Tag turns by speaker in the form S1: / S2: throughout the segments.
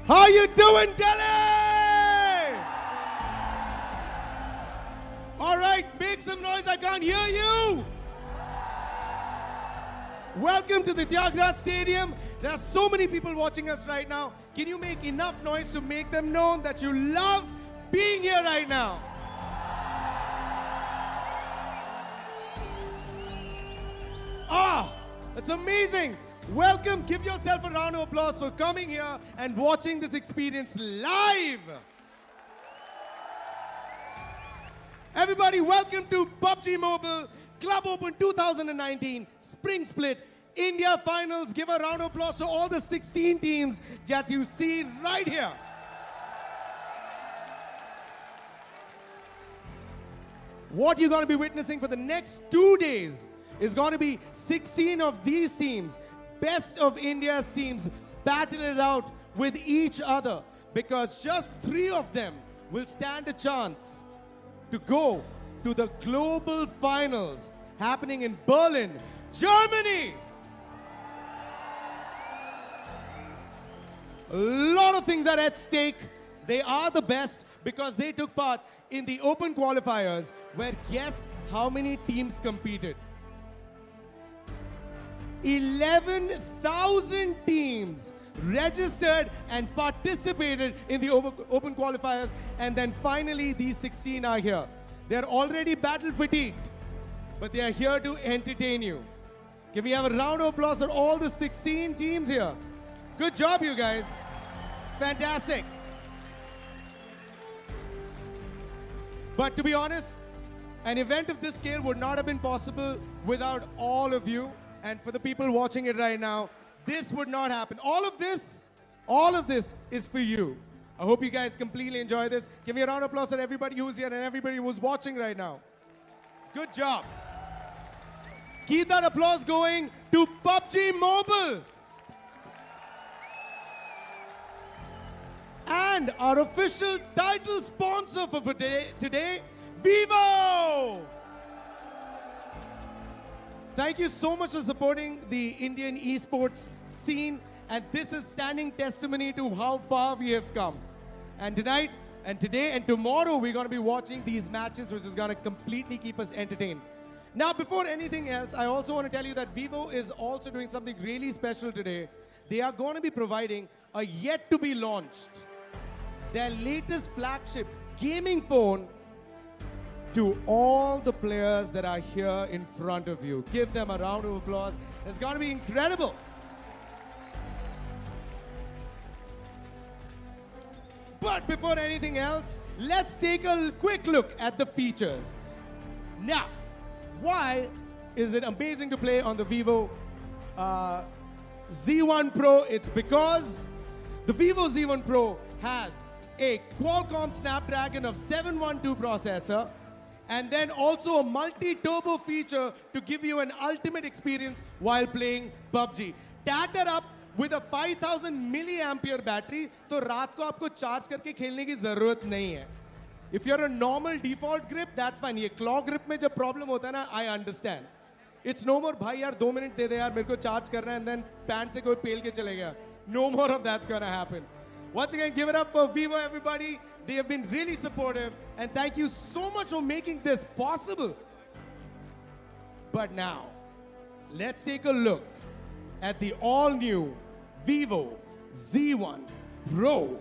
S1: How you doing, Delhi? All right, make some noise. I can't hear you. Welcome to the Tyagaraja Stadium. There are so many people watching us right now. Can you make enough noise to make them know that you love being here right now? That's amazing. Welcome. Give yourself a round of applause for coming here and watching this experience live. Everybody, welcome to PUBG Mobile Club Open 2019 Spring Split India Finals. Give a round of applause to all the 16 teams that you see right here. What you're going to be witnessing for the next 2 days is going to be 16 of these teams, best of India's teams, battle it out with each other, because just 3 of them will stand a chance to go to the global finals happening in Berlin, Germany. A lot of things are at stake. They are the best because they took part in the open qualifiers, where guess how many teams competed? 11,000 teams registered and participated in the open qualifiers, and then finally these 16 are here. They're already battle fatigued, but they are here to entertain you. Can we have a round of applause for all the 16 teams here? Good job, you guys. Fantastic. But to be honest, an event of this scale would not have been possible without all of you. And for the people watching it right now, this would not happen. All of this is for you. I hope you guys completely enjoy this. Give me a round of applause for everybody who's here and everybody who's watching right now. Good job. Keep that applause going to PUBG Mobile. And our official title sponsor for today, Vivo. Thank you so much for supporting the Indian esports scene, and this is standing testimony to how far we have come. And tonight, and today, and tomorrow, we're going to be watching these matches, which is going to completely keep us entertained. Now, before anything else, I also want to tell you that Vivo is also doing something really special today. They are going to be providing a yet-to-be-launched, their latest flagship gaming phone to all the players that are here in front of you. Give them a round of applause. It's going to be incredible. But before anything else, let's take a quick look at the features. Now, why is it amazing to play on the Vivo Z1 Pro? It's because the Vivo Z1 Pro has a Qualcomm Snapdragon of 712 processor, and then also a multi-turbo feature to give you an ultimate experience while playing PUBG. Tag that up with a 5000 milliampere battery, तो रात को आपको charge करके खेलने की ज़रूरत नहीं है. If you're a normal default grip, that's fine. ये claw grip में जब problem होता है ना, I understand. It's no more भाई यार 2 मिनट दे दे यार मेरे को charge करना है, and then पैंट से कोई पेल के चले गया. No more of that's gonna happen. Once again, give it up for Vivo, everybody. They have been really supportive, and thank you so much for making this possible. But now, let's take a look at the all-new Vivo Z1 Pro.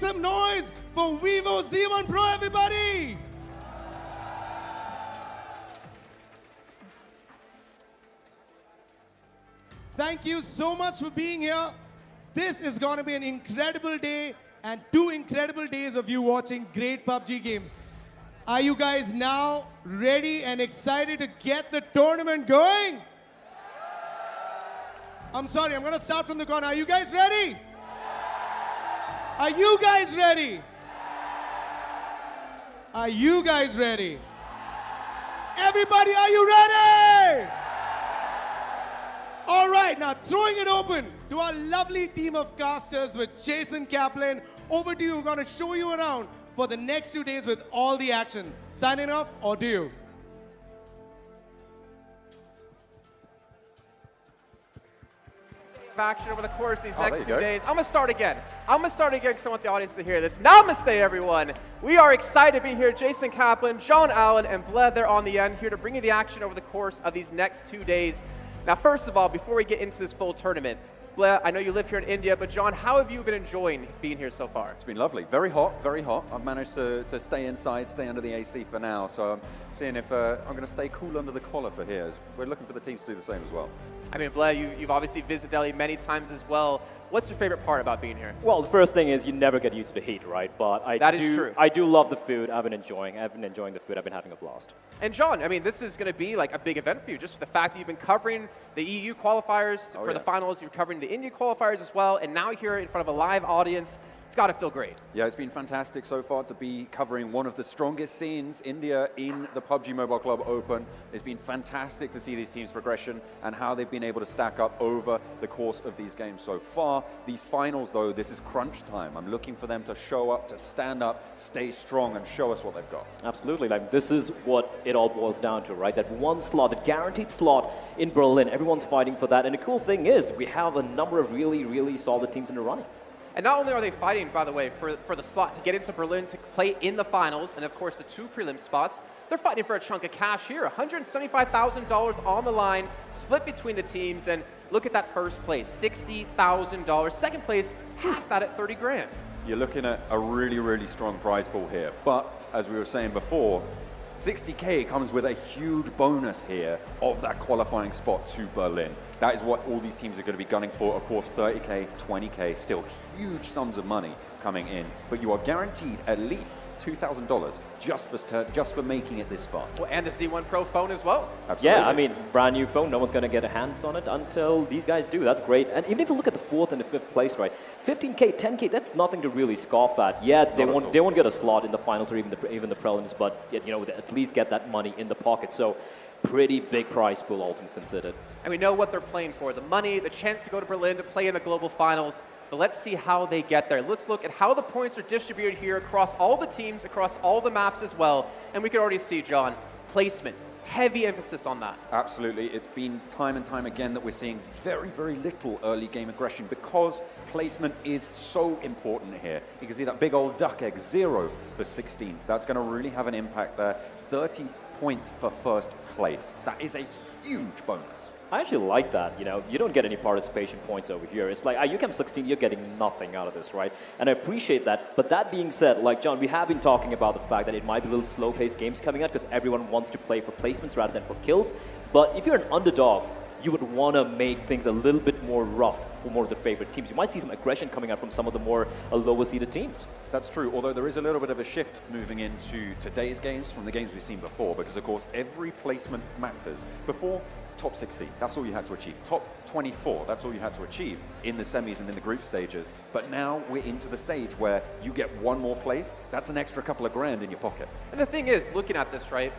S1: some noise for Vivo Z1 Pro, everybody! Thank you so much for being here. This is going to be an incredible day and 2 incredible days of you watching great PUBG games. Are you guys now ready and excited to get the tournament going? I'm sorry, I'm going to start from the corner. Are you guys ready? Are you guys ready? Are you guys ready? Everybody, are you ready? All right, now throwing it open to our lovely team of casters with Jason Kaplan. Over to you. We're going to show you around for the next 2 days with all the action. Signing off, or do you?
S2: Action over the course of these next 2 days. I'm going to start again. Because I want the audience to hear this. Namaste, everyone. We are excited to be here. Jason Kaplan, John Allen, and Bled there on the end, here to bring you the action over the course of these next 2 days. Now, first of all, before we get into this full tournament, Bled, I know you live here in India, but John, how have you been enjoying being here so far?
S3: It's been lovely. Very hot, very hot. I've managed to stay inside, stay under the AC for now, so I'm seeing if I'm going to stay cool under the collar for here. We're looking for the teams to do the same as well.
S2: I mean, Bled, you've obviously visited Delhi many times as well. What's your favorite part about being here?
S4: Well, the first thing is you never get used to the heat, right? But I do love the food. I've been enjoying the food. I've been having a blast.
S2: And John, I mean, this is going to be like a big event for you, just for the fact that you've been covering the EU qualifiers for the finals, you're covering the India qualifiers as well, and now here in front of a live audience. It's got to feel great.
S3: Yeah, it's been fantastic so far to be covering one of the strongest scenes, India, in the PUBG Mobile Club Open. It's been fantastic to see these teams' progression and how they've been able to stack up over the course of these games so far. These finals, though, this is crunch time. I'm looking for them to show up, to stand up, stay strong, and show us what they've got.
S4: Absolutely. Like, this is what it all boils down to, right? That one slot, that guaranteed slot in Berlin. Everyone's fighting for that. And the cool thing is, we have a number of really, really solid teams in the running.
S2: And not only are they fighting, by the way, for the slot to get into Berlin to play in the finals, and of course the 2 prelim spots, they're fighting for a chunk of cash here. $175,000 on the line, split between the teams, and look at that first place, $60,000. Second place, half that at 30 grand.
S3: You're looking at a really, really strong prize pool here. But as we were saying before, 60K comes with a huge bonus here of that qualifying spot to Berlin. That is what all these teams are going to be gunning for. Of course, 30K, 20K, still huge sums of money coming in. But you are guaranteed at least $2,000 just for making it this far.
S2: Well, and the Z1 Pro phone as well.
S3: Absolutely.
S4: Yeah, I mean, brand new phone. No one's going to get a hands on it until these guys do. That's great. And even if you look at the 4th and the 5th place, right, 15K, 10K, that's nothing to really scoff at. Yeah, they won't get a slot in the finals or even the prelims, but you know, at least get that money in the pocket. So pretty big prize pool, all things considered.
S2: And we know what they're playing for, the money, the chance to go to Berlin to play in the global finals. But let's see how they get there. Let's look at how the points are distributed here across all the teams, across all the maps as well. And we can already see, John, placement. Heavy emphasis on that.
S3: Absolutely. It's been time and time again that we're seeing very, very little early game aggression because placement is so important here. You can see that big old duck egg, 0 for 16th. That's going to really have an impact there. 30 points for first place. That is a huge bonus.
S4: I actually like that. You know, you don't get any participation points over here. It's like, you come 16, you're getting nothing out of this, right? And I appreciate that. But that being said, like, John, we have been talking about the fact that it might be a little slow-paced games coming out because everyone wants to play for placements rather than for kills. But if you're an underdog, you would want to make things a little bit more rough for more of the favorite teams. You might see some aggression coming out from some of the more lower-seeded teams.
S3: That's true, although there is a little bit of a shift moving into today's games from the games we've seen before, because, of course, every placement matters. Before, top 16, that's all you had to achieve. Top 24, that's all you had to achieve in the semis and in the group stages. But now we're into the stage where you get one more place, that's an extra couple of grand in your pocket.
S2: And the thing is, looking at this, right,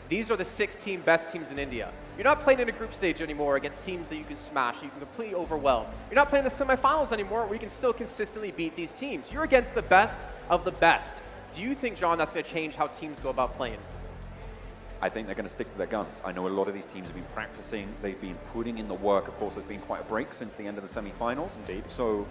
S2: these are the 16 best teams in India. You're not playing in a group stage anymore against teams that you can smash, you can completely overwhelm. You're not playing the semifinals anymore where you can still consistently beat these teams. You're against the best of the best. Do you think, John, that's going to change how teams go about playing?
S3: I think they're going to stick to their guns. I know a lot of these teams have been practicing. They've been putting in the work. Of course, there's been quite a break since the end of the semi-finals.
S4: Indeed.
S3: So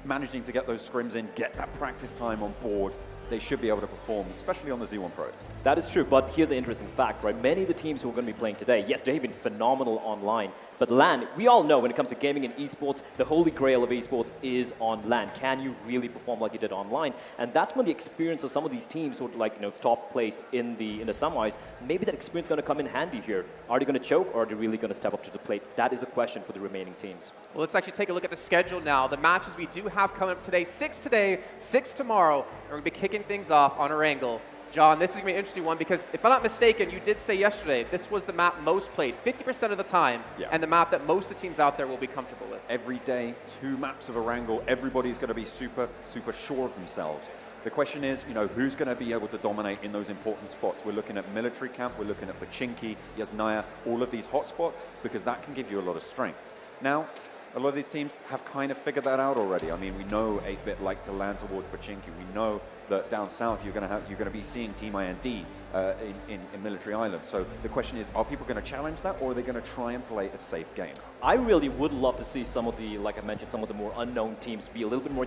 S3: managing to get those scrims in, get that practice time on board, they should be able to perform, especially on the Z1 Pros.
S4: That is true, but here's an interesting fact, right? Many of the teams who are going to be playing today, yes, they've been phenomenal online, but LAN, we all know when it comes to gaming and esports, the holy grail of esports is on LAN. Can you really perform like you did online? And that's when the experience of some of these teams who are like, top placed in the semis, maybe that experience is going to come in handy here. Are they going to choke, or are they really going to step up to the plate? That is a question for the remaining teams.
S2: Well, let's actually take a look at the schedule now. The matches we do have coming up today, 6 today, 6 tomorrow, and we're going to be kicking things off on our angle. John, this is going to be an interesting one because if I'm not mistaken, you did say yesterday this was the map most played 50% of the time, and the map that most of the teams out there will be comfortable with.
S3: Every day, 2 maps of Erangel. Everybody's going to be super sure of themselves. The question is, who's going to be able to dominate in those important spots? We're looking at Military Camp, we're looking at Pochinki, Yasnaya, all of these hotspots, because that can give you a lot of strength. Now, a lot of these teams have kind of figured that out already. I mean, we know 8-Bit like to land towards Pochinki. We know that down south you're going to be seeing Team IND in Military Island. So the question is, are people going to challenge that, or are they going to try and play a safe game?
S4: I really would love to see some of the, like I mentioned, some of the more unknown teams be a little bit more.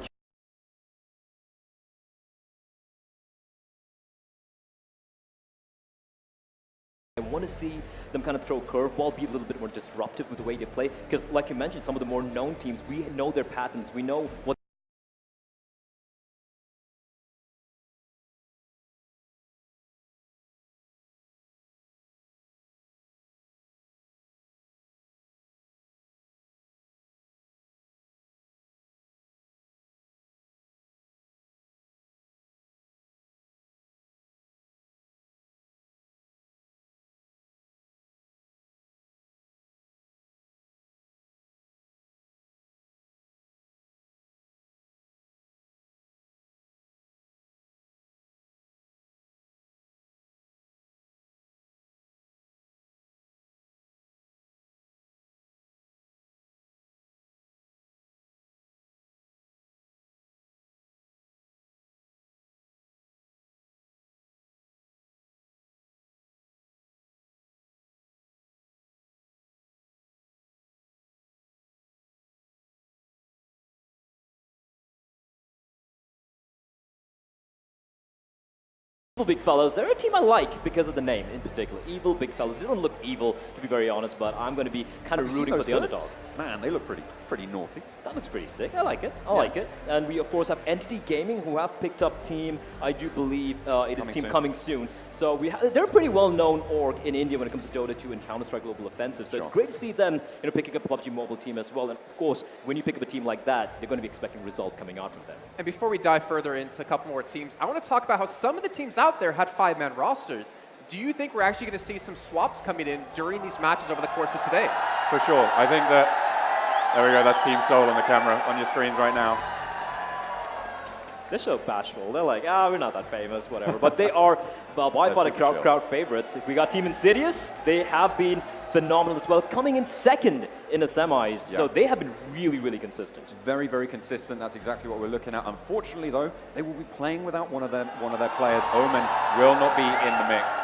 S4: I want to see them kind of throw a curveball, be a little bit more disruptive with the way they play. Because, like you mentioned, some of the more known teams, we know their patterns. We know what. Evil Big Fellas, they're a team I like because of the name in particular. Evil Big Fellas. They don't look evil, to be very honest, but I'm going to be kind of rooting for the underdog.
S3: Man, they look pretty naughty.
S4: That looks pretty sick. I like it. I like it. And we, of course, have Entity Gaming, who have picked up team, I do believe it is Team Coming Soon. So they're a pretty well-known org in India when it comes to Dota 2 and Counter-Strike Global Offensive. So it's great to see them picking up a PUBG Mobile team as well. And, of course, when you pick up a team like that, they're going to be expecting results coming out from them.
S2: And before we dive further into a couple more teams, I want to talk about how some of the teams out there had 5-man rosters. Do you think we're actually going to see some swaps coming in during these matches over the course of today?
S3: For sure. I think that, there we go, that's Team Seoul on the camera on your screens right now.
S4: They're so bashful. They're like, we're not that famous, whatever. But they are by far the crowd favorites. We got Team Insidious. They have been phenomenal as well, coming in second in the semis. Yeah. So they have been really, really consistent. Very, very consistent. That's exactly what we're looking at. Unfortunately, though, they will be playing without one of their players. Omen will not be in the mix.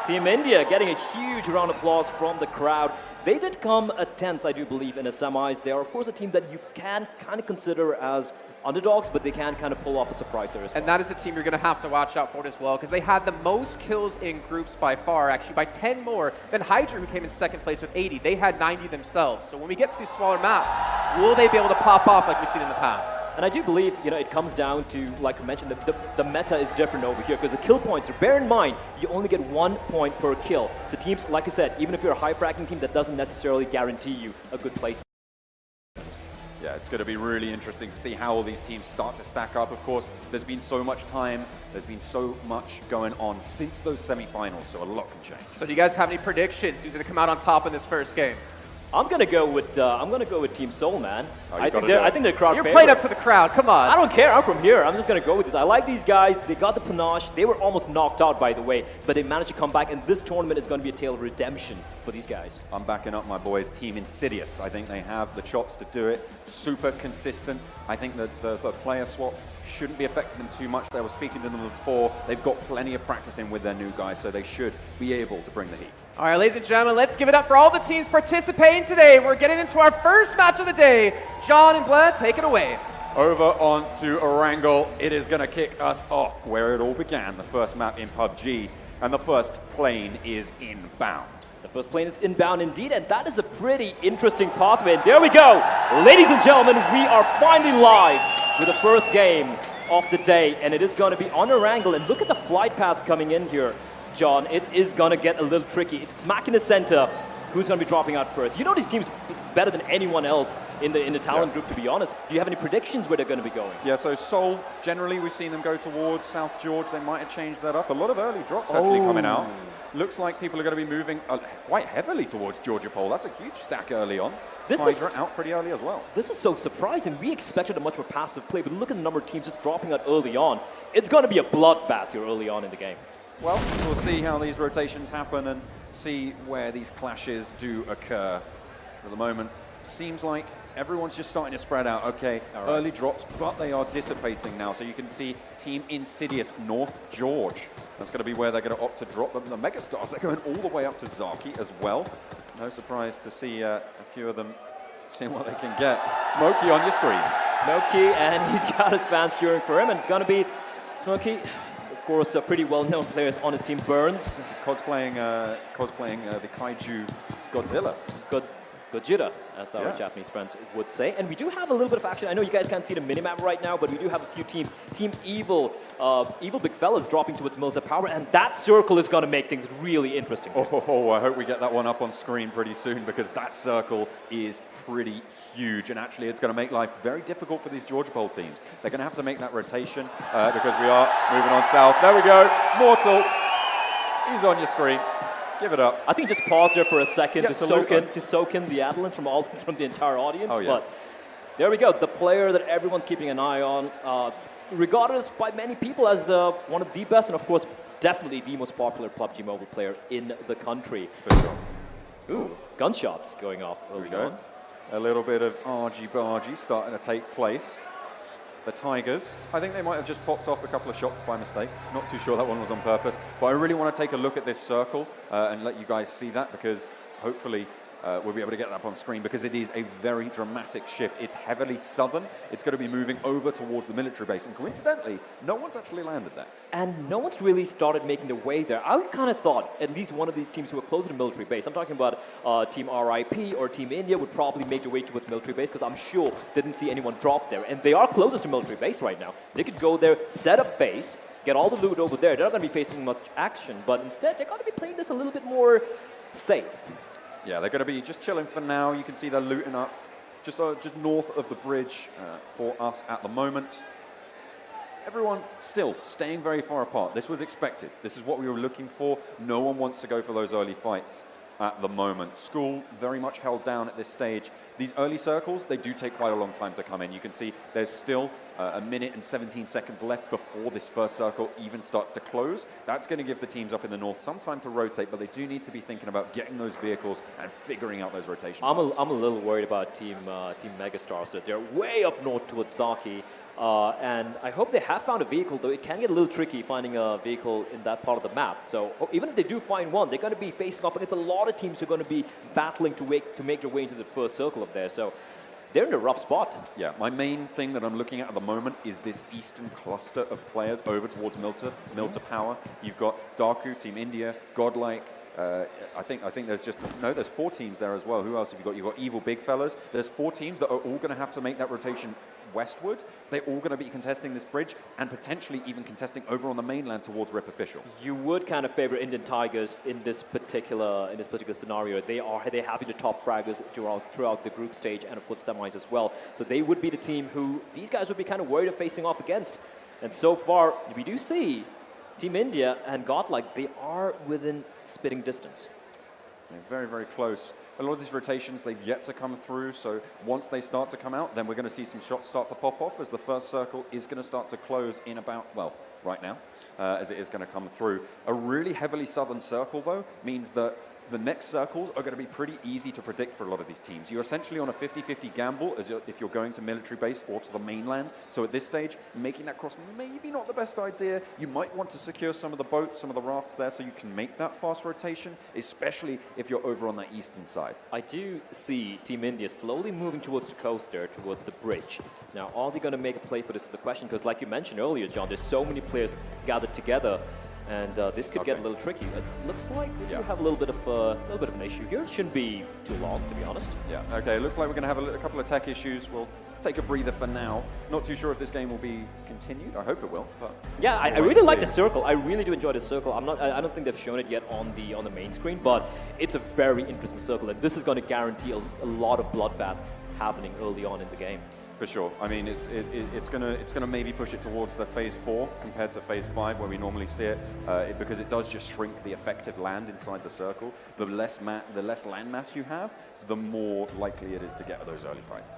S4: Team India getting a huge round of applause from the crowd. They did come a 10th, I do believe, in the semis. They are, of course, a team that you can kind of consider as underdogs, but they can kind of pull off a surprise there as well.
S2: And that is a team you're going to have to watch out for as well, because they had the most kills in groups by far, actually by 10 more than Hydra, who came in second place with 80. They had 90 themselves. So when we get to these smaller maps, will they be able to pop off like we've seen in the past?
S4: And I do believe, it comes down to, like I mentioned, the meta is different over here, because the kill points, bear in mind, you only get 1 point per kill. So teams, like I said, even if you're a high-fracking team, that doesn't necessarily guarantee you a good place. Yeah, it's going to be really interesting to see how all these teams start to stack up. Of course, there's been so much time, there's been so much going on since those semifinals, so a lot can change.
S2: So do you guys have any predictions? Who's going to come out on top in this first game?
S4: I'm gonna go with Team Seoul, man. I think they're crowd favorites.
S2: You're playing up to the crowd. Come on.
S4: I don't care. I'm from here. I'm just gonna go with this. I like these guys. They got the panache. They were almost knocked out, by the way, but they managed to come back. And this tournament is gonna be a tale of redemption for these guys. I'm backing up my boys, Team Insidious. I think they have the chops to do it. Super consistent. I think that the player swap shouldn't be affecting them too much. They were speaking to them before. They've got plenty of practice in with their new guys, so they should be able to bring the heat.
S2: All right, ladies and gentlemen, let's give it up for all the teams participating today. We're getting into our first match of the day. John and Bled, take it away.
S3: Over on to Erangel. It is going to kick us off where it all began, the first map in PUBG, and the first plane is inbound.
S4: The first plane is inbound indeed, and that is a pretty interesting pathway. And there we go. Ladies and gentlemen, we are finally live with the first game of the day, and it is going to be on Erangel. And look at the flight path coming in here, John. It is going to get a little tricky. It's smack in the center. Who's going to be dropping out first? You know these teams better than anyone else in the talent group, to be honest. Do you have any predictions where they're going to be going?
S3: Yeah, so Seoul, generally we've seen them go towards South George. They might have changed that up. A lot of early drops actually coming out. Looks like people are going to be moving quite heavily towards Georgia Pole. That's a huge stack early on.
S4: This
S3: is out pretty early as well.
S4: This is so surprising. We expected a much more passive play, but look at the number of teams just dropping out early on. It's going to be a bloodbath here early on in the game.
S3: Well, we'll see how these rotations happen and see where these clashes do occur. At the moment, seems like everyone's just starting to spread out. Okay, early drops, but they are dissipating now. So you can see Team Insidious, North George. That's going to be where they're going to opt to drop them. The Megastars, they're going all the way up to Zaki as well. No surprise to see a few of them seeing what they can get. Smokey on your screens.
S4: Smokey, and he's got his fans cheering for him, and it's going to be Smokey. Of course, pretty well-known players on his team. Burns,
S3: cosplaying the Kaiju Godzilla.
S4: Gojira, as our Japanese friends would say. And we do have a little bit of action. I know you guys can't see the minimap right now, but we do have a few teams. Team Evil, Evil Big Fella's dropping towards Milta Power, and that circle is going to make things really interesting.
S3: Oh, I hope we get that one up on screen pretty soon, because that circle is pretty huge, and actually it's going to make life very difficult for these Georgia Pole teams. They're going to have to make that rotation because we are moving on south. There we go, Mortal. He's on your screen. Give it up.
S4: I think just pause there for a second to soak in the adrenaline from the entire audience.
S3: Oh, yeah.
S4: But there we go. The player that everyone's keeping an eye on, regarded by many people as one of the best, and of course, definitely the most popular PUBG Mobile player in the country.
S3: For sure.
S4: Ooh, gunshots going off early on.
S3: A little bit of argy-bargy starting to take place. The Tigers, I think they might have just popped off a couple of shots by mistake. Not too sure that one was on purpose. But I really want to take a look at this circle and let you guys see that, because hopefully we'll be able to get that up on screen, because it is a very dramatic shift. It's heavily southern. It's going to be moving over towards the military base. And coincidentally, no one's actually landed there.
S4: And no one's really started making their way there. I kind of thought at least one of these teams who are closer to military base, I'm talking about Team RIP or Team India, would probably make their way towards military base, because I'm sure they didn't see anyone drop there. And they are closest to military base right now. They could go there, set up base, get all the loot over there. They're not going to be facing much action, but instead they're going to be playing this a little bit more safe.
S3: Yeah, they're going to be just chilling for now. You can see they're looting up just north of the bridge for us at the moment. Everyone still staying very far apart. This was expected. This is what we were looking for. No one wants to go for those early fights at the moment. School very much held down at this stage. These early circles, they do take quite a long time to come in. You can see there's still a minute and 17 seconds left before this first circle even starts to close. That's going to give the teams up in the north some time to rotate, but they do need to be thinking about getting those vehicles and figuring out those rotation paths.
S4: I'm a little worried about Team Megastars. So they're way up north towards Zaki. And I hope they have found a vehicle, though it can get a little tricky finding a vehicle in that part of the map. So even if they do find one, they're going to be facing off against a lot of teams who are going to be battling to make their way into the first circle of there. So they're in a rough spot.
S3: Yeah, my main thing that I'm looking at the moment is this eastern cluster of players over towards Milta Power. You've got Darku, Team India, Godlike. I think there's there's 4 teams there as well. Who else have you got? You've got Evil Big Fellas. There's 4 teams that are all going to have to make that rotation westward. They're all going to be contesting this bridge and potentially even contesting over on the mainland towards Rip Official.
S4: You would kind of favor Indian Tigers in this particular scenario. They're having the top fraggers throughout the group stage and of course semis as well. So they would be the team who these guys would be kind of worried of facing off against. And so far we do see Team India and Godlike, they are within spitting distance.
S3: They're very, very close. A lot of these rotations, they've yet to come through, so once they start to come out, then we're going to see some shots start to pop off as the first circle is going to start to close in about, well, right now, as it is going to come through. A really heavily southern circle, though, means that the next circles are going to be pretty easy to predict for a lot of these teams. You're essentially on a 50-50 gamble if you're going to military base or to the mainland. So at this stage, making that cross maybe not the best idea. You might want to secure some of the boats, some of the rafts there so you can make that fast rotation, especially if you're over on the eastern side.
S4: I do see Team India slowly moving towards the coast there, towards the bridge. Now, are they going to make a play for this is the question, because like you mentioned earlier, John, there's so many players gathered together. And this could get a little tricky. It looks like we do have a little bit of an issue here. It shouldn't be too long, to be honest.
S3: Yeah. Okay. It looks like we're going to have a couple of tech issues. We'll take a breather for now. Not too sure if this game will be continued. I hope it will. But
S4: yeah, I really like the circle. I really do enjoy the circle. I don't think they've shown it yet on the main screen, but it's a very interesting circle, and this is going to guarantee a lot of bloodbath happening early on in the game.
S3: For sure. I mean, it's gonna maybe push it towards the phase 4 compared to phase 5 where we normally see it, because it does just shrink the effective land inside the circle. The less land mass you have, the more likely it is to get those early fights.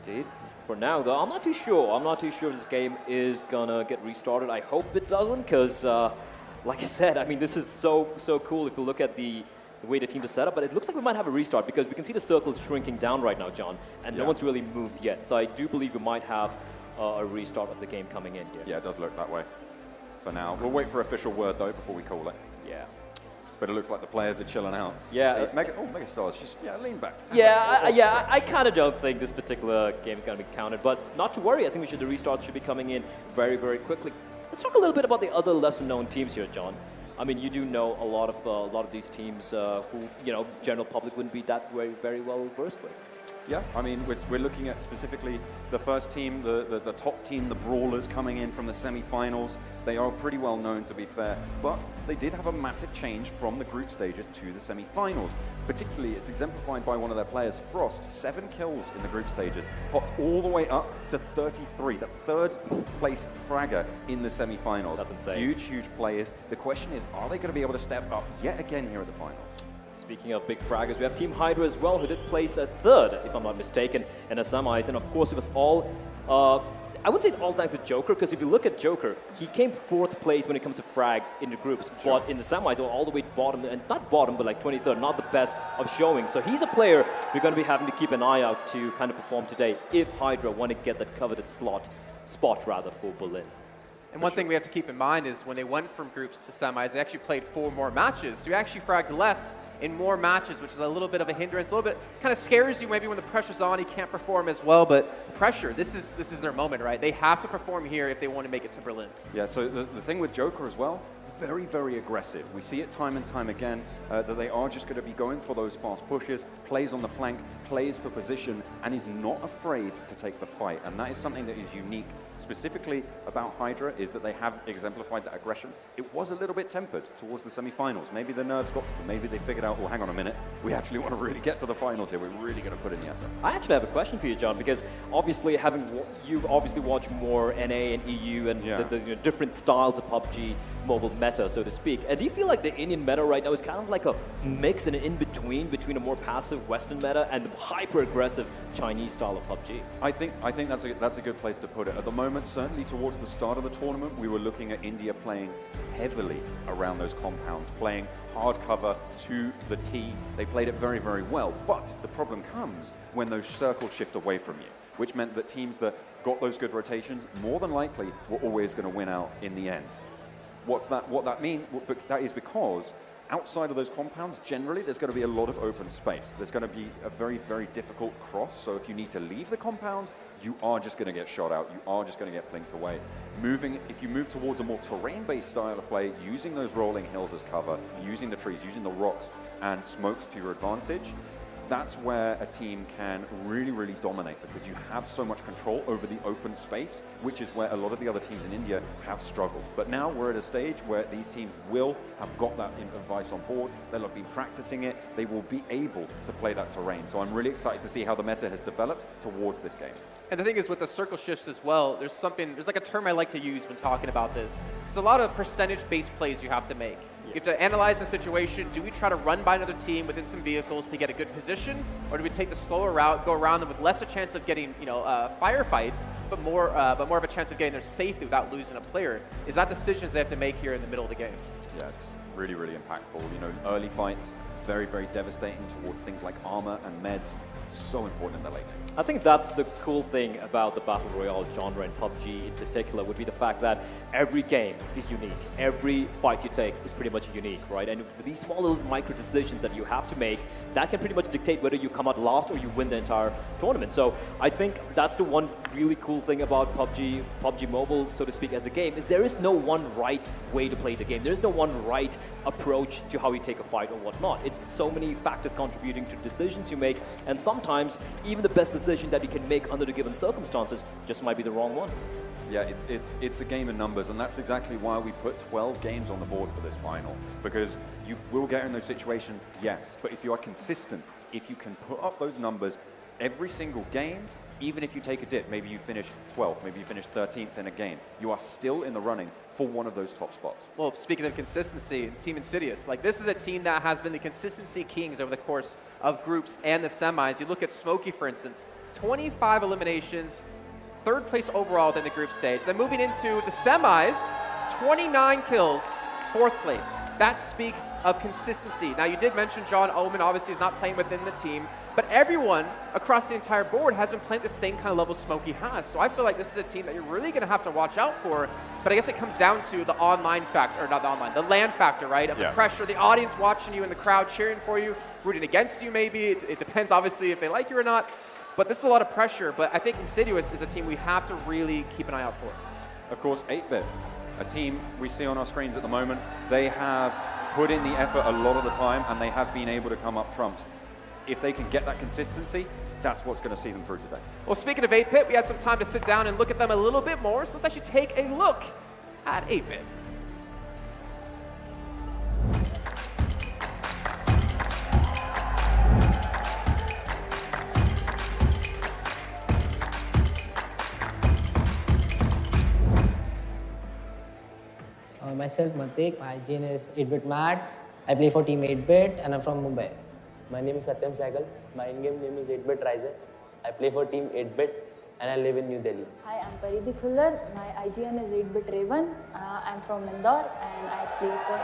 S4: Indeed. For now, though, I'm not too sure. I'm not too sure if this game is gonna get restarted. I hope it doesn't, because, like I said, I mean, this is so cool if you look at the way the team is set up, but it looks like we might have a restart because we can see the circles shrinking down right now, John, and no one's really moved yet. So I do believe we might have a restart of the game coming in here.
S3: Yeah, it does look that way for now. We'll wait for official word, though, before we call it.
S4: Yeah.
S3: But it looks like the players are chilling out.
S2: Yeah.
S3: Megastar's just, lean back.
S4: Yeah, I kind of don't think this particular game is going to be counted, but not to worry. I think the restart should be coming in very, very quickly. Let's talk a little bit about the other lesser-known teams here, John. I mean, you do know a lot of these teams who, general public wouldn't be that very well versed with.
S3: Yeah, I mean, we're looking at specifically the first team, the top team, the Brawlers coming in from the semi-finals. They are pretty well known, to be fair, but they did have a massive change from the group stages to the semi-finals. Particularly, it's exemplified by one of their players, Frost. 7 kills in the group stages, popped all the way up to 33. That's third place fragger in the semi-finals.
S4: That's insane.
S3: Huge players. The question is, are they going to be able to step up yet again here at the finals?
S4: Speaking of big fraggers, we have Team Hydra as well, who did place a third, if I'm not mistaken, in the semis. And of course, it was all, I would say all thanks to Joker, because if you look at Joker, he came 4th place when it comes to frags in the groups, but in the semis, all the way bottom, and not bottom, but like 23rd, not the best of showing. So he's a player we're going to be having to keep an eye out to kind of perform today if Hydra want to get that coveted spot for Berlin.
S2: And one thing we have to keep in mind is when they went from groups to semis, they actually played 4 more matches. So you actually fragged less in more matches, which is a little bit of a hindrance, a little bit kind of scares you maybe when the pressure's on, you can't perform as well, but pressure, this is their moment, right? They have to perform here if they want to make it to Berlin.
S3: Yeah, so the thing with Joker as well, very aggressive. We see it time and time again that they are just going to be going for those fast pushes, plays on the flank, plays for position, and is not afraid to take the fight. And that is something that is unique specifically about Hydra, is that they have exemplified that aggression. It was a little bit tempered towards the semi-finals. Maybe the nerves got to them. Maybe they figured out, well, hang on a minute, we actually want to really get to the finals here. We're really going to put in the effort.
S4: I actually have a question for you, John, because obviously you obviously watch more NA and EU and the different styles of PUBG mobile meta, so to speak. And do you feel like the Indian meta right now is kind of like a mix and an in-between between a more passive Western meta and the hyper-aggressive Chinese style of PUBG?
S3: I think that's a good place to put it. At the moment, certainly towards the start of the tournament, we were looking at India playing heavily around those compounds, playing hard cover to the T. They played it very well, but the problem comes when those circles shift away from you, which meant that teams that got those good rotations more than likely were always going to win out in the end. What that means? That is because outside of those compounds, generally, there's going to be a lot of open space. There's going to be a very difficult cross. So if you need to leave the compound, you are just going to get shot out. You are just going to get plinked away. If you move towards a more terrain-based style of play, using those rolling hills as cover, using the trees, using the rocks and smokes to your advantage, that's where a team can really dominate, because you have so much control over the open space, which is where a lot of the other teams in India have struggled. But now we're at a stage where these teams will have got that advice on board. They'll have been practicing it. They will be able to play that terrain. So I'm really excited to see how the meta has developed towards this game.
S2: And the thing is with the circle shifts as well, there's like a term I like to use when talking about this. There's a lot of percentage-based plays you have to make. You have to analyze the situation. Do we try to run by another team within some vehicles to get a good position, or do we take the slower route, go around them with less a chance of getting, firefights, but more of a chance of getting there safely without losing a player? Is that decisions they have to make here in the middle of the game?
S3: Yeah, it's really, really impactful. Early fights, very, very devastating towards things like armor and meds. So important in the late game.
S4: I think that's the cool thing about the Battle Royale genre and PUBG in particular would be the fact that every game is unique. Every fight you take is pretty much unique, right? And these small little micro decisions that you have to make, that can pretty much dictate whether you come out last or you win the entire tournament. So I think that's the one really cool thing about PUBG Mobile, so to speak, as a game, is there is no one right way to play the game. There is no one right approach to how you take a fight or whatnot. It's so many factors contributing to decisions you make, and sometimes even the best decision that you can make under the given circumstances just might be the wrong one.
S3: Yeah, it's a game of numbers, and that's exactly why we put 12 games on the board for this final, because you will get in those situations, yes, but if you are consistent, if you can put up those numbers every single game, even if you take a dip, maybe you finish 12th, maybe you finish 13th in a game, you are still in the running for one of those top spots.
S2: Well, speaking of consistency, Team Insidious, this is a team that has been the consistency kings over the course of groups and the semis. You look at Smokey, for instance, 25 eliminations, 3rd place overall within the group stage. Then moving into the semis, 29 kills, 4th place. That speaks of consistency. Now, you did mention John Omen obviously is not playing within the team, but everyone across the entire board has been playing at the same kind of level Smokey has. So I feel like this is a team that you're really going to have to watch out for. But I guess it comes down to the online factor, or not the online, the LAN factor, right? Of the pressure, the audience watching you in the crowd cheering for you, rooting against you maybe. It depends, obviously, if they like you or not. But this is a lot of pressure. But I think Insidious is a team we have to really keep an eye out for.
S3: Of course, 8-Bit, a team we see on our screens at the moment. They have put in the effort a lot of the time, and they have been able to come up trumps. If they can get that consistency, that's what's going to see them through today.
S2: Well, speaking of 8-Bit, we had some time to sit down and look at them a little bit more. So let's actually take a look at 8-Bit.
S5: Myself, Matik. My IGN is 8-Bit Matt. I play for Team 8-Bit and I'm from Mumbai.
S6: My name is Satyam Saigal. My in-game name is 8-Bit Ryzen. I play for Team 8-Bit and I live in New Delhi.
S7: Hi, I'm Paridi Khullar. My IGN is 8-Bit Raven. I'm from Indore and I play for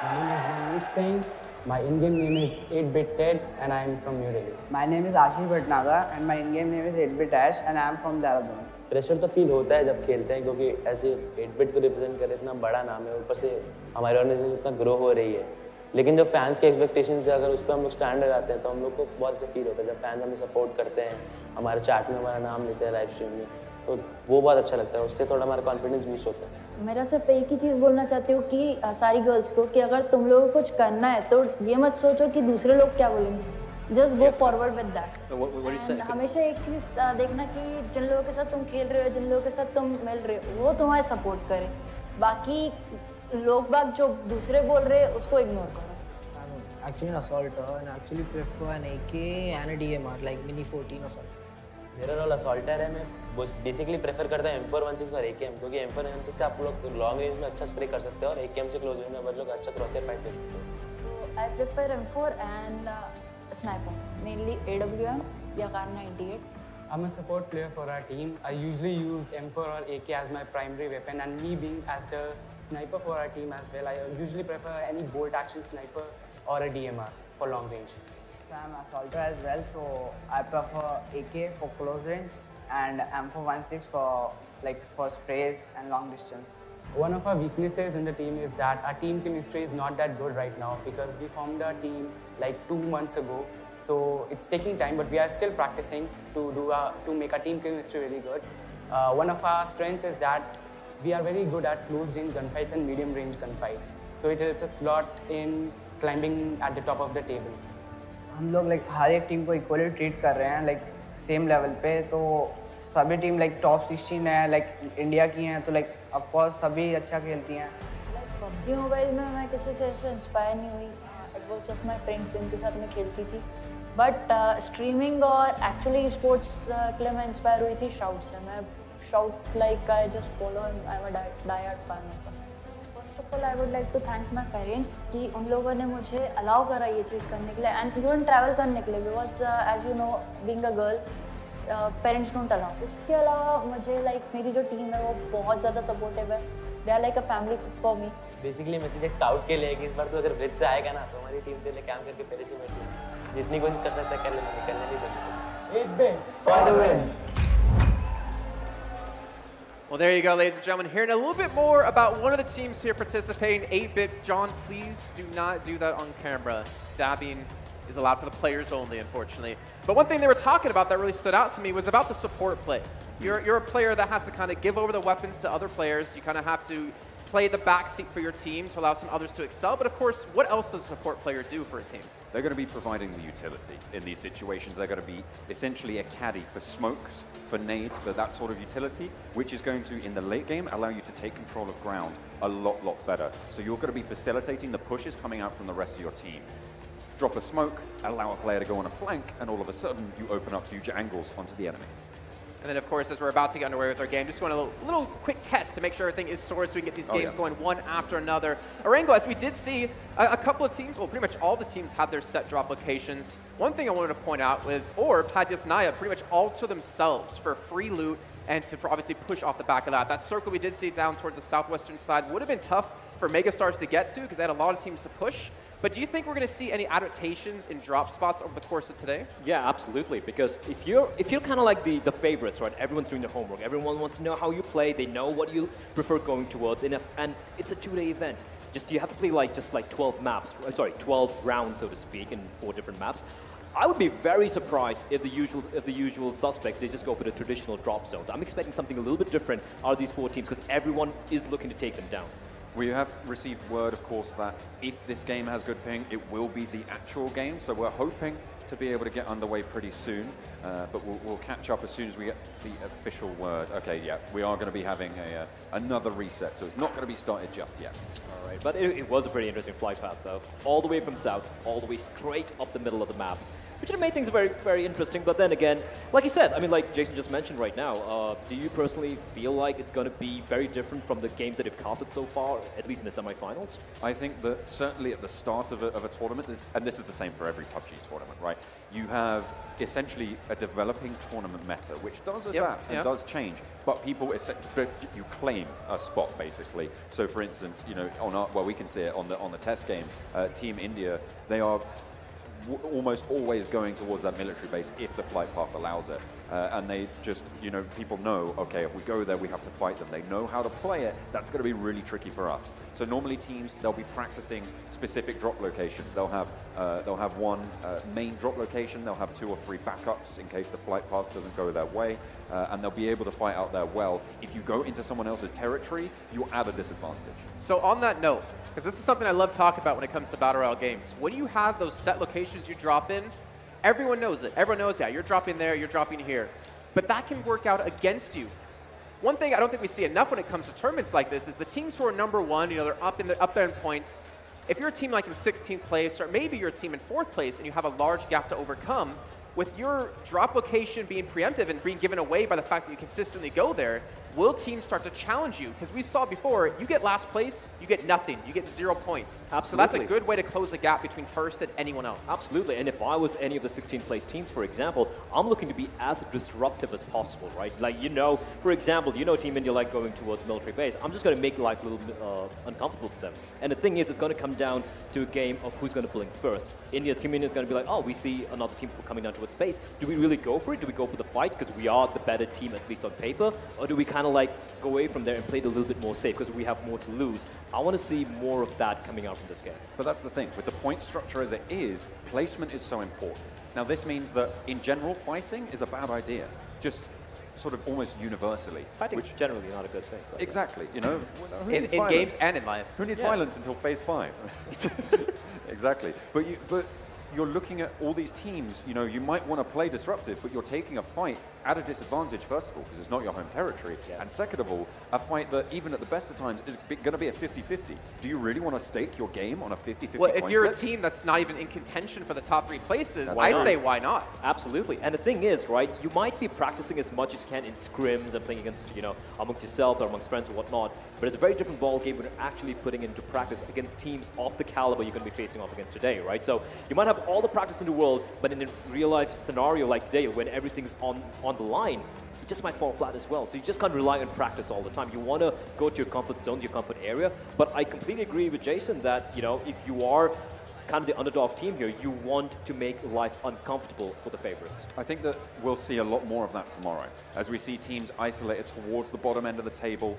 S8: My name is Manmeet Singh. My in-game name is 8-Bit Ted and I am from New Delhi.
S9: My name is Ashish Bhatnagar and my in-game name is 8-Bit Ash and I am from Dehradun.
S6: Pressure तो feel होता है जब खेलते हैं क्योंकि ऐसे 8-Bit को represent करे इतना बड़ा नाम है, ऊपर से हमारी ऑर्गेनाइजेशन इतना ग्रो हो रही है. लेकिन जब फैंस के एक्सपेक्टेशंस है, अगर उस पर हम लोग स्टैंड हो जाते हैं तो हम लोग को बहुत अच्छा फील होता है. जब फैंस हमें सपोर्ट करते हैं, हमारे चैट में हमारा नाम लेते हैं लाइव स्ट्रीम में, तो वो बहुत अच्छा लगता है. उससे थोड़ा हमारा कॉन्फिडेंस बूस्ट होता है.
S7: मेरा सिर्फ एक ही चीज़ बोलना चाहती हूँ कि सारी गर्ल्स को कि अगर तुम लोगों को कुछ करना है तो ये मत सोचो कि दूसरे लोग क्या बोलेंगे. Just go forward with that. हमेशा एक चीज़ देखना कि जिन लोगों के साथ तुम खेल रहे हो, जिन लोगों के साथ तुम मिल रहे हो, वो तुम्हारे सपोर्ट करें. बाकी लोग बाग जो दूसरे बोल रहे हैं उसको इग्नोर करो.
S5: Actually an assaulter and I actually prefer an AK and a DMR like Mini 14 or something.
S6: मेरा रोल असॉल्टर है. मैं बेसिकली प्रेफर करता हूँ M416 और AKM, क्योंकि M416 से आप लोग लॉन्ग रेंज में अच्छा स्प्रे कर सकते हो और AKM से क्लोज रेंज में आप लोग अच्छा क्रॉसफायर फाइट कर सकते हो.
S7: So I prefer M4 and sniper, mainly AWM या Kar 98.
S8: I'm a support player for our team. I usually use M4 or AK as my primary weapon, and me being as the sniper for our team as well, I usually prefer any bolt action sniper or a DMR for long range.
S9: So I'm assaulter as well, so I prefer AK for close range and M416 for sprays and long distance.
S8: One of our weaknesses in the team is that our team chemistry is not that good right now because we formed our team like 2 months ago. So it's taking time, but we are still practicing to make our team chemistry really good. One of our strengths is that we are very good at close range gunfights and medium range gunfights. So it helps us a lot in climbing at the top of the table.
S9: हम लोग हर एक team को equally treat कर रहे हैं same level पे. तो सभी टीम टॉप 16 है, इंडिया की हैं, तो ऑफ कोर्स सभी अच्छा खेलती हैं.
S7: PUBG मोबाइल में मैं किसी से ऐसे इंस्पायर नहीं हुई. It was just my friends जिनके साथ मैं खेलती थी. बट स्ट्रीमिंग और एक्चुअली स्पोर्ट्स के लिए मैं इंस्पायर हुई थी शाउट से. मैं Shout like I just follow him. I am a die-hard fan of him. First of all I would like to thank my parents कि उन लोगों ने मुझे अलाउ करा ये चीज़ करने के लिए एंड इवन ट्रैवल करने के लिए because as you know being a girl parents don't allow. उसके अलावा मुझे लाइक मेरी जो टीम है वो बहुत ज़्यादा सपोर्टिव है. They are like a family for me.
S6: Basically message एक स्काउट के लिए कि इस बार तो अगर ब्रिज से आएगा ना तो हमारी टीम के लिए काम करके पहले से बैठ ले. जितनी कोशिश कर सकता है कर लेना, निकलने नहीं देना.
S9: 8-bit for the win.
S2: Well, there you go, ladies and gentlemen. Hearing a little bit more about one of the teams here participating, 8-bit. John, please do not do that on camera. Dabbing is allowed for the players only, unfortunately. But one thing they were talking about that really stood out to me was about the support play. You're a player that has to kind of give over the weapons to other players. You kind of have to play the backseat for your team to allow some others to excel. But of course, what else does a support player do for a team?
S3: They're going to be providing the utility in these situations. They're going to be essentially a caddy for smokes, for nades, for that sort of utility, which is going to, in the late game, allow you to take control of ground a lot better. So you're going to be facilitating the pushes coming out from the rest of your team. Drop a smoke, allow a player to go on a flank, and all of a sudden you open up huge angles onto the enemy.
S2: And then, of course, as we're about to get underway with our game, just going a little quick test to make sure everything is sorted so we can get these games going one after another. Arango, as we did see, a couple of teams, well, pretty much all the teams had their set drop locations. One thing I wanted to point out was Orb had Yasnaya pretty much all to themselves for free loot and to obviously push off the back of that. That circle we did see down towards the southwestern side would have been tough for Megastars to get to because they had a lot of teams to push. But do you think we're going to see any adaptations in drop spots over the course of today?
S4: Yeah, absolutely. Because if you're kind of like the favorites, right? Everyone's doing the homework. Everyone wants to know how you play. They know what you prefer going towards. And it's a 2-day event. You have to play like 12 maps. Sorry, 12 rounds, so to speak, in 4 different maps. I would be very surprised if the usual suspects, they just go for the traditional drop zones. I'm expecting something a little bit different out of these 4 teams because everyone is looking to take them down.
S3: We have received word, of course, that if this game has good ping, it will be the actual game. So we're hoping to be able to get underway pretty soon, but we'll catch up as soon as we get the official word. Okay, yeah, we are going to be having another reset, so it's not going to be started just yet.
S4: All right, but it was a pretty interesting flight path, though. All the way from south, all the way straight up the middle of the map, which would have made things very, very interesting. But then again, like you said, I mean, like Jason just mentioned right now, do you personally feel like it's going to be very different from the games that you've casted so far, at least in the semifinals?
S3: I think that certainly at the start of a tournament, and this is the same for every PUBG tournament, right? You have essentially a developing tournament meta, which does adapt and does change, but you claim a spot basically. So, for instance, you know, well, we can see it on the test game. Team India, they are almost always going towards that military base if the flight path allows it. And they just, you know, people know, okay, if we go there, we have to fight them. They know how to play it. That's going to be really tricky for us. So normally teams, they'll be practicing specific drop locations. They'll have one main drop location. They'll have 2 or 3 backups in case the flight path doesn't go their way. And they'll be able to fight out there well. If you go into someone else's territory, you're at a disadvantage.
S2: So on that note, because this is something I love talking about when it comes to Battle Royale games, when you have those set locations you drop in, everyone knows it. Everyone knows, yeah, you're dropping there, you're dropping here. But that can work out against you. One thing I don't think we see enough when it comes to tournaments like this is the teams who are #1, you know, they're up there in points. If you're a team like in 16th place, or maybe you're a team in 4th place and you have a large gap to overcome, with your drop location being preemptive and being given away by the fact that you consistently go there, will teams start to challenge you? Because we saw before, you get last place, you get nothing. You get 0 points.
S4: Absolutely.
S2: So that's a good way to close the gap between first and anyone else.
S4: Absolutely. And if I was any of the 16th place teams, for example, I'm looking to be as disruptive as possible, right? Like, you know, for example, you know Team India like going towards military base. I'm just going to make life a little uncomfortable for them. And the thing is, it's going to come down to a game of who's going to blink first. Team India is going to be like, oh, we see another team coming down towards base. Do we really go for it? Do we go for the fight because we are the better team, at least on paper? Or do we kind of like go away from there and play it a little bit more safe because we have more to lose? I want to see more of that coming out from this game.
S3: But that's the thing. With the point structure as it is, placement is so important. Now, this means that, in general, fighting is a bad idea. Just sort of almost universally.
S4: Fighting is generally not a good thing.
S3: Exactly. You know,
S2: in games and in life.
S3: Who needs violence until phase 5? Exactly. But you're looking at all these teams, you know, you might want to play disruptive, but you're taking a fight at a disadvantage, first of all, because it's not your home territory, and second of all, a fight that, even at the best of times, is going to be a 50-50. Do you really want to stake your game on a 50-50
S2: Well, if you're
S3: flip?
S2: a team that's not even in contention for the top 3 places,
S4: Why not?
S2: say why not?
S4: Absolutely. And the thing is, right, you might be practicing as much as you can in scrims and playing against, amongst yourself or amongst friends or whatnot, but it's a very different ball game when you're actually putting into practice against teams of the caliber you're going to be facing off against today, right? So you might have all the practice in the world, but in a real-life scenario like today, when everything's on the line, it just might fall flat as well. So you just can't rely on practice all the time. You want to go to your comfort zone, your comfort area. But I completely agree with Jason that, if you are kind of the underdog team here, you want to make life uncomfortable for the favorites.
S3: I think that we'll see a lot more of that tomorrow. As we see teams isolated towards the bottom end of the table,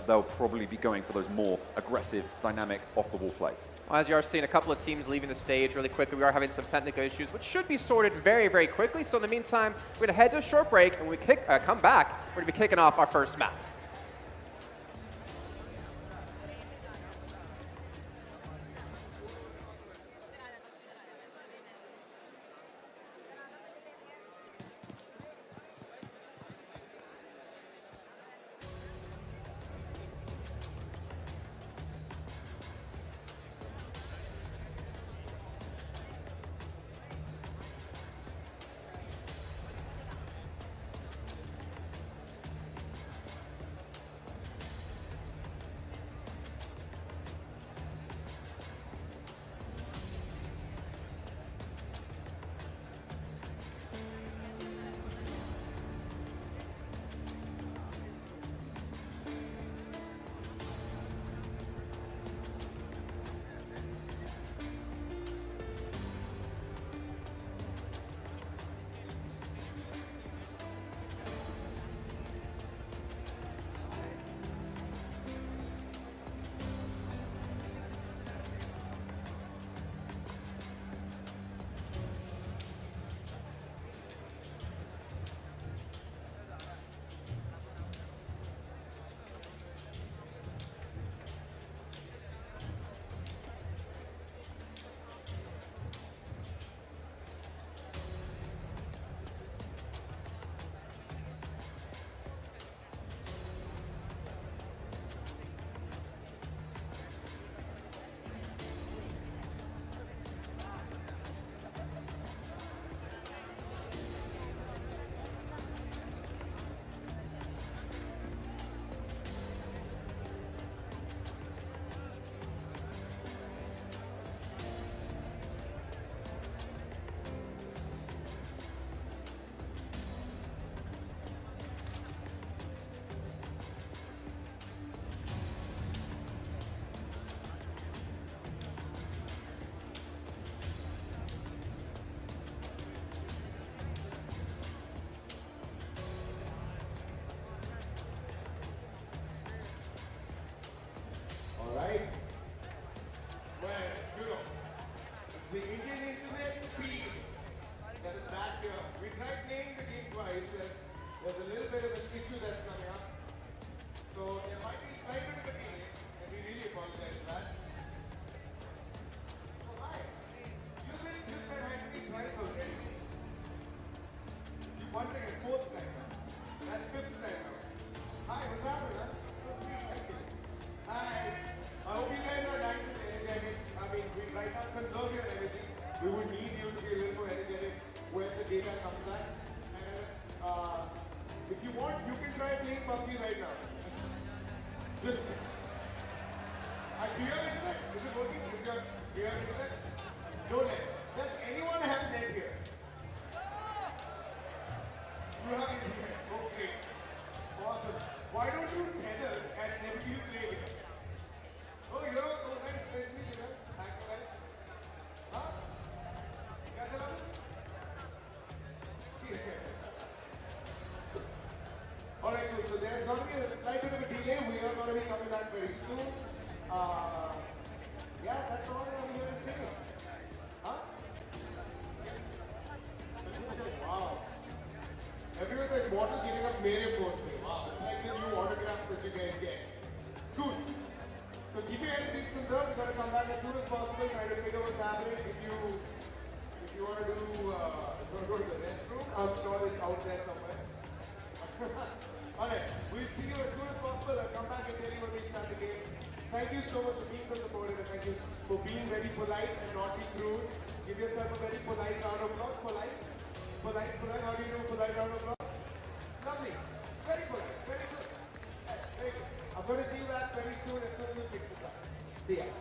S3: they'll probably be going for those more aggressive, dynamic, off-the-wall plays.
S2: Well, as you are seeing a couple of teams leaving the stage really quickly, we are having some technical issues, which should be sorted very, very quickly. So in the meantime, we're going to head to a short break, and when we come back, we're going to be kicking off our first map.
S1: Right? Well, the Indian internet speed that is back here. We tried playing the game twice. There's a little bit of an issue that's coming up. So there might be slight bit of a delay, and we really apologize for that. Oh, hi. You said hi to me twice already. One second, 4th time now. That's 5th time now. Hi, what's happening, huh? So sweet, thank you. Hi. I hope you guys are nice and energetic. I mean, we try not to conserve your energy. We would need you to be a little more energetic when the data comes back. And if you want, you can try playing PUBG right now. Just, do you have internet? Is it working? Do you have internet? No net. Does anyone have net here? You have internet. Okay. Awesome. Why don't you tether and then you play here? Oh, you're all so nice. Nice to meet you, man. Thanks for that. Huh? क्या चला? All right, cool. So there's going to be a slight bit of a delay. We are going to be coming back very soon. Yeah, that's all I'm here to say. Huh? Yeah. Wow. Everyone's like, water giving up mere phone. Wow, it's like the new autograph that you guys get. Good. So keep your energy conserved. We're going to come back as soon as possible. Try to figure what's happening. If you want to do, if you want to go to the restroom, I'm sure it's out there somewhere. Alright, we'll see you as soon as possible. I'll come back and tell you when we start the game. Thank you so much for being so supportive and thank you for being very polite and not being rude. Give yourself a very polite round of applause. Polite. How do you do a polite round of applause? Lovely. Very polite. Very good. Very good. I'm going to see you back very soon as we fix this up. See ya.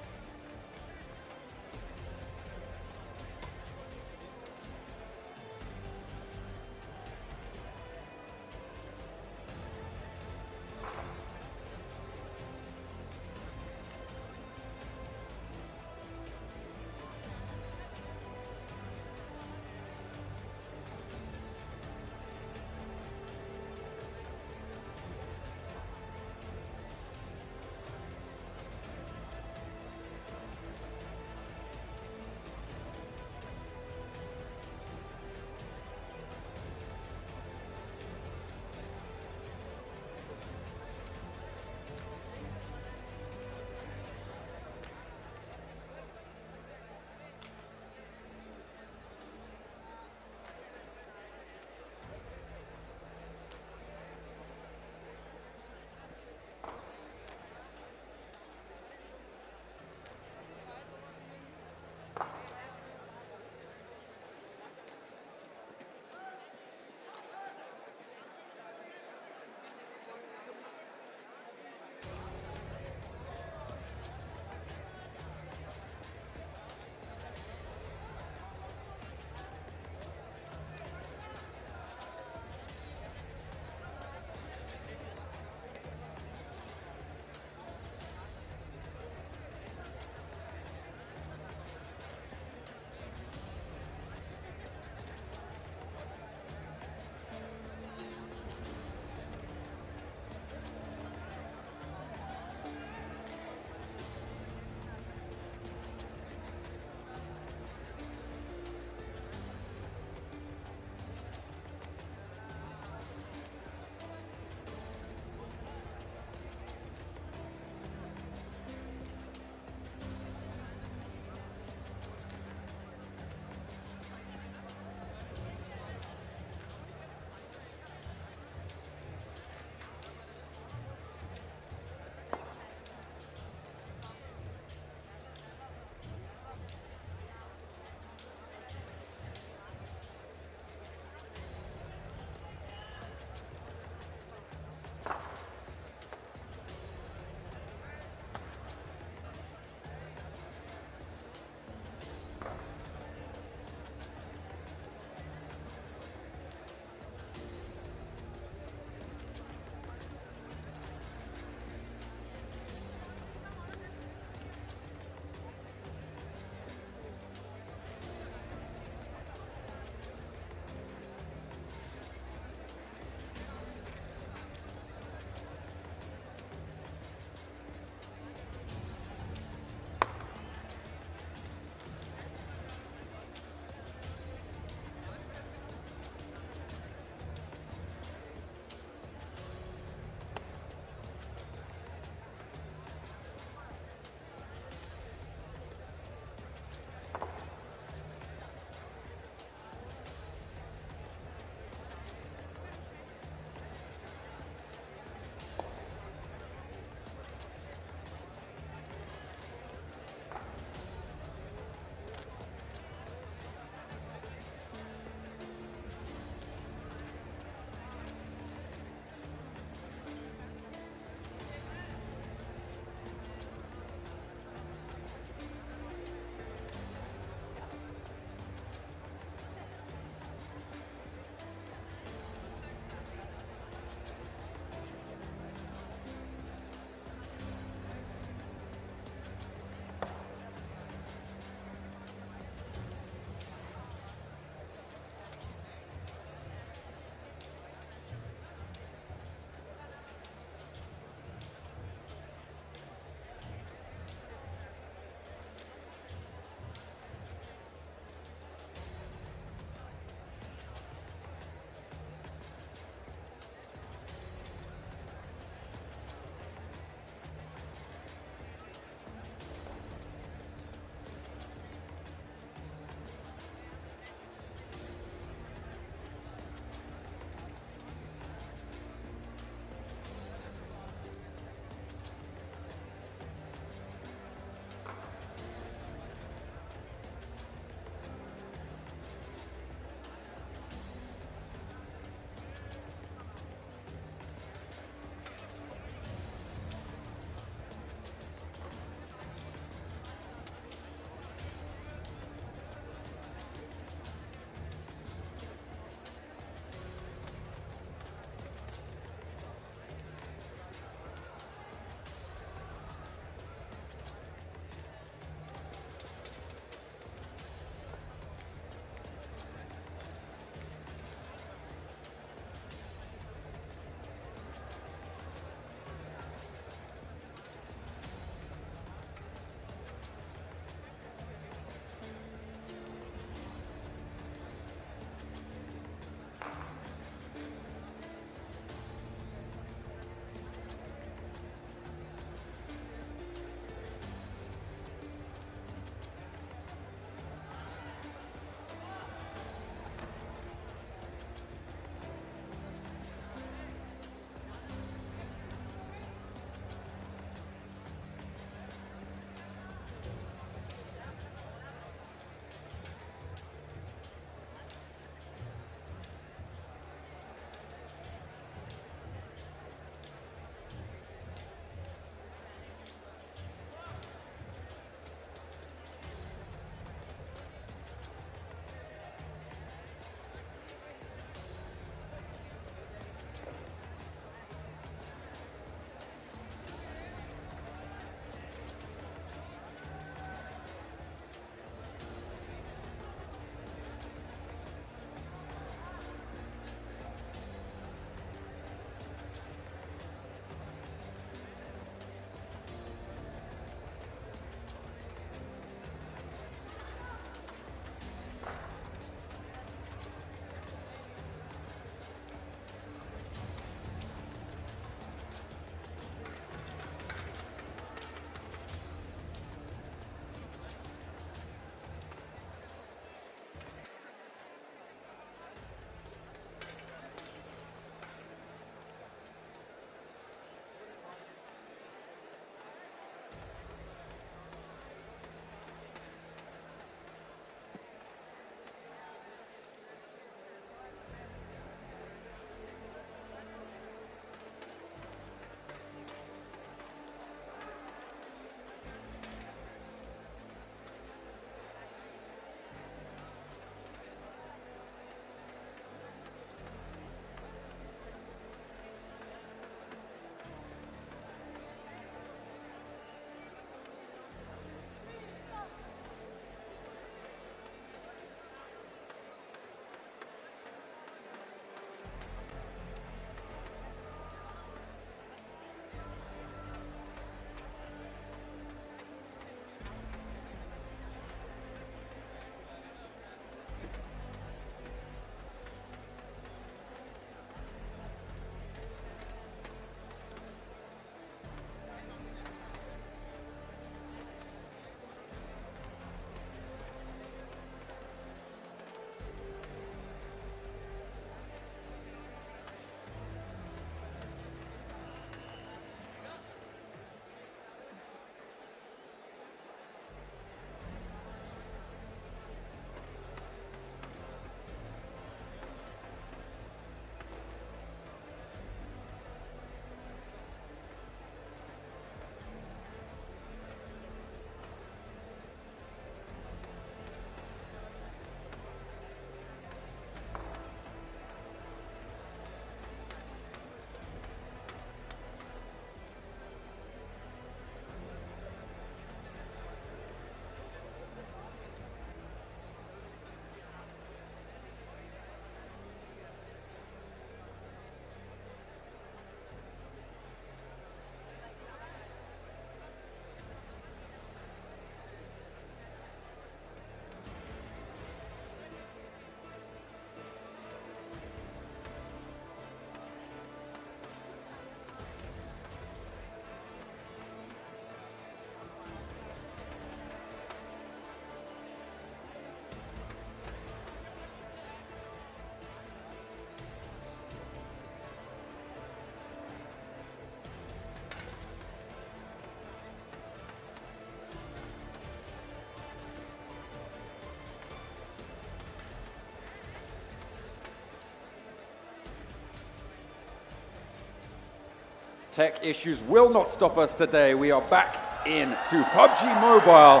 S3: Tech issues will not stop us today. We are back into PUBG Mobile,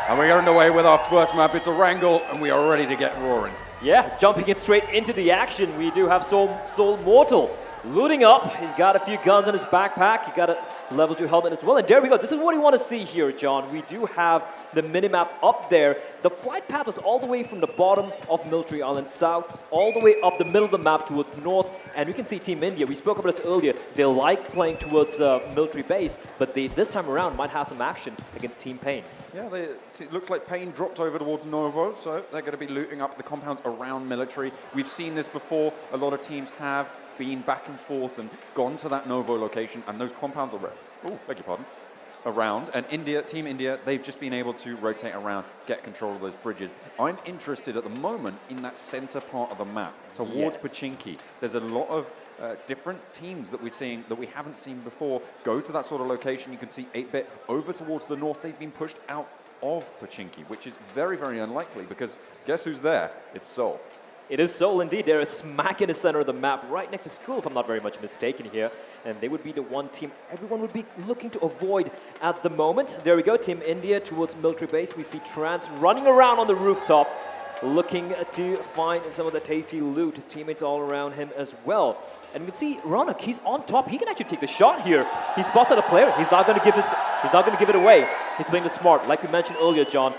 S3: and we're underway with our first map. It's a wrangle, and we are ready to get roaring.
S4: Yeah, jumping it straight into the action. We do have Soul Mortal looting up. He's got a few guns in his backpack. He got a level 2 helmet as well. And there we go. This is what we want to see here, John. We do have the minimap up there. The flight path is all the way from the bottom of Military Island south, all the way up the middle of the map towards north. And we can see Team India. We spoke about this earlier. They like playing towards military base, but they this time around might have some action against Team Pain.
S3: Yeah, it looks like Pain dropped over towards Novo, so they're going to be looting up the compounds around military. We've seen this before. A lot of teams have been back and forth and gone to that Novo location, and those compounds are around. And Team India, they've just been able to rotate around, get control of those bridges. I'm interested at the moment in that center part of the map towards Pochinki. There's a lot of different teams that we're seeing that we haven't seen before go to that sort of location. You can see 8-Bit over towards the north. They've been pushed out of Pochinki, which is very, very unlikely because guess who's there? It's Seoul.
S4: It is Seoul indeed. They're smack in the center of the map, right next to school, if I'm not very much mistaken here. And they would be the one team everyone would be looking to avoid at the moment. There we go, Team India towards military base. We see Trance running around on the rooftop, looking to find some of the tasty loot. His teammates all around him as well. And we can see Ronak, he's on top. He can actually take the shot here. He spots out a player. He's not going to give it away. He's playing the smart. Like we mentioned earlier, John,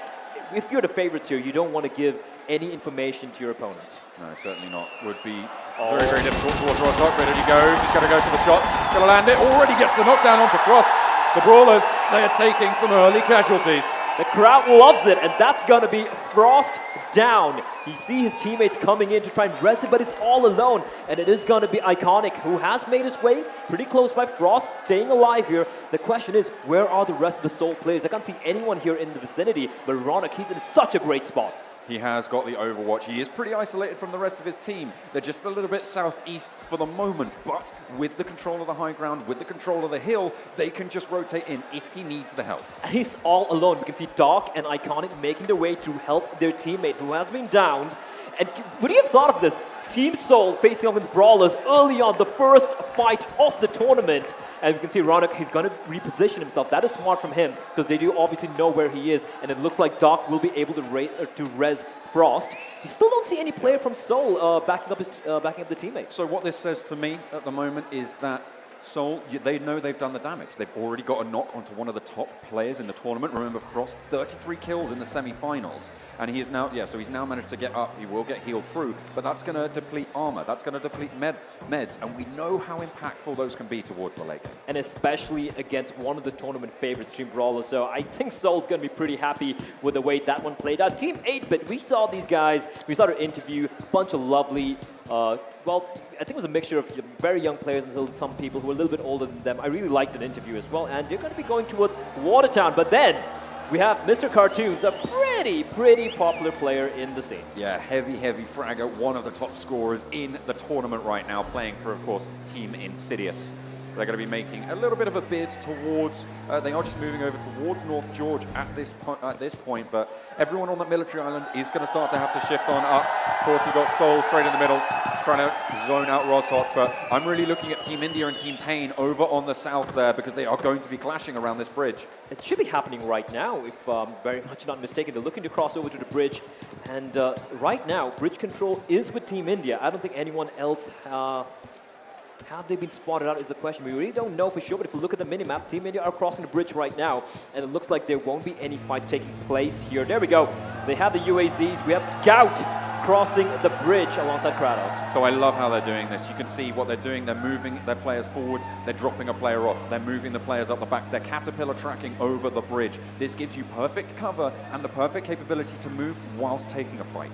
S4: if you're the favorites here, you don't want to give any information to your opponents.
S3: No, certainly not. Would be very, very difficult towards Rosok. Ready he goes. He's going to go for the shot. Going to land it. Already gets the knockdown onto Frost. The Brawlers, they are taking some early casualties.
S4: The crowd loves it, and that's going to be Frost down. You see his teammates coming in to try and rest it, but he's all alone, and it is going to be Iconic, who has made his way pretty close by Frost, staying alive here. The question is, where are the rest of the Seoul players? I can't see anyone here in the vicinity, but Ronak, he's in such a great spot.
S3: He has got the overwatch. He is pretty isolated from the rest of his team. They're just a little bit southeast for the moment, but with the control of the high ground, with the control of the hill, they can just rotate in if he needs the help.
S4: And he's all alone. We can see Doc and Iconic making their way to help their teammate who has been downed. And would you have thought of this? Team Seoul facing off against Brawlers early on, the first fight of the tournament. And we can see Ronak, he's going to reposition himself. That is smart from him, because they do obviously know where he is. And it looks like Doc will be able to res Frost. You still don't see any player from Seoul backing up the teammates.
S3: So what this says to me at the moment is that Seoul, they know they've done the damage. They've already got a knock onto one of the top players in the tournament. Remember, Frost, 33 kills in the semi-finals. And he is now, so he's now managed to get up. He will get healed through, but that's going to deplete armor. That's going to deplete meds. And we know how impactful those can be towards the late game.
S4: And especially against one of the tournament favorites, Team Brawler. So I think Seoul's going to be pretty happy with the way that one played out. Team 8-Bit, we saw these guys. We saw their interview. A bunch of lovely, well, I think it was a mixture of very young players and some people who were a little bit older than them. I really liked that interview as well. And they're going to be going towards Watertown. But then we have Mr. Cartoons, a pretty popular player in the scene.
S3: Yeah, heavy fragger, one of the top scorers in the tournament right now, playing for, of course, Team Insidious. They're going to be making a little bit of a bid towards, they are just moving over towards North George at this point, but everyone on that military island is going to start to have to shift on up. Of course, we've got Seoul straight in the middle, trying to zone out Roshok, but I'm really looking at Team India and Team Pain over on the south there, because they are going to be clashing around this bridge.
S4: It should be happening right now, if I'm very much not mistaken. They're looking to cross over to the bridge, and right now, bridge control is with Team India. I don't think anyone else have they been spotted out is the question. We really don't know for sure, but if we look at the minimap, Team India are crossing the bridge right now, and it looks like there won't be any fights taking place here. There we go. They have the UAZs. We have Scout crossing the bridge alongside Kratos.
S3: So I love how they're doing this. You can see what they're doing. They're moving their players forwards. They're dropping a player off. They're moving the players up the back. They're caterpillar tracking over the bridge. This gives you perfect cover and the perfect capability to move whilst taking a fight.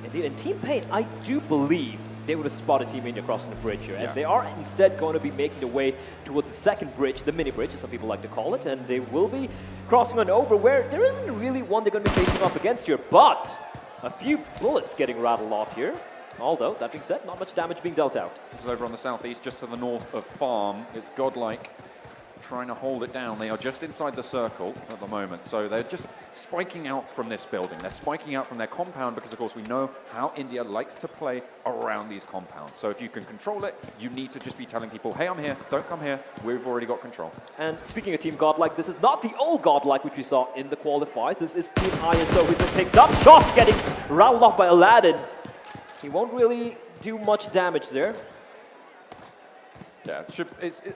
S4: Indeed, and Team Pain, I do believe they would have spotted Team India crossing the bridge here. And they are instead going to be making their way towards the second bridge, the mini bridge, as some people like to call it. And they will be crossing on over where there isn't really one they're going to be facing off against here. But a few bullets getting rattled off here. Although, that being said, not much damage being dealt out.
S3: This is over on the southeast, just to the north of Farm. It's Godlike trying to hold it down. They are just inside the circle at the moment, so they're just spiking out from this building. They're spiking out from their compound because, of course, we know how India likes to play around these compounds. So if you can control it, you need to just be telling people, hey, I'm here, don't come here, we've already got control.
S4: And speaking of Team Godlike, this is not the old Godlike which we saw in the qualifiers. This is Team ISO who's been picked up. Shots getting rattled off by Aladdin. He won't really do much damage there.
S3: Yeah,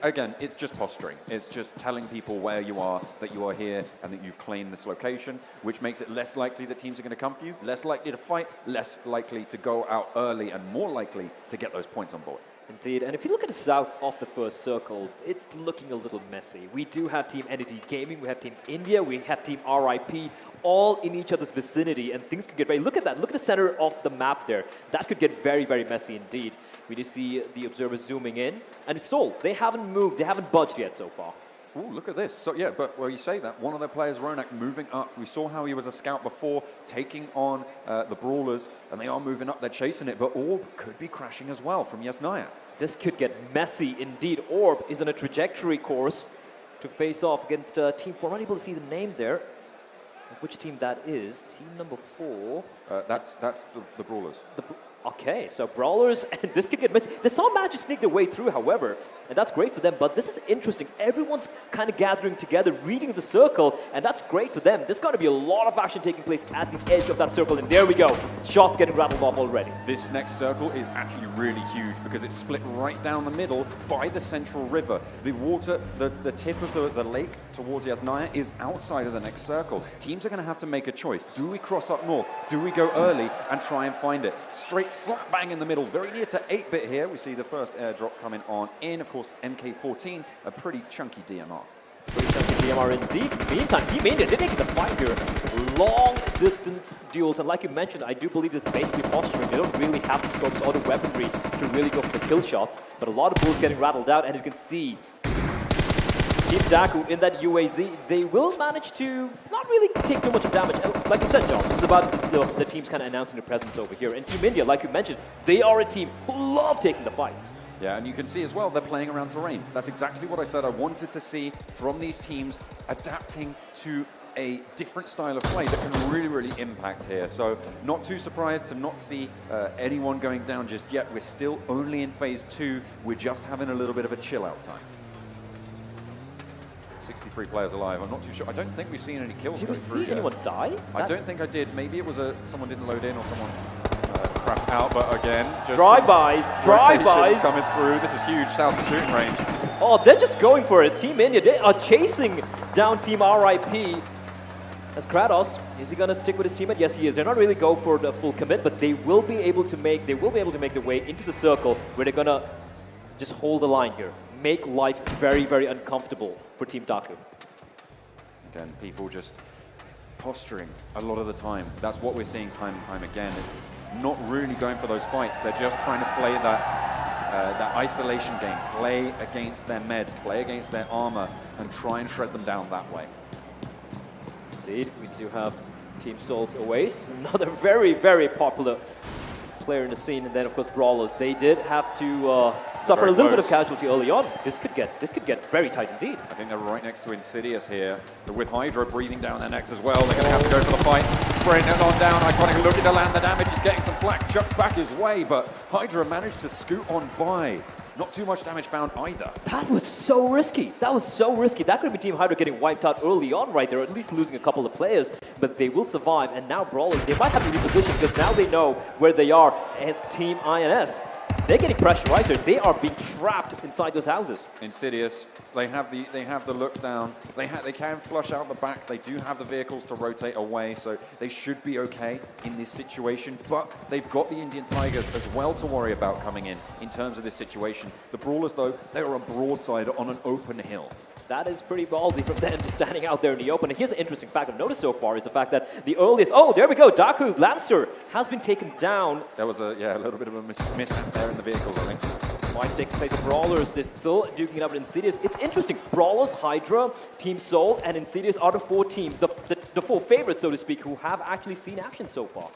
S3: again, it's just posturing. It's just telling people where you are, that you are here, and that you've claimed this location, which makes it less likely that teams are going to come for you, less likely to fight, less likely to go out early, and more likely to get those points on board.
S4: Indeed, and if you look at the south of the first circle, it's looking a little messy. We do have Team Entity Gaming, we have Team India, we have Team RIP, all in each other's vicinity, and things could get very... Look at that, look at the center of the map there. That could get very, very messy indeed. We do see the observers zooming in, and Seoul, they haven't moved, they haven't budged yet so far.
S3: Oh, look at this. So, yeah, but well, you say that, one of their players, Ronak, moving up. We saw how he was a scout before, taking on the Brawlers, and they are moving up, they're chasing it, but Orb could be crashing as well from Yasnaya.
S4: This could get messy indeed. Orb is on a trajectory course to face off against Team 4. I'm not able to see the name there of which team that is. Team number 4.
S3: That's the Brawlers.
S4: Okay, so Brawlers, and this could get messy. They saw manage to sneak their way through, however, and that's great for them, but this is interesting. Everyone's kind of gathering together, reading the circle, and that's great for them. There's got to be a lot of action taking place at the edge of that circle, and there we go. Shots getting rattled off already.
S3: This next circle is actually really huge because it's split right down the middle by the central river. The water, the tip of the lake towards Yasnaya is outside of the next circle. Teams are going to have to make a choice. Do we cross up north? Do we go early and try and find it? Straight slap bang in the middle, very near to 8-bit here. We see the first airdrop coming on in. Of course, MK14, a pretty chunky DMR.
S4: Pretty chunky DMR indeed. Meantime, Team India, they're taking the fight here. Long distance duels, and like you mentioned, I do believe this is basically posturing. They don't really have the scopes or the weaponry to really go for the kill shots, but a lot of bullets getting rattled out, and you can see Team Daku in that UAZ, they will manage to not really take too much of damage. Like you said, John, this is about the teams kind of announcing their presence over here. And Team India, like you mentioned, they are a team who love taking the fights.
S3: Yeah, and you can see as well, they're playing around terrain. That's exactly what I said I wanted to see from these teams, adapting to a different style of play that can really, really impact here. So not too surprised to not see anyone going down just yet. We're still only in phase 2. We're just having a little bit of a chill out time. 63 players alive. I'm not too sure. I don't think we've seen any kills.
S4: Did we see anyone die?
S3: I don't think I did. Maybe it was someone didn't load in or someone crapped out. But again, just
S4: drive-bys
S3: coming through. This is huge south of shooting range.
S4: Oh, they're just going for it. Team India, they are chasing down Team RIP. As Kratos, is he going to stick with his teammate? Yes, he is. They're not really go for the full commit, but they will be able to make their way into the circle where they're going to just hold the line here. Make life very, very uncomfortable for Team Daku.
S3: Again, people just posturing a lot of the time. That's what we're seeing time and time again. It's not really going for those fights. They're just trying to play that isolation game, play against their meds, play against their armor, and try and shred them down that way.
S4: Indeed, we do have Team Soul's Oasis, another very, very popular player in the scene, and then of course Brawlers. They did have to suffer a little bit of casualty early on. This could get very tight indeed.
S3: I think they're right next to Insidious here, but with Hydra breathing down their necks as well. They're going to have to go for the fight. Spraying it on down. Iconic looking to land the damage. He's getting some flak chucked back his way, but Hydra managed to scoot on by. Not too much damage found either.
S4: That was so risky. That was so risky. That could have been Team Hydra getting wiped out early on right there, or at least losing a couple of players, but they will survive. And now Brawlers, they might have to reposition because now they know where they are as Team INS. They're getting pressurized here. They are being trapped inside those houses.
S3: Insidious, they have the look down. They can flush out the back. They do have the vehicles to rotate away, so they should be okay in this situation. But they've got the Indian Tigers as well to worry about coming in terms of this situation. The Brawlers, though, they are a broadside on an open hill.
S4: That is pretty ballsy from them, just standing out there in the open. And here's an interesting fact I've noticed so far is the fact that the earliest... Oh, there we go. Daku's Lancer has been taken down.
S3: There was a little bit of a mishap there in the vehicles, I think.
S4: Fight taking place with Brawlers. They're still duking it up with Insidious. It's interesting. Brawlers, Hydra, Team Soul, and Insidious are the 4 teams, the 4 favorites, so to speak, who have actually seen action so far.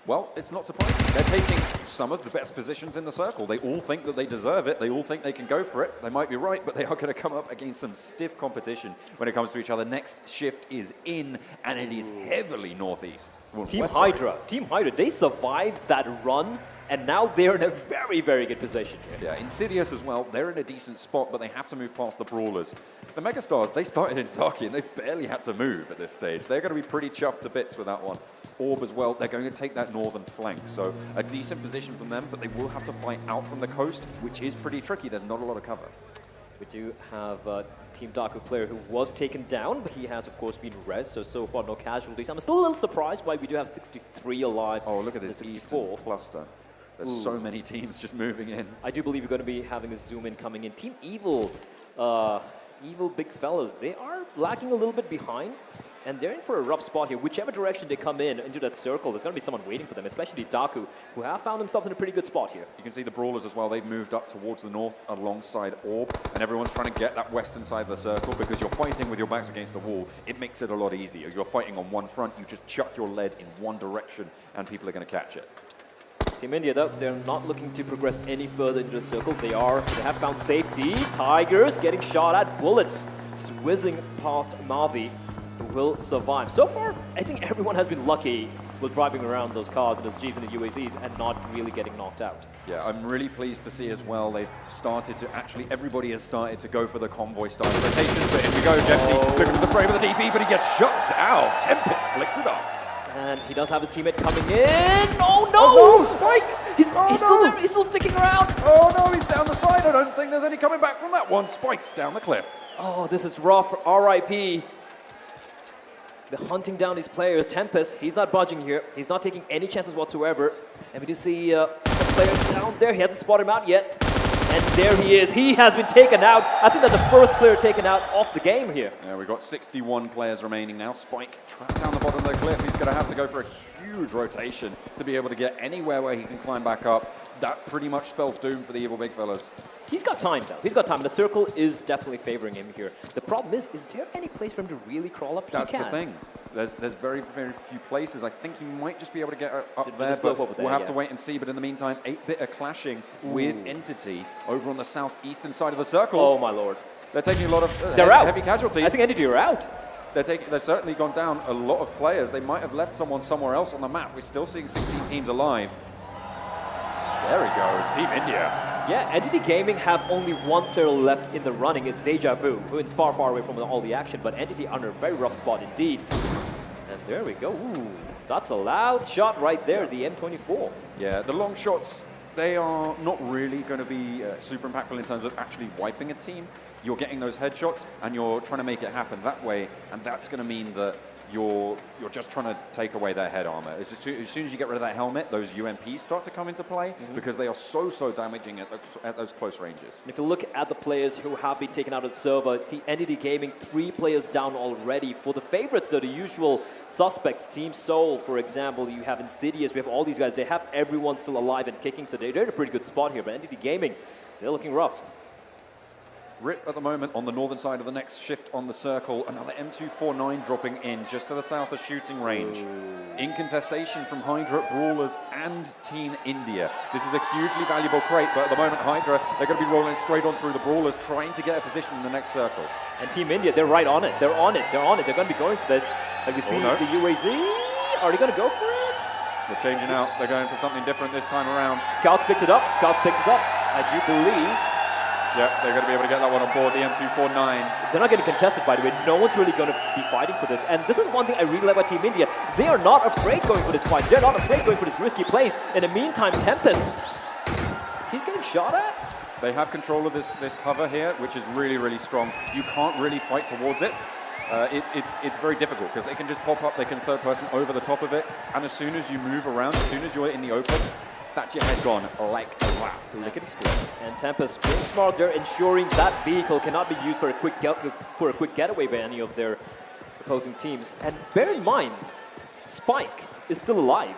S3: Well, it's not surprising. They're taking some of the best positions in the circle. They all think that they deserve it. They all think they can go for it. They might be right, but they are going to come up against some stiff competition when it comes to each other. Next shift is in, and it is heavily northeast. Well,
S4: Team Hydra, they survived that run, and now they're in a very, very good position.
S3: Yeah, Insidious as well. They're in a decent spot, but they have to move past the Brawlers. The Megastars, they started in Saki, and they've barely had to move at this stage. They're going to be pretty chuffed to bits with that one. Orb as well, they're going to take that northern flank. So a decent position from them, but they will have to fight out from the coast, which is pretty tricky. There's not a lot of cover.
S4: We do have a Team Daku player who was taken down, but he has, of course, been res, so far no casualties. I'm still a little surprised why we do have 63 alive.
S3: Oh, look at this eastern cluster. There's so many teams just moving in.
S4: I do believe we're going to be having a zoom in coming in. Team Evil, Evil big fellas, they are lagging a little bit behind, and they're in for a rough spot here. Whichever direction they come in into that circle, there's going to be someone waiting for them, especially Daku, who have found themselves in a pretty good spot here.
S3: You can see the Brawlers as well. They've moved up towards the north alongside Orb, and everyone's trying to get that western side of the circle because you're fighting with your backs against the wall. It makes it a lot easier. You're fighting on one front, you just chuck your lead in one direction, and people are going to catch it.
S4: Team India, though, they're not looking to progress any further into the circle. They have found safety. Tigers getting shot at. Bullets just whizzing past Mavi, who will survive. So far, I think everyone has been lucky with driving around those cars and those Jeeps and the UAZs and not really getting knocked out.
S3: Yeah, I'm really pleased to see as well they've started to everybody has started to go for the convoy style rotations. But in we go, Jesse looking for the spray with the DP, but he gets shut down. Tempest flicks it up.
S4: And he does have his teammate coming in. Oh no!
S3: Oh no, Spike!
S4: He's still there. He's still sticking around.
S3: Oh no, he's down the side. I don't think there's any coming back from that one. Spike's down the cliff.
S4: Oh, this is rough for RIP. They're hunting down these players. Tempest, he's not budging here. He's not taking any chances whatsoever. And we do see a player down there. He hasn't spotted him out yet. And there he is. He has been taken out. I think that's the first player taken out off the game here.
S3: Yeah, we've got 61 players remaining now. Spike trapped down the bottom of the cliff. He's going to have to go for a huge rotation to be able to get anywhere where he can climb back up. That pretty much spells doom for the Evil Big Fellas.
S4: He's got time, though. He's got time. The circle is definitely favoring him here. The problem is there any place for him to really crawl up?
S3: That's the thing. There's very, very few places. I think he might just be able to get up there, but we'll have to wait and see. But in the meantime, 8-Bit are clashing with Entity over on the southeastern side of the circle.
S4: Oh, my lord.
S3: They're taking a lot of heavy casualties.
S4: I think Entity are out.
S3: They've certainly gone down a lot of players. They might have left someone somewhere else on the map. We're still seeing 16 teams alive. There he goes, Team India.
S4: Yeah, Entity Gaming have only one player left in the running. It's Deja Vu, who is far, far away from all the action, but Entity under a very rough spot indeed. And there we go. Ooh, that's a loud shot right there, the M24.
S3: Yeah, the long shots, they are not really going to be super impactful in terms of actually wiping a team. You're getting those headshots, and you're trying to make it happen that way, and that's going to mean that you're just trying to take away their head armor. As soon as you get rid of that helmet, those UMPs start to come into play because they are so damaging at those close ranges.
S4: And if you look at the players who have been taken out of the server, Entity Gaming, 3 players down already. For the favorites, though, the usual suspects, Team Soul, for example, you have Insidious, we have all these guys. They have everyone still alive and kicking, so they're in a pretty good spot here. But Entity Gaming, they're looking rough.
S3: Rip at the moment on the northern side of the next shift on the circle. Another M249 dropping in just to the south of shooting range. In contestation from Hydra, Brawlers, and Team India. This is a hugely valuable crate, but at the moment, Hydra, they're going to be rolling straight on through the Brawlers, trying to get a position in the next circle.
S4: And Team India, they're right on it. They're on it. They're on it. They're going to be going for this. Like we see the UAZ. Are they going to go for it?
S3: They're changing out. They're going for something different this time around.
S4: Scouts picked it up. Scouts picked it up. I do believe.
S3: Yeah, they're going to be able to get that one on board, the M249.
S4: They're not getting contested, by the way. No one's really going to be fighting for this. And this is one thing I really like about Team India. They are not afraid going for this fight. They're not afraid going for this risky plays. In the meantime, Tempest, he's getting shot at.
S3: They have control of this cover here, which is really strong. You can't really fight towards it. It's very difficult because they can just pop up, they can third person over the top of it. And as soon as you move around, as soon as you're in the open, that's your head gone like that. Lickety split.
S4: And Tempest being smart, they're ensuring that vehicle cannot be used for a quick getaway by any of their opposing teams. And bear in mind, Spike is still alive.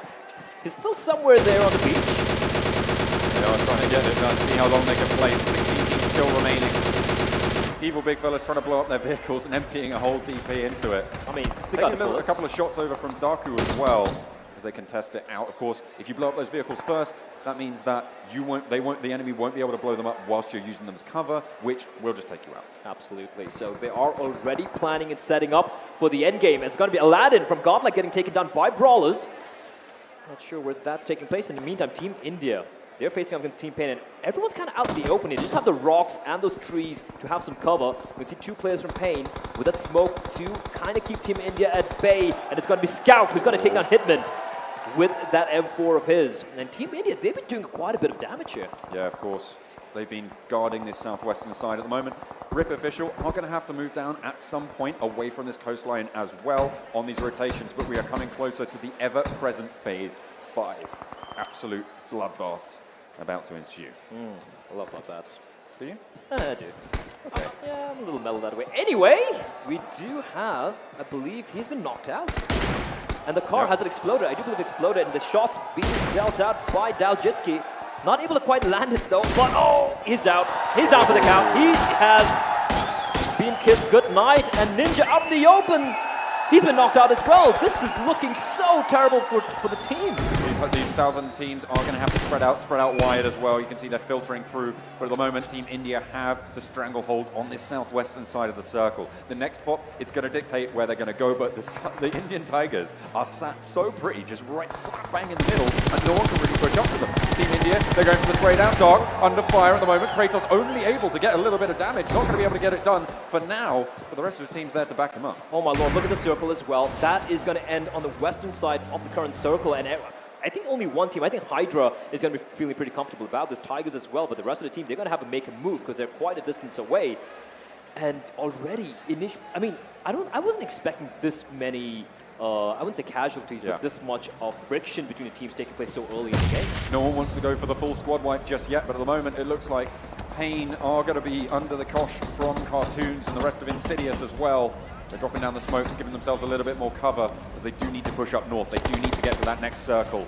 S4: He's still somewhere there on the beach.
S3: They are trying to get it done, see how long they can play. 16 teams still remaining. Evil big fellas trying to blow up their vehicles and emptying a whole DP into it.
S4: I mean,
S3: they got a couple of shots over from Daku as well. as they contest it out. Of course, if you blow up those vehicles first, that means that the enemy won't be able to blow them up whilst you're using them as cover, which will just take you out.
S4: Absolutely. So they are already planning and setting up for the end game. It's going to be Aladdin from Godlike getting taken down by Brawlers. Not sure where that's taking place. In the meantime, Team India, they're facing up against Team Pain, and everyone's kind of out in the open. They just have the rocks and those trees to have some cover. We see 2 players from Pain with that smoke to kind of keep Team India at bay, and it's going to be Scout who's going to take down Hitman with that M4 of his. And Team India, they've been doing quite a bit of damage here.
S3: Yeah, of course. They've been guarding this southwestern side at the moment. RIP official are going to have to move down at some point away from this coastline as well on these rotations, but we are coming closer to the ever-present phase 5. Absolute bloodbaths about to ensue.
S4: I love bloodbaths.
S3: Do you?
S4: I do. Okay. Yeah, I'm a little mellow that way. Anyway, we do have, I believe, he's been knocked out. And the car hasn't exploded. I do believe it exploded, and the shot's being dealt out by Daljitsky. Not able to quite land it though, but oh, he's down. He's down for the count. He has been kissed goodnight, and Ninja out in the open. He's been knocked out as well. This is looking so terrible for the team.
S3: These southern teams are going to have to spread out wide as well. You can see they're filtering through, but at the moment, Team India have the stranglehold on this southwestern side of the circle. The next pop, it's going to dictate where they're going to go, but the Indian Tigers are sat so pretty, just right slap bang in the middle, and no one can really push up to them. Team India, they're going for the spray down. Dark under fire at the moment. Kratos only able to get a little bit of damage, not going to be able to get it done for now, but the rest of the team's there to back him up.
S4: Oh my lord, look at the circle as well. That is going to end on the western side of the current circle, and I think only one team, I think Hydra is going to be feeling pretty comfortable about this, Tigers as well, but the rest of the team, they're going to have to make a move because they're quite a distance away. And already, I wasn't expecting this many, I wouldn't say casualties, but this much of friction between the teams taking place so early in the game.
S3: No one wants to go for the full squad wipe just yet, but at the moment it looks like Pain are going to be under the cosh from Cartoons and the rest of Insidious as well. They're dropping down the smokes, giving themselves a little bit more cover as they do need to push up north. They do need to get to that next circle.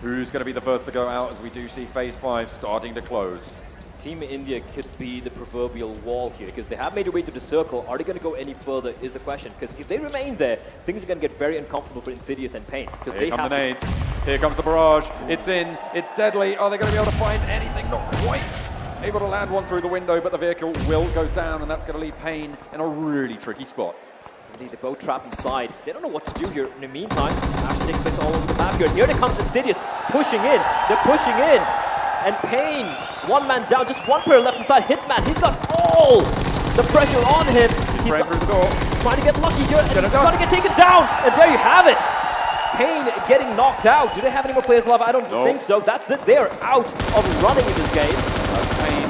S3: Who's going to be the first to go out as we do see phase 5 starting to close?
S4: Team India could be the proverbial wall here because they have made their way to the circle. Are they going to go any further is the question, because if they remain there, things are going to get very uncomfortable for Insidious and Pain.
S3: Here come the nades. Here comes the barrage. It's in. It's deadly. Are they going to be able to find anything? Not quite. Able to land one through the window, but the vehicle will go down, and that's going to leave Pain in a really tricky spot.
S4: Indeed, they're both trapped inside. They don't know what to do here. In the meantime, action taking place all over the map here. Here it comes Insidious, pushing in. They're pushing in. And Pain, one man down, just one player left inside. Hitman, he's got all the pressure on him. He's
S3: right through the door.
S4: Trying to get lucky here, and he's going to get taken down. And there you have it. Pain getting knocked out. Do they have any more players alive? I don't think so. That's it. They're out of running in this game.
S3: Pain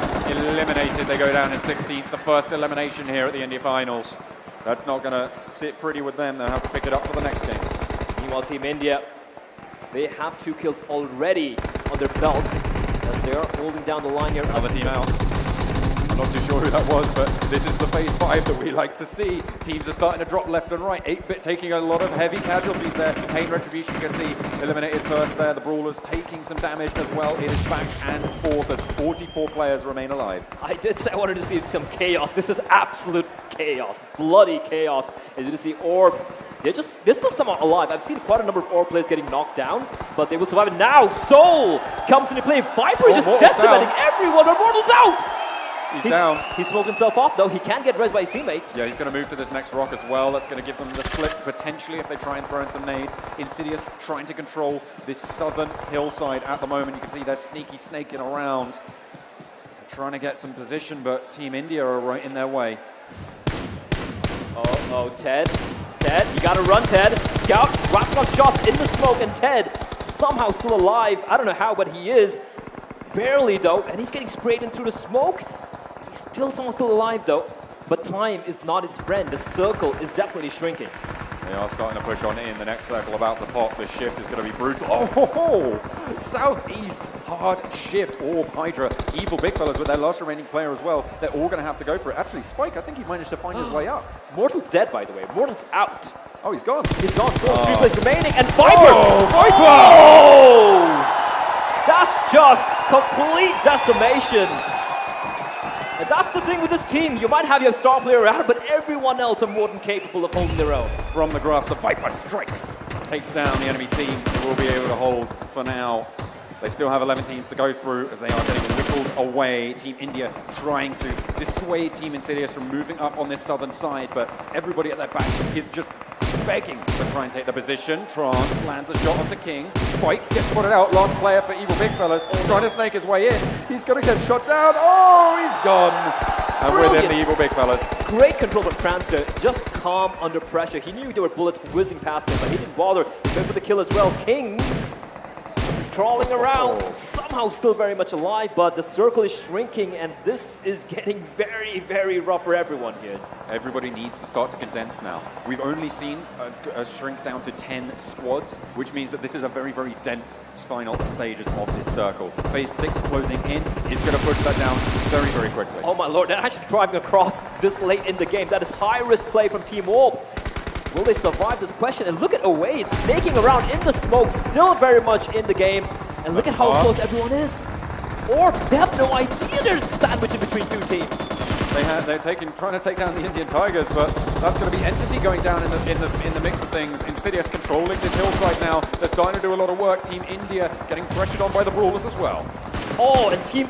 S3: eliminated. They go down in 16th. The first elimination here at the India Finals. That's not going to sit pretty with them. They'll have to pick it up for the next game.
S4: Meanwhile, Team India, they have 2 kills already on their belt as they are holding down the line here.
S3: Another team out. I'm not too sure who that was, but this is the phase 5 that we like to see. Teams are starting to drop left and right. 8-Bit taking a lot of heavy casualties there. Pain Retribution, you can see, eliminated first there. The Brawlers taking some damage as well. It is back and forth as 44 players remain alive.
S4: I did say I wanted to see some chaos. This is absolute chaos. Bloody chaos. As you can see, Orb, they're still somehow alive. I've seen quite a number of Orb players getting knocked down, but they will survive it now. Soul comes into play. Viper is just decimating everyone, but Mortal's out!
S3: He's down.
S4: He smoked himself off, though. He can get rezzed by his teammates.
S3: Yeah, he's going to move to this next rock as well. That's going to give them the slip, potentially, if they try and throw in some nades. Insidious trying to control this southern hillside at the moment. You can see they're sneaky snaking around. They're trying to get some position, but Team India are right in their way.
S4: Oh, Ted. Ted, you got to run, Ted. Scout just wrapping up shots in the smoke, and Ted somehow still alive. I don't know how, but he is. Barely, though, and he's getting sprayed in through the smoke. He's still alive, though. But time is not his friend. The circle is definitely shrinking.
S3: They are starting to push on in the next circle about the pop. This shift is going to be brutal. Oh, ho, ho. Southeast, hard shift. Orb, Hydra, Evil Big Fellas with their last remaining player as well. They're all going to have to go for it. Actually, Spike, I think he managed to find his way up.
S4: Mortal's dead, by the way. Mortal's out.
S3: Oh, he's gone.
S4: He's gone. So 3 players remaining, and Viper!
S3: Oh, Viper!
S4: Oh! That's just complete decimation. And that's the thing with this team. You might have your star player out, but everyone else are more than capable of holding their own.
S3: From the grass, the Viper strikes. takes down the enemy team, they will be able to hold for now. They still have 11 teams to go through as they are getting whittled away. Team India trying to dissuade Team Insidious from moving up on this southern side, but everybody at their back is just begging to try and take the position. Trance lands a shot onto King. Spike gets spotted out. Last player for Evil Big Fellas, trying to snake his way in. He's going to get shot down. Oh, he's gone. And with him, the Evil Big Fellas.
S4: Great control from Trance there, just calm under pressure. He knew there were bullets whizzing past him, but he didn't bother. He went for the kill as well. King is crawling around, somehow still very much alive, but the circle is shrinking, and this is getting very, very rough for everyone here.
S3: Everybody needs to start to condense now. We've only seen a shrink down to 10 squads, which means that this is a very, very dense final stages of this circle. Phase 6 closing in is going to push that down very, very quickly.
S4: Oh my lord, they're actually driving across this late in the game. That is high-risk play from Team Wolf. Will they survive this question? And look at Away snaking around in the smoke, still very much in the game. And look at how close everyone is. Or they have no idea they're sandwiched in between two teams.
S3: They're trying to take down the Indian Tigers, but that's going to be Entity going down in the mix of things. Insidious controlling this hillside now. They're starting to do a lot of work. Team India getting pressured on by the Brawlers as well.
S4: Oh, and Team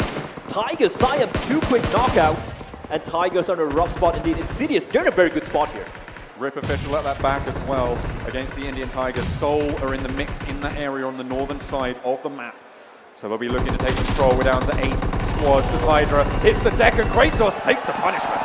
S4: Tigers, Siam, 2 quick knockouts. And Tigers are in a rough spot indeed. Insidious, they're in a very good spot here.
S3: Rip Official at that back as well against the Indian Tigers. Seoul are in the mix in that area on the northern side of the map. So they'll be looking to take control. We're down to 8 squads as Hydra hits the deck and Kratos takes the punishment.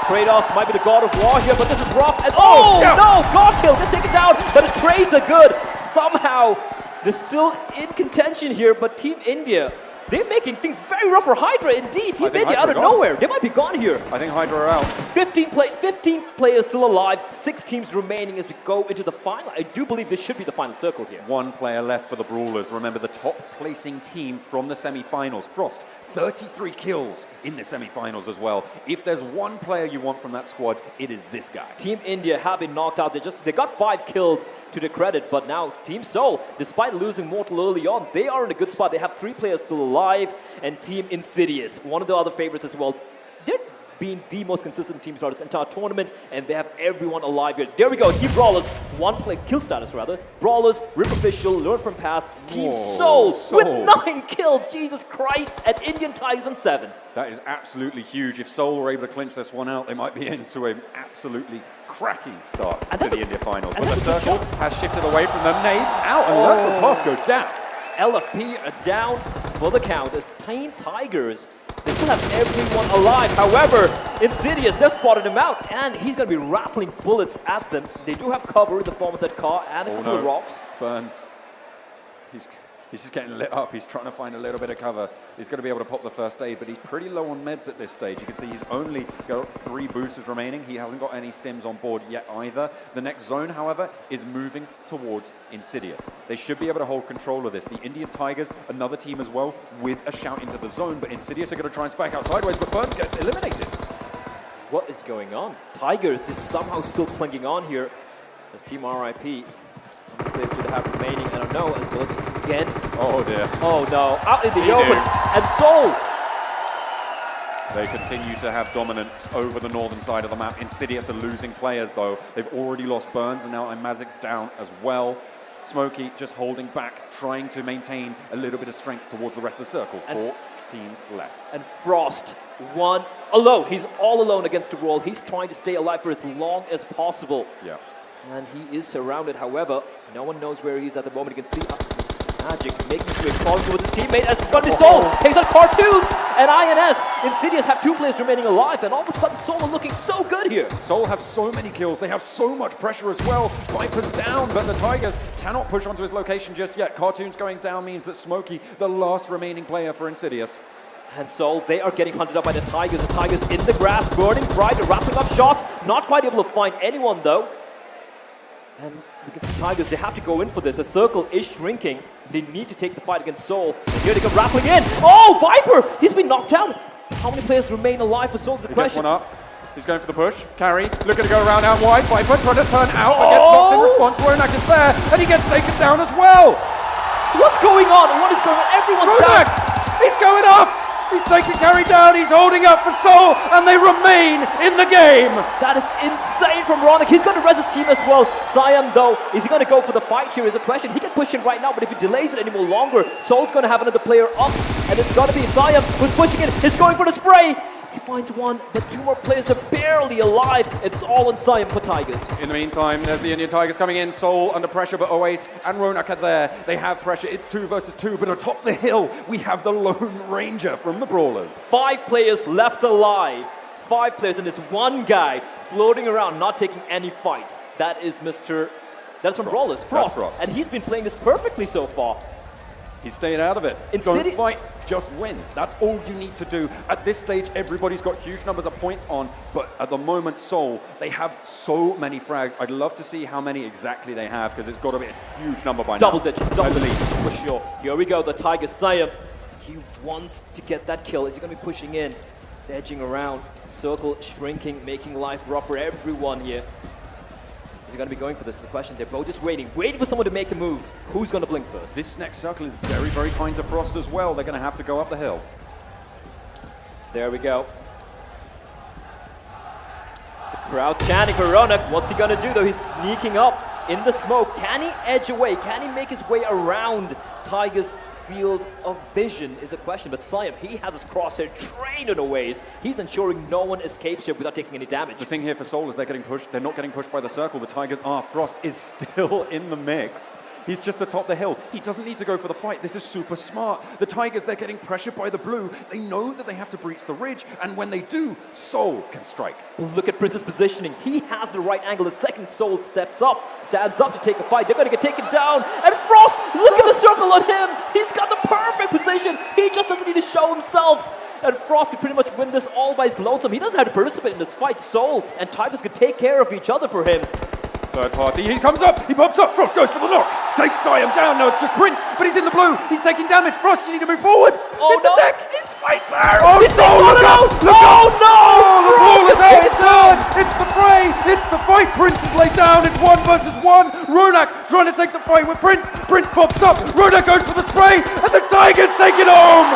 S4: Kratos might be the god of war here, but this is rough. And oh no, God kill, they take it down, but the trades are good. Somehow, they're still in contention here, but Team India, they're making things very rough for Hydra indeed. Team India out of nowhere. They might be gone here.
S3: I think Hydra are out.
S4: 15 players still alive, 6 teams remaining as we go into the final. I do believe this should be the final circle here.
S3: 1 player left for the Brawlers. Remember, the top placing team from the semi-finals. Frost, 33 kills in the semi-finals as well. If there's one player you want from that squad, it is this guy.
S4: Team India have been knocked out. They got 5 kills to their credit, but now Team Seoul, despite losing Mortal early on, they are in a good spot. They have 3 players still alive, and Team Insidious, one of the other favorites as well. They're being the most consistent team throughout this entire tournament, and they have everyone alive here. There we go, Team Brawlers, 1 play, kill status rather. Brawlers, Rip Official, Learn from Past, Team Seoul with 9 kills, Jesus Christ, and Indian Tigers on 7.
S3: That is absolutely huge. If Seoul were able to clinch this one out, they might be into an absolutely cracking start to the India finals. But the circle has shifted away from them. Nades out and Learn from Past go down.
S4: LFP are down for the count as Team Tigers, they still have everyone alive. However, Insidious, they've spotted him out, and he's going to be rattling bullets at them. They do have cover in the form of that car and a couple of rocks.
S3: Burns. He's just getting lit up. He's trying to find a little bit of cover. He's going to be able to pop the first aid, but he's pretty low on meds at this stage. You can see he's only got 3 boosters remaining. He hasn't got any stims on board yet either. The next zone, however, is moving towards Insidious. They should be able to hold control of this. The Indian Tigers, another team as well, with a shout into the zone, but Insidious are going to try and spike out sideways, but Burns gets eliminated.
S4: What is going on? Tigers is somehow still clinging on here as Team RIP. How many players do they have remaining? I don't know. As bullets again.
S3: Oh dear.
S4: Oh no. Out in the open. And Seoul.
S3: They continue to have dominance over the northern side of the map. Insidious are losing players though. They've already lost Burns and now Imazic's down as well. Smokey just holding back, trying to maintain a little bit of strength towards the rest of the circle. 4 teams left.
S4: And Frost, 1 alone. He's all alone against the world. He's trying to stay alive for as long as possible.
S3: Yeah.
S4: And he is surrounded, however, no one knows where he is at the moment. You can see Magic making his way crawling towards his teammate as Sunday Soul takes on Cartoons and INS. Insidious have 2 players remaining alive, and all of a sudden Soul are looking so good here.
S3: Soul have so many kills, they have so much pressure as well. Viper's down, but the Tigers cannot push onto his location just yet. Cartoons going down means that Smokey, the last remaining player for Insidious.
S4: And Soul, they are getting hunted up by the Tigers. The Tigers in the grass, burning bright, wrapping up shots. Not quite able to find anyone though. And we can see Tigers, they have to go in for this. The circle is shrinking. They need to take the fight against Soul. And here they come rappling in. Oh, Viper! He's been knocked out. How many players remain alive for Soul is the question.
S3: Gets one up. He's going for the push. Carry. Looking to go around out wide. Viper trying to turn out, but gets knocked in response. Ronak is there, and he gets taken down as well.
S4: So what's going on? And what is going on? Everyone's
S3: Ronak!
S4: down.
S3: He's going up! He's taking carry down, he's holding up for Seoul, and they remain in the game.
S4: That is insane from Ronak. He's going to res his team as well. Siam, though, is he going to go for the fight here is a question. He can push in right now, but if he delays it any more longer, Seoul's going to have another player up, and it's got to be Siam who's pushing it. He's going for the spray. He finds one, but two more players are barely alive. It's all on Siam for Tigers.
S3: In the meantime, there's the Indian Tigers coming in. Seoul under pressure, but Oace and Ronak are there. They have pressure. It's 2 versus 2, but atop the hill, we have the Lone Ranger from the Brawlers.
S4: 5 players left alive. 5 players, and there's one guy floating around, not taking any fights. That is That's from Brawlers, Frost. And he's been playing this perfectly so far.
S3: He's staying out of it. Don't fight, just win. That's all you need to do. At this stage, everybody's got huge numbers of points on, but at the moment, Seoul, they have so many frags. I'd love to see how many exactly they have, because it's got to be a huge number by now.
S4: Double digits, for sure. Here we go, the Tiger Siam. He wants to get that kill. Is he going to be pushing in? He's edging around. Circle shrinking, making life rough for everyone here. Is he going to be going for this? Is the question. They're both just waiting for someone to make a move. Who's going to blink first?
S3: This next circle is very, very kind to Frost as well. They're going to have to go up the hill.
S4: There we go. The crowd's chanting for Ronak. What's he going to do, though? He's sneaking up in the smoke. Can he edge away? Can he make his way around Tiger's field of vision is a question, but Siam, he has his crosshair trained in a ways. He's ensuring no one escapes here without taking any damage.
S3: The thing here for Seoul is they're getting pushed. They're not getting pushed by the circle. The Tigers are. Frost is still in the mix. He's just atop the hill. He doesn't need to go for the fight. This is super smart. The Tigers, they're getting pressured by the blue. They know that they have to breach the ridge, and when they do, Seoul can strike.
S4: Look at Prince's positioning. He has the right angle. The second Seoul steps up, stands up to take a fight. They're going to get taken down. And Frost, look at the circle on him. He's got the perfect position. He just doesn't need to show himself. And Frost could pretty much win this all by his lonesome. He doesn't have to participate in this fight. Seoul and Tigers could take care of each other for him.
S3: Third party, he comes up, he pops up, Frost goes for the knock, takes Siam down, now it's just Prince, but he's in the blue, he's taking damage, Frost, you need to move forwards,
S4: oh,
S3: hit the deck,
S4: he's right there,
S3: oh no, look up, the ball is taken down, it's the fray, it's the fight, Prince is laid down, it's 1 versus 1, Ronak trying to take the fight with Prince pops up, Ronak goes for the spray, and the Tigers take it home!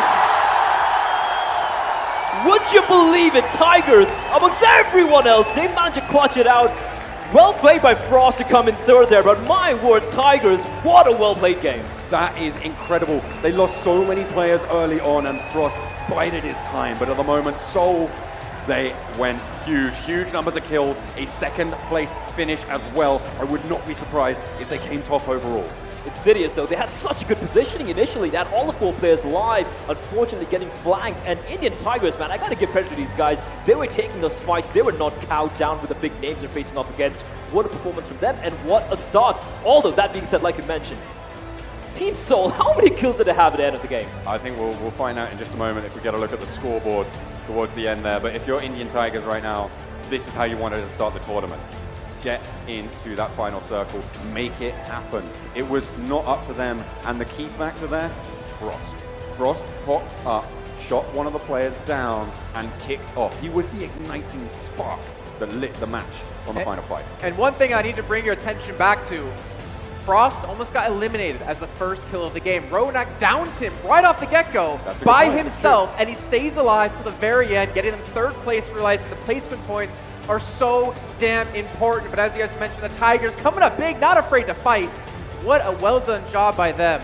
S4: Would you believe it, Tigers, amongst everyone else, they managed to clutch it out. Well played by Frost to come in third there, but my word, Tigers, what a well-played game.
S3: That is incredible. They lost so many players early on, and Frost bided his time, but at the moment, Seoul, they went huge numbers of kills, a second place finish as well. I would not be surprised if they came top overall.
S4: Insidious, though, they had such a good positioning initially. They had all the 4 players live, unfortunately getting flanked. And Indian Tigers, man, I gotta give credit to these guys. They were taking those fights. They were not cowed down with the big names they're facing up against. What a performance from them, and what a start. Although, that being said, like you mentioned, Team Seoul, how many kills did they have at the end of the game?
S3: I think we'll find out in just a moment if we get a look at the scoreboard towards the end there. But if you're Indian Tigers right now, this is how you wanted to start the tournament. Get into that final circle, make it happen. It was not up to them, and the key factor there, Frost. Frost popped up, shot one of the players down, and kicked off. He was the igniting spark that lit the match on the final fight.
S2: And one thing I need to bring your attention back to, Frost almost got eliminated as the first kill of the game. Ronak downs him right off the get-go by himself, and he stays alive to the very end, getting them third place, realizing the placement points are so damn important. But as you guys mentioned, the Tigers coming up big, not afraid to fight. What a well-done job by them.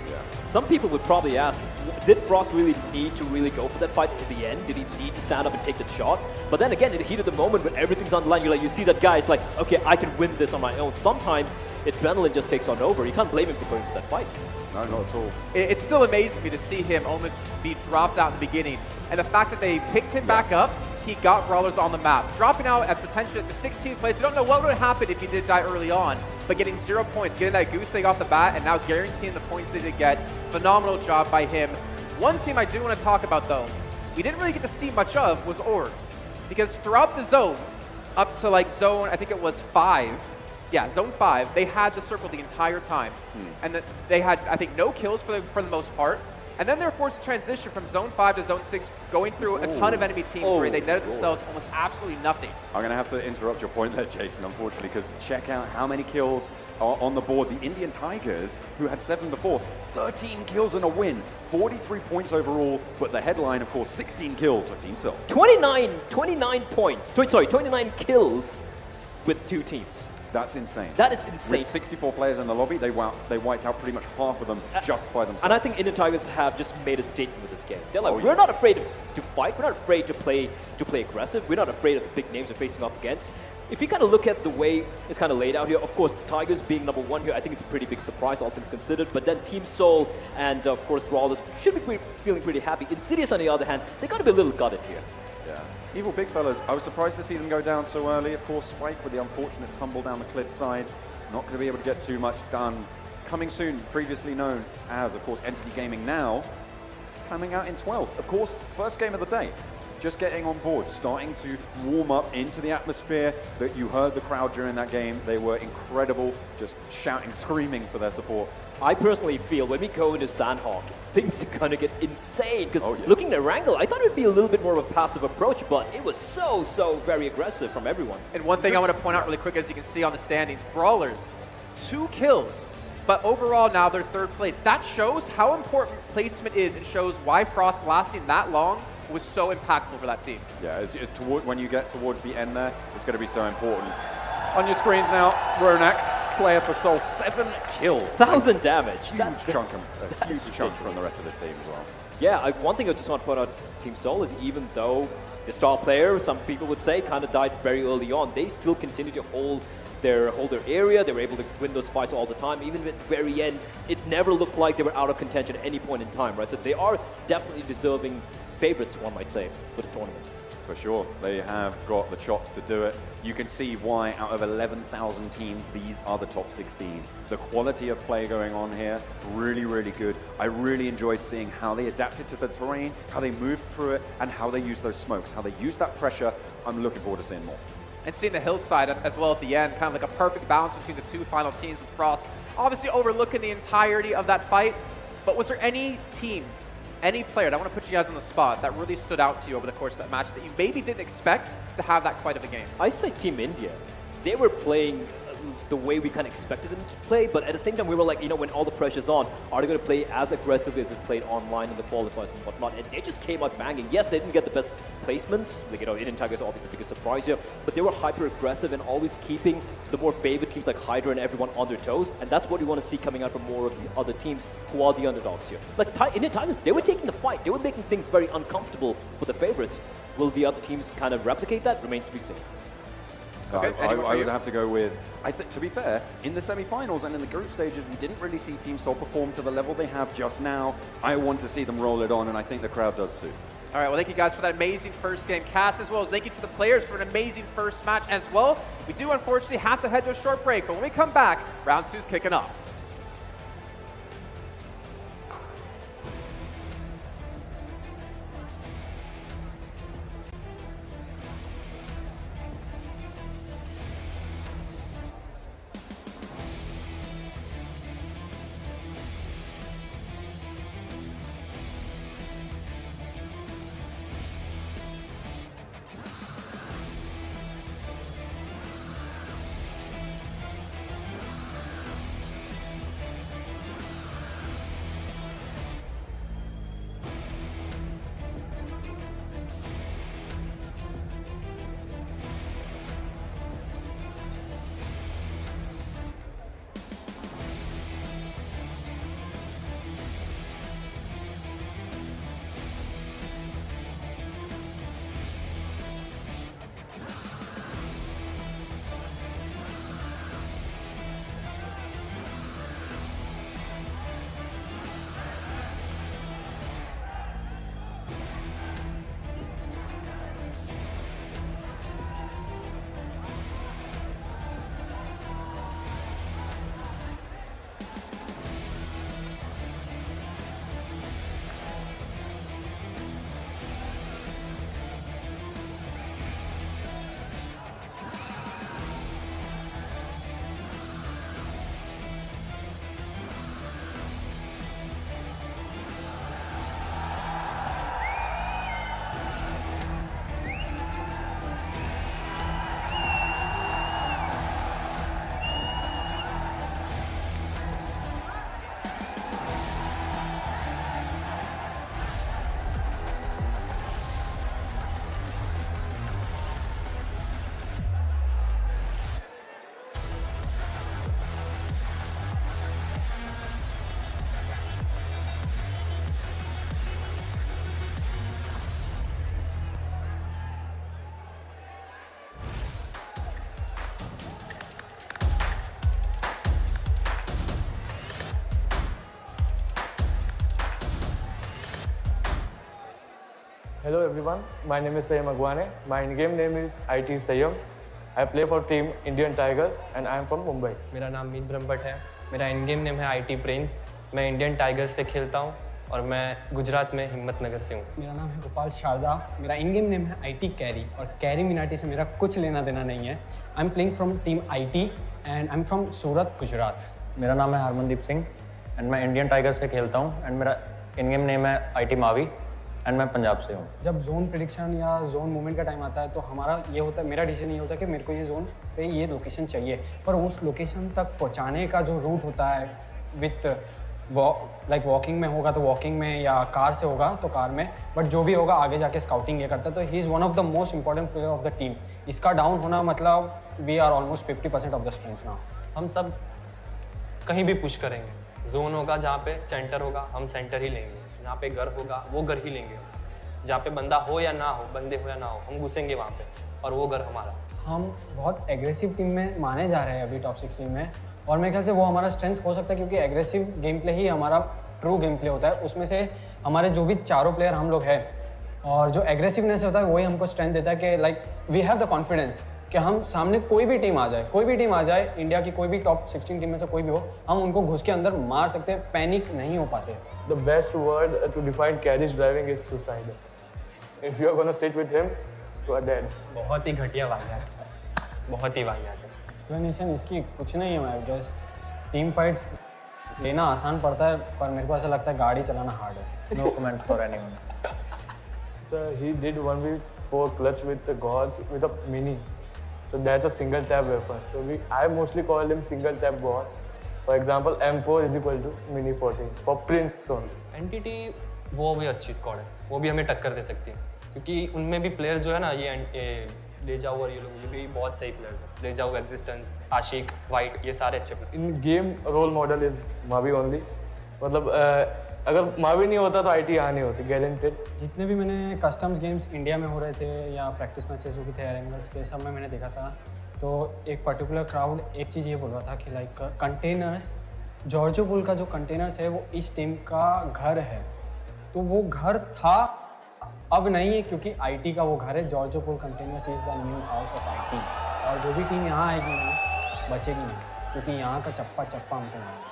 S4: Yeah. Some people would probably ask, did Frost really need to go for that fight at the end? Did he need to stand up and take that shot? But then again, in the heat of the moment when everything's on the line, you see that guy is like, okay, I can win this on my own. Sometimes adrenaline just takes on over. You can't blame him for going for that fight.
S3: No, not at all.
S2: It still amazes me to see him almost be dropped out in the beginning. And the fact that they picked him back up, he got Brawlers on the map. Dropping out at potentially at the 16th place. We don't know what would happen if he did die early on, but getting 0 points, getting that goose egg off the bat, and now guaranteeing the points they did get. Phenomenal job by him. One team I do want to talk about, though, we didn't really get to see much of, was Org. Because throughout the zones, up to like zone, I think it was 5, yeah, zone 5, they had the circle the entire time. And they had, I think, no kills for the most part. And then they were forced to transition from Zone 5 to Zone 6, going through a ton of enemy teams where they netted themselves almost absolutely nothing.
S3: I'm going to have to interrupt your point there, Jason, unfortunately, because check out how many kills are on the board. The Indian Tigers, who had 7 before, 13 kills and a win, 43 points overall, but the headline, of course, 16 kills for Team Soul.
S4: 29 points. Sorry, 29 kills with 2 teams.
S3: That's insane.
S4: That is insane.
S3: With 64 players in the lobby, they wiped out pretty much half of them just by themselves.
S4: And I think Indian Tigers have just made a statement with this game. They're like, we're not afraid to fight. We're not afraid to play aggressive. We're not afraid of the big names we're facing off against. If you kind of look at the way it's kind of laid out here, of course, Tigers being number 1 here, I think it's a pretty big surprise, all things considered. But then Team Soul and, of course, Brawlers should be feeling pretty happy. Insidious, on the other hand, they got to be a little gutted here.
S3: Yeah. Evil Big Fellas, I was surprised to see them go down so early. Of course, Spike with the unfortunate tumble down the cliffside. Not going to be able to get too much done. Coming soon, previously known as, of course, Entity Gaming now, coming out in 12th. Of course, first game of the day. Just getting on board, starting to warm up into the atmosphere. That you heard the crowd during that game. They were incredible, just shouting, screaming for their support.
S4: I personally feel when we go into Sandhawk, things are going to get insane. Because looking at Wrangle, I thought it would be a little bit more of a passive approach, but it was so very aggressive from everyone.
S2: And one thing I want to point out really quick, as you can see on the standings, Brawlers, 2 kills. But overall, now they're 3rd place. That shows how important placement is. It shows why Frost lasting that long was so impactful for that team.
S3: Yeah, when you get towards the end there, it's going to be so important. On your screens now, Ronak, player for Soul, 7 kills.
S4: 1,000 damage.
S3: Huge chunk from the rest of this team as well.
S4: Yeah, one thing I just want to point out to Team Soul is even though the star player, some people would say, kind of died very early on, they still continue to hold their area. They were able to win those fights all the time. Even at the very end, it never looked like they were out of contention at any point in time, right? So they are definitely deserving favorites, one might say, for this tournament.
S3: For sure. They have got the chops to do it. You can see why out of 11,000 teams, these are the top 16. The quality of play going on here, really good. I really enjoyed seeing how they adapted to the terrain, how they moved through it, and how they used those smokes, how they used that pressure. I'm looking forward to seeing more.
S2: And seeing the hillside as well at the end, kind of like a perfect balance between the 2 final teams, with Frost obviously overlooking the entirety of that fight. But was there any team, any player, and I want to put you guys on the spot, that really stood out to you over the course of that match that you maybe didn't expect to have that quite of a game?
S4: I say Team India. They were playing the way we kind of expected them to play, but at the same time we were like, when all the pressure's on, are they going to play as aggressively as it played online in the qualifiers and whatnot? And they just came out banging. Yes, they didn't get the best placements. Like, Indian Tigers are obviously the biggest surprise here, but they were hyper aggressive and always keeping the more favored teams like Hydra and everyone on their toes. And that's what we want to see coming out from more of the other teams who are the underdogs here. Like Indian Tigers, they were taking the fight. They were making things very uncomfortable for the favorites. Will the other teams kind of replicate that? Remains to be seen.
S3: Okay, I would have to go with, I think, to be fair, in the semi-finals and in the group stages, we didn't really see Team Soul perform to the level they have just now. I want to see them roll it on, and I think the crowd does too.
S2: All right, well, thank you guys for that amazing first game cast, as well as thank you to the players for an amazing first match as well. We do, unfortunately, have to head to a short break, but when we come back, round 2 is kicking off.
S10: Hello everyone, my name is Sayam Agwane. My in-game name is IT Sayam. I play for team Indian Tigers and I am from Mumbai.
S11: मेरा नाम मीत ब्रह्मभट्ट है. मेरा in-game name है IT Prince. मैं Indian Tigers से खेलता हूँ और मैं गुजरात में हिम्मतनगर से हूँ.
S12: मेरा नाम है गोपाल शारदा. मेरा इन-गेम नेम है IT कैरी और कैरी मिनाटी से मेरा कुछ लेना देना नहीं है. I am playing from team IT and I am from Surat, Gujarat.
S13: मेरा नाम है हरमनदीप सिंह एंड मैं इंडियन टाइगर्स से खेलता हूँ एंड मेरा इन-गेम नेम है IT मावी एंड मैं पंजाब से हूँ.
S12: जब जोन प्रिडिक्शन या जोन मूवमेंट का टाइम आता है तो हमारा ये होता है, मेरा डिसीजन ये होता है कि मेरे को ये जोन पे ये लोकेशन चाहिए, पर उस लोकेशन तक पहुँचाने का जो रूट होता है विथ लाइक वॉकिंग में होगा तो वॉकिंग में या कार से होगा तो कार में, बट जो भी होगा आगे जाके स्काउटिंग ये करता है. तो he is one of the most important player of the team. इसका डाउन होना मतलब we are almost 50% of the strength now.
S11: हम सब कहीं भी पुश करेंगे. जोन होगा जहाँ पे सेंटर होगा हम सेंटर ही लेंगे. जहाँ पे घर होगा वो घर ही लेंगे. जहाँ पे बंदा हो या ना हो, बंदे हो या ना हो, हम घुसेंगे वहाँ पे और वो घर हमारा.
S12: हम बहुत एग्रेसिव टीम में माने जा रहे हैं अभी टॉप 16 में और मेरे ख्याल से वो हमारा स्ट्रेंथ हो सकता है क्योंकि एग्रेसिव गेम प्ले ही हमारा ट्रू गेम प्ले होता है. उसमें से हमारे जो भी चारों प्लेयर हम लोग हैं और जो एग्रेसिवनेस होता है वही हमको स्ट्रेंथ देता है कि like we have the confidence कि हम सामने कोई भी टीम आ जाए, इंडिया की कोई भी टॉप 16 टीम में से कोई भी हो, हम उनको घुस के अंदर मार सकते हैं. पैनिक नहीं हो पाते.
S10: The best word to define carriage driving is suicide. If you are gonna sit with him, you are dead.
S11: बहुत ही घटिया वाहियात है, बहुत ही वाहियात है.
S12: एक्सप्लेनेशन इसकी कुछ नहीं है. आई गेस टीम फाइट्स लेना आसान पड़ता है पर मेरे को ऐसा लगता है गाड़ी चलाना हार्ड है.
S13: No comments for anyone.
S10: So he did 1v4 clutch with the gods with a mini. So that's a single tap weapon. So I mostly call him single tap god. For example, M4 is equal to mini 14 for Prince only.
S11: Entity वो भी अच्छी squad है, वो भी हमें टक्कर दे सकती है क्योंकि उनमें भी प्लेयर जो है ना ये ले जाओ और ये लोग ये भी बहुत सही प्लेयर्स हैं. ले जाओ, एग्जिस्टेंस, आशिक, वाइट, ये सारे अच्छे player.
S10: In game role model is Mavi only. मतलब अगर मावी नहीं होता तो IT यहाँ नहीं होती, गारंटेड.
S12: जितने भी मैंने कस्टम्स गेम्स इंडिया में हो रहे थे या प्रैक्टिस मैचेस जो भी थे एयर एंगल्स के, सब में मैंने देखा था तो एक पर्टिकुलर क्राउड एक चीज़ ये बोल रहा था कि लाइक कंटेनर्स, जॉर्जो पुल का जो कंटेनर्स है वो इस टीम का घर है. तो वो घर था, अब नहीं है क्योंकि IT का वो घर है. Georgopol containers is the new house of IT. और जो भी टीम यहाँ आएगी ना बचेगी नहीं क्योंकि यहाँ का चप्पा चप्पा हमको मारेगा.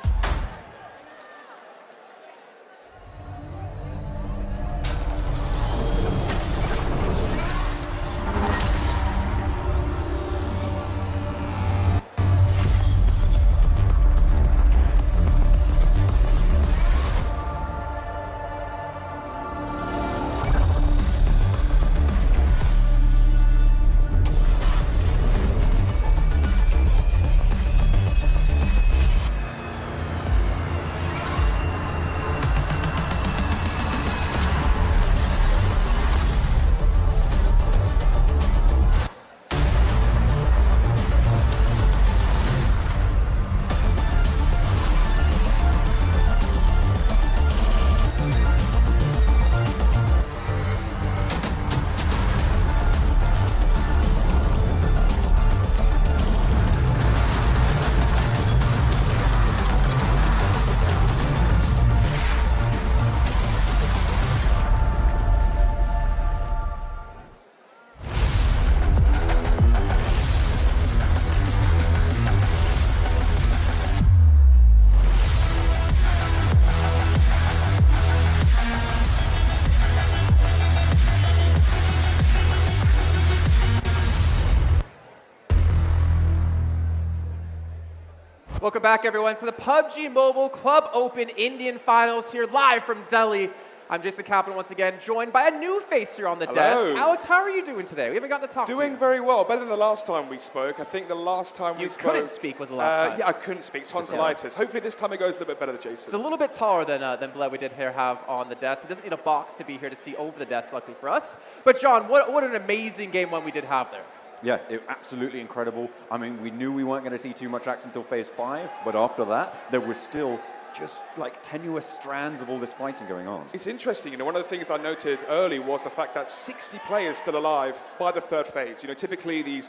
S2: Welcome back, everyone, to the PUBG Mobile Club Open Indian Finals here live from Delhi. I'm Jason Kaplan once again, joined by a new face here on the desk. Alex, how are you doing today? We haven't gotten to talk to you.
S14: Doing very well, better than the last time we spoke. I think the last time we spoke...
S2: You couldn't speak was the last time.
S14: Yeah, I couldn't speak, tonsillitis. Hopefully this time it goes a little bit better than Jason.
S2: It's a little bit taller than Bled we did here have on the desk. He doesn't need a box to be here to see over the desk, luckily for us. But John, what an amazing game one we did have there.
S3: Yeah, absolutely incredible. I mean, we knew we weren't going to see too much action until phase 5, but after that, there was still just like tenuous strands of all this fighting going on.
S14: It's interesting, one of the things I noted early was the fact that 60 players still alive by the third phase. Typically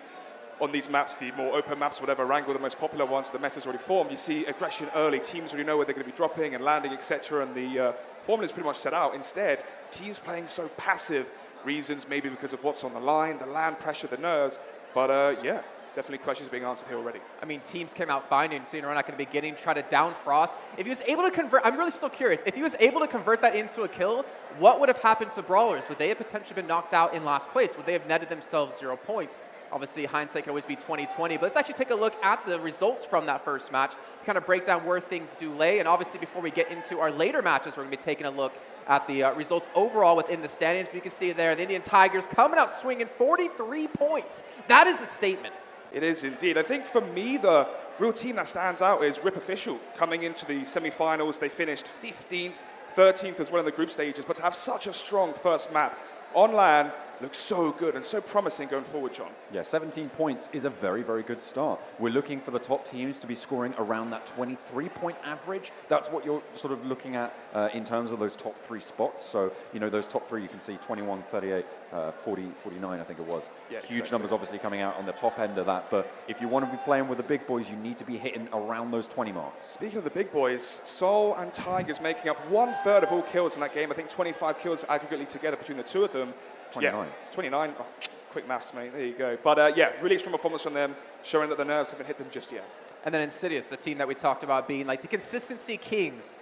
S14: on these maps, the more open maps, whatever, Wrangle, the most popular ones, where the meta's already formed, you see aggression early. Teams already know where they're going to be dropping and landing, etc., and the formula is pretty much set out. Instead, teams playing so passive, reasons, maybe because of what's on the line, the land pressure, the nerves. But yeah, definitely questions being answered here already.
S2: I mean, teams came out fine, seeing Ronak in the beginning, try to down Frost. If he was able to convert, I'm really still curious, if he was able to convert that into a kill, what would have happened to Brawlers? Would they have potentially been knocked out in last place? Would they have netted themselves 0 points? Obviously, hindsight can always be 20/20, but let's actually take a look at the results from that first match to kind of break down where things do lay. And obviously, before we get into our later matches, we're going to be taking a look at the results overall within the standings. But you can see there, the Indian Tigers coming out swinging 43 points. That is a statement.
S14: It is indeed. I think for me, the real team that stands out is Rip Official. Coming into the semi-finals, they finished 15th, 13th as well in the group stages, but to have such a strong first map on LAN looks so good and so promising going forward, John.
S3: Yeah, 17 points is a very, very good start. We're looking for the top teams to be scoring around that 23-point average. That's what you're sort of looking at in terms of those top 3 spots. So, you know, those top 3, you can see 21, 38, 40, 49, I think it was.
S14: Yeah,
S3: Huge
S14: exactly.
S3: numbers obviously coming out on the top end of that. But if you want to be playing with the big boys, you need to be hitting around those 20 marks.
S14: Speaking of the big boys, Seoul and Tigers making up 1/3 of all kills in that game. I think 25 kills aggregately together between the two of them.
S3: 29.
S14: Yeah, 29. Oh, quick maths, mate. There you go. But yeah, really strong performance from them, showing that the nerves haven't hit them just yet.
S2: And then Insidious, the team that we talked about being like the consistency kings,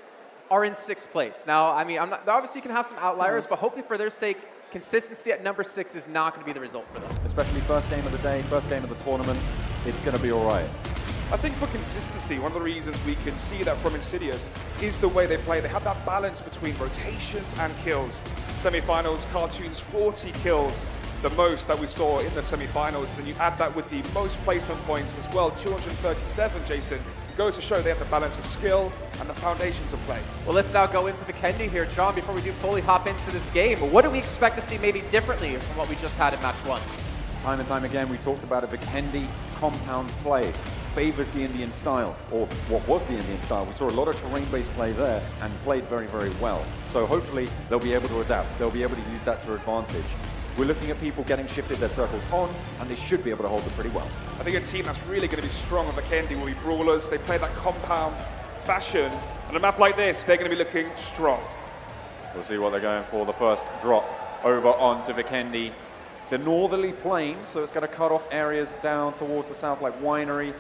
S2: are in 6th place. Now, I mean, obviously you can have some outliers, but hopefully for their sake, consistency at number 6 is not going to be the result for them.
S3: Especially first game of the day, first game of the tournament, it's going to be all right.
S14: I think for consistency, one of the reasons we can see that from Insidious is the way they play. They have that balance between rotations and kills. Semi-finals, Cartoons, 40 kills, the most that we saw in the semi-finals. Then you add that with the most placement points as well, 237, Jason. It goes to show they have the balance of skill and the foundations of play.
S2: Well, let's now go into Vikendi here. John, before we do fully hop into this game, what do we expect to see maybe differently from what we just had in match 1?
S3: Time and time again, we talked about a Vikendi compound play. Favors the Indian style, or what was the Indian style. We saw a lot of terrain-based play there and played very, very well. So hopefully they'll be able to adapt. They'll be able to use that to advantage. We're looking at people getting shifted their circles on, and they should be able to hold it pretty well.
S14: I think a team that's really going to be strong on Vikendi will be Brawlers. They play that compound fashion. On a map like this, they're going to be looking strong.
S3: We'll see what they're going for. The first drop over onto Vikendi. It's a northerly plain, so it's going to cut off areas down towards the south, like Winery,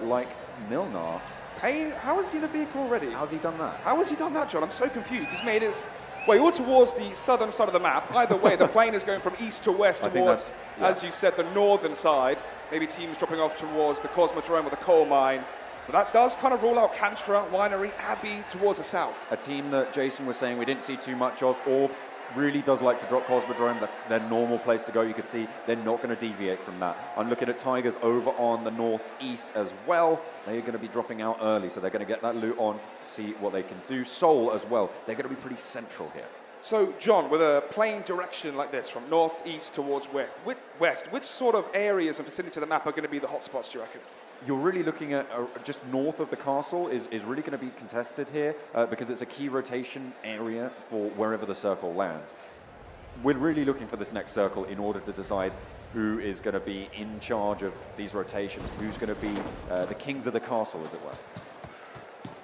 S3: like Milnar.
S14: Payne, how has he in a vehicle already?
S3: How's he done that?
S14: How has he done that, John? I'm so confused. He's made his way all towards the southern side of the map. Either way, the plane is going from east to west towards, as you said, the northern side. Maybe teams dropping off towards the Cosmodrome or the coal mine. But that does kind of rule out Kantra, Winery, Abbey towards the south.
S3: A team that Jason was saying we didn't see too much of, or really does like to drop Cosmodrome. That's their normal place to go. You can see they're not going to deviate from that. I'm looking at Tigers over on the northeast as well. They're going to be dropping out early, so they're going to get that loot on, see what they can do. Seoul as well. They're going to be pretty central here.
S14: So, John, with a plain direction like this, from northeast towards west, which sort of areas and vicinity of the map are going to be the hotspots, do you reckon?
S3: You're really looking at just north of the castle is really going to be contested here because it's a key rotation area for wherever the circle lands. We're really looking for this next circle in order to decide who is going to be in charge of these rotations, who's going to be the kings of the castle, as it were.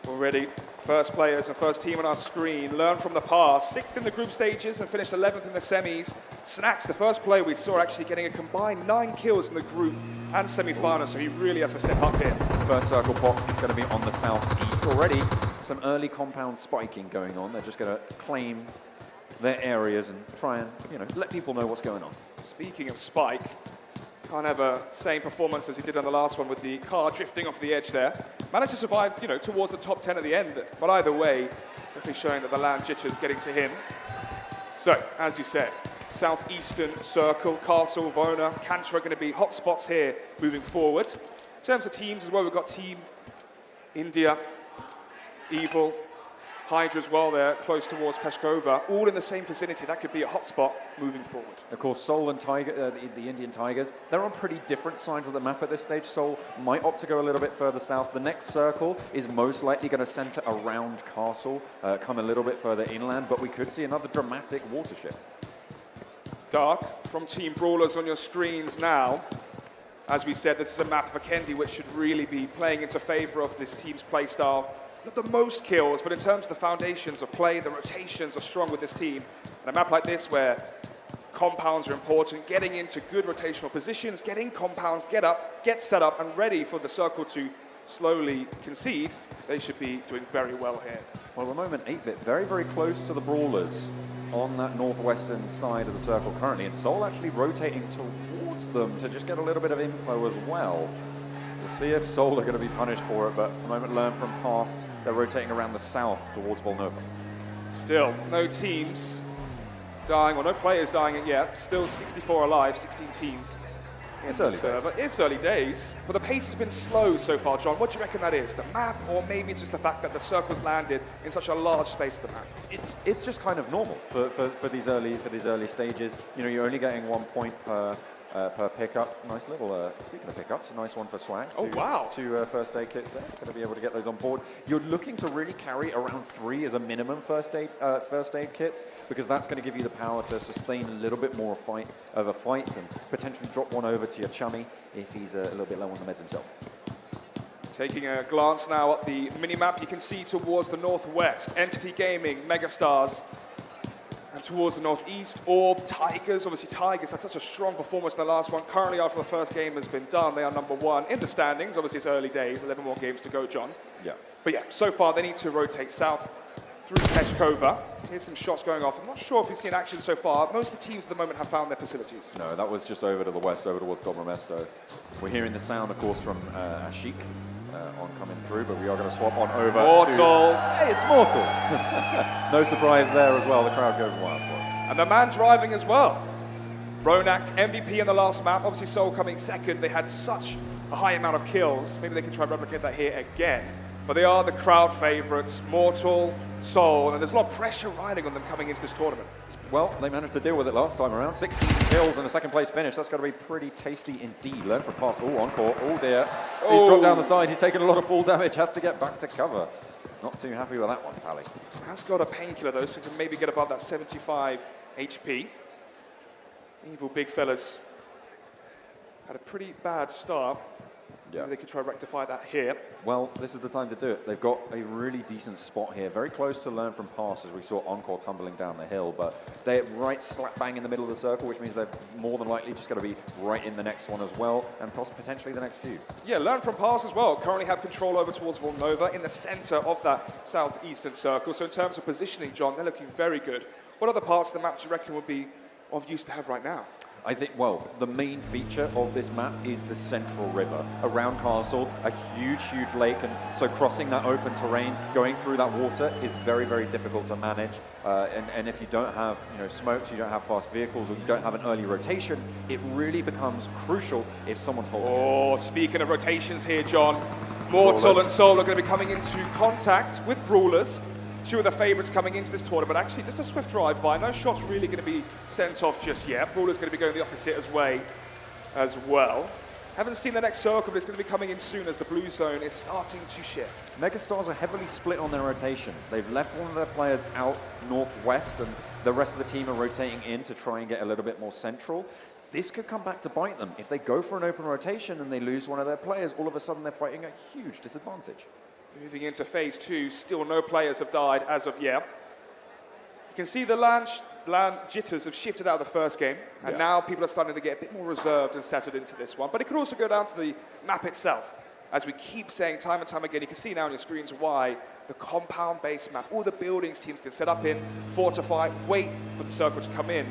S14: Already, first players and first team on our screen. Learn from the past. 6th in the group stages and finished 11th in the semis. Snacks, the first player we saw actually getting a combined 9 kills in the group and semi-finals, so he really has to step up here.
S3: First circle pop is going to be on the southeast already. Some early compound spiking going on. They're just going to claim their areas and try and, let people know what's going on.
S14: Speaking of spike, can't have a same performance as he did on the last one with the car drifting off the edge there. Managed to survive, towards the top 10 at the end. But either way, definitely showing that the land jitter's getting to him. So, as you said, southeastern circle, Castle, Vona, Kantra are going to be hot spots here moving forward. In terms of teams as well, we've got Team India, Evil, Hydra as well there, close towards Peshkova, all in the same vicinity. That could be a hot spot moving forward.
S3: Of course, Seoul and Tiger, the Indian Tigers, they're on pretty different sides of the map at this stage. Seoul might opt to go a little bit further south. The next circle is most likely going to center around Castle, come a little bit further inland, but we could see another dramatic water shift.
S14: Dark from Team Brawlers on your screens now. As we said, this is a map for Kendi, which should really be playing into favor of this team's play style. Not the most kills, but in terms of the foundations of play, the rotations are strong with this team. And a map like this where compounds are important, getting into good rotational positions, getting compounds, get up, get set up, and ready for the circle to slowly concede. They should be doing very well here.
S3: Well, at the moment, 8-bit very, very close to the brawlers on that northwestern side of the circle currently, and Seoul actually rotating towards them to just get a little bit of info as well. We'll see if Seoul are going to be punished for it, but at the moment, learn from past, they're rotating around the south towards Volnova.
S14: Still, no teams dying, or no players dying yet. Still 64 alive, 16 teams.
S3: It's early
S14: days. It's early days, but the pace has been slow so far, John. What do you reckon that is? The map, or maybe just the fact that the circle's landed in such a large space of the map?
S3: It's just kind of normal for these early stages. You know, you're only getting 1 point per pickup. Nice little, speaking of pickups, a nice one for Swag.
S14: Oh, wow.
S3: 2 first aid kits there. Going to be able to get those on board. You're looking to really carry around 3 as a minimum first aid kits, because that's going to give you the power to sustain a little bit more of a fight and potentially drop one over to your chummy if he's a little bit low on the meds himself.
S14: Taking a glance now at the minimap, you can see towards the northwest, Entity Gaming, Megastars, and towards the northeast, Orb, Tigers. Obviously, Tigers had such a strong performance in the last one. Currently, after the first game has been done, they are number 1 in the standings. Obviously, it's early days, 11 more games to go, John.
S3: Yeah.
S14: But yeah, so far, they need to rotate south through Peshkova. Here's some shots going off. I'm not sure if we've seen action so far. Most of the teams at the moment have found their facilities.
S3: No, that was just over to the west, over towards Gobramesto. We're hearing the sound, of course, from Ashik. On coming through, but we are going to swap on over
S14: Mortal.
S3: Hey, it's Mortal. No surprise there as well. The crowd goes wild for it.
S14: And the man driving as well. Ronak, MVP in the last map. Obviously, Seoul coming second. They had such a high amount of kills. Maybe they can try and replicate that here again. But they are the crowd favourites. Mortal, Seoul, and there's a lot of pressure riding on them coming into this tournament.
S3: Well, they managed to deal with it last time around. 16 kills and a second place finish. That's got to be pretty tasty indeed. Learn from past. Oh, encore. Oh, dear. He's dropped down the side. He's taken a lot of fall damage. Has to get back to cover. Not too happy with that one, Pally.
S14: Has got a painkiller, though, so can maybe get above that 75 HP. Evil big fellas had a pretty bad start.
S3: Yeah.
S14: Maybe they could try to rectify that here.
S3: Well, this is the time to do it. They've got a really decent spot here, very close to learn from pass as we saw Encore tumbling down the hill, but they're right slap bang in the middle of the circle, which means they're more than likely just going to be right in the next one as well, and potentially the next few.
S14: Yeah, learn from pass as well. Currently have control over towards Volnova in the center of that southeastern circle. So in terms of positioning, John, they're looking very good. What other parts of the map do you reckon would be of use to have right now?
S3: I think, well, the main feature of this map is the central river. Around Castle, a huge, huge lake, and so crossing that open terrain, going through that water is very, very difficult to manage. And if you don't have, smokes, you don't have fast vehicles, or you don't have an early rotation, it really becomes crucial if someone's holding it.
S14: Oh, speaking of rotations here, John, Mortal and Seoul are going to be coming into contact with Brawlers. 2 of the favourites coming into this tournament. Actually, just a swift drive-by. No shots really going to be sent off just yet. Brawler's going to be going the opposite way as well. Haven't seen the next circle, but it's going to be coming in soon as the blue zone is starting to shift.
S3: Megastars are heavily split on their rotation. They've left one of their players out northwest, and the rest of the team are rotating in to try and get a little bit more central. This could come back to bite them. If they go for an open rotation and they lose one of their players, all of a sudden they're fighting a huge disadvantage.
S14: Moving into phase 2, still no players have died as of yet. You can see the LAN jitters have shifted out of the first game, and now people are starting to get a bit more reserved and settled into this one. But it could also go down to the map itself. As we keep saying time and time again, you can see now on your screens why the compound-based map, all the buildings teams can set up in, fortify, wait for the circle to come in.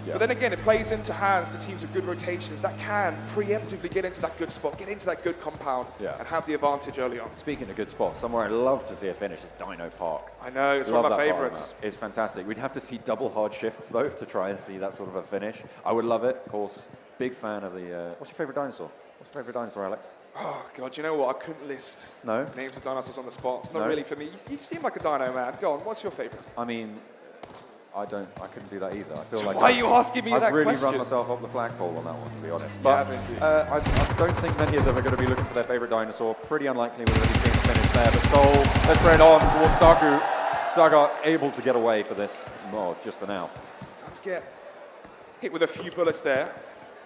S14: Yeah. But then again, it plays into hands to teams with good rotations that can preemptively get into that good spot, get into that good compound, and have the advantage early on.
S3: Speaking of good spots, somewhere I'd love to see a finish is Dino Park.
S14: I know, it's one of my favourites.
S3: It's fantastic. We'd have to see double hard shifts, though, to try and see that sort of a finish. I would love it, of course. Big fan of the... what's your favourite dinosaur? What's your favourite dinosaur, Alex?
S14: Oh, God, you know what? I couldn't list names of dinosaurs on the spot. Not really for me. You seem like a dino man. Go on, what's your favourite?
S3: I mean... I couldn't do that either. I feel
S14: so
S3: like
S14: why are you asking me that question?
S3: I've really run myself up the flagpole on that one, to be honest. But I don't think many of them are going to be looking for their favourite dinosaur. Pretty unlikely we're going to be seeing a finish there. But Seoul, let's thread on towards Daku. Saga able to get away for this, well, just for now.
S14: Let's get hit with a few bullets there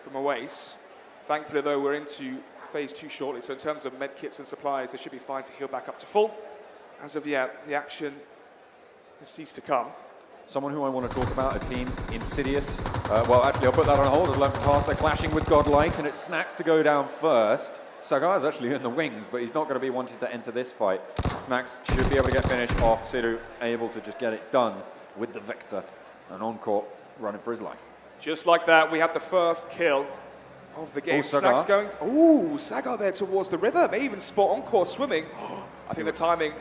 S14: from Oasis. Thankfully, though, we're into phase 2 shortly. So in terms of med kits and supplies, they should be fine to heal back up to full. As of yet, the action has ceased to come.
S3: someone who I want to talk about, a team, Insidious. Well, actually, I'll put that on hold. As left pass, they're clashing with Godlike, and it's Snacks to go down first. Sagar's actually in the wings, but he's not going to be wanting to enter this fight. Snacks should be able to get finished off. Sidhu able to just get it done with the Victor. And on-court, running for his life.
S14: Just like that, we have the first kill of the game. Snacks going. Sagar there towards the river. May even spot on-court swimming. I think the timing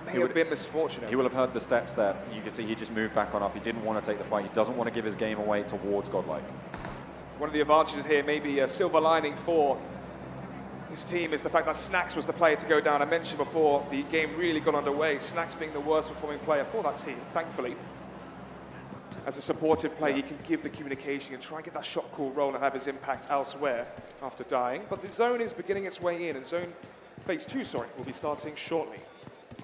S14: may have been misfortunate.
S3: He will have heard the steps there. You can see he just moved back on up. He didn't want to take the fight. He doesn't want to give his game away towards Godlike.
S14: One of the advantages here, maybe a silver lining for his team, is the fact that Snacks was the player to go down. I mentioned before, the game really got underway. Snacks being the worst performing player for that team, thankfully. As a supportive player, he can give the communication and try and get that shot call roll and have his impact elsewhere after dying. But the zone is beginning its way in, and zone phase 2, will be starting shortly.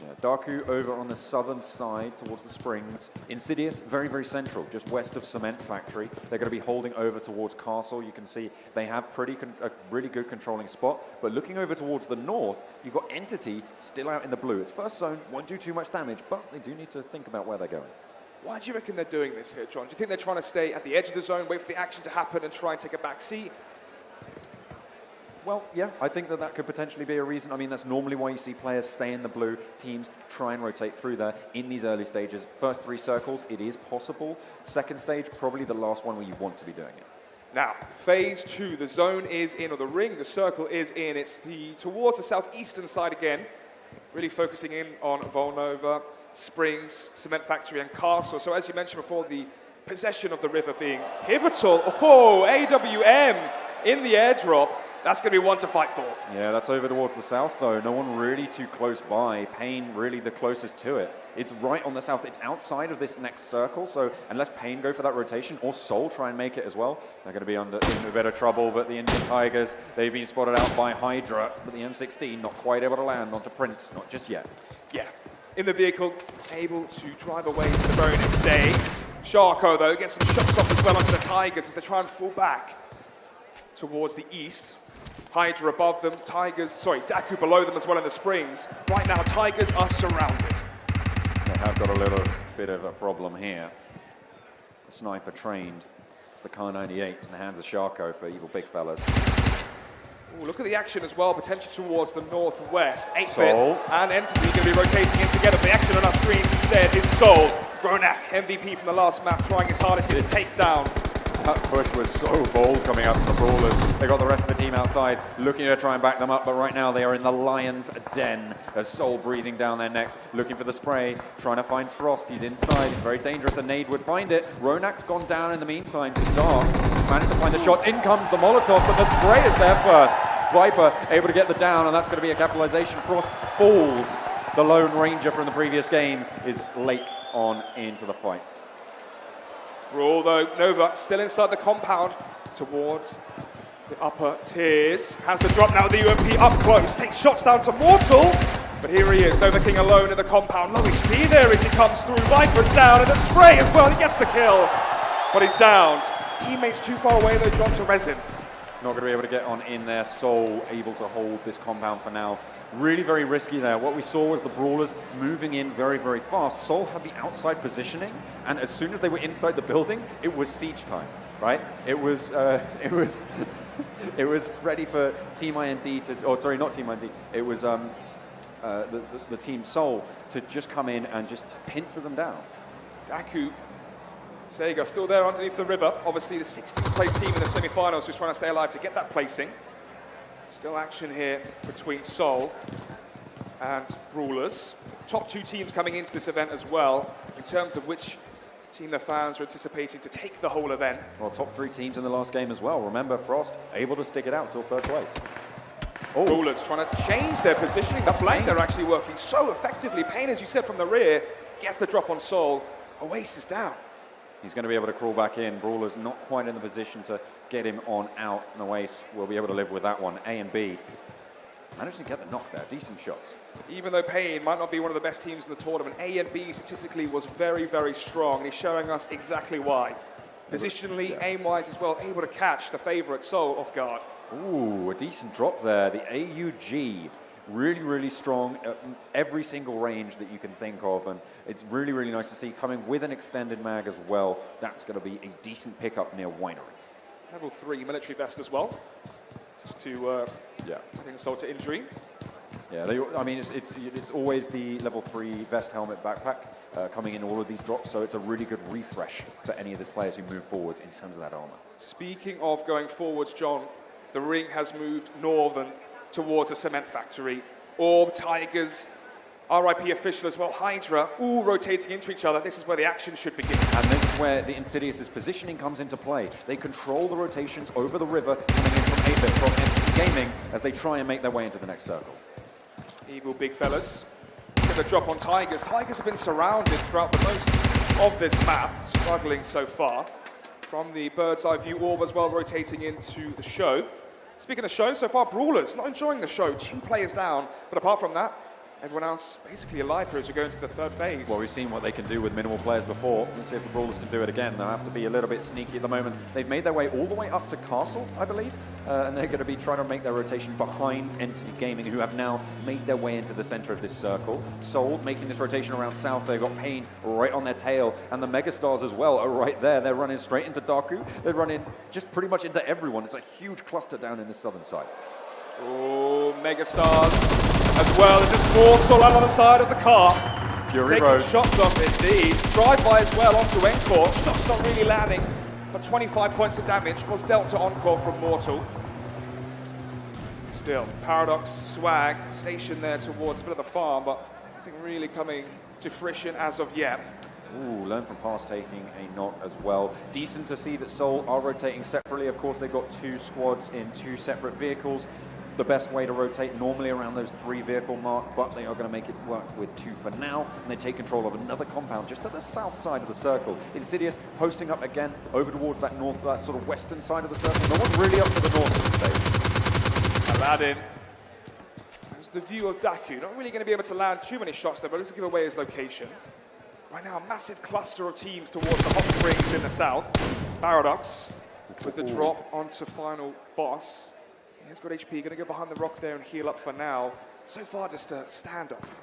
S3: Yeah, Darku over on the southern side towards the Springs. Insidious, very, very central, just west of Cement Factory. They're going to be holding over towards Castle. You can see they have a really good controlling spot. But looking over towards the north, you've got Entity still out in the blue. It's first zone, won't do too much damage, but they do need to think about where they're going.
S14: Why do you reckon they're doing this here, John? Do you think they're trying to stay at the edge of the zone, wait for the action to happen and try and take a back seat?
S3: Well, yeah, I think that could potentially be a reason. I mean, that's normally why you see players stay in the blue. Teams try and rotate through there in these early stages. First 3 circles, it is possible. Second stage, probably the last one where you want to be doing it.
S14: Now, phase 2, the zone is in, or the ring, the circle is in. It's towards the southeastern side again, really focusing in on Volnova, Springs, Cement Factory, and Castle. So as you mentioned before, the possession of the river being pivotal. AWM in the airdrop. That's going to be one to fight for.
S3: Yeah, that's over towards the south, though. No one really too close by. Pain really the closest to it. It's right on the south. It's outside of this next circle, so unless Pain go for that rotation, or Soul try and make it as well, they're going to be in a bit of trouble. But the Indian Tigers, they've been spotted out by Hydra, but the M16 not quite able to land onto Prince, not just yet.
S14: Yeah, in the vehicle, able to drive away to the very next day. Sharko, though, gets some shots off as well onto the Tigers as they try and fall back towards the east. Hydra above them, Daku below them as well in the Springs. Right now, Tigers are surrounded.
S3: They have got a little bit of a problem here. The sniper trained. It's the Kar 98 in the hands of Sharko for evil big fellas.
S14: Ooh, look at the action as well, potential towards the northwest. 8-bit and Entity going to be rotating in together. The action on our screens instead is Soul. Ronak, MVP from the last map, trying his hardest to take down.
S3: That push was so bold coming out from the Brawlers. They got the rest of the team outside, looking to try and back them up, but right now they are in the lion's den as Soul breathing down their necks, looking for the spray, trying to find Frost. He's inside, he's very dangerous, and Nade would find it. Ronak's gone down in the meantime to Dark. Managed to find the shot, in comes the Molotov, but the spray is there first. Viper able to get the down, and that's going to be a capitalization. Frost falls. The Lone Ranger from the previous game is late on into the fight.
S14: Brawl, though, Nova still inside the compound towards the upper tiers. Has the drop now, the UMP up close. Takes shots down to Mortal, but here he is, Nova King alone in the compound. Low HP there as he comes through. Viper's down, and the spray as well. He gets the kill, but he's downed. Teammates too far away, though, drops a resin.
S3: Not going to be able to get on in there. Soul able to hold this compound for now. Really very risky there. What we saw was the Brawlers moving in very, very fast. Soul had the outside positioning, and as soon as they were inside the building, it was siege time, right? It was it was ready for Team IND to, oh sorry, not Team IND. It was the Team Soul to just come in and just pincer them down.
S14: Daku, Sega still there underneath the river. Obviously the 16th place team in the semi-finals who's trying to stay alive to get that placing. Still action here between Soul and Brawlers. Top 2 teams coming into this event as well, in terms of which team the fans are anticipating to take the whole event.
S3: Well, top 3 teams in the last game as well. Remember, Frost able to stick it out till 3rd place.
S14: Oh. Brawlers trying to change their positioning. The flank, they're actually working so effectively. Pain, as you said, from the rear, gets the drop on Soul. Oasis down.
S3: He's going to be able to crawl back in. Brawler's not quite in the position to get him on out. And Oasis will be able to live with that one. A and B managed to get the knock there. Decent shots.
S14: Even though Pain might not be one of the best teams in the tournament, A and B statistically was very, very strong. And he's showing us exactly why. Positionally, aim-wise as well, able to catch the favourite Soul off guard.
S3: Ooh, a decent drop there. The AUG really, really strong at every single range that you can think of, and it's really, really nice to see coming with an extended mag as well. That's going to be a decent pickup near Winery.
S14: Level 3 military vest as well, just to insult to injury.
S3: Yeah, I mean, it's always the level 3 vest, helmet, backpack coming in all of these drops, so it's a really good refresh for any of the players who move forwards in terms of that armor.
S14: Speaking of going forwards, John, the ring has moved northern towards the cement factory. Orb, Tigers, RIP official as well, Hydra, all rotating into each other. This is where the action should begin.
S3: And this is where the Insidious's positioning comes into play. They control the rotations over the river coming in from 8-bit, from Entity Gaming, as they try and make their way into the next circle.
S14: Evil big fellas. Get the drop on Tigers. Tigers have been surrounded throughout the most of this map, struggling so far. From the bird's eye view, Orb as well rotating into the show. Speaking of show, so far Brawlers not enjoying the show. 2 players down, but apart from that, everyone else basically alive here as we go into the third phase.
S3: Well, we've seen what they can do with minimal players before. Let's see if the Brawlers can do it again. They'll have to be a little bit sneaky at the moment. They've made their way all the way up to Castle, I believe, and they're going to be trying to make their rotation behind Entity Gaming, who have now made their way into the center of this circle. Soul making this rotation around south. They've got Pain right on their tail, and the Megastars as well are right there. They're running straight into Daku. They're running just pretty much into everyone. It's a huge cluster down in the southern side.
S14: Oh, Megastars as well. Just Mortal out on the side of the car.
S3: Fury
S14: taking
S3: Road.
S14: shots off indeed. Drive-by as well onto Encore. Shots not really landing, but 25 points of damage was dealt to Encore from Mortal. Still, Paradox, Swag, stationed there towards a bit of the farm, but nothing really coming to fruition as of yet.
S3: Ooh, learn from past taking a knot as well. Decent to see that Seoul are rotating separately. Of course, they've got 2 squads in 2 separate vehicles. The best way to rotate normally around those 3 vehicle mark, but they are going to make it work with 2 for now, and they take control of another compound just to the south side of the circle. Insidious posting up again over towards that north, that sort of western side of the circle. No one really up to the north at this stage.
S14: Aladdin. That's the view of Daku. Not really going to be able to land too many shots there, but let's give away his location. Right now, a massive cluster of teams towards the hot springs in the south. Paradox with the drop onto final boss. He's got HP, going to go behind the rock there and heal up for now. So far, just a standoff.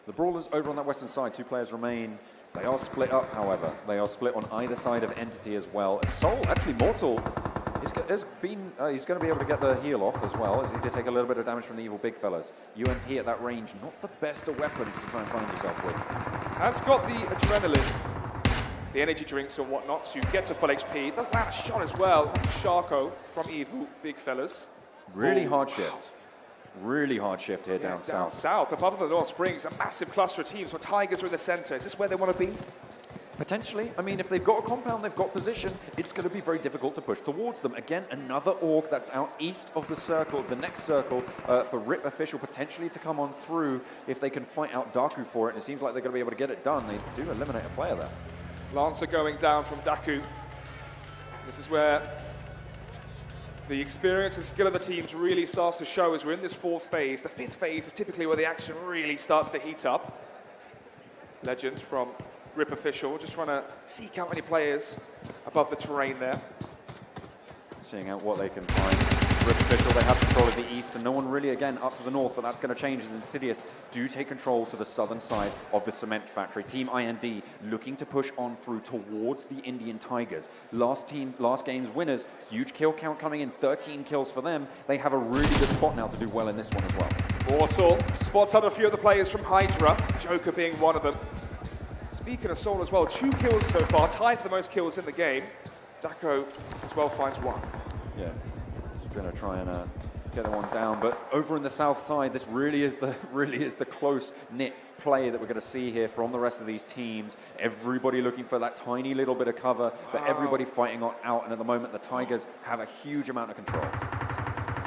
S3: The Brawlers over on that western side, 2 players remain. They are split up, however. They are split on either side of Entity as well. Soul, actually Mortal, he's going to be able to get the heal off as well, as he did take a little bit of damage from the evil big fellas. UMP at that range, not the best of weapons to try and find yourself with.
S14: Has got the adrenaline, the energy drinks and whatnot to get to full HP. Does land a shot as well onto Sharko from evil big fellas.
S3: Really hard shift. Really hard shift here down south.
S14: Down south, above the North Springs, a massive cluster of teams where Tigers are in the center. Is this where they want to be?
S3: Potentially. I mean, if they've got a compound, they've got position, it's going to be very difficult to push towards them. Again, another org that's out east of the circle, the next circle, for RIP official potentially to come on through if they can fight out Daku for it. And it seems like they're going to be able to get it done. They do eliminate a player there.
S14: Lancer going down from Daku. This is where the experience and skill of the teams really starts to show as we're in this 4th phase. The 5th phase is typically where the action really starts to heat up. Legend from RIP official, just trying to seek out any players above the terrain there.
S3: Seeing out what they can find. RIP official, they have control of the east, and no one really, again, up to the north, but that's going to change as Insidious do take control to the southern side of the cement factory. Team IND looking to push on through towards the Indian Tigers. Last game's winners, huge kill count coming in, 13 kills for them. They have a really good spot now to do well in this one as well.
S14: Mortal spots out a few of the players from Hydra, Joker being one of them. Speaking of Soul as well, 2 kills so far, tied for the most kills in the game. Daku as well finds 1.
S3: Yeah. Going to try and get that one down, but over in the south side, this really is the close-knit play that we're going to see here from the rest of these teams. Everybody looking for that tiny little bit of cover, but everybody fighting out, and at the moment, the Tigers have a huge amount of control.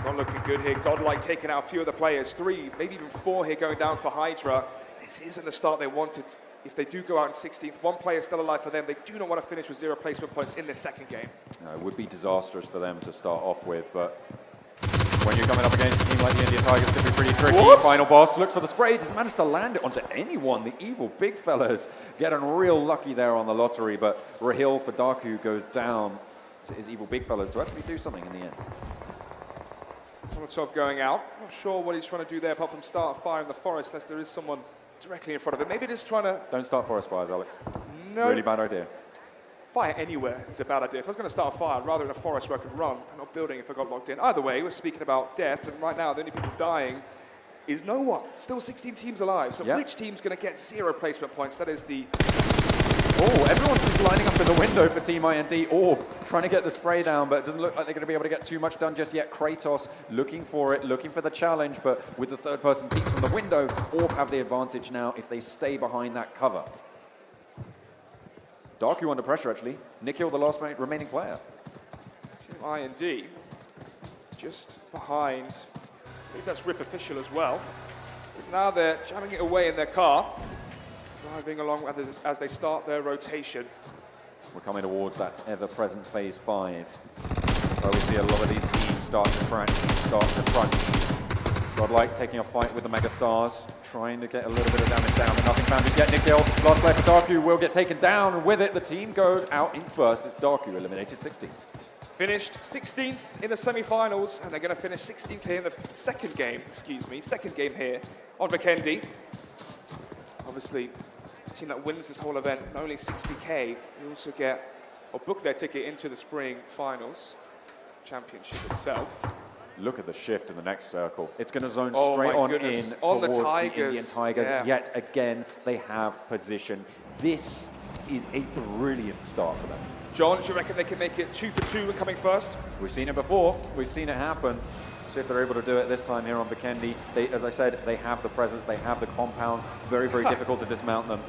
S14: Not looking good here. Godlike taking out a few of the players. 3, maybe even 4 here going down for Hydra. This isn't the start they wanted. If they do go out in 16th, 1 player still alive for them. They do not want to finish with 0 placement points in this second game.
S3: No, it would be disastrous for them to start off with, but when you're coming up against a team like the Indian Tigers, it can be pretty tricky. What? Final boss looks for the spray. He's managed to land it onto anyone. The evil big fellas getting real lucky there on the lottery, but Rahil for Daku goes down to his evil big fellas to actually do something in the end.
S14: Molotov going out. Not sure what he's trying to do there apart from start a fire in the forest, unless there is someone directly in front of it. Maybe just trying to...
S3: Don't start forest fires, Alex.
S14: No.
S3: Really bad idea.
S14: Fire anywhere is a bad idea. If I was going to start a fire, rather in a forest where I could run, and not building if I got locked in. Either way, we're speaking about death, and right now the only people dying is no one. Still 16 teams alive. So which team's going to get 0 placement points? That is the...
S3: Oh, everyone's just lining up in the window for Team IND, or trying to get the spray down, but it doesn't look like they're going to be able to get too much done just yet. Kratos looking for it, looking for the challenge, but with the third person peeks from the window, Orb have the advantage now if they stay behind that cover. Darku under pressure, actually. Nikhil, the last remaining player.
S14: Team IND just behind, I believe that's Rip Official as well. Because now they're jamming it away in their car, driving along as they start their rotation.
S3: We're coming towards that ever-present Phase 5. Where we see a lot of these teams start to crunch. Godlike taking a fight with the Megastars, trying to get a little bit of damage down, but nothing found to get Nikhil. Last player for Darku will get taken down, and with it, the team goes out in first. It's Darku eliminated 16th.
S14: Finished 16th in the semi-finals, and they're going to finish 16th here in the second game here on Vikendi. Obviously, the team that wins this whole event, not only 60K, they also get, or book their ticket into the spring finals championship itself.
S3: Look at the shift in the next circle. It's going to zone straight on in towards the Indian Tigers. Yet again, they have position. This is a brilliant start for them.
S14: John, do you reckon they can make it 2 for 2 when coming first?
S3: We've seen it before. We've seen it happen. See if they're able to do it this time here on Vikendi. As I said, they have the presence. They have the compound. Very, very difficult to dismount them.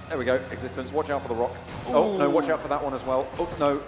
S3: There we go. Existence. Watch out for the rock. Ooh. Oh, no. Watch out for that one as well. Oh, no.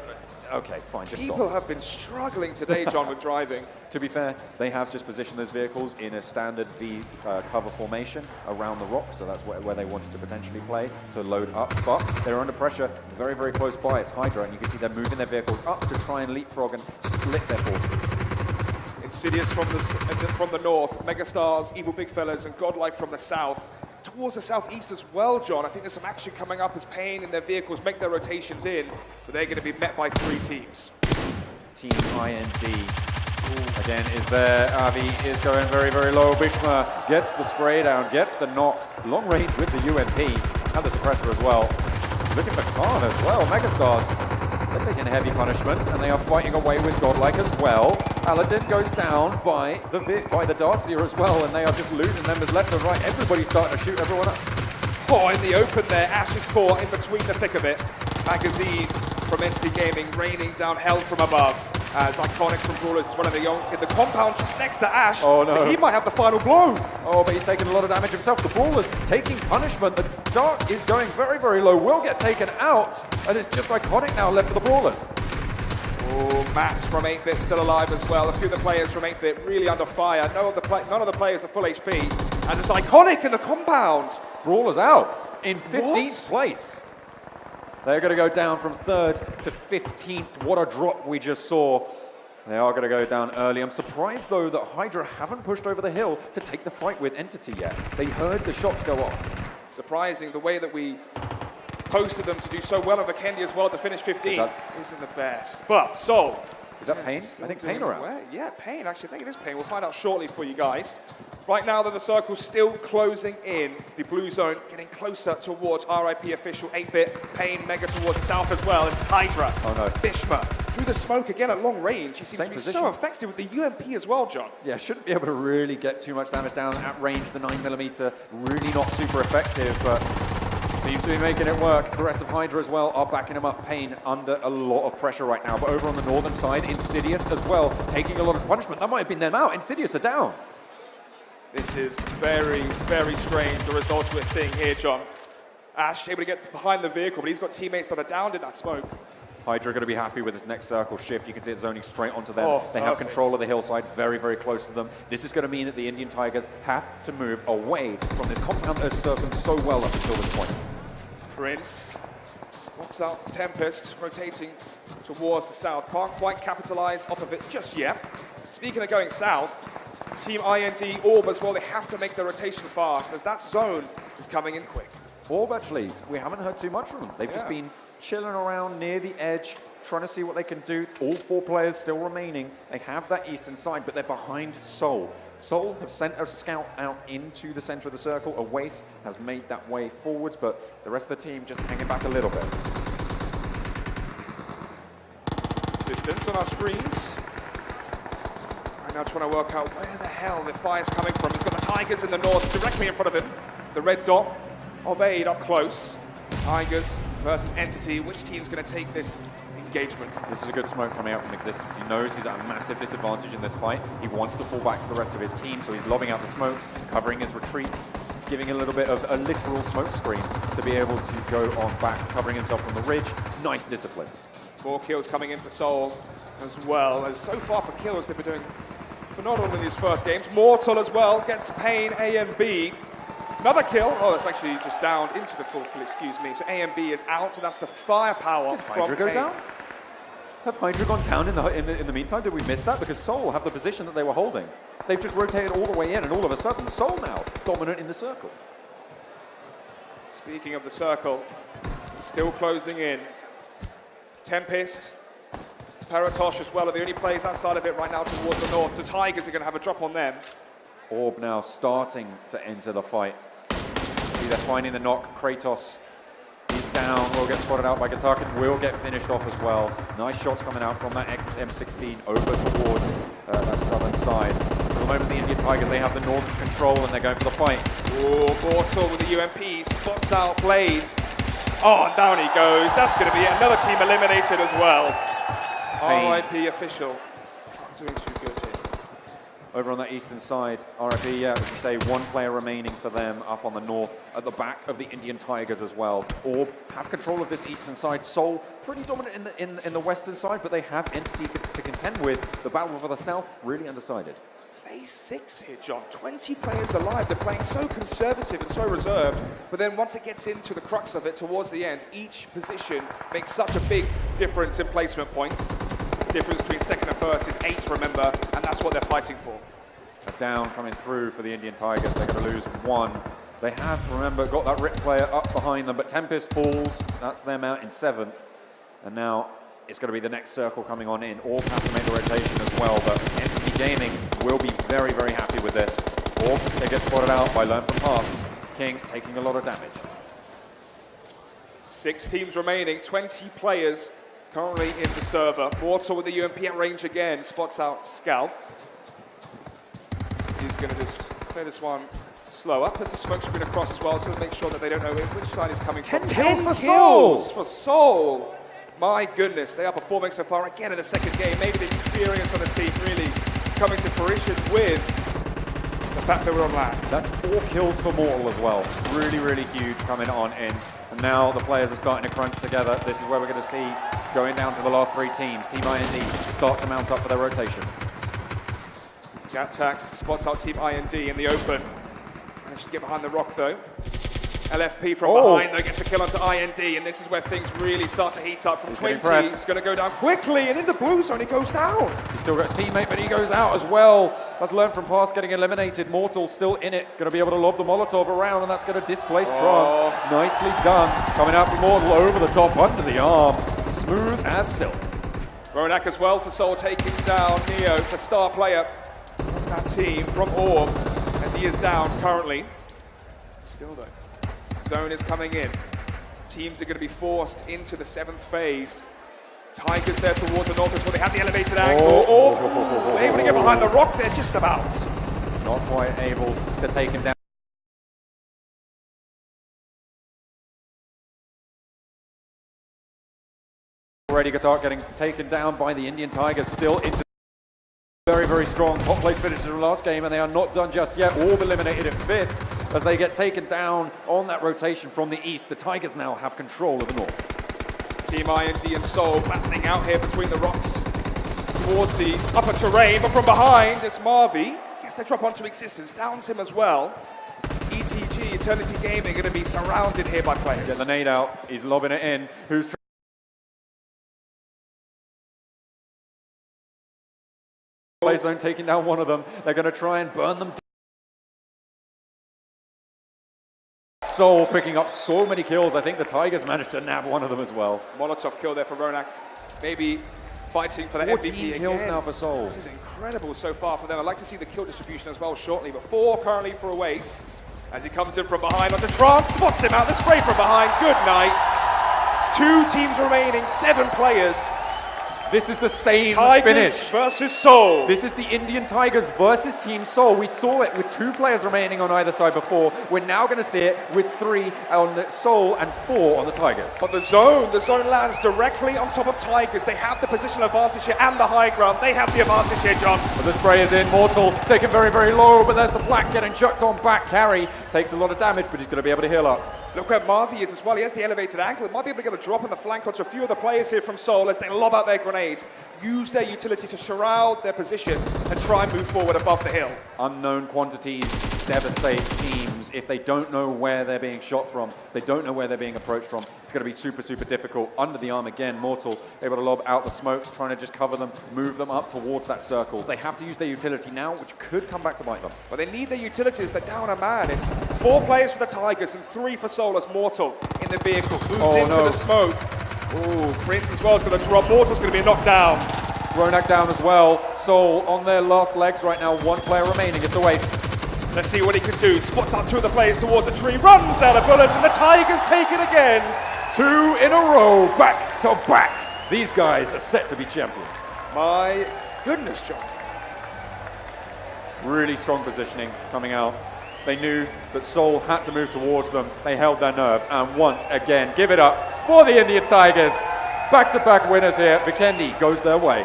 S3: Okay, fine, just
S14: People have been struggling today, John, with driving.
S3: To be fair, they have just positioned those vehicles in a standard V cover formation around the rock, so that's where they wanted to potentially play to load up. But they're under pressure, very, very close by. It's Hydra, and you can see they're moving their vehicles up to try and leapfrog and split their forces.
S14: Insidious from the north, Megastars, Evil Big Fellas, and Godlike from the south. Towards the southeast as well, John. I think there's some action coming up as Pain and their vehicles make their rotations in, but they're going to be met by 3 teams.
S3: Team IND again is there. Avi is going very, very low. Bishma gets the spray down, gets the knock. Long range with the UMP and the suppressor as well. Looking for Khan as well. Megastars, they're taking heavy punishment, and they are fighting away with Godlike as well. Aladdin goes down by the Darcia as well, and they are just losing members left and right. Everybody's starting to shoot everyone up.
S14: Oh, in the open there, Ash is caught in between the thick of it. Magazine from Entity Gaming raining down hell from above. As Iconic from Brawlers is running in the compound just next to Ash.
S3: Oh, no.
S14: So he might have the final blow.
S3: Oh, but he's taking a lot of damage himself. The Brawlers taking punishment. The Dark is going very, very low. Will get taken out. And it's just Iconic now left for the Brawlers.
S14: Oh, Max from 8-Bit still alive as well. A few of the players from 8-Bit really under fire. None of the players are full HP. And it's Iconic in the compound.
S3: Brawlers out in 15th place. They're going to go down from 3rd to 15th. What a drop we just saw. They are going to go down early. I'm surprised, though, that Hydra haven't pushed over the hill to take the fight with Entity yet. They heard the shots go off.
S14: Surprising, the way that we posted them to do so well on Vikendi as well to finish 15th isn't the best. But Soul.
S3: Is that Pain? I think Pain around.
S14: Well, yeah, Pain. Actually, I think it is Pain. We'll find out shortly for you guys. Right now, the circle's still closing in. The blue zone getting closer towards RIP official 8-Bit. Pain mega towards the south as well. This is Hydra.
S3: Oh no.
S14: Bishma through the smoke again at long range. He seems to be so effective with the UMP as well, John.
S3: Yeah, shouldn't be able to really get too much damage down at range. The 9mm really not super effective, but seems to be making it work. Aggressive Hydra as well are backing him up. Pain under a lot of pressure right now. But over on the northern side, Insidious as well, taking a lot of punishment. That might have been them out. Insidious are down.
S14: This is very, very strange, the results we're seeing here, John. Ash able to get behind the vehicle, but he's got teammates that are downed in that smoke.
S3: Hydra going to be happy with this next circle shift. You can see it's zoning straight onto them. They have control of the hillside, very, very close to them. This is going to mean that the Indian Tigers have to move away from this compound that has served them so well up until this point.
S14: Prince spots out Tempest, rotating towards the south. Can't quite capitalize off of it just yet. Speaking of going south, Team IND, Orb as well, they have to make their rotation fast as that zone is coming in quick.
S3: Orb, actually, we haven't heard too much from them. They've just been chilling around near the edge, trying to see what they can do. All 4 players still remaining. They have that eastern side, but they're behind Seoul. Seoul have sent a scout out into the center of the circle. Awais has made that way forwards, but the rest of the team just hanging back a little bit.
S14: Assistance on our screens. Right now trying to work out where the hell the fire's coming from. He's got the Tigers in the north directly in front of him. The red dot of Aid up close. Tigers versus Entity. Which team's going to take this engagement?
S3: This is a good smoke coming out from Existence. He knows he's at a massive disadvantage in this fight. He wants to fall back to the rest of his team, so he's lobbing out the smokes, covering his retreat, giving a little bit of a literal smoke screen to be able to go on back, covering himself from the ridge. Nice discipline.
S14: 4 kills coming in for Seoul as well. As so far for kills, they've been doing phenomenal in these first games. Mortal as well gets Pain, A and B. Another kill. Oh, it's actually just down into the full kill, excuse me. So A and B is out, so that's the firepower from
S3: Hydra go down? Have Hydra gone down in the meantime? Did we miss that? Because Seoul have the position that they were holding. They've just rotated all the way in, and all of a sudden, Seoul now dominant in the circle.
S14: Speaking of the circle, still closing in. Tempest, Paratosh as well are the only players outside of it right now towards the north, so Tigers are going to have a drop on them.
S3: Orb now starting to enter the fight. See, they're finding the knock. Kratos, he's down, will get spotted out by Gatakin, will get finished off as well. Nice shots coming out from that M16 over towards that southern side. For the moment, the Indian Tigers, they have the northern control and they're going for the fight.
S14: Oh, Mortal with the UMP, spots out Blades. Oh, and down he goes. That's going to be another team eliminated as well. RIP official. Not doing too good here.
S3: Over on that eastern side, RIP, yeah, as you say, 1 player remaining for them up on the north, at the back of the Indian Tigers as well. Orb have control of this eastern side. Seoul pretty dominant in the western side, but they have Entity to contend with. The battle for the south really undecided.
S14: Phase 6 here, John. 20 players alive. They're playing so conservative and so reserved. But then once it gets into the crux of it towards the end, each position makes such a big difference in placement points. The difference between second and first is 8, remember, and that's what they're fighting for.
S3: A down coming through for the Indian Tigers. They're going to lose 1. They have, remember, got that Rip player up behind them, but Tempest falls. That's them out in 7th. And now it's going to be the next circle coming on in. Orb have to make the rotation as well, but Entity Gaming will be very, very happy with this. Orb, they get spotted out by Learn from Past. King taking a lot of damage.
S14: 6 teams remaining, 20 players currently in the server. Mortal with the UMP at range again, spots out Scout. He's going to just play this one slower. There's a smoke screen across as well to make sure that they don't know which side is coming from.
S3: 10
S14: kills
S3: kills
S14: for Seoul. My goodness, they are performing so far again in the second game. Maybe the experience on this team really coming to fruition with the fact that we're on land.
S3: That's 4 kills for Mortal as well. Really, really huge coming on in. And now the players are starting to crunch together. This is where we're going to see going down to the last 3 teams. Team IND start to mount up for their rotation.
S14: Gattack spots out Team IND in the open. Managed to get behind the rock though. LFP from behind, though, gets a kill onto IND, and this is where things really start to heat up from 20. It's going to go down quickly, and in the blue zone, he goes down.
S3: He's still got his teammate, but he goes out as well. That's Learn from Past getting eliminated. Mortal still in it, going to be able to lob the Molotov around, and that's going to displace Trance. Nicely done. Coming out from Mortal over the top, under the arm. Smooth as silk.
S14: Ronak as well for Seoul, taking down Neo, the star player from that team, from Orb, as he is down currently. Still though. Zone is coming in. Teams are going to be forced into the 7th phase. Tigers there towards the north as well. They have the elevated angle. Able to get behind the rock there just about.
S3: Not quite able to take him down. Already Gatar getting taken down by the Indian Tigers, still into very, very strong top place finishes from last game, and they are not done just yet. Orb eliminated in 5th as they get taken down on that rotation from the east. The Tigers now have control of the north.
S14: Team IND and Seoul battling out here between the rocks towards the upper terrain, but from behind, this Marvi gets their drop onto Existence, downs him as well. ETG, Eternity Gaming, going to be surrounded here by players.
S3: Get the nade out, he's lobbing it in. Who's play zone, taking down one of them. They're going to try and burn them down. Seoul picking up so many kills. I think the Tigers managed to nab one of them as well.
S14: Molotov kill there for Ronak. maybe fighting for the
S3: 14
S14: MVP
S3: kills
S14: again.
S3: now for Seoul.
S14: This is incredible so far for them. I'd like to see the kill distribution as well shortly, but 4 currently for Oasis as he comes in from behind onto Trance, spots him out, the spray from behind, good night. 2 teams remaining, 7 players.
S3: This is the same
S14: Tigers
S3: finish.
S14: versus Seoul.
S3: This is the Indian Tigers versus Team Seoul. We saw it with 2 players remaining on either side before. We're now going to see it with 3 on the Seoul and 4 on the Tigers.
S14: But the zone lands directly on top of Tigers. They have the positional advantage here and the high ground. They have the advantage here, John.
S3: But the spray is in. Mortal taken very, very low, but there's the black getting chucked on back. Carry takes a lot of damage, but he's going to be able to heal up.
S14: Look where Marvi is as well. He has the elevated angle. It might be able to get a drop on the flank onto a few of the players here from Seoul as they lob out their grenades, use their utility to shroud their position and try and move forward above the hill.
S3: Unknown quantities devastate teams if they don't know where they're being shot from. They don't know where they're being approached from. It's going to be super, super difficult. Under the arm again, Mortal able to lob out the smokes, trying to just cover them, move them up towards that circle. They have to use their utility now, which could come back to bite them.
S14: But they need their utilities. They're down a man. It's 4 players for the Tigers and 3 for Seoul as Mortal in the vehicle. Moves into the smoke. Ooh, Prince as well is going to drop. Mortal's going to be knocked down.
S3: Ronak down as well. Seoul on their last legs right now. 1 player remaining. It's Oasis.
S14: Let's see what he can do. Spots out 2 of the players towards a tree. Runs out of bullets and the Tigers take it again.
S3: 2 in a row. Back to back. These guys are set to be champions.
S14: My goodness, John.
S3: Really strong positioning coming out. They knew that Seoul had to move towards them. They held their nerve. And once again, give it up for the Indian Tigers. Back-to-back winners here. Vikendi goes their way.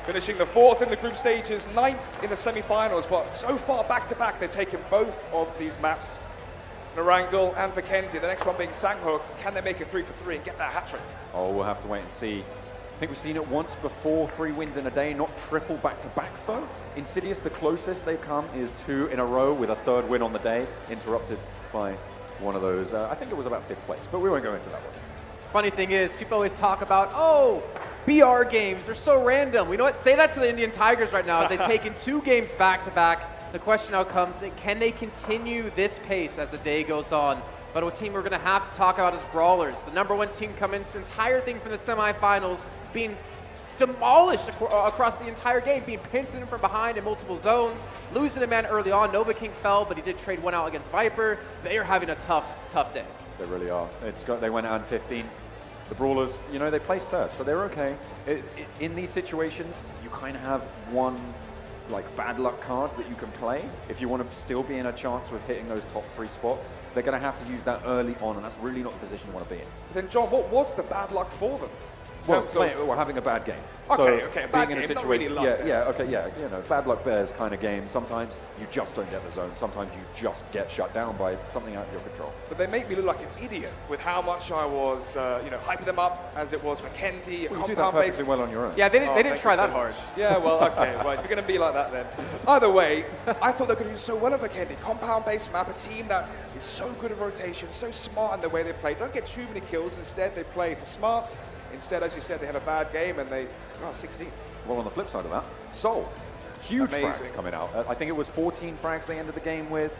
S14: Finishing the 4th in the group stages, 9th in the semi-finals, but so far back-to-back, they've taken both of these maps. Narangal and Vikendi, the next one being Sangho. Can they make a 3 for 3 and get that hat-trick?
S3: Oh, we'll have to wait and see. I think we've seen it once before, 3 wins in a day, not triple back-to-backs though. Insidious, the closest they've come is 2 in a row with a 3rd win on the day, interrupted by one of those. I think it was about 5th place, but we won't go into that one.
S2: Funny thing is, people always talk about, oh, BR games, they're so random. You know what? Say that to the Indian Tigers right now as they've taken 2 games back-to-back. The question now comes, can they continue this pace as the day goes on? But a team we're going to have to talk about is Brawlers. The #1 team coming this entire thing from the semifinals, being demolished across the entire game, being pinched in from behind in multiple zones, losing a man early on. Nova King fell, but he did trade 1 out against Viper. They are having a tough day.
S3: They really are. They went out 15th. The Brawlers, you know, they placed 3rd, so they're okay. In these situations, you kind of have one bad luck card that you can play. If you want to still be in a chance with hitting those top 3 spots, they're going to have to use that early on, and that's really not the position you want to be in.
S14: Then, John, what was the bad luck for them?
S3: We're having a bad game.
S14: Okay,
S3: so
S14: a bad
S3: being
S14: game,
S3: in a
S14: not really
S3: situation,
S14: luck.
S3: you know, bad luck bears kind of game. Sometimes you just don't get the zone. Sometimes you just get shut down by something out of your control.
S14: But they make me look like an idiot with how much I was, hyping them up as it was for Kendi.
S3: Well, you do that perfectly well on your own.
S2: Yeah, they didn't try that hard.
S14: Yeah, well, okay, well, if you're going to be like that then. Either way, I thought they were going to do so well over Kendi. Compound-based map, a team that is so good at rotation, so smart in the way they play. Don't get too many kills. Instead, they play for smarts. Instead, as you said, they have a bad game and they 16th.
S3: Well, on the flip side of that, Seoul, huge
S14: Amazing.
S3: frags coming out. I think it was 14 frags they ended the game with.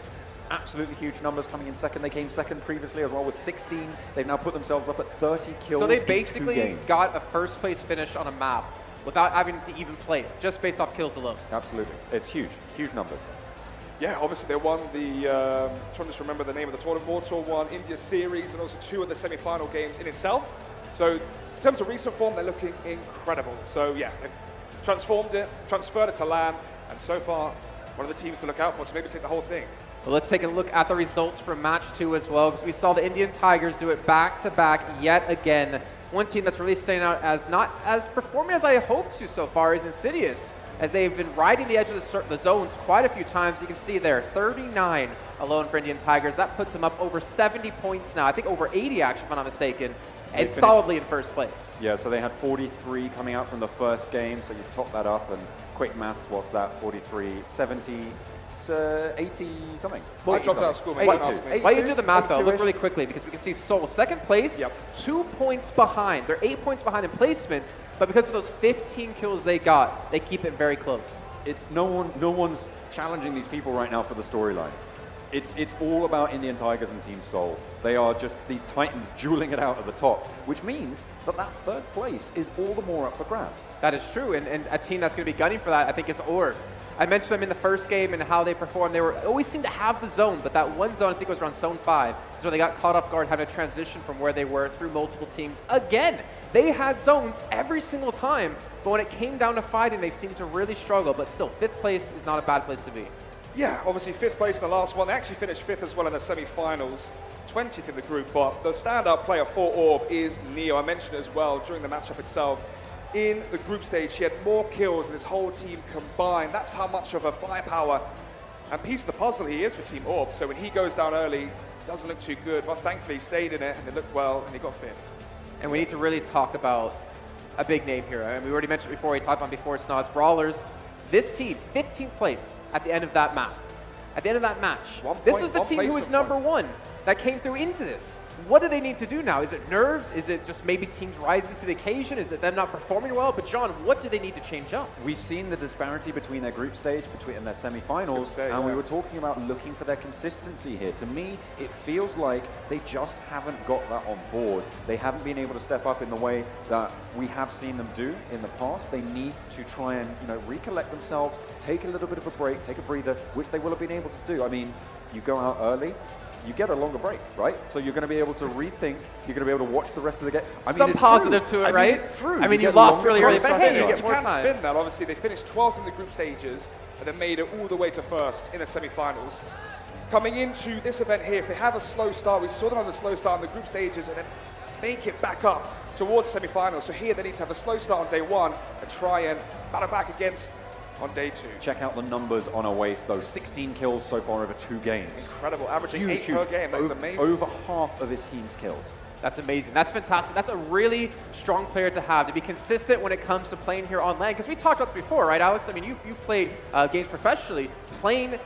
S3: Absolutely huge numbers coming in second. They came second previously as well with 16. They've now put themselves up at 30 kills.
S2: So they
S3: in
S2: basically
S3: 2 games.
S2: got a first place finish on a map without having to even play it, just based off kills alone.
S3: Absolutely. It's huge numbers.
S14: Yeah, obviously they won the, trying to just remember the name of the tournament, Mortal won India Series and also 2 of the semi-final games in itself. So in terms of recent form, they're looking incredible. So yeah, they've transformed it, transferred it to LAN, and so far, one of the teams to look out for to maybe take the whole thing.
S2: Well, let's take a look at the results from match 2 as well, because we saw the Indian Tigers do it back-to-back yet again. One team that's really standing out as not as performing as I hoped to so far is Insidious, as they've been riding the edge of the zones quite a few times. You can see there, 39 alone for Indian Tigers. That puts them up over 70 points now. I think over 80, actually, if I'm not mistaken. And solidly in first place.
S3: Yeah, so they had 43 coming out from the first game, so you top that up, and quick maths, what's that? 43, 70, 80 something.
S14: Well, I dropped out of school.
S2: While you do the math, though, look really quickly, because we can see Seoul second place, 2 points behind. They're 8 points behind in placements, but because of those 15 kills they got, they keep it very close.
S3: No one's challenging these people right now for the storylines. It's all about Indian Tigers and Team Seoul. They are just these titans dueling it out at the top, which means that third place is all the more up for grabs.
S2: That is true, and a team that's going to be gunning for that, I think, is Orb. I mentioned them in the first game and how they performed. They always seemed to have the zone, but that one zone, I think it was around zone 5, is where they got caught off guard, having to transition from where they were through multiple teams. Again, they had zones every single time, but when it came down to fighting, they seemed to really struggle. But still, 5th place is not a bad place to be.
S14: Yeah, obviously 5th place in the last one. They actually finished 5th as well in the semi-finals, 20th in the group, but the standout player for Orb is Neo. I mentioned it as well during the matchup itself. In the group stage, he had more kills than his whole team combined. That's how much of a firepower and piece of the puzzle he is for Team Orb. So when he goes down early, it doesn't look too good, but thankfully he stayed in it and it looked well and he got 5th.
S2: And we need to really talk about a big name here. I mean, we already mentioned before, we talked about before, it's not Brawlers. This team, 15th place at the end of that map. At the end of that match. This was the team who was number 1 that came through into this. What do they need to do now? Is it nerves? Is it just maybe teams rising to the occasion? Is it them not performing well? But John, what do they need to change up?
S3: We've seen the disparity between their group stage, and their semi-finals, and we were talking about looking for their consistency here. To me, it feels like they just haven't got that on board. They haven't been able to step up in the way that we have seen them do in the past. They need to try and, recollect themselves, take a little bit of a break, take a breather, which they will have been able to do. I mean, you go out early, you get a longer break, right? So you're going to be able to rethink. You're going to be able to watch the rest of the game. I mean,
S2: some positive to it, right?
S3: True.
S2: I mean, you lost really early, but hey, you get more time.
S14: You can't spin that. Obviously, they finished 12th in the group stages and then made it all the way to 1st in the semi-finals. Coming into this event here, if they have a slow start, we saw them have a slow start in the group stages and then make it back up towards the semi-finals. So here they need to have a slow start on day 1 and try and battle back against on day 2.
S3: Check out the numbers on Oasis, though. 16 kills so far over 2 games.
S14: Incredible, averaging 8 per game. That's amazing.
S3: Over half of his team's kills.
S2: That's amazing. That's fantastic. That's a really strong player to have, to be consistent when it comes to playing here on LAN. Because we talked about this before, right, Alex? I mean, you've played games professionally. Playing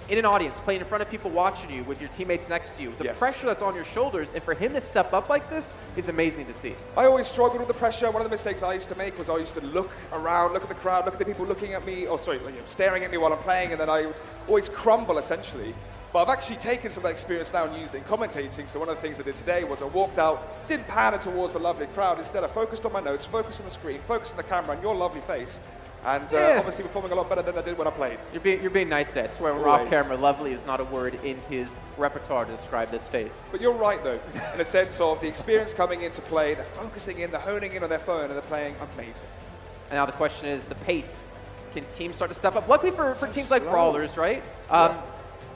S2: in an audience, playing in front of people watching you with your teammates next to you, the pressure that's on your shoulders, and for him to step up like this is amazing to see.
S14: I always struggled with the pressure. One of the mistakes I used to make was I used to look around, look at the crowd, look at the people looking at me, staring at me while I'm playing, and then I would always crumble, essentially. But I've actually taken some of that experience now and used it in commentating. So one of the things I did today was I walked out, didn't pander towards the lovely crowd. Instead, I focused on my notes, focused on the screen, focused on the camera and your lovely face. And obviously performing a lot better than I did when I played.
S2: You're being nice there. I swear, when we're off camera, lovely is not a word in his repertoire to describe this face.
S14: But you're right, though, in a sense of the experience coming into play, they're focusing in, they're honing in on their phone, and they're playing amazing.
S2: And now the question is the pace. Can teams start to step up? Luckily for teams like Brawlers, right?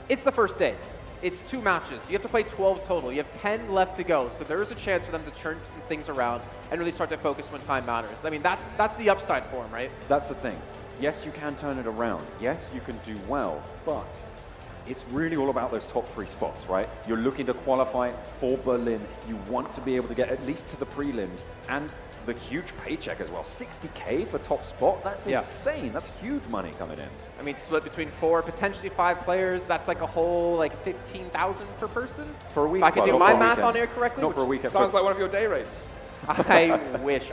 S2: It's the first day. It's 2 matches. You have to play 12 total. You have 10 left to go. So there is a chance for them to turn some things around and really start to focus when time matters. I mean, that's the upside for them, right?
S3: That's the thing. Yes, you can turn it around. Yes, you can do well, but it's really all about those top 3 spots, right? You're looking to qualify for Berlin. You want to be able to get at least to the prelims and the huge paycheck as well. 60K for top spot? That's insane. That's huge money coming in.
S2: I mean, split between 4, potentially 5 players. That's like a whole 15,000 per person.
S3: For a week.
S2: If I can do my math on air correctly.
S3: Not for a weekend.
S14: Sounds like one of your day rates.
S2: I wish.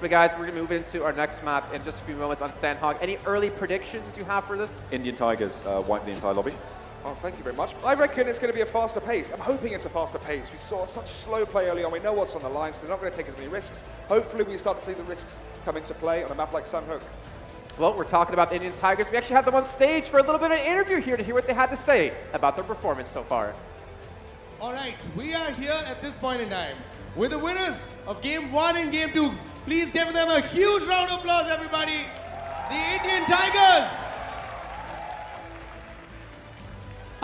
S2: But guys, we're going to move into our next map in just a few moments on Sandhog. Any early predictions you have for this?
S3: Indian Tigers wipe the entire lobby.
S14: Oh, thank you very much. I reckon it's going to be a faster pace. I'm hoping it's a faster pace. We saw such slow play early on. We know what's on the line, so they're not going to take as many risks. Hopefully we start to see the risks come into play on a map like Sandhog.
S2: Well, we're talking about the Indian Tigers. We actually have them on stage for a little bit of an interview here to hear what they had to say about their performance so far.
S1: All right, we are here at this point in time with the winners of Game 1 and Game 2. Please give them a huge round of applause, everybody. The Indian Tigers.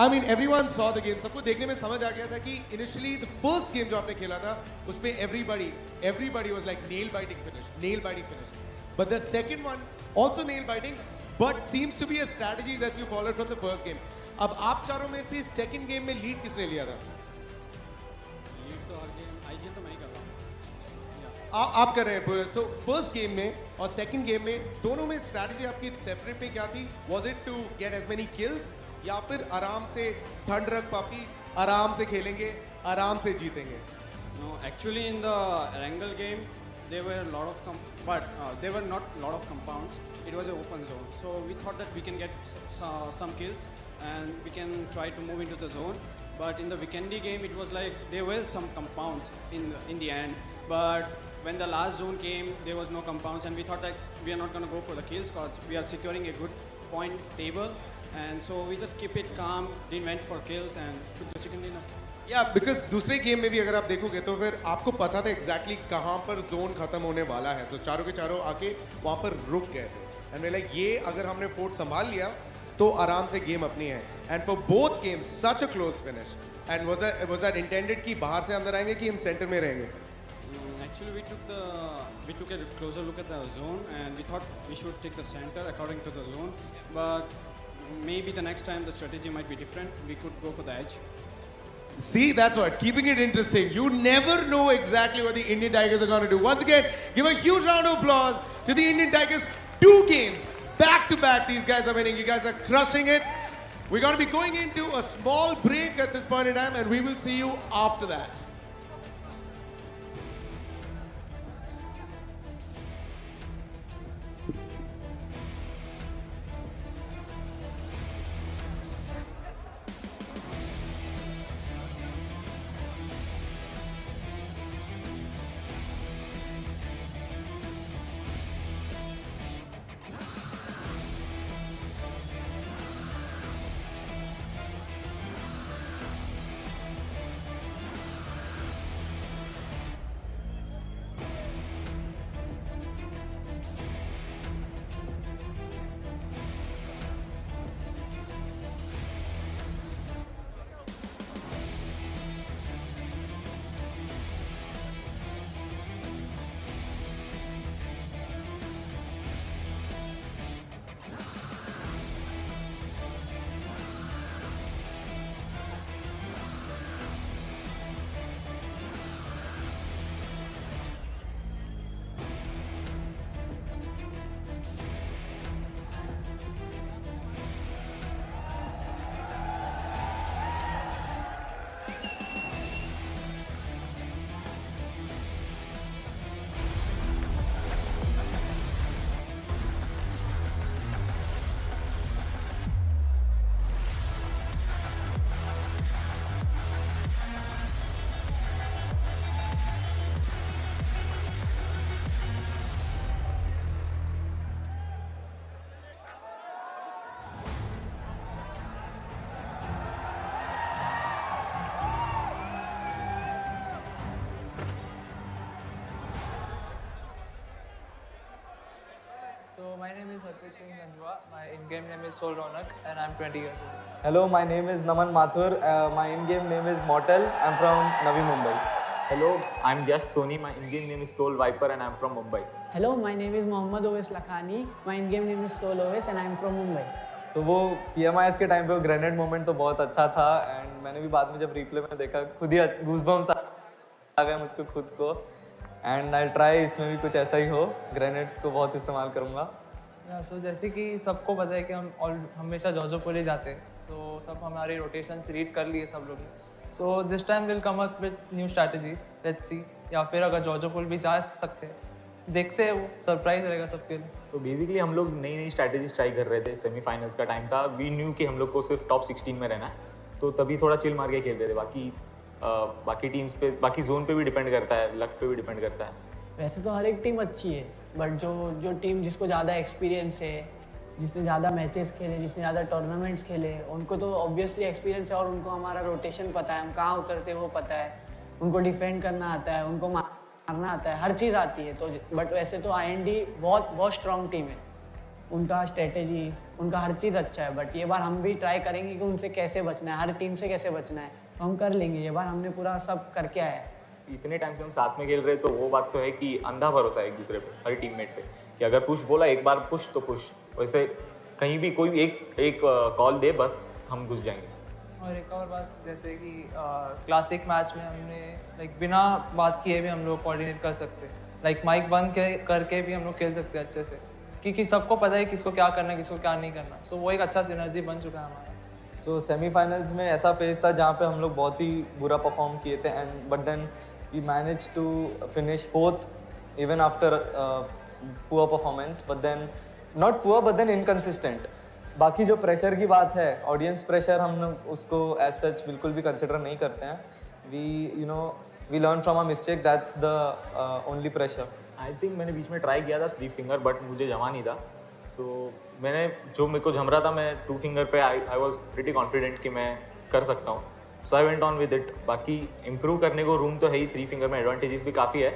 S1: I mean, everyone saw the game. सबको देखने में समझ आ गया था कि initially the first game जो आपने खेला था, उसमें everybody was like nail biting finish. But the second one also nail biting, but seems to be a strategy that you followed from the first game. अब आप चारों में से second game में lead किसने लिया था?
S12: Lead तो हर game IGN तो मैं ही कर रहा हूँ.
S1: आप कर रहे हैं. So first game में और second game में दोनों में strategy आपकी separate पे क्या थी? Was it to get as many kills? या फिर आराम से ठंड रख पापी आराम से खेलेंगे आराम से जीतेंगे?
S12: No, actually in the Erangel game there were a lot of there were not a lot of compounds. It was an open zone, so we thought that we can get some kills and we can try to move into the zone. But in the Weekendy game, it was like there were some compounds in the end. But when the last zone came, there was no compounds, and we thought that we are not going to go for the kills because we are securing a good point table. And so we just keep it calm, didn't went for kills and took the chicken dinner.
S1: Yeah, because दूसरे game में भी अगर आप देखोगे तो फिर आपको पता था एग्जैक्टली कहाँ पर जोन खत्म होने वाला है, तो चारों के चारों आके वहाँ पर रुक गए थे एंड वे लाइक ये अगर हमने फोर्ट संभाल लिया तो आराम से गेम अपनी है. And for both games such a close finish. And was that intended कि बाहर से अंदर आएंगे कि हम सेंटर में रहेंगे?
S12: Actually, we took a closer look at the zone, and we thought we should take the center according to the zone. But maybe the next time the strategy might be different. We could go for the edge.
S1: See, that's what, keeping it interesting. You never know exactly what the Indian Tigers are going to do. Once again, give a huge round of applause to the Indian Tigers. 2 games back to back. These guys are winning. You guys are crushing it. We're going to be going into a small break at this point in time, and we will see you after that.
S15: So my name is Harpreet Singh Ganjwa. My in-game name is Sol Ronak, and I'm 20 years old.
S16: Hello, my name is Naman Mathur. My in-game name is Mortal. I'm from Navi Mumbai.
S17: Hello, I'm Yash Soni. My in-game name is Soul Viper, and I'm from Mumbai.
S5: Hello, my name is Mohammad Owais Lakhani. My in-game name is Soul Owais, and I'm from Mumbai.
S16: So वो PMIS के time पे वो grenade moment तो बहुत अच्छा था, and मैंने भी बाद में जब रिप्ले में देखा खुद ही गूज़बम्स आ गए मुझको खुद को, एंड आई ट्राई इसमें भी कुछ ऐसा ही हो, ग्रेनेड्स को बहुत इस्तेमाल करूँगा.
S15: सो जैसे कि सबको पता है कि हम हमेशा जॉजो पुल ही जाते हैं, सो सब हमारे रोटेशन रीड कर लिए सब लोग ने. So this time will come up with new strategies, let's see. या फिर अगर जॉजो पुल भी जा सकते हैं, देखते हैं, वो सरप्राइज रहेगा सबके लिए.
S17: तो बेसिकली हम लोग नई नई स्ट्रैटेजीज ट्राई कर रहे थे. सेमीफाइनल्स का टाइम था, वी न्यू कि हम लोग को सिर्फ टॉप 16 में रहना है, तो तभी थोड़ा चिल मार के खेल रहे थे. बाकी टीम्स पे, बाकी जोन पे भी डिपेंड करता है, लक पे भी डिपेंड करता है.
S5: वैसे तो हर एक टीम अच्छी है, बट जो टीम जिसको ज़्यादा एक्सपीरियंस है, जिसने ज़्यादा मैचेस खेले, जिसने ज़्यादा टूर्नामेंट्स खेले, उनको तो ऑब्वियसली एक्सपीरियंस है और उनको हमारा रोटेशन पता है, हम कहाँ उतरते हैं वो पता है, उनको डिफेंड करना आता है, उनको मारना आता है, हर चीज़ आती है. तो बट वैसे तो IND बहुत स्ट्रॉन्ग टीम है, उनका स्ट्रेटेजीज, उनका हर चीज़ अच्छा है. बट ये बार हम भी ट्राई करेंगे कि उनसे कैसे बचना है, हर टीम से कैसे बचना है, तो हम कर लेंगे. ये बार हमने पूरा सब करके आया है.
S17: इतने टाइम से हम साथ में खेल रहे, तो वो बात तो है कि अंधा भरोसा है एक दूसरे पे, हर टीममेट पे, कि अगर पुश बोला एक बार पुश तो पुश. वैसे कहीं भी कोई एक कॉल दे, बस हम घुस जाएंगे.
S15: और एक और बात, जैसे कि क्लासिक मैच में हमने बिना बात किए भी हम लोग कोऑर्डिनेट कर सकते हैं. माइक बंद करके भी हम लोग खेल सकते हैं अच्छे से, क्योंकि सबको पता है किसको क्या करना है, किसको क्या नहीं करना. सो वो एक अच्छा सिनर्जी बन चुका है हमारा.
S16: सो सेमीफाइनल्स में ऐसा फेज था जहाँ पे हम लोग बहुत ही बुरा परफॉर्म किए थे, and but then we manage to finish 4th even after poor performance, but then not poor but then inconsistent. बाकी जो प्रेशर की बात है, ऑडियंस प्रेशर, हम उसको एज सच बिल्कुल भी कंसिडर नहीं करते हैं. We learn from a mistake, that's the only pressure.
S17: I think मैंने बीच में ट्राई किया था 3 फिंगर, बट मुझे जमा नहीं था. सो मैंने जो मेरे को जम रहा था, मैं 2 फिंगर पे आई वॉज प्रिटी कॉन्फिडेंट कि मैं कर सकता हूँ. So I went on with it. बाकी इम्प्रूव करने को रूम तो है ही. 3 फिंगर में एडवांटेजेस भी काफ़ी है,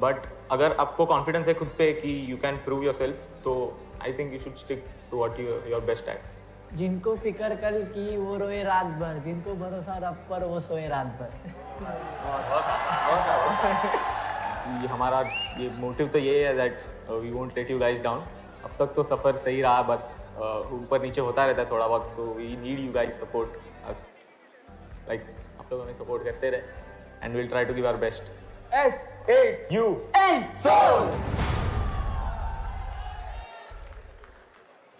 S17: बट अगर आपको कॉन्फिडेंस है खुद पे कि you can prove yourself, तो I think you should stick to what you are best at.
S5: जिनको फिक्र कल की वो रोए रात भर, जिनको भरोसा रब पर वो सोए रात भर.
S17: हमारा ये मोटिव तो ये है that we won't let you guys down. अब तक तो सफ़र सही रहा, बट ऊपर नीचे होता रहता है थोड़ा बहुत. So we need you guys support us, like आप लोग हमें सपोर्ट करते रहे, and we will try to give our best.
S5: SAUL
S18: Soul!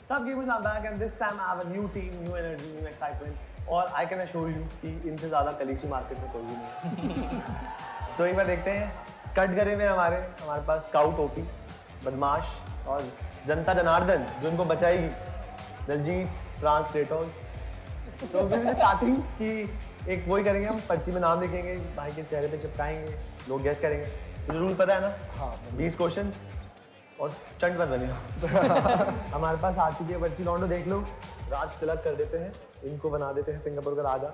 S18: Sub gamers are back, and this time I have a new team, new energy, new excitement. और I can assure you कि इनसे ज़्यादा कलीसी market में कोई भी नहीं. So एक बार देखते हैं. कटघरे में हमारे पास स्काउट ओपी, बदमाश और जनता जनार्दन जो इनको बचाएगी, दलजीत ट्रांसलेटर. तो फिर स्टार्टिंग की एक वही करेंगे, हम पर्ची में नाम लिखेंगे, भाई के चेहरे पे चिपकाएंगे, लोग गेस करेंगे. मुझे रूल पता है ना? हाँ. 20 क्वेश्चंस और चंड मत बनिए. हमारे पास आ चुकी है पर्ची, लॉन्डो देख लो. राज तिलक कर देते हैं, इनको बना देते हैं सिंगापुर का राजा.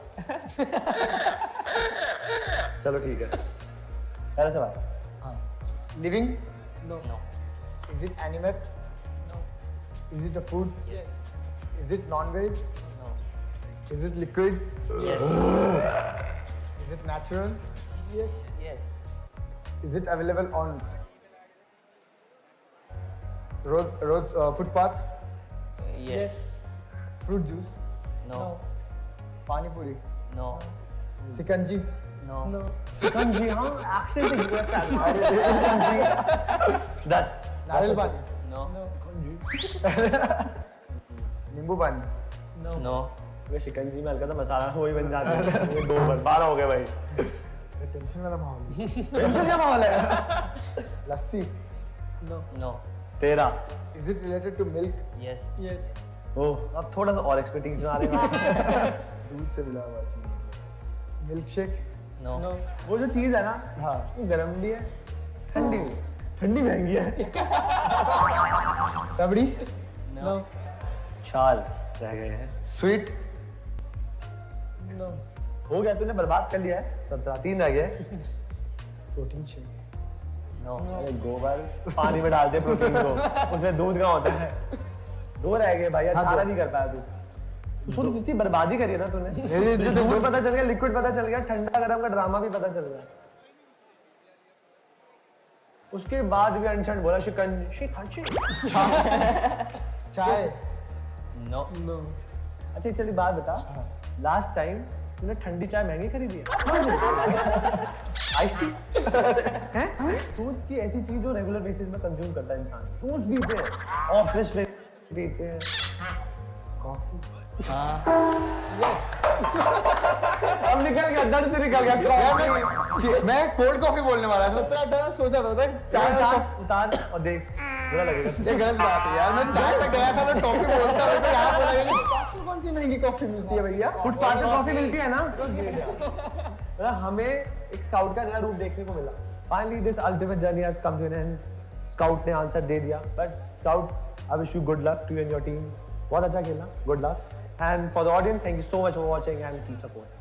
S18: चलो ठीक है. पहला सवाल. Living?
S5: No.
S18: Is it animate?
S5: No.
S18: Is it a food?
S5: Yes.
S18: Is it non-veg?
S5: No.
S18: Is it liquid?
S5: Yes.
S18: Is it natural?
S5: Yes.
S18: Is it available on roads, footpath?
S5: Yes.
S18: Fruit juice?
S5: No.
S18: Pani puri?
S5: No.
S18: Sikanji?
S5: No.
S18: Shikanji, हाँ, accent है US का. सिकंजी. 10. नारियल पानी?
S5: No.
S18: नींबू पानी?
S5: No.
S18: ये शिकंजी में हल्का सा मसाला वही बन जाता है. ये 2 बार 12 हो गए भाई. टेंशन वाला माहौल. टेंशन क्या माहौल है? लस्सी?
S5: No.
S18: 13. Is it related to milk?
S5: Yes.
S18: ओह, अब थोड़ा सा और एक्सपर्टीज में आ रहे हैं. दूध से मिला हुआ चीज. Milk shake?
S5: No.
S18: वो जो चीज है ना, हाँ, वो गर्म भी है, ठंडी भी. ठंडी महंगी है. रबड़ी?
S5: No.
S18: छाल रह गए हैं. स्वीट?
S5: No.
S18: हो गया, तूने बर्बाद कर लिया है. 17. 3 रह गए. Protein shake?
S5: No.
S18: अरे गोबर पानी में डालते प्रोटीन को, उसमें दूध का होता है. 2 रह गए भाई, 18 नहीं कर पाया तू. उसको कितनी बर्बादी करी है ना तूने. दूध पता चल गया, लिक्विड पता चल गया, ठंडा गरम का ड्रामा भी पता चल गया. उसके बाद भी अनशन बोला शिकंजी. चाय?
S5: No.
S18: अच्छा चलिए बात बता, लास्ट टाइम तूने ठंडी चाय महंगी खरीदी है? Ice tea? दूध की ऐसी चीज जो रेगुलर बेसिस में कंज्यूम करता है इंसान. फ्रूट्स पीते हैं, ऑफिस में पीते हैं. कॉफी? अब निकल गया, दर्द से निकल गया. मैं कोल्ड कॉफी बोलने वाला था. 17-18 सोचा था चाय उतार और देख, बुरा लगेगा. ये गलत बात है यार. मैं चाय पे गया था, मैं कॉफी बोलता हूँ, तो यहाँ बोला कि कॉफी कौन सी महंगी कॉफी मिलती है भैया? फुटपाथ पे कॉफी मिलती है ना. मतलब हमें एक स्काउट का नया रूप देखने को मिला. Finally this ultimate journey has come to an end. Scout ने आंसर दे दिया. But Scout, I wish you good luck to you and your team. बहुत अच्छा खेलना. Good luck. And for the audience, thank you so much for watching and keep supporting.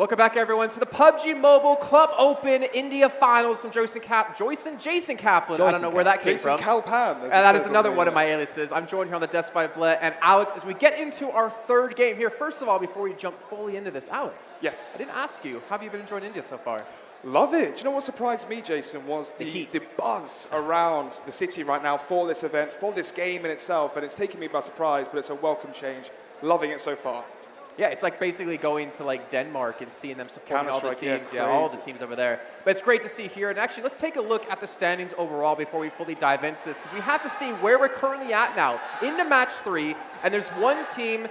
S2: Welcome back, everyone, to the PUBG Mobile Club Open India Finals from Jason Kaplan. I don't know where that came from.
S14: Jason Kalpan.
S2: And that is another one of my aliases. I'm joined here on the desk by Bled and Alex as we get into our third game here. First of all, before we jump fully into this, Alex.
S14: Yes.
S2: I didn't ask you, how have you been enjoying India so far?
S14: Love it. Do you know what surprised me, Jason, was the buzz around the city right now for this event, for this game in itself, and it's taken me by surprise, but it's a welcome change. Loving it so far.
S2: Yeah, it's like basically going to like Denmark and seeing them supporting all the
S14: Counter-Strike,
S2: teams. All the teams over there. But it's great to see here. And actually, let's take a look at the standings overall before we fully dive into this, because we have to see where we're currently at now into match 3. And there's one team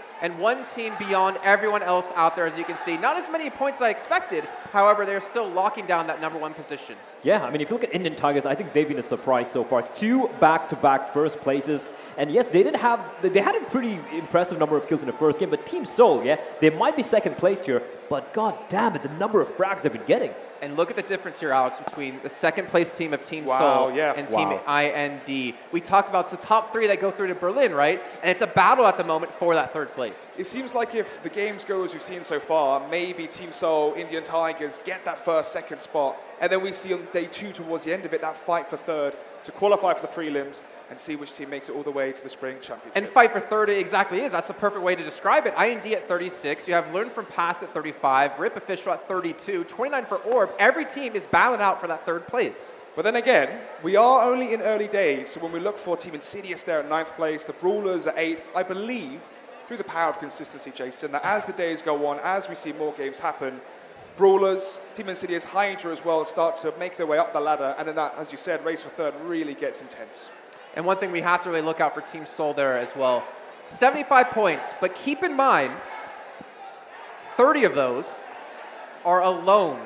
S2: beyond everyone else out there, as you can see. Not as many points as I expected. However, they're still locking down that #1 position.
S4: Yeah, I mean, if you look at Indian Tigers, I think they've been a surprise so far. 2 back-to-back first places. And yes, they had a pretty impressive number of kills in the first game, but Team Seoul, yeah, they might be second placed here, but god damn it, the number of frags they've been getting.
S2: And look at the difference here, Alex, between the second place team of Team Seoul and Team IND. We talked about it's the top 3 that go through to Berlin, right? And it's a battle at the moment for that third place.
S14: It seems like if the games go as we've seen so far, maybe Team Seoul, Indian Tigers get that first, second spot, and then we see on day 2 towards the end of it that fight for third to qualify for the prelims and see which team makes it all the way to the Spring Championship.
S2: And fight for third, it exactly is. That's the perfect way to describe it. IND at 36. You have Learn from Past at 35. Rip Official at 32. 29 for Orb. Every team is battling out for that third place.
S14: But then again, we are only in early days, so when we look for Team Insidious there at 9th place, the Brawlers at 8th, I believe, through the power of consistency, Jason, that as the days go on, as we see more games happen, Brawlers, Team Insidious, Hydra as well start to make their way up the ladder, and then that, as you said, race for third really gets intense.
S2: And one thing we have to really look out for Team Seoul there as well. 75 points, but keep in mind, 30 of those are alone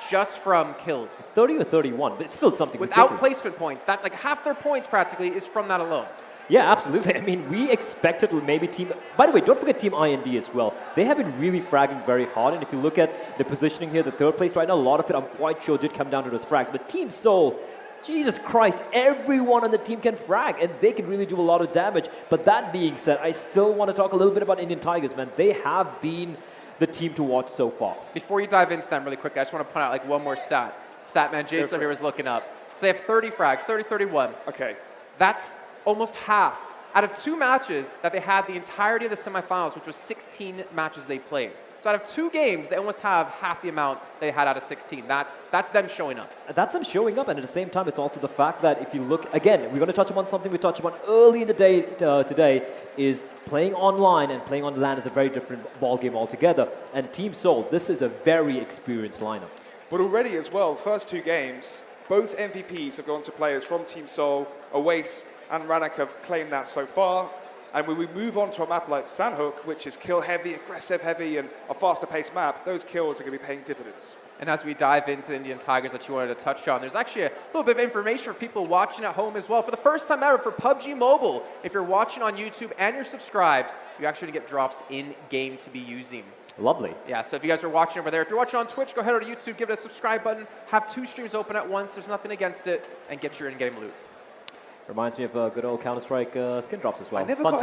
S2: just from kills.
S4: 30 or 31, but it's still something
S2: without
S4: ridiculous.
S2: placement points. That like half their points practically is from that alone.
S4: Yeah, absolutely. I mean, we expected maybe Team... By the way, don't forget Team IND as well. They have been really fragging very hard, and if you look at the positioning here, the third place right now, a lot of it, I'm quite sure, did come down to those frags. But Team Seoul, Jesus Christ, everyone on the team can frag, and they can really do a lot of damage. But that being said, I still want to talk a little bit about Indian Tigers, man. They have been the team to watch so far.
S2: Before you dive into them really quick, I just want to point out like one more stat. Statman Jason over here was looking up. So they have 30 frags, 30-31.
S14: Okay.
S2: That's almost half out of 2 matches that they had the entirety of the semifinals, which was 16 matches they played. So out of 2 games, they almost have half the amount they had out of 16. That's them showing up.
S4: That's them showing up, and at the same time, it's also the fact that if you look, again, we're going to touch upon something we touched upon early in the day today, is playing online and playing on LAN is a very different ball game altogether. And Team Seoul, this is a very experienced lineup.
S14: But already as well, first 2 games, both MVPs have gone to players from Team Seoul. Awais and Ranak have claimed that so far. And when we move on to a map like Sandhook, which is kill heavy, aggressive heavy, and a faster paced map, those kills are going to be paying dividends.
S2: And as we dive into the Indian Tigers that you wanted to touch on, there's actually a little bit of information for people watching at home as well. For the first time ever for PUBG Mobile, if you're watching on YouTube and you're subscribed, you actually get drops in-game to be using.
S4: Lovely.
S2: Yeah, so if you guys are watching over there, if you're watching on Twitch, go ahead over to YouTube, give it a subscribe button, have 2 streams open at once, there's nothing against it, and get your in-game loot.
S4: Reminds me of good old Counter-Strike skin drops as well.
S14: I never got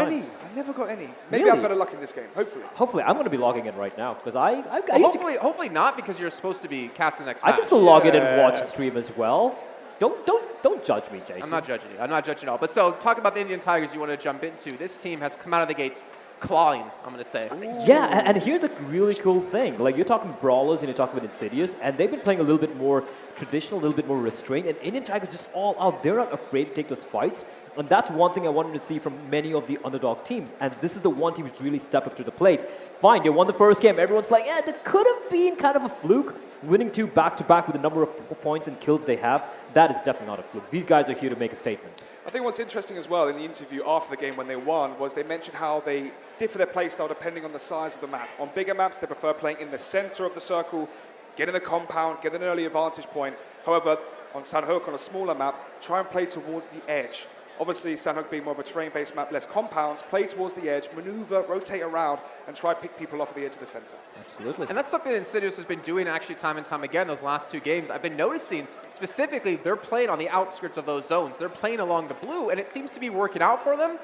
S14: any. Maybe
S2: Really?
S14: I've better luck in this game, hopefully.
S4: Hopefully, I'm going to be logging in right now, because I
S2: Well,
S4: used to...
S2: hopefully not, because you're supposed to be casting the next match.
S4: I can still log in and watch the stream as well. Don't judge me, Jason.
S2: I'm not judging you. I'm not judging at all. But so, talk about the Indian Tigers you want to jump into. This team has come out of the gates clawing, I'm going to say.
S4: Yeah, and here's a really cool thing. Like, you're talking Brawlers and you're talking about Insidious, and they've been playing a little bit more traditional, a little bit more restrained, and Indian Tigers just all out. They're not afraid to take those fights, and that's one thing I wanted to see from many of the underdog teams, and this is the one team which really stepped up to the plate. Fine, they won the first game. Everyone's like, yeah, that could have been kind of a fluke. Winning 2 back-to-back with the number of points and kills they have, that is definitely not a fluke. These guys are here to make a statement.
S14: I think what's interesting as well in the interview after the game when they won was they mentioned how they differ their playstyle depending on the size of the map. On bigger maps, they prefer playing in the center of the circle, get in the compound, get an early advantage point. However, on Sandhook, on a smaller map, try and play towards the edge. Obviously, Sandhook being more of a terrain-based map, less compounds, play towards the edge, maneuver, rotate around, and try to pick people off at the edge of the center.
S4: Absolutely.
S2: And that's something that Insidious has been doing actually time and time again those last 2 games. I've been noticing specifically they're playing on the outskirts of those zones. They're playing along the blue, and it seems to be working out for them.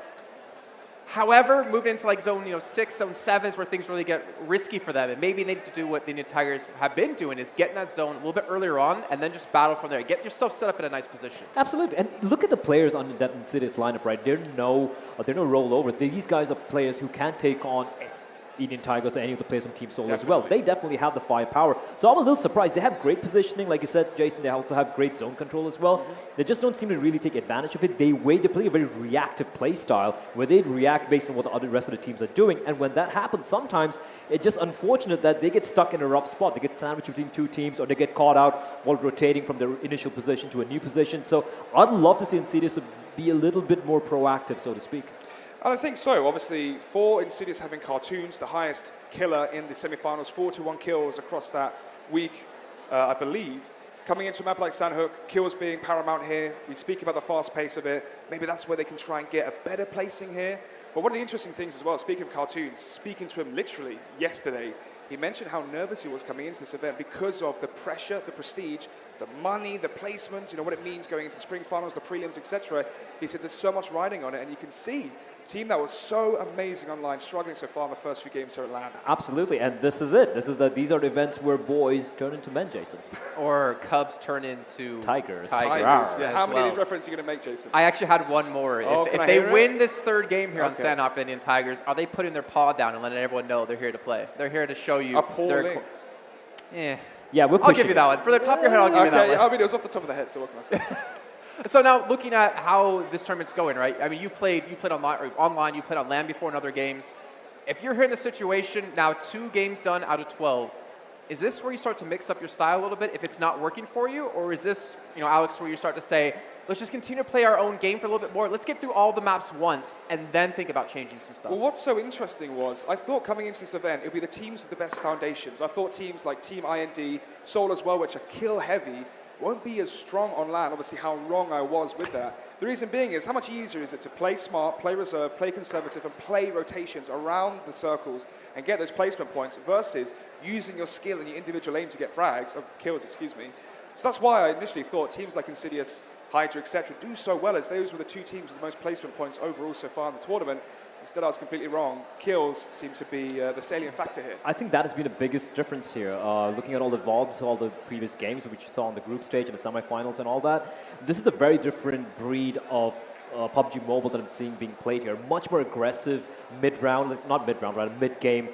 S2: However, moving into like zone 6, zone 7 is where things really get risky for them. And maybe they need to do what the Indian Tigers have been doing, is get in that zone a little bit earlier on and then just battle from there. Get yourself set up in a nice position.
S4: Absolutely. And look at the players on that Insidious lineup, right? They're no rollovers. These guys are players who can take on Indian Tigers or any of the players from Team Soul as well. They definitely have the firepower. So I'm a little surprised. They have great positioning, like you said, Jason. They also have great zone control as well. They just don't seem to really take advantage of it. They play a very reactive play style where they react based on what the rest of the teams are doing. And when that happens, sometimes it's just unfortunate that they get stuck in a rough spot. They get sandwiched between two teams, or they get caught out while rotating from their initial position to a new position. So I'd love to see Insidious be a little bit more proactive, so to speak.
S14: I think so. Obviously, for Insidious having Cartoons, the highest killer in the semi-finals, 4-1 kills across that week, I believe. Coming into a map like Sandhook, kills being paramount here. We speak about the fast pace of it. Maybe that's where they can try and get a better placing here. But one of the interesting things as well, speaking of Cartoons, speaking to him literally yesterday, he mentioned how nervous he was coming into this event because of the pressure, the prestige, the money, the placements, what it means going into the spring finals, the prelims, etc. He said there's so much riding on it, and you can see a team that was so amazing online, struggling so far in the first few games here at LAN.
S4: Absolutely, and this is it. These are the events where boys turn into men, Jason.
S2: Or Cubs turn into
S4: Tigers.
S14: Yeah. How many of these references are you going to make, Jason?
S2: I actually had one more. If they win this third game here on Sandhoff Indian Tigers, are they putting their paw down and letting everyone know they're here to play? They're here to show you.
S14: Appalling.
S4: Yeah,
S2: I'll give you that one. For the top of your head, I'll give you that one.
S14: I mean, it was off the top of the head, so what can I say?
S2: So now, looking at how this tournament's going, right? I mean, you played online, you played on LAN before in other games. If you're here in the situation, now 2 games done out of 12, is this where you start to mix up your style a little bit if it's not working for you? Or is this, Alex, where you start to say, let's just continue to play our own game for a little bit more. Let's get through all the maps once and then think about changing some stuff.
S14: Well, what's so interesting was I thought coming into this event, it would be the teams with the best foundations. I thought teams like Team IND, Soul as well, which are kill heavy, won't be as strong on LAN. Obviously, how wrong I was with that. The reason being is how much easier is it to play smart, play reserve, play conservative, and play rotations around the circles and get those placement points versus using your skill and your individual aim to get frags, or kills, excuse me. So that's why I initially thought teams like Insidious, Hydra, etc. do so well, as those were the 2 teams with the most placement points overall so far in the tournament. Instead, I was completely wrong. Kills seem to be the salient factor here.
S4: I think that has been the biggest difference here. Looking at all the VODs, all the previous games which you saw on the group stage and the semifinals and all that, this is a very different breed of PUBG Mobile that I'm seeing being played here. Much more aggressive mid-round, not mid-round, rather mid-game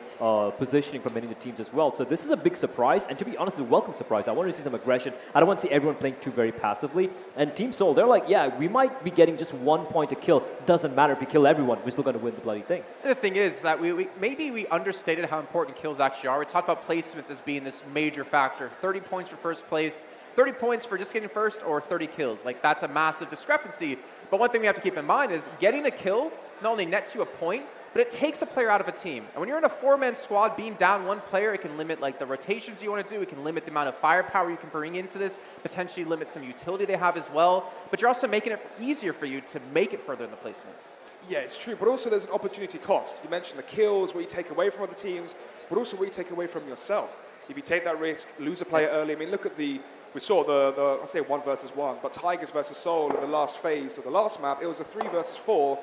S4: positioning from many of the teams as well. So this is a big surprise, and to be honest, it's a welcome surprise. I want to see some aggression. I don't want to see everyone playing too very passively. And Team Soul, they're like, yeah, we might be getting just 1 point to kill. Doesn't matter if we kill everyone, we're still going to win the bloody thing.
S2: The thing is that maybe we understated how important kills actually are. We talked about placements as being this major factor. 30 points for first place, 30 points for just getting first, or 30 kills. Like, that's a massive discrepancy. But one thing we have to keep in mind is getting a kill not only nets you a point, but it takes a player out of a team. And when you're in a 4-man squad, being down 1 player, it can limit the rotations you want to do. It can limit the amount of firepower you can bring into this, potentially limit some utility they have as well. But you're also making it easier for you to make it further in the placements.
S14: Yeah, it's true, but also there's an opportunity cost. You mentioned the kills, what you take away from other teams, but also what you take away from yourself. If you take that risk, lose a player early, I mean, look at we saw I say 1 versus 1, but Tigers versus Soul in the last phase of the last map, it was a 3 versus 4.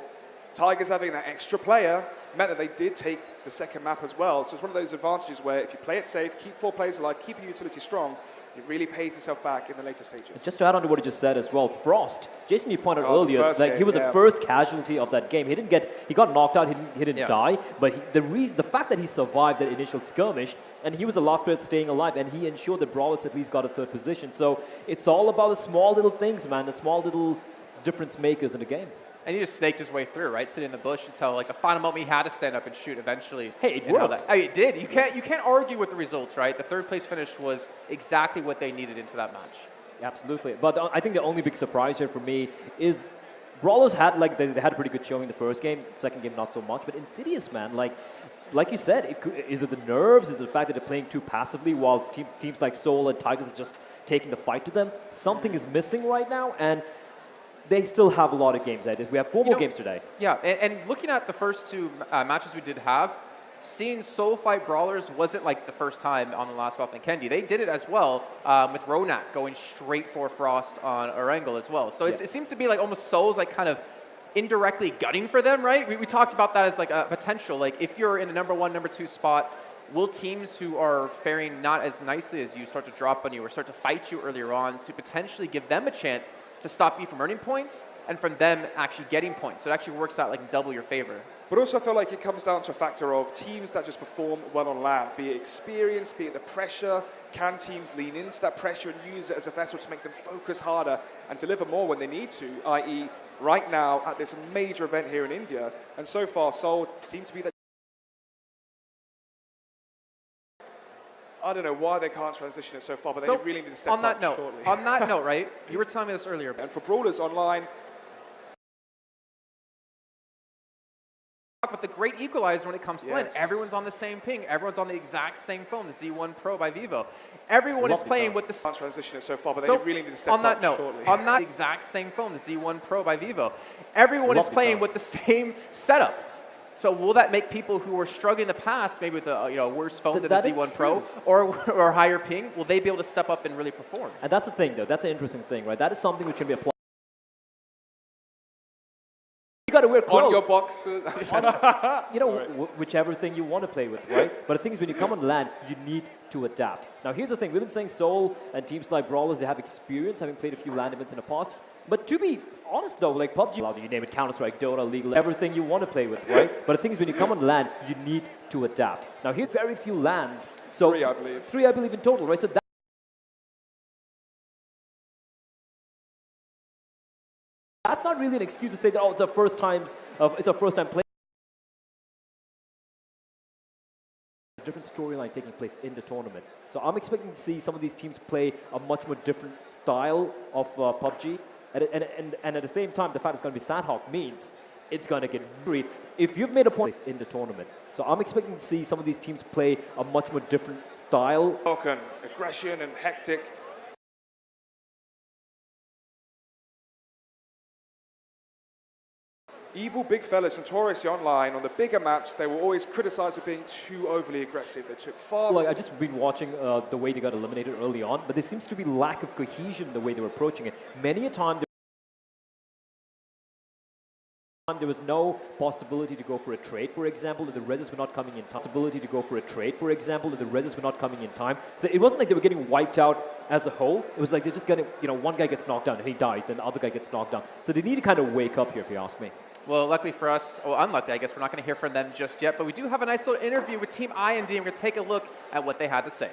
S14: Tigers having that extra player meant that they did take the second map as well. So it's one of those advantages where if you play it safe, keep 4 players alive, keep your utility strong, it really pays itself back in the later stages.
S4: Just to add on to what you just said as well, Frost, Jason, you pointed earlier, he was the first casualty of that game. He got knocked out, he didn't die, but the fact that he survived that initial skirmish, and he was the last player staying alive, and he ensured the Brawlers at least got a 3rd position. So it's all about the small little things, man, the small little difference makers in the game.
S2: And he just snaked his way through, right? Sitting in the bush until the final moment he had to stand up and shoot eventually.
S4: Hey, it worked.
S2: It did. You can't argue with the results, right? The 3rd place finish was exactly what they needed into that match.
S4: Absolutely. But I think the only big surprise here for me is Brawlers had they had a pretty good showing the first game, second game not so much. But Insidious, man, like you said, is it the nerves? Is it the fact that they're playing too passively while teams like Soul and Tigers are just taking the fight to them? Something is missing right now, and they still have a lot of games. We have 4 more games today.
S2: Yeah, and looking at the first 2 matches we did have, seeing Soul fight Brawlers wasn't the first time on the last Golf and Kendi. They did it as well with Ronak going straight for Frost on Erangel as well. So it seems to be almost Soul's kind of indirectly gutting for them, right? We talked about that as like a potential. Like if you're in the number 1, number 2 spot, will teams who are faring not as nicely as you start to drop on you or start to fight you earlier on to potentially give them a chance to stop you from earning points and from them actually getting points. So it actually works out like double your favor.
S14: But also I feel like it comes down to a factor of teams that just perform well on land, be it experience, be it the pressure. Can teams lean into that pressure and use it as a vessel to make them focus harder and deliver more when they need to, i.e. right now at this major event here in India? And so far, Seoul seems to be that. I don't know why they can't transition it so far, but they really need to step up shortly.
S2: On that note, right, you were telling me this earlier.
S14: And for Brawlers Online,
S2: but the great equalizer when it comes to LAN, everyone's on the same ping, everyone's on the exact same phone, the Z1 Pro by Vivo. Everyone is playing with the
S14: can't transition it so far, but they really need to step up shortly.
S2: On that exact same phone, the Z1 Pro by Vivo, everyone is playing with the same setup. So will that make people who were struggling in the past, maybe with a worse phone than the Z1 Pro or higher ping, will they be able to step up and really perform?
S4: And that's the thing, though. That's an interesting thing, right? That is something which can be applied. You got to wear clothes.
S14: On your boxes.
S4: Whichever thing you want to play with, right? But the thing is, when you come on LAN, you need to adapt. Now, here's the thing. We've been saying Seoul and teams like Brawlers, they have experience, having played a few LAN events in the past. But to be honest, though, like PUBG, you name it, Counter-Strike, Dota, League, everything you want to play with, right? But the thing is, when you come on LAN, you need to adapt. Now, here's very few LANs. So
S14: 3, I believe.
S4: 3, I believe, in total, right? So that's not really an excuse to say that, it's our first time playing. Different storyline taking place in the tournament. So I'm expecting to see some of these teams play a much more different style of PUBG. And at the same time, the fact it's going to be Sandhawk means it's going to get very... If you've made a point in the tournament, so I'm expecting to see some of these teams play a much more different style.
S14: Aggression and hectic. Evil big fellas notoriously online on the bigger maps, they were always criticized for being too overly aggressive. They took far...
S4: Like, I've just been watching the way they got eliminated early on, but there seems to be lack of cohesion in the way they were approaching it. Many a time, there was no possibility to go for a trade, for example, that the reses were not coming in time. Possibility to go for a trade, for example, that the reses were not coming in time. So it wasn't like they were getting wiped out as a whole. It was like they're just getting, one guy gets knocked down and he dies, then the other guy gets knocked down. So they need to kind of wake up here, if you ask me.
S2: Well, luckily for us, well, unluckily, I guess we're not going to hear from them just yet, but we do have a nice little interview with Team I&D, and we're going to take a look at what they had to say.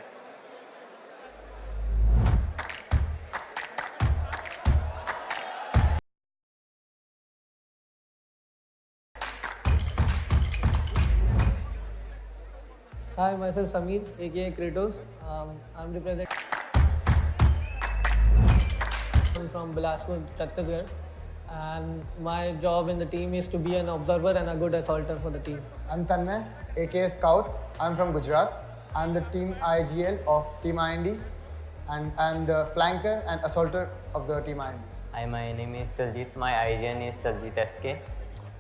S5: Hi, myself Samir, aka Kratos. I'm representing from Bilaspur, Chhattisgarh. And my job in the team is to be an observer and a good assaulter for the team.
S19: I'm Tanmay, aka Scout. I'm from Gujarat. I'm the team IGL of Team I&D, and I'm the flanker and assaulter of the Team I&D.
S20: Hi, my name is Daljit. My IGN is Daljit SK.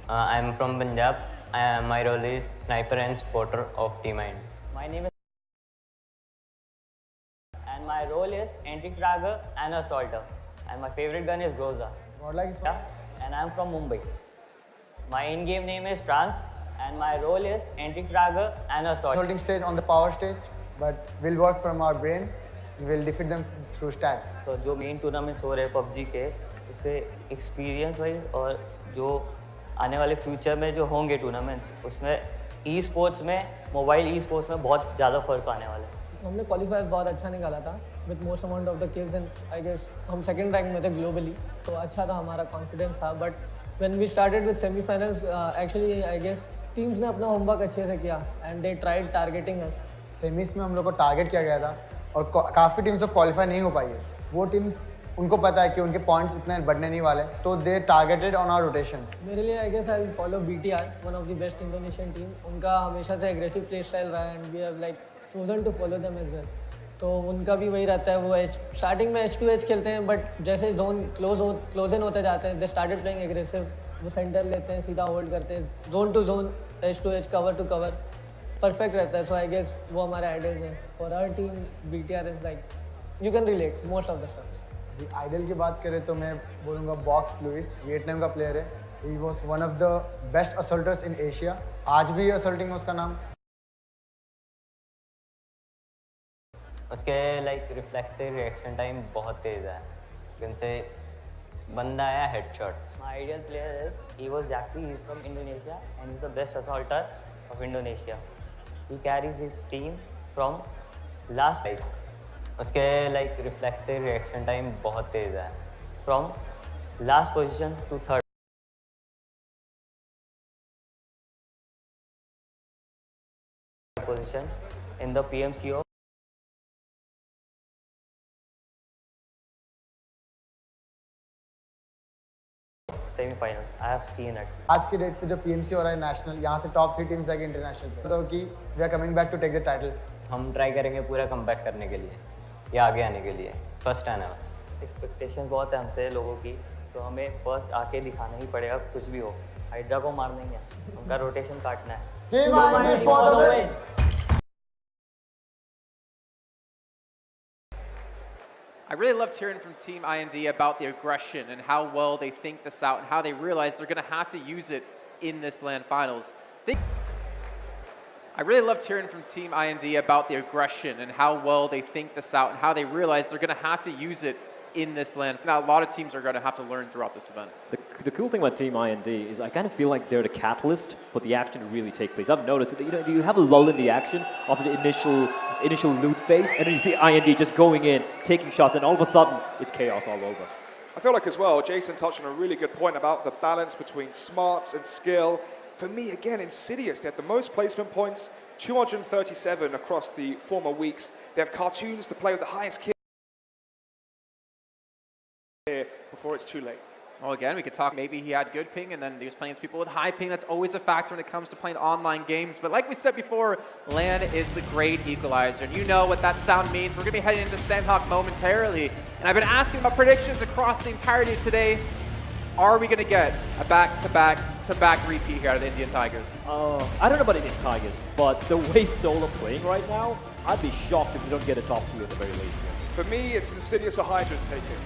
S20: I'm from Punjab. My role is sniper and spotter of Team I&D.
S21: My name is and my role is anti-fragger and assaulter. And my favorite gun is Groza. And I'm from Mumbai. My in-game name is Trans, and my role is anti-fragger and assault.
S19: Assaulting stage on the power stage, but we'll work from our brain. We'll defeat them through stats.
S20: So जो main tournaments हो रहे हैं PUBG के, उससे experience wise और जो आने वाले future में जो होंगे tournaments, उसमें e-sports में, mobile e-sports में बहुत ज़्यादा फर्क आने वाला है.
S5: हमने क्वालिफायर बहुत अच्छा निकाला था with most amount of the kills and I guess हम सेकंड रैंक में थे ग्लोबली, तो अच्छा था, हमारा कॉन्फिडेंस था. But when we started with semifinals actually I guess teams ने अपना होमवर्क अच्छे से किया and they tried targeting us.
S19: Semis में हम लोग को टारगेट किया गया था और काफ़ी टीम्स तो क्वालिफाई नहीं हो पाई है. वो टीम्स उनको पता है कि उनके पॉइंट्स इतने बढ़ने नहीं वाले, तो they targeted on our rotations. मेरे लिए I guess I follow BTR, one of the best Indonesian team. उनका हमेशा से एग्रेसिव प्ले स्टाइल रहा है and we have like chosen to follow them as well. तो उनका भी वही रहता है. वो स्टार्टिंग में H2H खेलते हैं, बट जैसे जोन क्लोज इन होते जाते हैं, दे स्टार्टेड प्लेइंग एग्रेसिव. वो सेंटर लेते हैं, सीधा होल्ड करते हैं, zone to zone, H2H, cover to cover, perfect रहता है. सो आई गेस वो हमारा आइडियल है. For our team BTR is like you can relate most of the stuff. Ideal की बात करें तो मैं बोलूँगा बॉक्स लुइस, वियतनाम का प्लेयर है. He was one of the best assaulters in Asia. आज भी assaulting में उसका नाम.
S20: उसके लाइक रिफ्लेक्सिव रिएक्शन टाइम बहुत तेज़ है. उनसे बंदा आया headshot. My ideal player is he's from Indonesia and he's the best assaulter of Indonesia. He carries his team from last like उसके लाइक रिफ्लेक्सिव रिएक्शन टाइम बहुत तेज़ है. From last position to third position in the PMCO. Semi-finals. I have seen it.
S19: आज की date पे जो PMC हो रहा है नेशनल, यहाँ से टॉप 3 टीम्स जाएंगे इंटरनेशनल पे. तो कि we are coming back to take the title.
S20: हम ट्राई करेंगे पूरा कमबैक करने के लिए या आगे आने के लिए. फर्स्ट आना बस. एक्सपेक्टेशन बहुत है हमसे लोगों की, सो हमें फर्स्ट आके दिखाना ही पड़ेगा. कुछ भी हो, हाइड्रा को मारना ही है, उनका रोटेशन काटना है.
S19: Team IND for the win.
S2: I really loved hearing from Team IND about the aggression and how well they think this out and how they realize they're going to have to use it in this LAN finals. I really loved hearing from Team IND about the aggression and how well they think this out and how they realize they're going to have to use it in this LAN. Now, a lot of teams are going to have to learn throughout this event.
S4: The cool thing about Team IND is I kind of feel like they're the catalyst for the action to really take place. I've noticed that, you have a lull in the action after the initial loot phase, and then you see IND just going in, taking shots, and all of a sudden, it's chaos all over.
S14: I feel like as well, Jason touched on a really good point about the balance between smarts and skill. For me, again, Insidious, they had the most placement points, 237 across the former weeks. They have Cartoons to play with the highest kill here before it's too late.
S2: Well, again, we could talk, maybe he had good ping, and then there's plenty of people with high ping. That's always a factor when it comes to playing online games. But like we said before, LAN is the great equalizer. And you know what that sound means. We're going to be heading into Sandhawk momentarily. And I've been asking about predictions across the entirety of today. Are we going to get a back-to-back repeat here out of the Indian Tigers?
S4: I don't know about Indian Tigers, but the way Seoul are playing right now, I'd be shocked if we don't get a top 2 at the very least.
S14: For me, it's Insidious or Hydra to take it.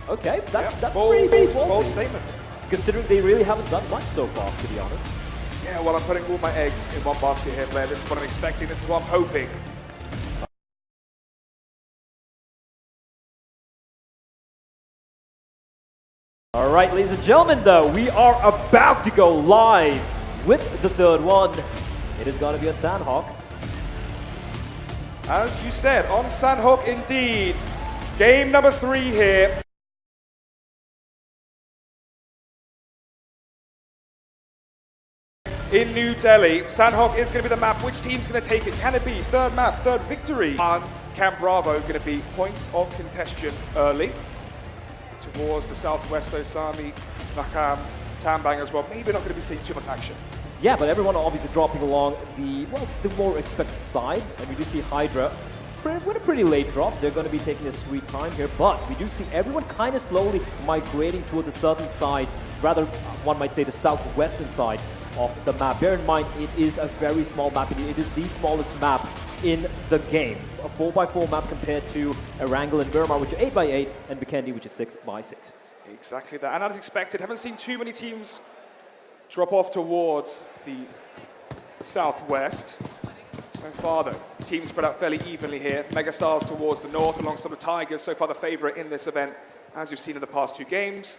S4: Okay, that's
S14: bold,
S4: pretty
S14: bold statement.
S4: Considering they really haven't done much so far, to be honest.
S14: Yeah, well, I'm putting all my eggs in one basket here, Blair. This is what I'm expecting. This is what I'm hoping.
S4: All right, ladies and gentlemen, though, we are about to go live with the third one. It is going to be on Sandhawk.
S14: As you said, on Sandhawk indeed. Game number 3 here. In New Delhi, Sandhawk is going to be the map. Which team's going to take it? Can it be third map, third victory? And Camp Bravo going to be points of contention early towards the southwest Osami, Nakam, Tambang as well. Maybe not going to be seeing too much action.
S4: Yeah, but everyone obviously dropping along the more expected side. And we do see Hydra with a pretty late drop. They're going to be taking a sweet time here, but we do see everyone kind of slowly migrating towards a certain side, rather one might say the southwestern side of the map. Bear in mind, it is a very small map. It is the smallest map in the game. A 4x4 map compared to Erangel and Miramar, which are 8x8, and Vikendi, which is 6x6.
S14: Exactly that, and as expected, haven't seen too many teams drop off towards the southwest. So far, though, teams spread out fairly evenly here. Megastars towards the north, alongside the Tigers. So far, the favorite in this event, as you've seen in the past 2 games.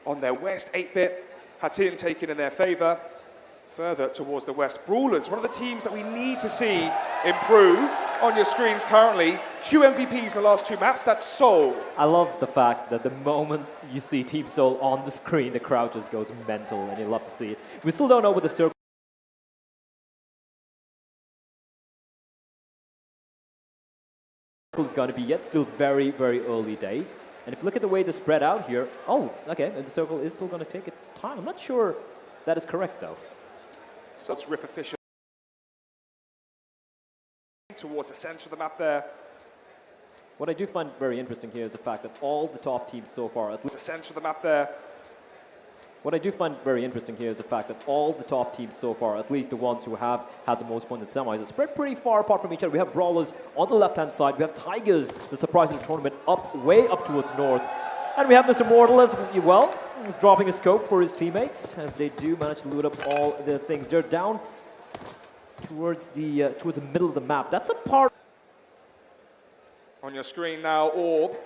S14: On their west, 8-bit, Hattin taken in their favor. Further towards the west, Brawlers, one of the teams that we need to see improve. On your screens currently, 2 MVPs in the last 2 maps. That's Seoul.
S4: I love the fact that the moment you see Team Seoul on the screen, the crowd just goes mental, and you love to see it. We still don't know what the circle is going to be yet. Still very, very early days. And if you look at the way they spread out here, oh, okay, and the circle is still going to take its time. I'm not sure that is correct, though.
S14: So it's Rip official towards the center of the map there.
S4: What I do find very interesting here is the fact that all the top teams so far, at least
S14: the center of the map there.
S4: What I do find very interesting here is the fact that all the top teams so far, at least the ones who have had the most points in semis, are spread pretty far apart from each other. We have Brawlers on the left-hand side. We have Tigers, the surprise in the tournament, way up towards north. And we have Mr. Mortal as well. He's dropping a scope for his teammates as they do manage to loot up all the things. They're down towards the middle of the map. That's a part.
S14: On your screen now, Orb.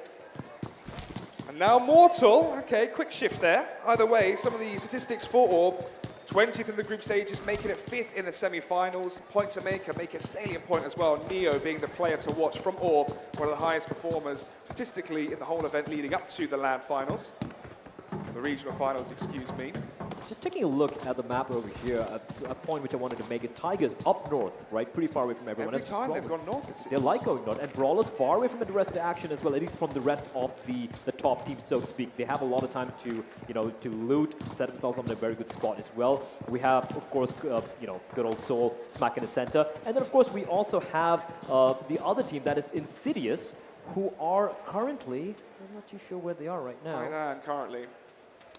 S14: And now Mortal. Okay, quick shift there. Either way, some of the statistics for Orb. 20th in the group stages, making it 5th in the semi-finals. Point to make a salient point as well. Neo being the player to watch from Orb, one of the highest performers statistically in the whole event leading up to the LAN finals. The regional finals, excuse me.
S4: Just taking a look at the map over here, a point which I wanted to make is Tigers up north, right? Pretty far away from everyone.
S14: Every time they've gone north, it seems.
S4: They like going north. And Brawlers far away from the rest of the action as well, at least from the rest of the top teams, so to speak. They have a lot of time to, to loot, set themselves on a very good spot as well. We have, of course, good old Soul smack in the center. And then, of course, we also have the other team, that is Insidious, who are currently, I'm not too sure where they are right now.
S14: Hainan currently,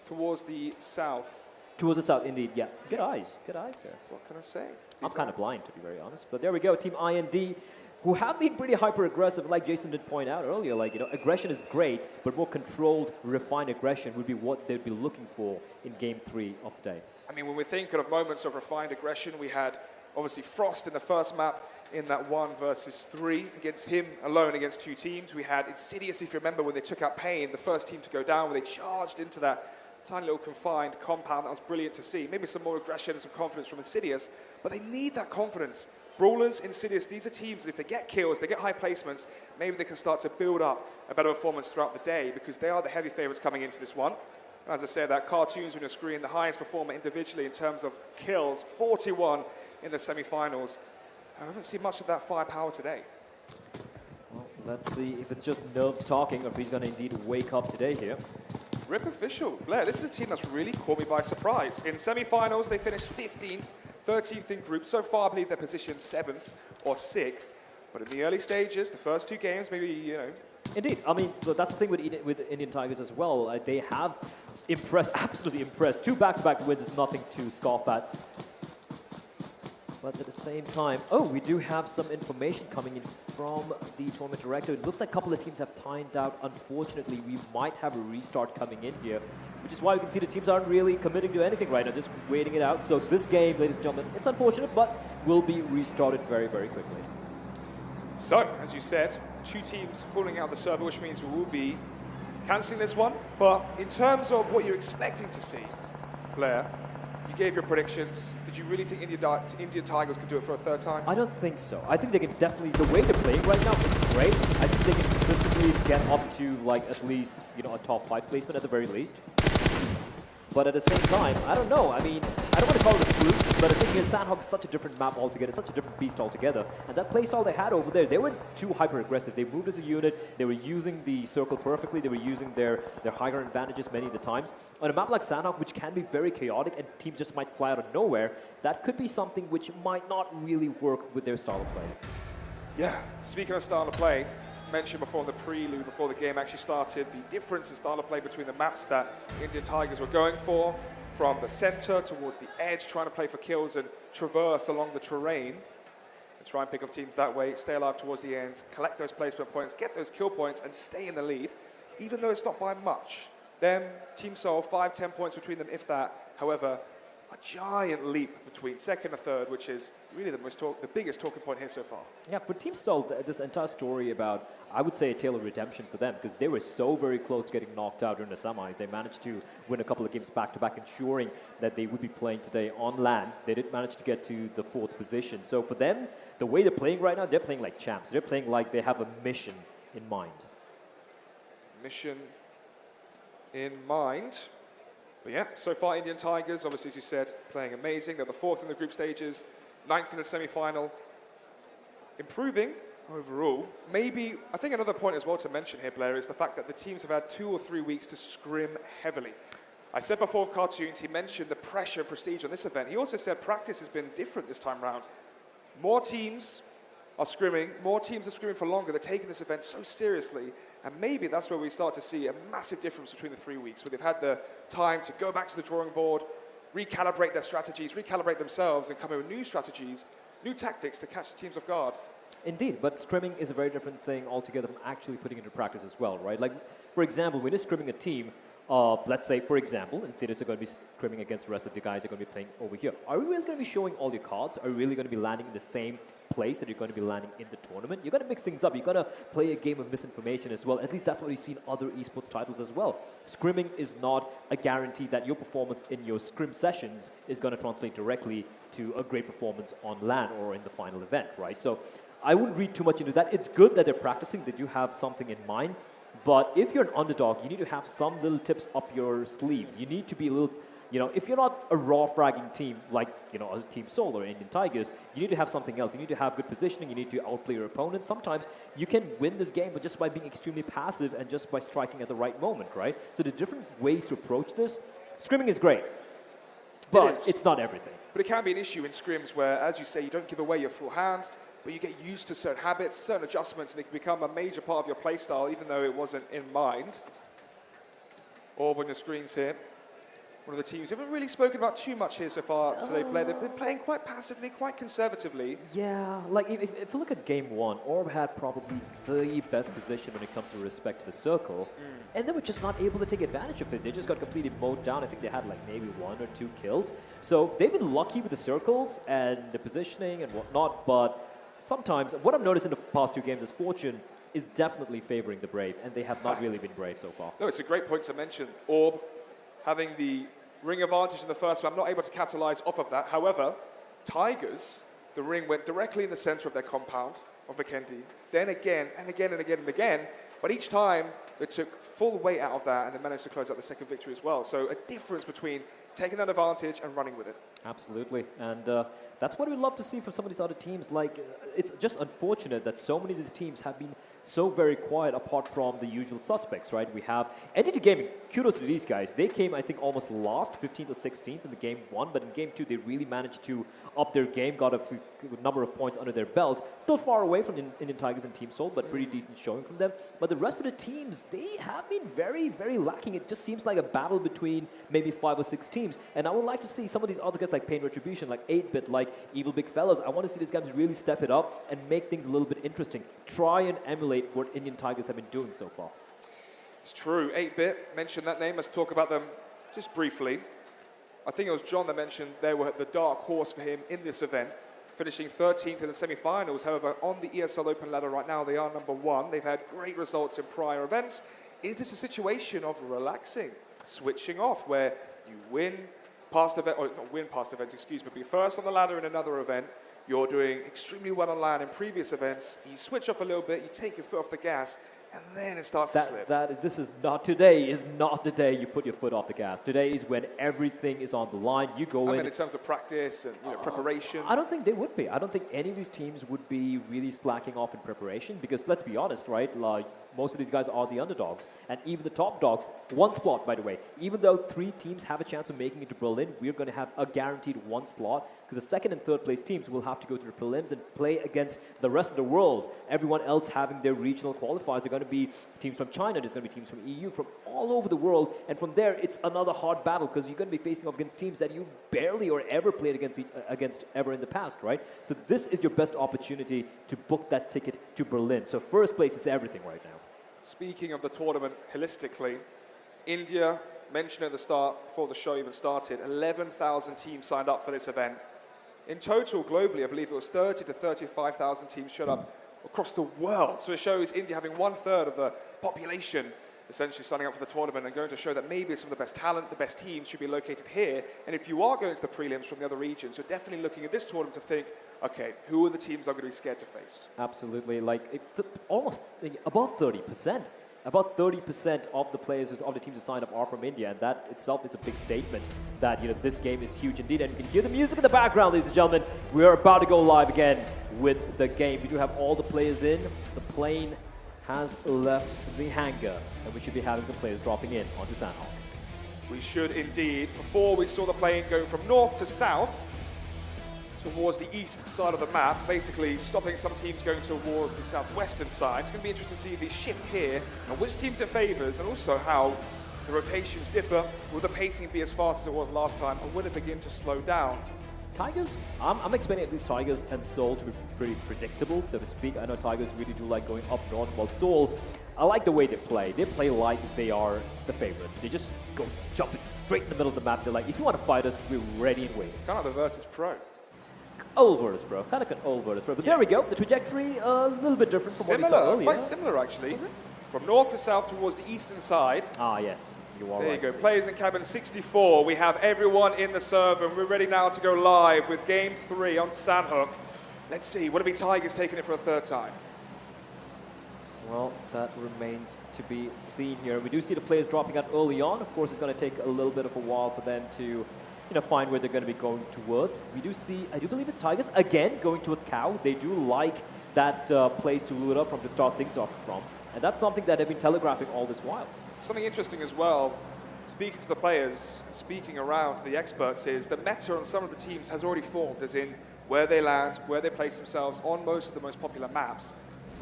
S14: towards the south.
S4: Towards the south, indeed, yeah. Good eyes there.
S14: What can I say?
S4: I'm kind of blind, to be very honest. But there we go, Team IND, who have been pretty hyper-aggressive, like Jason did point out earlier. Like, aggression is great, but more controlled, refined aggression would be what they'd be looking for in Game 3 of the day.
S14: I mean, when we think of moments of refined aggression, we had, obviously, Frost in the first map in that 1 versus 3 against him alone against 2 teams. We had Insidious, if you remember, when they took out Pain, the first team to go down, where they charged into that tiny little confined compound. That was brilliant to see. Maybe some more aggression and some confidence from Insidious, but they need that confidence. Brawlers, Insidious, these are teams that if they get kills, they get high placements, maybe they can start to build up a better performance throughout the day, because they are the heavy favorites coming into this one. And as I said, that cartoons on your screen, the highest performer individually in terms of kills, 41 in the semi-finals. I haven't seen much of that firepower today.
S4: Well, let's see if it's just nerves talking or if he's going to indeed wake up today here.
S14: Rip official. Blair, this is a team that's really caught me by surprise. In semi-finals, they finished 15th, 13th in group. So far, I believe they're positioned 7th or 6th. But in the early stages, the first 2 games, maybe,
S4: Indeed. I mean, that's the thing with Indian Tigers as well. They have impressed, absolutely impressed. 2 back-to-back wins is nothing to scoff at. But at the same time, we do have some information coming in from the tournament director. It looks like a couple of teams have timed out. Unfortunately, we might have a restart coming in here, which is why we can see the teams aren't really committing to anything right now, just waiting it out. So this game, ladies and gentlemen, it's unfortunate, but will be restarted very, very quickly.
S14: So, as you said, 2 teams falling out the server, which means we will be cancelling this one. But in terms of what you're expecting to see, Blair, you gave your predictions. Did you really think Indian Tigers could do it for a 3rd time?
S4: I don't think so. I think they can definitely, the way they're playing right now, it's great. I think they can consistently get up to at least, a top 5 placement at the very least. But at the same time, I don't know. I mean, I don't want to call it a fluke, but the thing is, Sandhog is such a different map altogether, such a different beast altogether. And that playstyle they had over there, they weren't too hyper-aggressive. They moved as a unit, they were using the circle perfectly, they were using their higher advantages many of the times. On a map like Sandhog, which can be very chaotic and teams just might fly out of nowhere, that could be something which might not really work with their style of play.
S14: Yeah, speaking of style of play, mentioned before in the prelude, before the game actually started, the difference in style of play between the maps that Indian Tigers were going for, from the center towards the edge, trying to play for kills and traverse along the terrain, and try and pick off teams that way, stay alive towards the end, collect those placement points, get those kill points, and stay in the lead, even though it's not by much. Then Team Seoul, 5-10 points between them, if that. However, a giant leap between 2nd and 3rd, which is really the biggest talking point here so far.
S4: Yeah, for Team Seoul, this entire story about, I would say, a tale of redemption for them, because they were so very close to getting knocked out during the semis. They managed to win a couple of games back-to-back, ensuring that they would be playing today on LAN. They did manage to get to the 4th position. So for them, the way they're playing right now, they're playing like champs. They're playing like they have a mission in mind.
S14: Mission in mind. But yeah, so far Indian Tigers, obviously as you said, playing amazing. They're the 4th in the group stages, 9th in the semi-final. Improving overall. Maybe, I think another point as well to mention here, Blair, is the fact that the teams have had 2 or 3 weeks to scrim heavily. I said before with Cartoons, he mentioned the pressure and prestige on this event. He also said practice has been different this time round. More teams are scrimming, more teams are scrimming for longer. They're taking this event so seriously. And maybe that's where we start to see a massive difference between the 3 weeks, where they've had the time to go back to the drawing board, recalibrate their strategies, recalibrate themselves, and come up with new strategies, new tactics to catch the teams off guard.
S4: Indeed, but scrimming is a very different thing altogether from actually putting it into practice as well, right? Like, for example, when you're scrimming a team, let's say, for example, instead of going to be scrimming against the rest of the guys that are going to be playing over here, are you really going to be showing all your cards? Are you really going to be landing in the same place that you're going to be landing in the tournament? You're going to mix things up. You're going to play a game of misinformation as well. At least that's what we see in other esports titles as well. Scrimming is not a guarantee that your performance in your scrim sessions is going to translate directly to a great performance on LAN or in the final event, right? So I wouldn't read too much into that. It's good that they're practicing, that you have something in mind. But if you're an underdog, you need to have some little tips up your sleeves. You need to be a little, you know, if you're not a raw fragging team like, you know, a Team Seoul or Indian Tigers, you need to have something else. You need to have good positioning. You need to outplay your opponent. Sometimes you can win this game, but just by being extremely passive and just by striking at the right moment, right? So the different ways to approach this, scrimming is great, but it's not everything.
S14: But it can be an issue in scrims where, as you say, you don't give away your full hand, but you get used to certain habits, certain adjustments, and it can become a major part of your playstyle, even though it wasn't in mind. Orb on your screens here. One of the teams. We haven't really spoken about too much here so far today, Blair. They've been playing quite passively, quite conservatively.
S4: Yeah, like if you look at game one, Orb had probably the best position when it comes to respect to the circle, and they were just not able to take advantage of it. They just got completely mowed down. I think they had like maybe 1 or 2 kills. So they've been lucky with the circles and the positioning and whatnot, but sometimes, what I've noticed in the past 2 games is Fortune is definitely favoring the Brave, and they have not really been brave so far.
S14: No, it's a great point to mention. Orb having the ring advantage in the first one, I'm not able to capitalize off of that. However, Tigers, the ring went directly in the center of their compound of Vikendi, then again and again and again and again, but each time they took full weight out of that and they managed to close out the second victory as well. So a difference between taking that advantage and running with it.
S4: Absolutely, and that's what we love to see from some of these other teams. Like, it's just unfortunate that so many of these teams have been so very quiet apart from the usual suspects, right? We have Entity Gaming. Kudos to these guys. They came, I think, almost last, 15th or 16th in the game 1, but in game 2 they really managed to up their game, got a number of points under their belt. Still far away from Indian Tigers and Team Seoul, but pretty decent showing from them. But the rest of the teams, they have been very, very lacking. It just seems like a battle between maybe 5 or 6 teams. And I would like to see some of these other guys like Pain Retribution, like 8-Bit, like Evil Big Fellas. I want to see these guys really step it up and make things a little bit interesting. Try and emulate what Indian Tigers have been doing so far.
S14: It's true. 8-Bit, mentioned that name. Let's talk about them just briefly. I think it was John that mentioned they were the dark horse for him in this event, finishing 13th in the semi-finals. However, on the ESL Open ladder right now, they are number 1. They've had great results in prior events. Is this a situation of relaxing, switching off, where you win past event, or not win past events, excuse me, but be first on the ladder in another event, you're doing extremely well on LAN in previous events, you switch off a little bit, you take your foot off the gas, and then it starts to slip.
S4: Today is not the day you put your foot off the gas. Today is when everything is on the line. You go in.
S14: I mean, in terms of practice and preparation.
S4: I don't think they would be. I don't think any of these teams would be really slacking off in preparation because let's be honest, right? Like, most of these guys are the underdogs. And even the top dogs, 1 slot, by the way. Even though 3 teams have a chance of making it to Berlin, we're going to have a guaranteed 1 slot because the 2nd and 3rd place teams will have to go to the prelims and play against the rest of the world. Everyone else having their regional qualifiers. They're going to be teams from China, there's going to be teams from EU, from all over the world. And from there, it's another hard battle because you're going to be facing off against teams that you've barely or ever played against ever in the past, right? So this is your best opportunity to book that ticket to Berlin. So first place is everything right now.
S14: Speaking of the tournament holistically, India, mentioned at the start, before the show even started, 11,000 teams signed up for this event. In total, globally, I believe it was 30 to 35,000 teams showed up across the world. So it shows India having 1/3 of the population essentially signing up for the tournament and going to show that maybe some of the best talent, the best teams should be located here. And if you are going to the prelims from the other regions, you're definitely looking at this tournament to think, okay, who are the teams I'm going to be scared to face?
S4: Absolutely. Like, almost above 30%. About 30% of the players, of the teams who signed up are from India, and that itself is a big statement that, you know, this game is huge indeed. And you can hear the music in the background, ladies and gentlemen. We are about to go live again with the game. We do have all the players in. The plane has left the hangar, and we should be having some players dropping in onto Sandhawk.
S14: We should indeed. Before we saw the plane going from north to south, towards the east side of the map, basically stopping some teams going towards the southwestern side. It's going to be interesting to see the shift here and which teams it favours, and also how the rotations differ. Will the pacing be as fast as it was last time, and will it begin to slow down?
S4: Tigers, I'm expecting at least Tigers and Seoul to be pretty predictable, so to speak. I know Tigers really do like going up north, while Seoul, I like the way they play. They play like they are the favorites. They just go jumping straight in the middle of the map. They're like, if you want to fight us, we're ready and waiting.
S14: Kind of the Virtus Pro.
S4: Old Virtus Pro, kind of an old Virtus Pro. But there we go, the trajectory a little bit different from what we saw earlier.
S14: Quite similar actually. From north to south towards the eastern side.
S4: Ah, yes. You are
S14: there
S4: right.
S14: you go. Players in cabin 64. We have everyone in the server, and we're ready now to go live with Game 3 on Sandhook. Let's see, would it be Tigers taking it for a third time?
S4: Well, that remains to be seen here. We do see the players dropping out early on. Of course, it's going to take a little bit of a while for them to find where they're going to be going towards. We do see, I do believe it's Tigers, again, going towards Cow. They do like that place to loot up from to start things off from. And that's something that they've been telegraphing all this while.
S14: Something interesting as well, speaking to the players, speaking around to the experts, is the meta on some of the teams has already formed, as in where they land, where they place themselves on most of the most popular maps.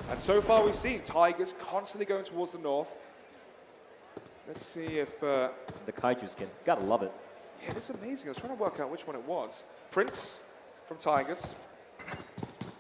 S14: And so far we've seen Tigers constantly going towards the north. Let's see if...
S4: the Kaiju skin, gotta love it.
S14: Yeah, it's amazing. I was trying to work out which one it was. Prince from Tigers.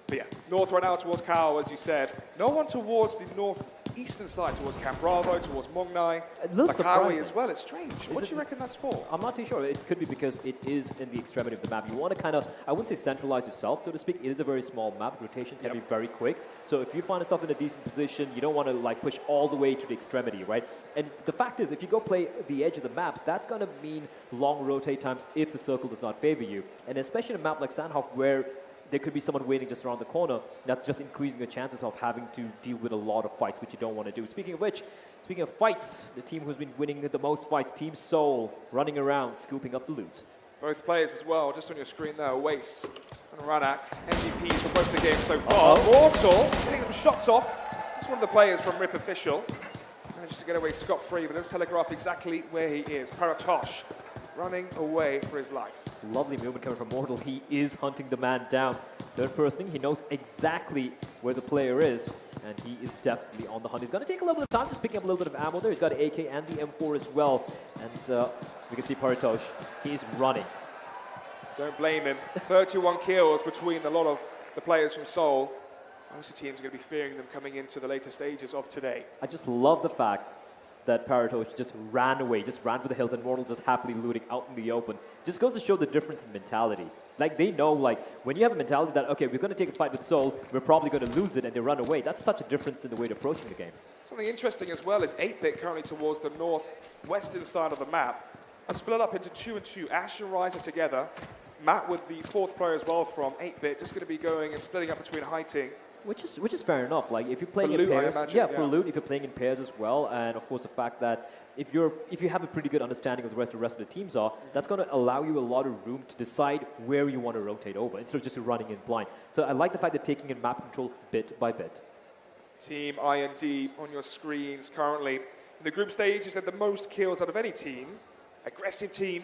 S14: But yeah, north right now towards Kao, as you said. No one towards the northeastern side, towards Camp Bravo, towards Mongnai.
S4: A little surprising
S14: as well. It's strange. What do you reckon that's for?
S4: I'm not too sure. It could be because it is in the extremity of the map. You want to kind of, I wouldn't say centralize yourself, so to speak. It is a very small map. Rotations can be very quick. So if you find yourself in a decent position, you don't want to like push all the way to the extremity, right? And the fact is, if you go play the edge of the maps, that's going to mean long rotate times if the circle does not favor you. And especially in a map like Sandhawk, where there could be someone waiting just around the corner, that's just increasing the chances of having to deal with a lot of fights, which you don't want to do. Speaking of which, speaking of fights, the team who's been winning the most fights, Team Seoul, running around, scooping up the loot.
S14: Both players as well, just on your screen there, Wace and Ranak, MVPs for both the games so far. Mortal getting them shots off. It's one of the players from Rip Official. Manages to get away scot-free, but does telegraph exactly where he is. Paratosh running away for his life.
S4: Lovely movement coming from Mortal. He is hunting the man down. Third personing, he knows exactly where the player is, and he is definitely on the hunt. He's going to take a little bit of time, just picking up a little bit of ammo there. He's got an AK and the M4 as well, and we can see Paratosh. He's running.
S14: Don't blame him. 31 kills between a lot of the players from Seoul. Most of the teams are going to be fearing them coming into the later stages of today.
S4: I just love the fact that Paratosh just ran away, just ran for the hills, and Mortal just happily looting out in the open. Just goes to show the difference in mentality. Like, they know, like, when you have a mentality that, okay, we're going to take a fight with Seoul, we're probably going to lose it, and they run away. That's such a difference in the way they're approaching the game.
S14: Something interesting as well is 8-Bit currently towards the northwestern side of the map. Are split up into 2 and 2. Ash and Rise are together. Matt with the fourth player as well from 8-Bit, just going to be going and splitting up between Haiting.
S4: Which is fair enough. Like, if you're playing in
S14: loot,
S4: pairs,
S14: I imagine,
S4: yeah, for loot, if you're playing in pairs as well, and of course the fact that if you have a pretty good understanding of the rest of the teams are, that's going to allow you a lot of room to decide where you want to rotate over instead of just running in blind. So I like the fact that taking in map control bit by bit.
S14: Team IND on your screens currently. In the group stage, is had the most kills out of any team. Aggressive team,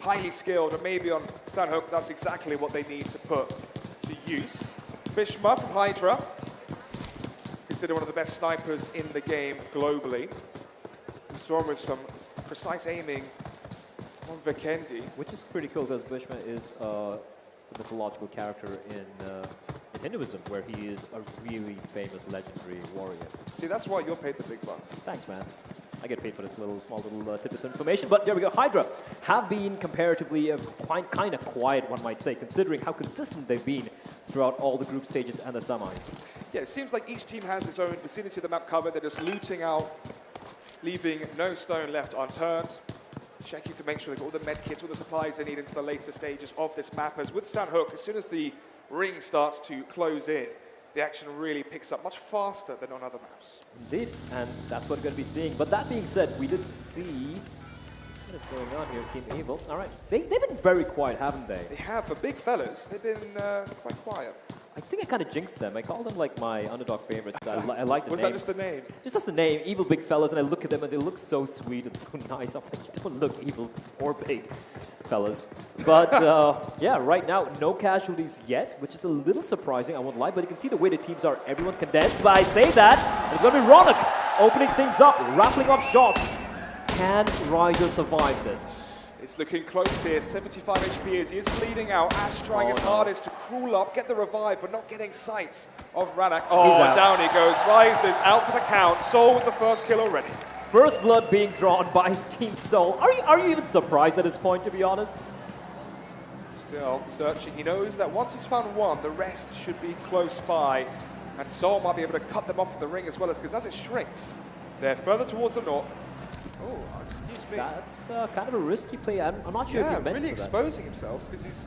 S14: highly skilled, and maybe on Sandhook, that's exactly what they need to put to use. Bishma from Hydra, considered one of the best snipers in the game globally. We saw him with some precise aiming on Vikendi.
S4: Which is pretty cool because Bishma is a mythological character in Hinduism, where he is a really famous legendary warrior.
S14: See, that's why you're paid the big bucks.
S4: Thanks, man. I get paid for this small little tidbits of information. But there we go. Hydra have been comparatively kind of quiet, one might say, considering how consistent they've been throughout all the group stages and the semis.
S14: Yeah, it seems like each team has its own vicinity of the map covered. They're just looting out, leaving no stone left unturned. Checking to make sure they've got all the med kits, all the supplies they need into the later stages of this map. As with Sandhook, as soon as the ring starts to close in, the action really picks up much faster than on other maps.
S4: Indeed, and that's what we're going to be seeing. But that being said, we did see... What is going on here, Team Evil? All right, they've been very quiet, haven't they?
S14: They have. For big fellas, they've been quite quiet.
S4: I think I kind of jinxed them. I called them like my underdog favorites. I like the name.
S14: Was that just the name?
S4: Just the name, evil big fellas, and I look at them and they look so sweet and so nice. I'm like, you don't look evil or big, fellas. But yeah, right now, no casualties yet, which is a little surprising, I won't lie, but you can see the way the teams are. Everyone's condensed, but I say that, and it's going to be Ronak opening things up, rattling off shots. Can Ryder survive this?
S14: It's looking close here, 75 HP as he is bleeding out. Ash trying his hardest to crawl up, get the revive, but not getting sights of Ranak. Oh, down he goes. Rises out for the count. Soul with the first kill already.
S4: First blood being drawn by Team Soul. Are you even surprised at this point, to be honest?
S14: Still searching. He knows that once he's found one, the rest should be close by. And Soul might be able to cut them off from the ring as well, because as it shrinks, they're further towards the north. Oh, excuse me.
S4: That's kind of a risky play. I'm not sure if he meant
S14: really
S4: for that.
S14: exposing himself, because he's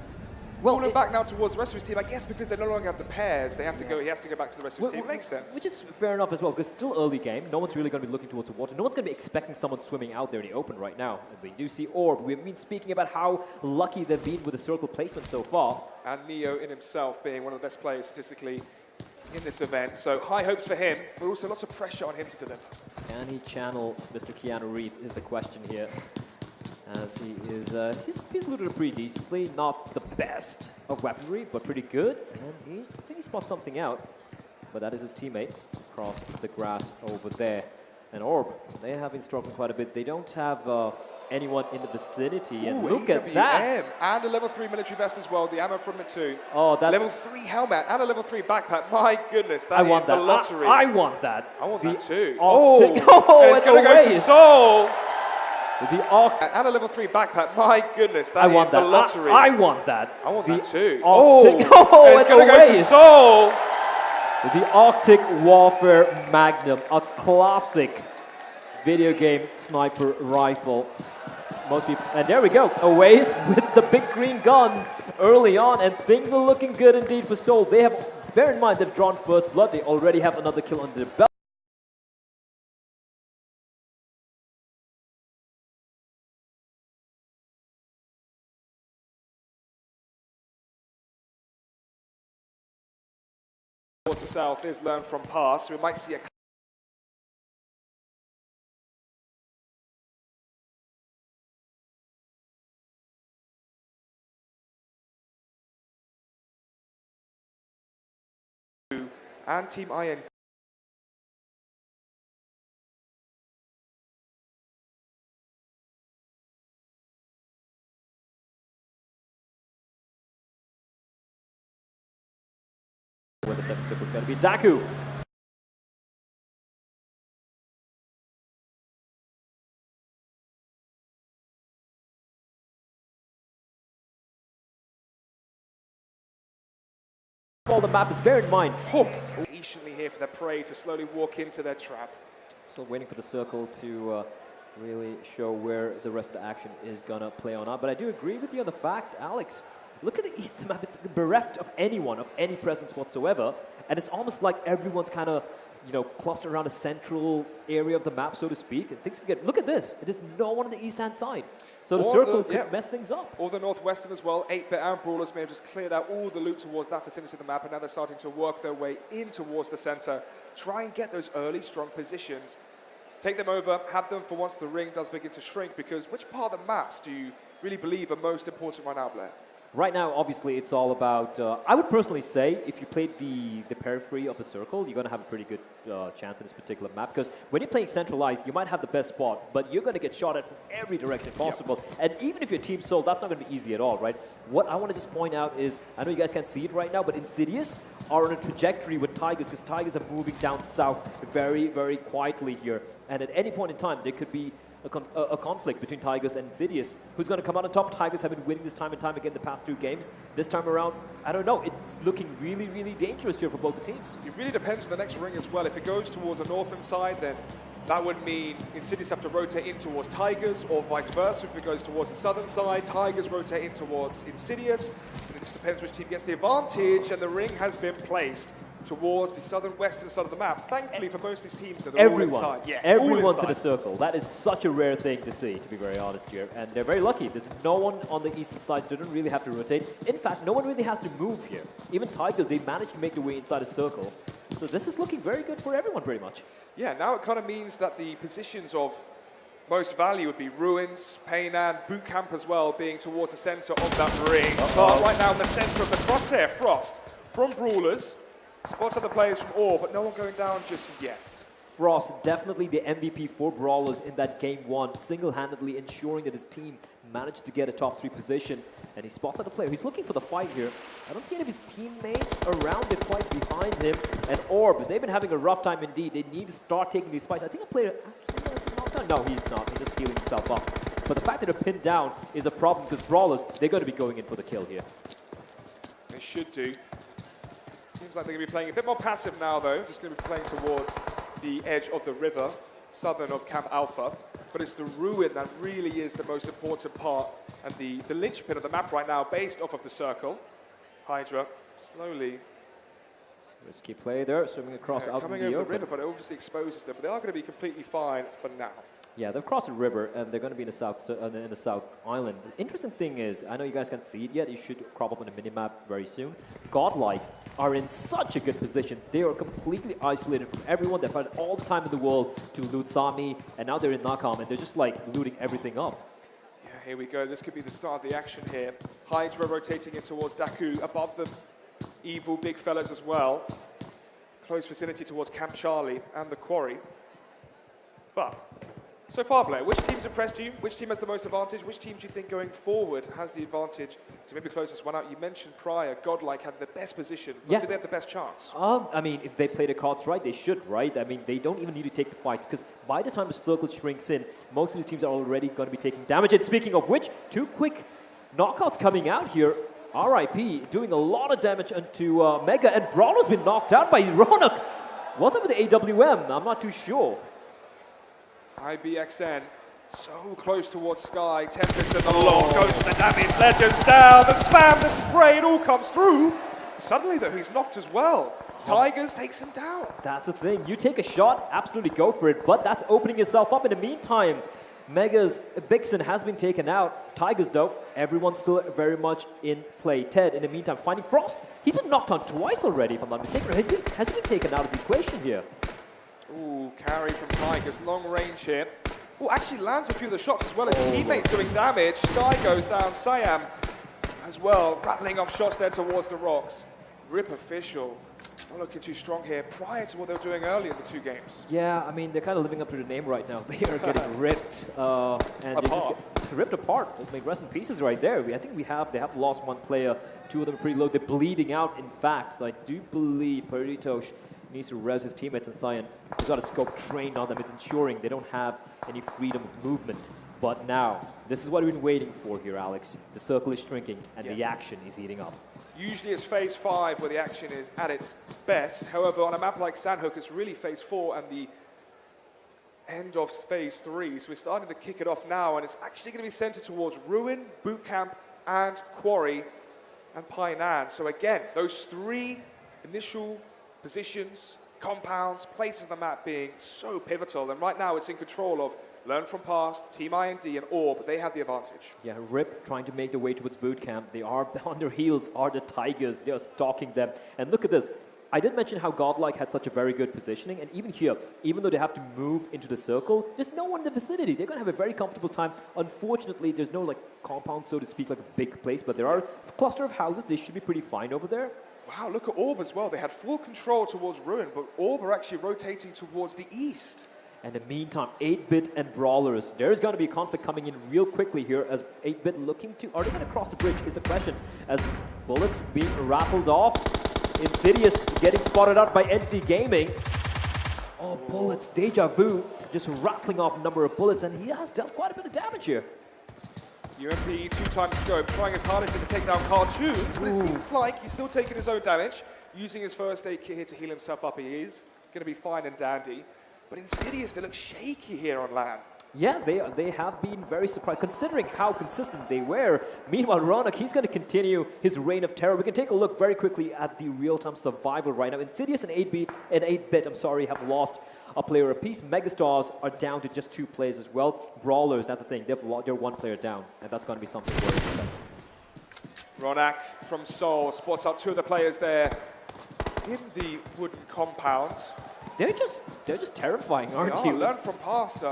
S14: pulling back now towards the rest of his team. I guess because they no longer have the pairs, they have to go. He has to go back to the rest of his team. Makes sense.
S4: Which is fair enough as well, because it's still early game. No one's really going to be looking towards the water. No one's going to be expecting someone swimming out there in the open right now. And we do see Orb. We've been speaking about how lucky they've been with the circle placement so far.
S14: And Neo in himself being one of the best players statistically in this event. So high hopes for him, but also lots of pressure on him to deliver.
S4: Can he channel Mr. Keanu Reeves is the question here. As he is, he's looted it pretty decently. Not the best of weaponry, but pretty good. And I think he spots something out. But that is his teammate across the grass over there. And Orb, they have been struggling quite a bit. They don't have anyone in the vicinity. And look at that.
S14: And a level 3 military vest as well. The ammo from it too.
S4: Oh, that
S14: level 3 helmet and a level 3 backpack. My goodness, that is the lottery.
S4: I want that.
S14: I want that too.
S4: Oh,
S14: and it's going to go to Soul.
S4: The
S14: and a level 3 backpack. My goodness, that is the lottery.
S4: I want that.
S14: I want that too.
S4: Oh,
S14: and it's going to go to Soul.
S4: The Arctic Warfare Magnum, a classic video game sniper rifle. Most people, and there we go, Aways with the big green gun early on, and things are looking good indeed for Soul. They have, bear in mind, they've drawn first blood. They already have another kill under their belt.
S14: Towards the south is learned from pass, so we might see a and Team Iron.
S4: Where the second circle is going to be Daku. All the map is, bear in mind.
S14: Patiently here for their prey to slowly walk into their trap.
S4: Still waiting for the circle to really show where the rest of the action is going to play on out. But I do agree with you on the fact, Alex, look at the Eastern map. It's bereft of anyone, of any presence whatsoever. And it's almost like everyone's kind of, you know, clustered around a central area of the map, so to speak. And things can get, look at this. There's no one on the east-hand side. So the circle could mess things up.
S14: Or the Northwestern as well. 8-bit and Brawlers may have just cleared out all the loot towards that vicinity of the map, and now they're starting to work their way in towards the center. Try and get those early, strong positions. Take them over, have them for once the ring does begin to shrink, because which part of the maps do you really believe are most important right now, Blair?
S4: Right now, obviously, it's all about, I would personally say, if you played the periphery of the circle, you're going to have a pretty good chance in this particular map, because when you're playing centralized, you might have the best spot, but you're going to get shot at from every direction possible. And even if you're Team Soul, that's not going to be easy at all, right? What I want to just point out is, I know you guys can't see it right now, but Insidious are on a trajectory with Tigers, because Tigers are moving down south very, very quietly here. And at any point in time, there could be a conflict between Tigers and Insidious. Who's going to come out on top? Tigers have been winning this time and time again the past 2 games. This time around, I don't know. It's looking really, really dangerous here for both the teams.
S14: It really depends on the next ring as well. If it goes towards the northern side, then that would mean Insidious have to rotate in towards Tigers, or vice versa. If it goes towards the southern side, Tigers rotate in towards Insidious. And it just depends which team gets the advantage, and the ring has been placed towards the southern western side of the map. Thankfully for most of these teams, they're all inside. Yeah,
S4: everyone's in the circle. That is such a rare thing to see, to be very honest here. And they're very lucky. There's no one on the eastern side, so they don't really have to rotate. In fact, no one really has to move here. Even Tigers, they managed to make their way inside a circle. So this is looking very good for everyone, pretty much.
S14: Yeah, now it kind of means that the positions of most value would be Ruins, Paynan, Boot Camp as well, being towards the center of that ring. But right now in the center of the crosshair, Frost from Brawlers. Spots other players from Orb, but no one going down just yet.
S4: Frost, definitely the MVP for Brawlers in that game one, single-handedly ensuring that his team managed to get a top 3 position. And he spots out a player. He's looking for the fight here. I don't see any of his teammates around. They're quite behind him. And Orb, they've been having a rough time indeed. They need to start taking these fights. I think a player actually has been knocked down. No, he's not. He's just healing himself up. But the fact that they're pinned down is a problem because Brawlers, they're going to be going in for the kill here.
S14: They should do. Seems like they're going to be playing a bit more passive now, though. Just going to be playing towards the edge of the river, southern of Camp Alpha. But it's the ruin that really is the most important part and the linchpin of the map right now, based off of the circle. Hydra slowly
S4: risky play there, swimming across out
S14: coming
S4: in the
S14: over
S4: open.
S14: the river, but it obviously exposes them. But they are going to be completely fine for now.
S4: Yeah, they've crossed the river and they're going to be in the south island. The interesting thing is, I know you guys can't see it yet. It should crop up on the minimap very soon. Godlike are in such a good position. They are completely isolated from everyone. They've had all the time in the world to loot Sami, and now they're in Nakam, and they're just like looting everything up.
S14: Yeah, here we go. This could be the start of the action here. Hydra rotating in towards Daku. Above them, Evil, big fellas as well. Close vicinity towards Camp Charlie and the quarry. But so far, Blair, which team's impressed you? Which team has the most advantage? Which team do you think going forward has the advantage to maybe close this one out? You mentioned prior, Godlike had the best position. But
S4: Yeah.
S14: do they have the best chance?
S4: I mean, if they play the cards right, they should, right? I mean, they don't even need to take the fights because by the time the circle shrinks in, most of these teams are already going to be taking damage. And speaking of which, 2 quick knockouts coming out here. RIP doing a lot of damage into Mega, and Brawler's been knocked out by Ronak. Was it with the AWM? I'm not too sure.
S14: IBXN so close towards Sky. Tempest and the long goes for the damage. Legends down. The spam, the spray, it all comes through. Suddenly, though, he's knocked as well. Tigers takes him down.
S4: That's the thing. You take a shot, absolutely go for it, but that's opening yourself up. In the meantime, Mega's Bixen has been taken out. Tigers, though, everyone's still very much in play. Ted, in the meantime, finding Frost. He's been knocked on twice already, if I'm not mistaken. Has he been taken out of the equation here?
S14: Ooh, carry from Tigers, long range here. Oh, actually lands a few of the shots as well as teammate doing damage. Sky goes down, Siam as well, rattling off shots there towards the rocks. Rip official, not looking too strong here prior to what they were doing earlier in the 2 games.
S4: Yeah, I mean, they're kind of living up to the name right now. They are getting ripped, and they just get ripped apart. Like, rest in pieces right there. I think they have lost 1 player. 2 of them are pretty low. They're bleeding out, in fact. So I do believe Peritosh needs to res his teammates, and Cyan has got a scope trained on them. It's ensuring they don't have any freedom of movement. But now, this is what we've been waiting for here, Alex. The circle is shrinking, and the action is heating up.
S14: Usually it's phase 5 where the action is at its best. However, on a map like Sandhook, it's really phase 4 and the end of phase 3. So we're starting to kick it off now, and it's actually going to be centered towards Ruin, Bootcamp, and Quarry, and Painan. So again, those 3 initial positions, compounds, places on the map being so pivotal. And right now it's in control of Learn From Past, Team IND, and Orb. They have the advantage.
S4: Yeah, Rip trying to make their way towards boot camp. They are on their heels, are the Tigers. They are stalking them. And look at this. I did mention how Godlike had such a very good positioning. And even here, even though they have to move into the circle, there's no one in the vicinity. They're going to have a very comfortable time. Unfortunately, there's no like compound, so to speak, like a big place. But there are a cluster of houses. They should be pretty fine over there.
S14: Wow, look at Orb as well. They had full control towards Ruin, but Orb are actually rotating towards the east.
S4: And in the meantime, 8-Bit and Brawlers. There's going to be a conflict coming in real quickly here as 8-Bit looking to... Are they going to cross the bridge is the question. As bullets being rattled off. Insidious getting spotted out by Entity Gaming. Oh, bullets. Deja Vu just rattling off a number of bullets. And he has dealt quite a bit of damage here.
S14: UMP 2x scope, trying his hardest to take down Cartoons, but it seems like he's still taking his own damage. Using his first aid kit here to heal himself up. He is going to be fine and dandy. But Insidious, they look shaky here on land.
S4: Yeah, they have been very surprised, considering how consistent they were. Meanwhile, Ronak, he's going to continue his reign of terror. We can take a look very quickly at the real-time survival right now. Insidious and 8-Bit, have lost a player apiece. Megastars are down to just 2 players as well. Brawlers, that's the thing, they're 1 player down, and that's going to be something worrying.
S14: Ronak from Seoul spots out 2 of the players there in the wooden compound.
S4: They're just terrifying, aren't you?
S14: Learn From Past,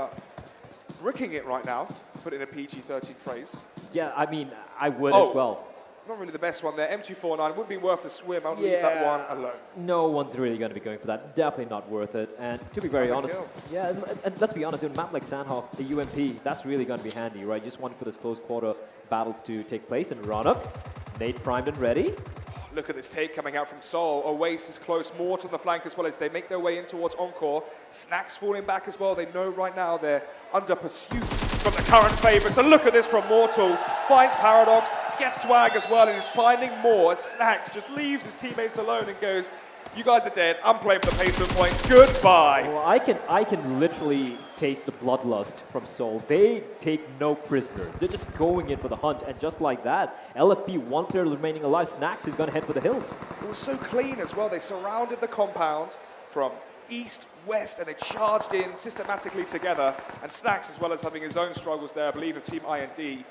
S14: bricking it right now. Put it in a PG-13 phrase.
S4: Yeah, I mean, I would as well.
S14: not really the best one there. M249 would be worth the swim. I would leave that one alone.
S4: No one's really going to be going for that. Definitely not worth it. And to be very honest, and let's be honest, in a map like Sandhawk, the UMP, that's really going to be handy, right? You just want for this close quarter battles to take place. And Ronak, Nate primed and ready.
S14: Look at this take coming out from Seoul. Oasis close, Mort on the flank as well as they make their way in towards Encore. Snacks falling back as well. They know right now they're under pursuit from the current favourites. So look at this from Mortal. Finds Paradox, gets swag as well, and is finding more as Snacks just leaves his teammates alone and goes, you guys are dead. I'm playing for the placement points. Goodbye.
S4: Well, I can literally taste the bloodlust from Seoul. They take no prisoners. They're just going in for the hunt, and just like that, LFP, one player remaining alive, Snacks is going to head for the hills.
S14: It was so clean as well. They surrounded the compound from east, west, and they charged in systematically together. And Snacks, as well as having his own struggles there, I believe, of Team IND.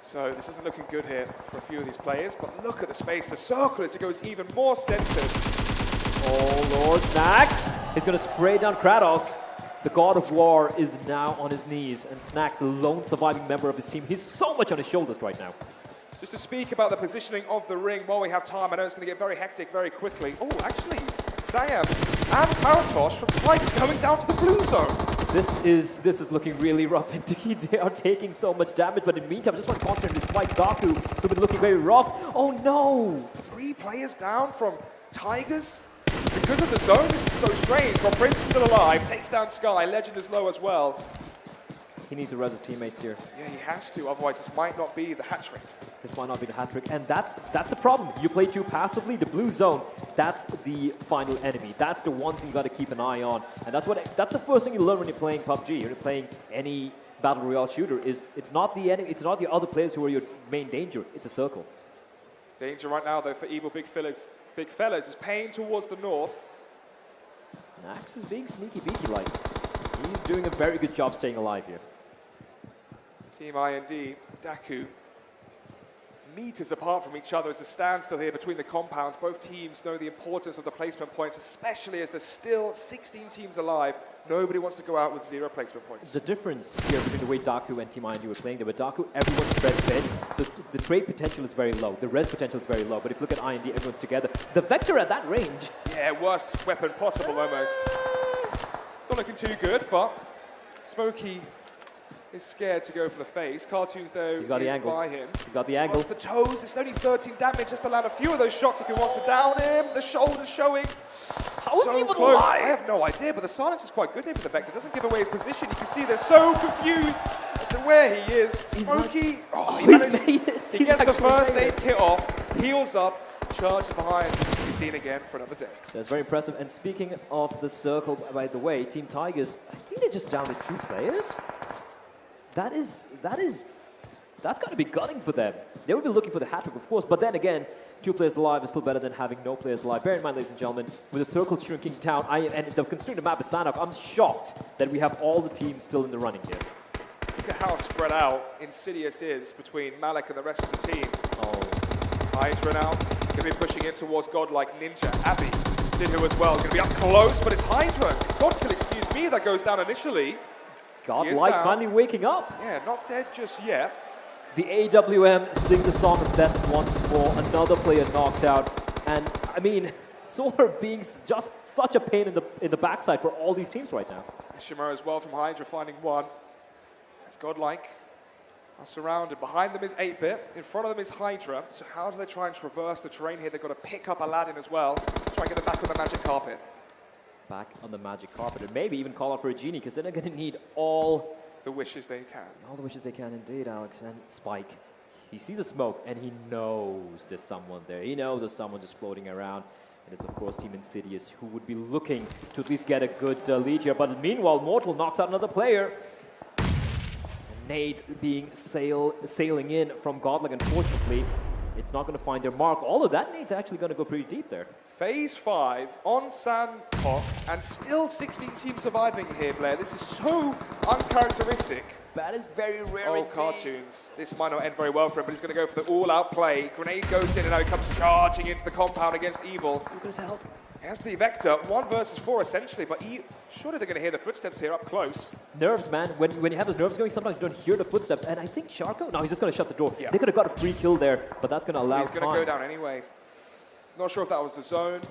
S14: So this isn't looking good here for a few of these players, but look at the space. The circle as it goes even more centered.
S4: Oh, Lord, Snacks is going to spray down Kratos. The God of War is now on his knees, and Snacks, the lone surviving member of his team, he's so much on his shoulders right now.
S14: Just to speak about the positioning of the ring while we have time, I know it's going to get very hectic very quickly. Oh, actually, Sam and Paratosh from Tigers going down to the blue zone.
S4: This is looking really rough indeed. They are taking so much damage, but in the meantime, I just want to concentrate on this fight. Gaku, who've been looking very rough. Oh no!
S14: 3 players down from Tigers. Because of the zone, this is so strange. But Prince is still alive, takes down Sky. Legend is low as well.
S4: He needs to res his teammates here.
S14: Yeah, he has to, otherwise this might not be the hat trick.
S4: This might not be the hat trick, and that's a problem. You play too passively, the blue zone, that's the final enemy. That's the one thing you got to keep an eye on, and that's the first thing you learn when you're playing PUBG. You're playing any battle royale shooter. It's not the enemy, it's not the other players who are your main danger. It's a circle.
S14: Danger right now though for Evil Big Fellas is paying towards the north.
S4: Snacks is being sneaky beaky like. He's doing a very good job staying alive here.
S14: Team IND, Daku, meters apart from each other. It's a standstill here between the compounds. Both teams know the importance of the placement points, especially as there's still 16 teams alive. Nobody wants to go out with 0 placement points.
S4: The difference here between the way Daku and Team IND were playing, with Daku, everyone's spread thin, so the trade potential is very low, the res potential is very low, but if you look at IND, everyone's together. The Vector at that range...
S14: Yeah, worst weapon possible almost. It's not looking too good, but Smokey is scared to go for the face. Cartoons, though,
S4: He's got the angle.
S14: by him.
S4: He's got the angle.
S14: The toes. It's only 13 damage just to land a few of those shots if he wants to down him. The shoulder's showing.
S4: How is he even
S14: close.
S4: alive?
S14: I have no idea, but the silence is quite good here for the Vector. Doesn't give away his position. You can see they're so confused as to where he is. Smokey. He gets the first aid kit off, heals up, charges behind. He's seen again for another day.
S4: That's very impressive. And speaking of the circle, by the way, Team Tigers, I think they're just down to 2 players. That's got to be gutting for them. They would be looking for the hat trick, of course, but then again, 2 players alive is still better than having no players alive. Bear in mind, ladies and gentlemen, with the circle shrinking down, and considering the map is Sandhawk, I'm shocked that we have all the teams still in the running here.
S14: Look at how spread out Insidious is between Malik and the rest of the team.
S4: Oh.
S14: Hydra now going to be pushing in towards Godlike Ninja. Abby, Sidhu as well, going to be up close, but it's Hydra. It's Godkill, excuse me, that goes down initially.
S4: Godlike finally waking up.
S14: Yeah, not dead just yet.
S4: The AWM sing the song of death once more. Another player knocked out. And, I mean, Solar being just such a pain in the backside for all these teams right now.
S14: Shimmer as well from Hydra finding one. It's Godlike. Are surrounded. Behind them is 8-Bit. In front of them is Hydra. So how do they try and traverse the terrain here? They've got to pick up Aladdin as well. Try and get them back on the magic carpet.
S4: Back on the magic carpet, and maybe even call out for a genie, because they're going to need all
S14: the wishes they can.
S4: All the wishes they can, indeed, Alex. And Spike, he sees a smoke, and he knows there's someone there. He knows there's someone just floating around. And it's, of course, Team Insidious, who would be looking to at least get a good lead here. But meanwhile, Mortal knocks out another player. And Nades being sailing in from Godlike, unfortunately. It's not going to find their mark. All of that Nade's actually going to go pretty deep there.
S14: Phase 5 on Sandhawk, and still 16 teams surviving here, Blair. This is so uncharacteristic.
S4: That is very rare
S14: Oh,
S4: indeed.
S14: cartoons. This might not end very well for him, but he's going to go for the all-out play. Grenade goes in, and now he comes charging into the compound against Evil.
S4: Look at his health.
S14: He has the Vector, 1 versus 4 essentially, but surely they're going to hear the footsteps here up close.
S4: Nerves, man. When you have those nerves going, sometimes you don't hear the footsteps. And I think Sharko, no, he's just going to shut the door.
S14: Yeah.
S4: They could have got a free kill there, but that's going to allow
S14: He's
S4: time.
S14: going to go down anyway. Not sure if that was the zone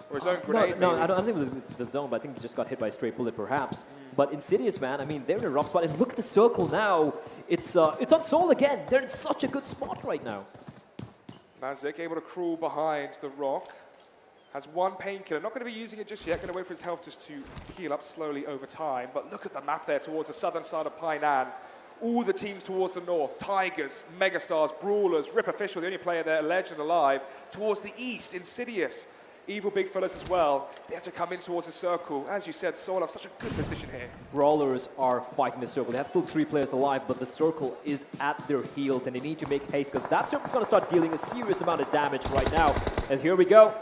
S14: or his own grenade.
S4: No, I don't think it was the zone, but I think he just got hit by a stray bullet, perhaps. But Insidious, man, I mean, they're in a rough spot. And look at the circle now. It's on Soul again. They're in such a good spot right now.
S14: Mazik able to crawl behind the rock. Has 1 painkiller. Not going to be using it just yet. Going to wait for his health just to heal up slowly over time. But look at the map there towards the southern side of Painan. All the teams towards the north. Tigers, Megastars, Brawlers, Rip Official, the only player there, legend alive. Towards the east, Insidious. Evil big fellas as well. They have to come in towards the circle. As you said, Soul have such a good position here.
S4: Brawlers are fighting the circle. They have still 3 players alive, but the circle is at their heels, and they need to make haste, because that circle's going to start dealing a serious amount of damage right now. And here we go.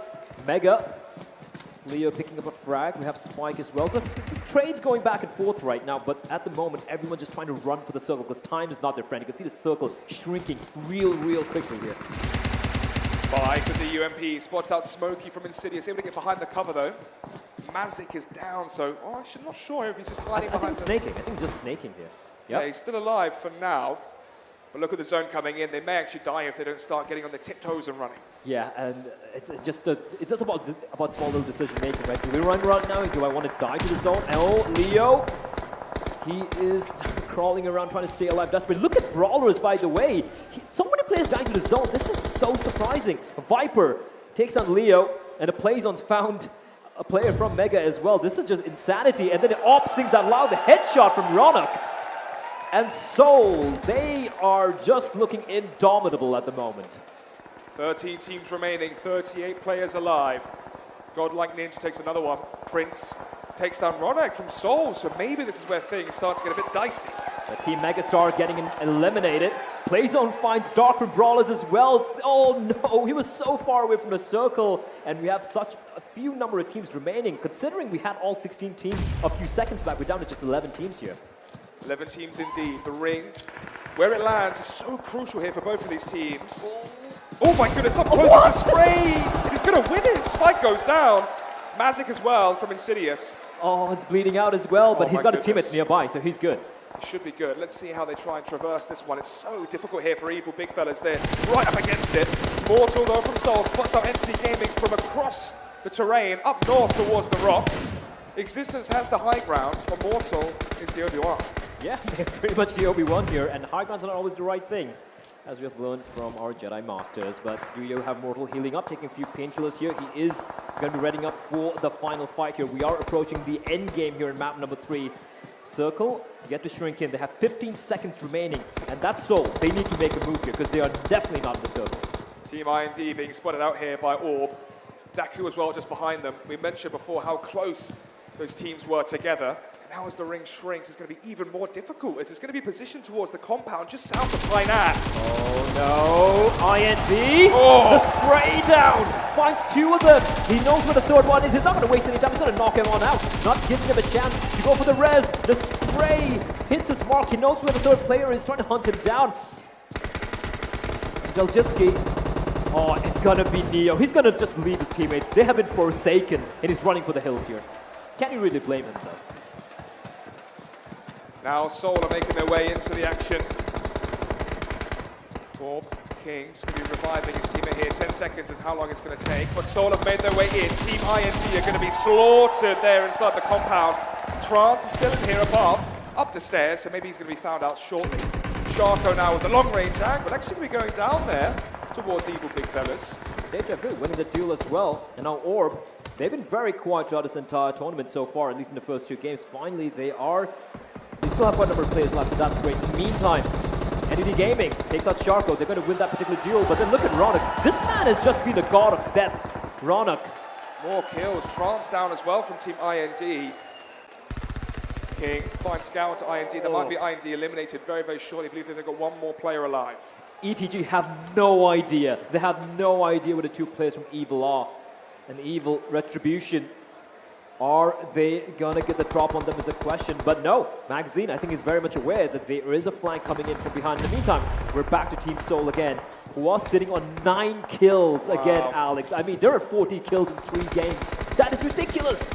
S4: Mega. Leo picking up a frag. We have Spike as well. So trades going back and forth right now, but at the moment, everyone's just trying to run for the circle, because time is not their friend. You can see the circle shrinking real quickly here.
S14: Spike with the UMP, spots out Smokey from Insidious, able to get behind the cover though. Mazik is down, so I'm not sure if he's just hiding behind.
S4: I think he's snaking. I think he's just snaking here.
S14: Yeah, he's still alive for now. But look at the zone coming in. They may actually die if they don't start getting on their tiptoes and running.
S4: Yeah, and it's just about small little decision making, right? Do we run right now? Do I want to die to the zone? Oh, Leo. He is crawling around trying to stay alive desperate. Look at Brawlers, by the way. So many players dying to the zone. This is so surprising. Viper takes on Leo, and a Playzone's found a player from Mega as well. This is just insanity. And then Op sings out loud the headshot from Ronak. And Soul, they are just looking indomitable at the moment.
S14: 13 teams remaining, 38 players alive. Godlike Ninja takes another one. Prince takes down Ronak from Soul, so maybe this is where things start to get a bit dicey.
S4: The Team Megastar getting eliminated. Playzone finds Dark from Brawlers as well. Oh no, he was so far away from the circle, and we have such a few number of teams remaining. Considering we had all 16 teams a few seconds back, we're down to just 11 teams here.
S14: 11 teams indeed. The ring, where it lands, is so crucial here for both of these teams. Oh my goodness, up close is the spray! And he's going to win it. Spike goes down. Mazik as well from Insidious.
S4: Oh, it's bleeding out as well, but he's got his teammates nearby, so he's good.
S14: It should be good. Let's see how they try and traverse this one. It's so difficult here for Evil big fellas. They're right up against it. Mortal, though, from Soul, spots out Entity Gaming from across the terrain, up north towards the rocks. Existence has the high ground, but Mortal is the Obi-Wan.
S4: Yeah, they're pretty much the Obi-Wan here, and high grounds are not always the right thing, as we have learned from our Jedi Masters. But you have Mortal healing up, taking a few painkillers here. He is going to be readying up for the final fight here. We are approaching the end game here in map number 3. Circle, get to shrink in. They have 15 seconds remaining, and that's Soul. They need to make a move here, because they are definitely not in the circle.
S14: Team IND being spotted out here by Orb. Daku as well, just behind them. We mentioned before how close those teams were together. And now as the ring shrinks, it's going to be even more difficult, as it's going to be positioned towards the compound just south of Painan.
S4: Oh no, IND, the spray down, finds 2 of them. He knows where the 3rd one is. He's not going to waste any time. He's going to knock him on out, not giving him a chance to go for the res. The spray hits his mark. He knows where the 3rd player is, trying to hunt him down. Deljiski, oh, it's going to be Neo. He's going to just leave his teammates. They have been forsaken, and he's running for the hills here. Can you really blame him, though?
S14: Now Soul are making their way into the action. Orb, King, just going to be reviving his teammate here. 10 seconds is how long it's going to take. But Soul have made their way in. Team IND are going to be slaughtered there inside the compound. Trance is still in here above, up the stairs, so maybe he's going to be found out shortly. Sharko now with the long-range angle, actually going to be going down there towards Evil big fellas.
S4: Deja Vu winning the duel as well, and now Orb, they've been very quiet throughout this entire tournament so far, at least in the first 2 games. Finally, they still have quite a number of players left, so that's great. In the meantime, NDD Gaming takes out Sharko. They're going to win that particular duel, but then look at Ronak. This man has just been the god of death. Ronak.
S14: More kills. Trance down as well from Team IND. King finds Scout to IND. There might be IND eliminated very, very shortly. I believe they've got 1 more player alive.
S4: ETG have no idea. They have no idea where the 2 players from Evil are. And Evil, Retribution, Are they gonna get the drop on them is the question, but no, Magazine I think is very much aware that there is a flank coming in from behind. In the meantime, we're back to Team Seoul again, who are sitting on 9 kills again, Alex. I mean, there are 40 kills in 3 games. That is ridiculous.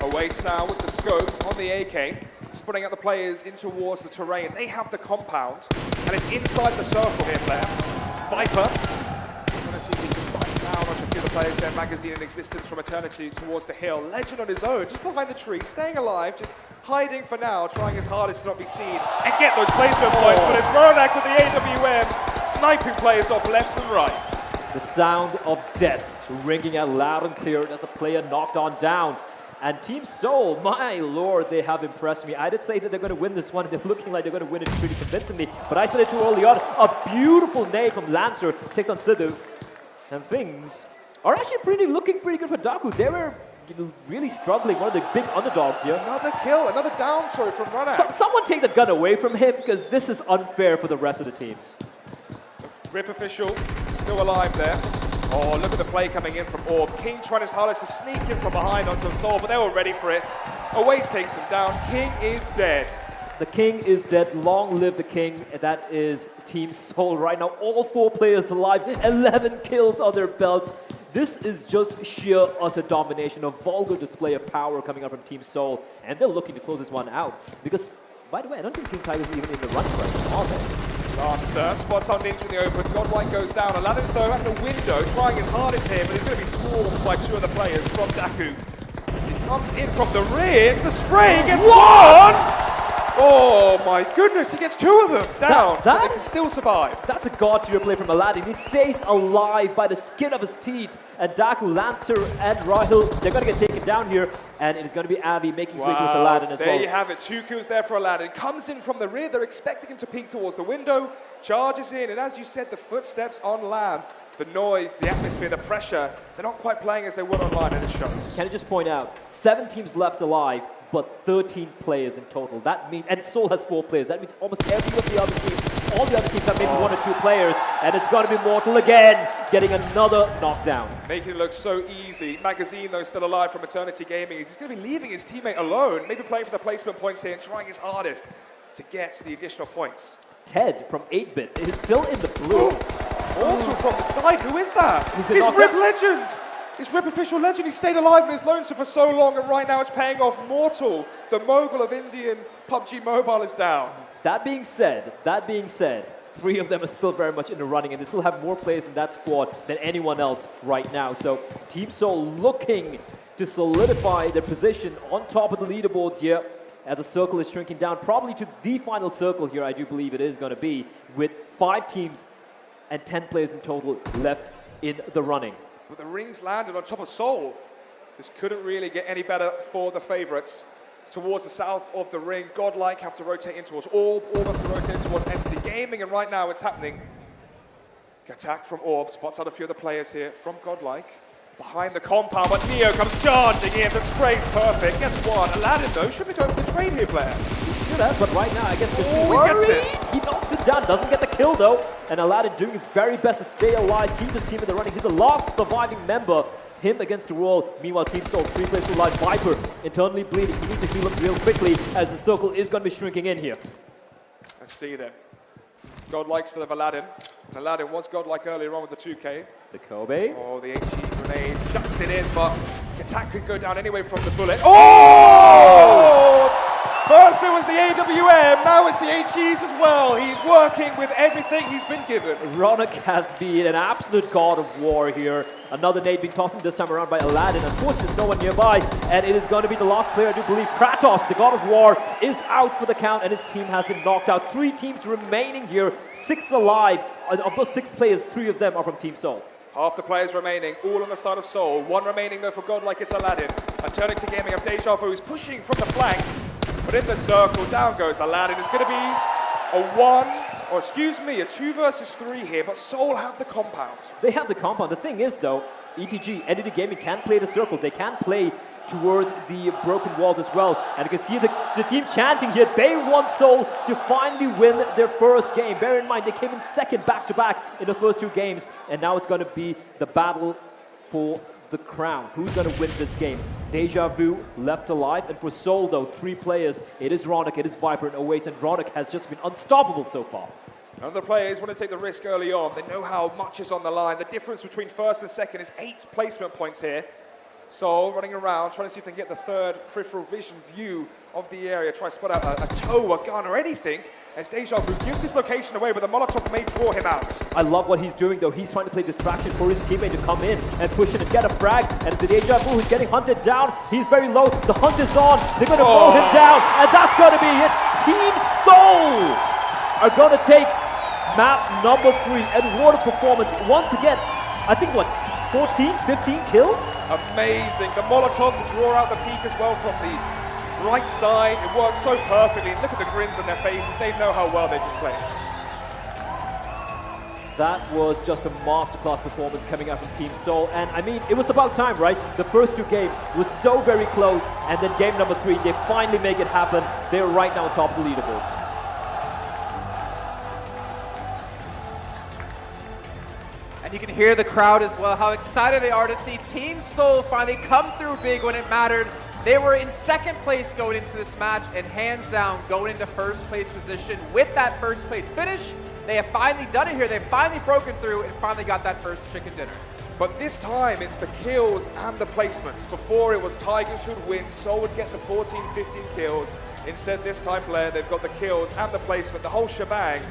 S14: Awaits now with the scope on the AK, spreading out the players in towards the terrain. They have the compound, and it's inside the circle here, Blair. Viper, trying to see if he can bite down onto a few of the players there. Magazine in existence from Eternity towards the hill. Legend on his own, just behind the tree, staying alive, just hiding for now, trying his hardest to not be seen and get those placement points. But it's Ronak with the AWM, sniping players off left and right.
S4: The sound of death ringing out loud and clear as a player knocked on down. And Team Seoul, my lord, they have impressed me. I did say that they're going to win this one. They're looking like they're going to win it pretty convincingly. But I said it too early on. A beautiful nade from Lancer takes on Sidhu. And things are actually looking pretty good for Daku. They were really struggling, one of the big underdogs here.
S14: Another kill, another down, sorry, from Ronak.
S4: Someone take the gun away from him, because this is unfair for the rest of the teams.
S14: Rip official, still alive there. Oh, look at the play coming in from Orb. King trying his hardest to sneak in from behind onto Seoul, but they were ready for it. Aways takes him down. King is dead.
S4: The King is dead. Long live the King. That is Team Seoul right now. All 4 players alive. 11 kills on their belt. This is just sheer utter domination, a vulgar display of power coming out from Team Seoul. And they're looking to close this one out. Because, by the way, I don't think Team Tiger's even in the run right now, are they?
S14: Lancer spots on Ninja in the open. Godlike goes down. Aladdin's though at the window, trying his hardest here, but he's going to be swarmed by 2 other players from Daku. As he comes in from the rear, the spray gets one! Oh my goodness, he gets 2 of them down, but they can still survive.
S4: That's a god-tier play from Aladdin. He stays alive by the skin of his teeth. And Daku, Lancer, and Rahil, they're going to get taken down here. And it is going to be Avi making his way towards Aladdin as well.
S14: There you have it, 2 kills there for Aladdin. Comes in from the rear, they're expecting him to peek towards the window. Charges in, and as you said, the footsteps on Lamb. The noise, the atmosphere, the pressure, they're not quite playing as they would online, and it shows.
S4: Can I just point out, 7 teams left alive, but 13 players in total. That means, and Seoul has 4 players. That means almost every of the other teams, all the other teams have maybe 1 or 2 players, and it's going to be Mortal again, getting another knockdown.
S14: Making it look so easy. Magazine, though, still alive from Eternity Gaming. He's going to be leaving his teammate alone, maybe playing for the placement points here and trying his hardest to get the additional points.
S4: Ted from 8-Bit is still in the blue.
S14: Mortal from the side, who is that? It's Rip Legend! It's Rip Official Legend. He stayed alive in his lonesome for so long, and right now it's paying off. Mortal, the mogul of Indian PUBG Mobile, is down.
S4: That being said, 3 of them are still very much in the running, and they still have more players in that squad than anyone else right now. So Team Seoul looking to solidify their position on top of the leaderboards here as the circle is shrinking down, probably to the final circle here, I do believe it is going to be, with 5 teams and 10 players in total left in the running.
S14: But the rings landed on top of Seoul. This couldn't really get any better for the favourites. Towards the south of the ring, Godlike have to rotate in towards Orb, Orb have to rotate in towards Entity Gaming, and right now it's happening. Attack from Orb, spots out a few of the players here from Godlike. Behind the compound, but Neo comes charging in, the spray's perfect, gets 1. Aladdin, though, should be going for the trade here, Blair.
S4: Should have, but right now, I guess
S14: he gets it.
S4: He knocks it down, doesn't get the kill, though. And Aladdin doing his very best to stay alive, keep his team in the running. He's the last surviving member. Him against the wall. Meanwhile, Team Seoul, 3 players alive. Viper internally bleeding. He needs to heal him real quickly as the circle is going to be shrinking in here.
S14: Let's see then. Godlike still have Aladdin. And Aladdin was Godlike earlier on with the 2K.
S4: The Kobe.
S14: Oh, the HE grenade shucks it in, but the attack could go down anyway from the bullet. Oh! First it was the AWM, now it's the HEs as well. He's working with everything he's been given.
S4: Ronak has been an absolute god of war here. Another nade being tossed in this time around by Aladdin. Unfortunately, there's no one nearby, and it is going to be the last player, I do believe. Kratos, the god of war, is out for the count, and his team has been knocked out. 3 teams remaining here, 6 alive. Of those 6 players, 3 of them are from Team Seoul.
S14: Half the players remaining, all on the side of Seoul. 1 remaining though for Godlike, it's Aladdin. Eternity Gaming of Deja Vu is pushing from the flank. But in the circle, down goes Aladdin. It's going to be a 2 versus 3 here, but Seoul have the compound.
S4: They have the compound. The thing is, though, ETG, Entity Gaming can play the circle. They can play towards the broken walls as well. And you can see the team chanting here. They want Seoul to finally win their first game. Bear in mind, they came in second back-to-back in the first 2 games. And now it's going to be the battle for the crown. Who's going to win this game? Deja Vu left alive, and for Seoul though, 3 players. It is Ronick, it is Viper, and Oasis, and Ronick has just been unstoppable so far.
S14: None of the players want to take the risk early on. They know how much is on the line. The difference between first and second is 8 placement points here. Seoul running around, trying to see if they can get the third peripheral vision view of the area, try to spot out a toe, a gun, or anything, as Deja Vu gives his location away, but the Molotov may draw him out.
S4: I love what he's doing, though. He's trying to play distraction for his teammate to come in and push in and get a frag, and it's Deja Vu who's getting hunted down. He's very low. The hunt is on. They're going to mow him down, and that's going to be it. Team Seoul are going to take map number 3, and what a performance. Once again, I think, 14, 15 kills?
S14: Amazing. The Molotov to draw out the peak as well from the right side. It works so perfectly. Look at the grins on their faces. They know how well they just played.
S4: That was just a masterclass performance coming out from Team Seoul. And I mean, it was about time, right? The first 2 games was so very close. And then game number 3, they finally make it happen. They're right now on top of the leaderboards.
S2: And you can hear the crowd as well, how excited they are to see Team Seoul finally come through big when it mattered. They were in second place going into this match, and hands down going into first place position with that first place finish. They have finally done it here. They've finally broken through and finally got that first chicken dinner.
S14: But this time, it's the kills and the placements. Before, it was Tigers who would win, Seoul would get the 14, 15 kills. Instead, this time, Blair, they've got the kills and the placement, the whole shebang.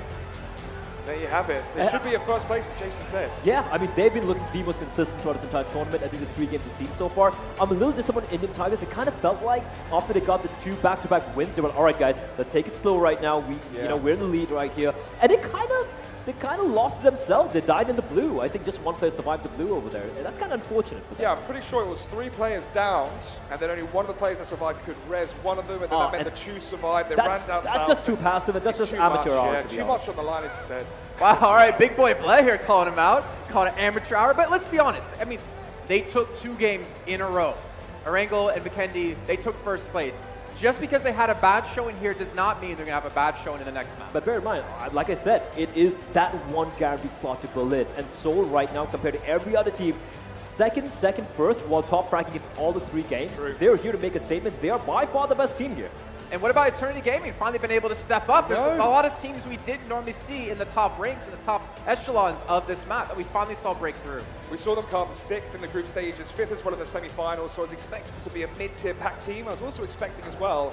S14: There you have it. They should be at first place, as Jason said.
S4: Yeah, I mean, they've been looking the most consistent throughout this entire tournament, and these are 3 games we've seen so far. I'm a little disappointed in Indian Tigers. It kind of felt like after they got the 2 back-to-back wins, they were all right, guys, let's take it slow right now. We're in the lead right here, and they kind of lost themselves. They died in the blue. I think just 1 player survived the blue over there. And that's kind of unfortunate for them.
S14: Yeah, I'm pretty sure it was 3 players downed, and then only one of the players that survived could res one of them, and then that meant the 2 survived. They ran down south.
S4: That's just too passive, and that's just amateur hour.
S14: Yeah, too much on the line, as you said.
S2: Wow, all right, big boy Blay here calling him out, calling it amateur hour. But let's be honest. I mean, they took 2 games in a row. Erangel and Vikendi, they took first place. Just because they had a bad showing here does not mean they're going to have a bad showing in the next match.
S4: But bear in mind, like I said, it is that 1 guaranteed slot to Berlin. And Seoul right now, compared to every other team, second, first, while top fracking in all the 3 games. True. They're here to make a statement. They are by far the best team here.
S2: And what about Eternity Gaming? Finally been able to step up. There's a lot of teams we didn't normally see in the top ranks, in the top echelons of this map that we finally saw break through.
S14: We saw them come 6th in the group stages, 5th as well in the semi-finals, so I was expecting them to be a mid-tier pack team. I was also expecting as well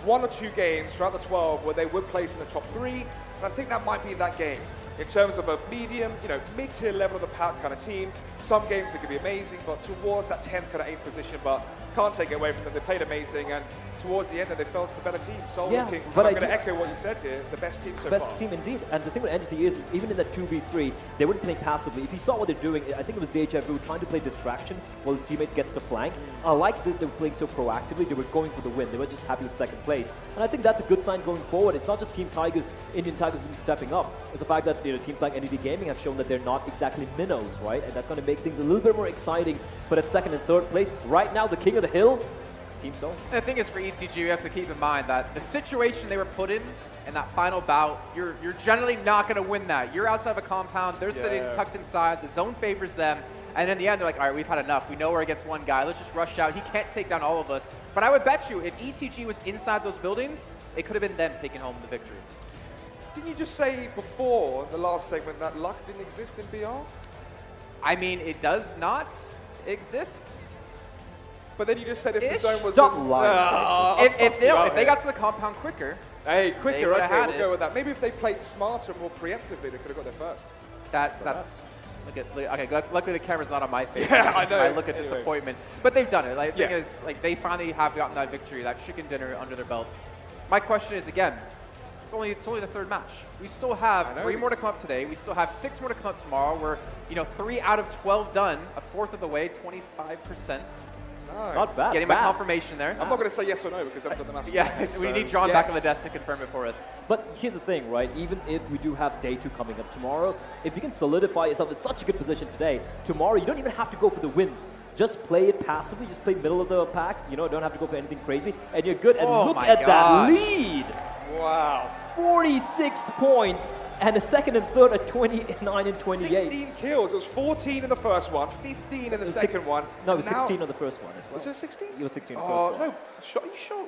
S14: 1 or 2 games throughout the 12 where they would place in the top 3, and I think that might be that game. In terms of a medium, mid-tier level of the pack kind of team, some games they could be amazing, but towards that 10th, kind of 8th position, but can't take it away from them. They played amazing, and towards the end, they fell to the better team. Seoul looking, but I'm going to echo what you said here, the best team so far.
S4: Best team indeed. And the thing with Entity is, even in that 2v3, they weren't playing passively. If you saw what they're doing, I think it was Deja Vu trying to play distraction while his teammate gets to flank. I like that they were playing so proactively. They were going for the win. They were just happy with second place. And I think that's a good sign going forward. It's not just Team Tigers, Indian Tigers who've been stepping up. It's the fact that teams like NDD Gaming have shown that they're not exactly minnows, right? And that's going to make things a little bit more exciting. But at second and third place, right now, the king of the hill, Team Seoul.
S2: The thing is, for ETG, you have to keep in mind that the situation they were put in that final bout, you're generally not going to win that. You're outside of a compound. They're sitting tucked inside. The zone favors them. And in the end, they're like, all right, we've had enough. We know we're against 1 guy. Let's just rush out. He can't take down all of us. But I would bet you, if ETG was inside those buildings, it could have been them taking home the victory.
S14: Didn't you just say before, in the last segment, that luck didn't exist in BR?
S2: I mean, it does not exist.
S14: But then you just said if the zone was...
S4: Stop lying.
S2: If they got to the compound quicker...
S14: Hey, quicker, okay, we'll go with that. Maybe if they played smarter and more preemptively, they could have got there first.
S2: That's... luckily the camera's not on my face.
S14: Yeah, I know.
S2: I look at disappointment. But they've done it. The thing is, they finally have gotten that victory, that chicken dinner under their belts. My question is, again, it's only the 3rd match. We still have 3 more to come up today. We still have 6 more to come up tomorrow. We're 3 out of 12 done, a 4th of the way, 25%.
S14: Nice.
S4: Not bad.
S2: Getting my confirmation there.
S14: I'm not going to say yes or no because I haven't done the maths.
S2: Yeah, we need John back on the desk to confirm it for us.
S4: But here's the thing, right? Even if we do have day 2 coming up tomorrow, if you can solidify yourself in such a good position today, tomorrow you don't even have to go for the wins. Just play it passively. Just play middle of the pack. Don't have to go for anything crazy, and you're good. And look at that lead.
S14: Wow.
S4: 46 points, and the second and third at 29 and 28.
S14: 16 kills. It was 14 in the first one, 15 in the second one.
S4: No, it was
S14: Now-
S4: 16 on the first one as well.
S14: Was it 16?
S4: It was 16 on the
S14: Oh,
S4: first one.
S14: no. Are you sure?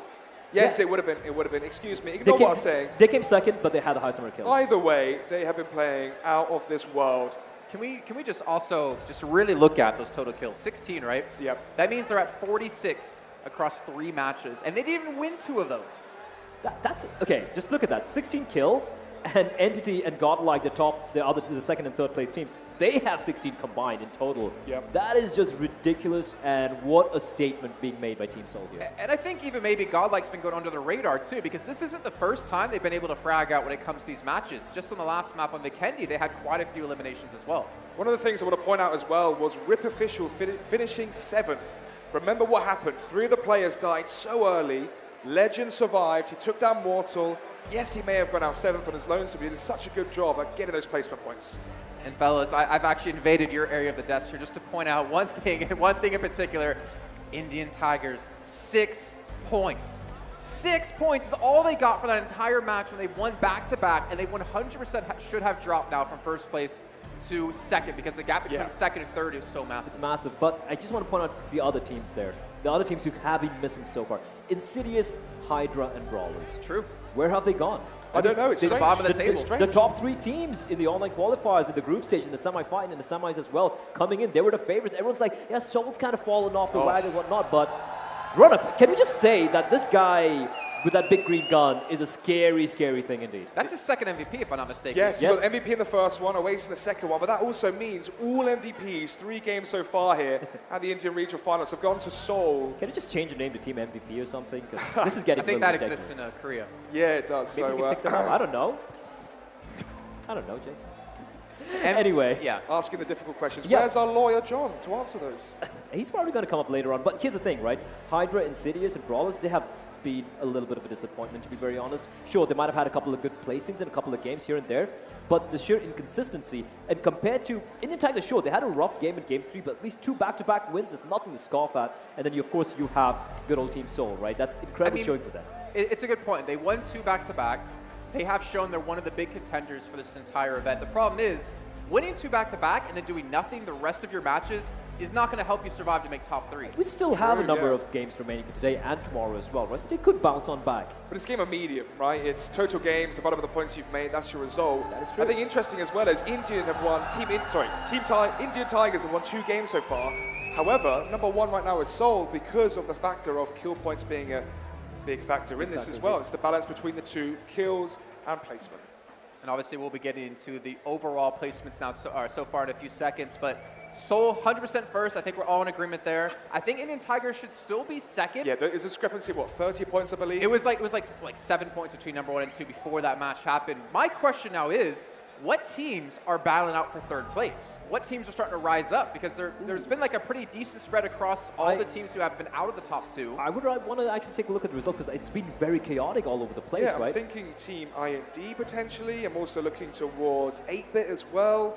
S14: Yes,
S4: Yeah.
S14: it would have been. It would have been. Excuse me.
S4: They
S14: Ignore
S4: came,
S14: what I'm saying.
S4: they came second, but they had the highest number of kills.
S14: Either way, they have been playing out of this world.
S2: Can we just also just really look at those total kills? 16, right?
S14: Yep.
S2: That means they're at 46 across 3 matches, and they didn't even win 2 of those.
S4: That's okay. Just look at that: 16 kills, and Entity and Godlike, the second and third place teams, they have 16 combined in total.
S14: Yep.
S4: That is just ridiculous, and what a statement being made by Team Seoul here.
S2: And I think even maybe Godlike's been going under the radar too, because this isn't the first time they've been able to frag out when it comes to these matches. Just on the last map on Vikendi, they had quite a few eliminations as well.
S14: One of the things I want to point out as well was Rip Official finishing 7th. Remember what happened? 3 of the players died so early. Legend survived. He took down Mortal. Yes, he may have gone out 7th on his lonesome, but he did such a good job at getting those placement points.
S2: And fellas, I've actually invaded your area of the desk here just to point out one thing, and one thing in particular. Indian Tigers, 6 points. 6 points is all they got for that entire match when they won back-to-back, and they 100% should have dropped now from first place to second, because the gap between second and third is so massive.
S4: It's massive, but I just want to point out the other teams there. The other teams who have been missing so far. Insidious, Hydra, and Brawlers.
S2: True.
S4: Where have they gone?
S14: I don't know, it's strange.
S2: Bottom of the table.
S14: It's strange.
S4: The top 3 teams in the online qualifiers, in the group stage, in the semi-final, and in the semis as well, coming in, they were the favorites. Everyone's like, yeah, Seoul's kind of fallen off the wagon and whatnot, but Run-Up, can we just say that this guy with that big green gun is a scary, scary thing indeed?
S2: That's his second MVP, if I'm not mistaken.
S14: Yes, he got MVP in the first one, Oasis in the second one, but that also means all MVPs, 3 games so far here at the Indian Regional Finals, have gone to Seoul.
S4: Can you just change the name to Team MVP or something? Because this is getting
S2: I think
S4: a
S2: that
S4: little
S2: exists
S4: ridiculous.
S2: in Korea.
S14: Yeah, it does.
S4: Maybe
S14: So
S4: we can pick them up. I don't know. I don't know, Jason. Anyway.
S2: Yeah.
S14: Asking the difficult questions.
S4: Yeah.
S14: Where's our lawyer, John, to answer those?
S4: He's probably going to come up later on. But here's the thing, right? Hydra, Insidious, and Brawlers, they have been a little bit of a disappointment, to be very honest. Sure, they might have had a couple of good placings in a couple of games here and there, but the sheer inconsistency, and compared to Indian Tigers, sure, they had a rough game in Game 3, but at least 2 back-to-back wins is nothing to scoff at. And then, of course, you have good old Team Seoul, right? That's incredible showing for them.
S2: It's a good point. They won 2 back-to-back. They have shown they're one of the big contenders for this entire event. The problem is, winning 2 back-to-back and then doing nothing the rest of your matches is not going to help you survive to make top 3.
S4: We still have a number of games remaining for today and tomorrow as well, right? So they could bounce on back.
S14: But it's a game of medium, right? It's total games, divided by the points you've made, that's your result.
S4: That is true.
S14: I think interesting as well is Indian have won, Indian Tigers have won 2 games so far. However, number 1 right now is Seoul because of the factor of kill points being a big factor in this as well. It's the balance between the 2, kills and placement.
S2: And obviously we'll be getting into the overall placements now so far in a few seconds, but Seoul 100% first. I think we're all in agreement there. I think Indian Tigers should still be second.
S14: Yeah, there is a discrepancy, what, 30 points, I believe?
S2: It was like 7 points between number 1 and 2 before that match happened. My question now is, what teams are battling out for 3rd place? What teams are starting to rise up? Because there's been like a pretty decent spread across all the teams who have been out of the top 2.
S4: I would want to actually take a look at the results because it's been very chaotic all over the place,
S14: yeah,
S4: right?
S14: I'm thinking Team IND potentially. I'm also looking towards 8-Bit as well.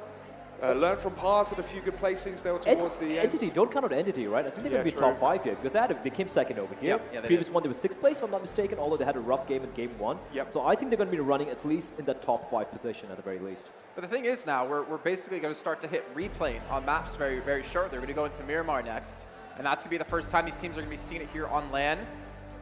S14: Learn from past and a few good placings there towards the end.
S4: Entity, don't count out Entity, right? I think they're going to be top 5 here because they came second over here.
S2: Yeah,
S4: Previous one, they were 6th place, if I'm not mistaken, although they had a rough game in Game 1.
S14: Yep.
S4: So I think they're going to be running at least in the top 5 position at the very least.
S2: But the thing is now, we're basically going to start to hit replaying on maps very, very shortly. We're going to go into Miramar next, and that's going to be the first time these teams are going to be seeing it here on LAN.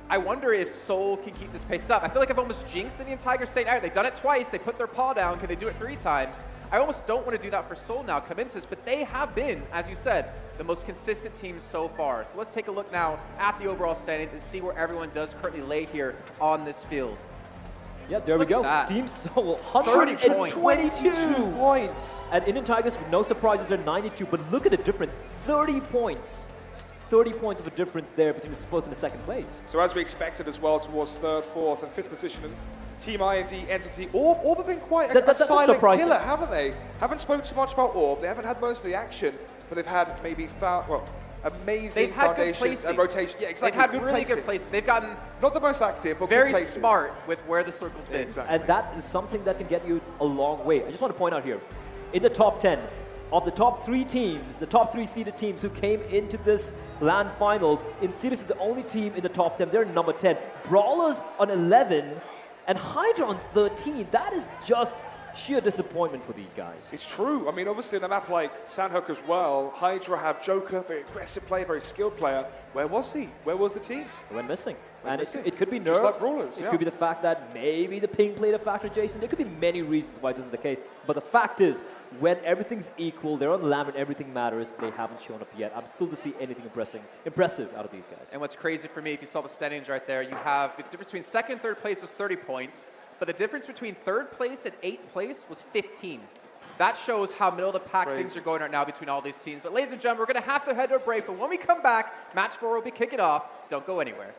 S2: I wonder if Seoul can keep this pace up. I feel like I've almost jinxed the Indian Tigers saying, all right, they've done it twice, they put their paw down, can they do it 3 times? I almost don't want to do that for Seoul now, come into this, but they have been, as you said, the most consistent team so far. So let's take a look now at the overall standings and see where everyone does currently lay here on this field.
S4: Yeah, there we go. Team Seoul, 122
S14: points.
S4: And Indian Tigers, with no surprises, are 92, but look at the difference, 30 points. 30 points of a difference there between the first and the second place.
S14: So as we expected as well, towards 3rd, 4th, and 5th position, Team IND, Entity, Orb have been quite a silent killer, haven't they? Haven't spoken too much about Orb. They haven't had most of the action, but they've had maybe amazing foundations and rotation. Yeah, exactly.
S2: They've had really good places. They've gotten
S14: not the most active, but
S2: very
S14: good places.
S2: smart with where the circle's been.
S14: Exactly.
S4: And that is something that can get you a long way. I just want to point out here, in the top 10, of the top 3 teams, the top 3 seeded teams who came into this LAN finals, Insidious is the only team in the top 10. They're number 10. Brawlers on 11, And Hydra on 13, that is just sheer disappointment for these guys.
S14: It's true. I mean, obviously in a map like Sandhook as well, Hydra have Joker, very aggressive player, very skilled player. Where was he? Where was the team?
S4: They went missing. And
S14: missing.
S4: it could be
S14: Just
S4: nerves.
S14: like Brawlers,
S4: it
S14: yeah.
S4: could be the fact that maybe the ping played a factor, Jason. There could be many reasons why this is the case. But the fact is, when everything's equal, they're on the lamp and everything matters, they haven't shown up yet. I'm still to see anything impressive out of these guys.
S2: And what's crazy for me, if you saw the standings right there, you have the difference between second and third place was 30 points, but the difference between third place and eighth place was 15. That shows how middle of the pack things are going right now between all these teams. But ladies and gentlemen, we're going to have to head to a break, but when we come back, match 4 will be kicking off. Don't go anywhere.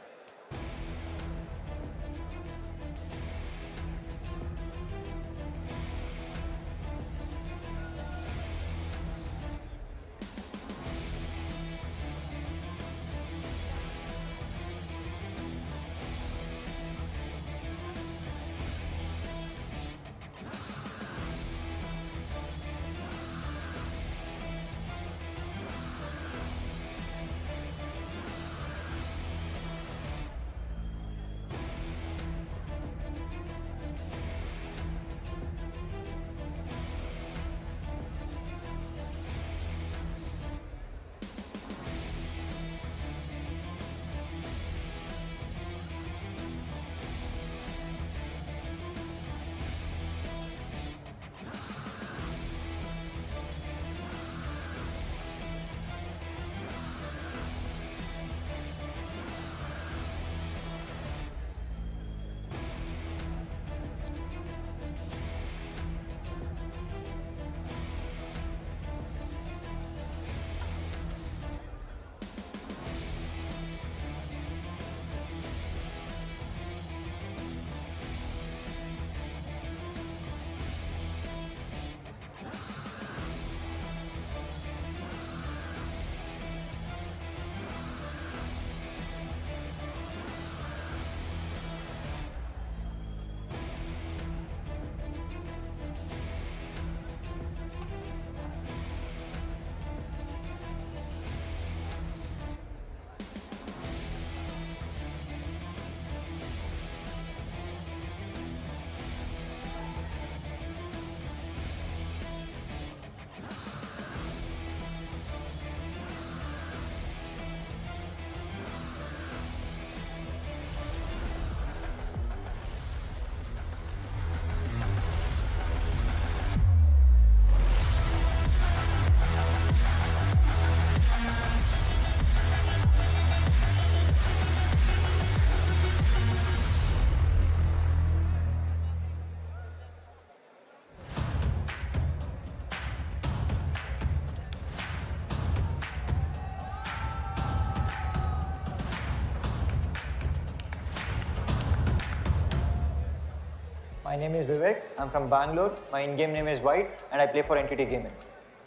S8: My name is Vivek. I'm from Bangalore. My in-game name is White, and I play for Entity Gaming.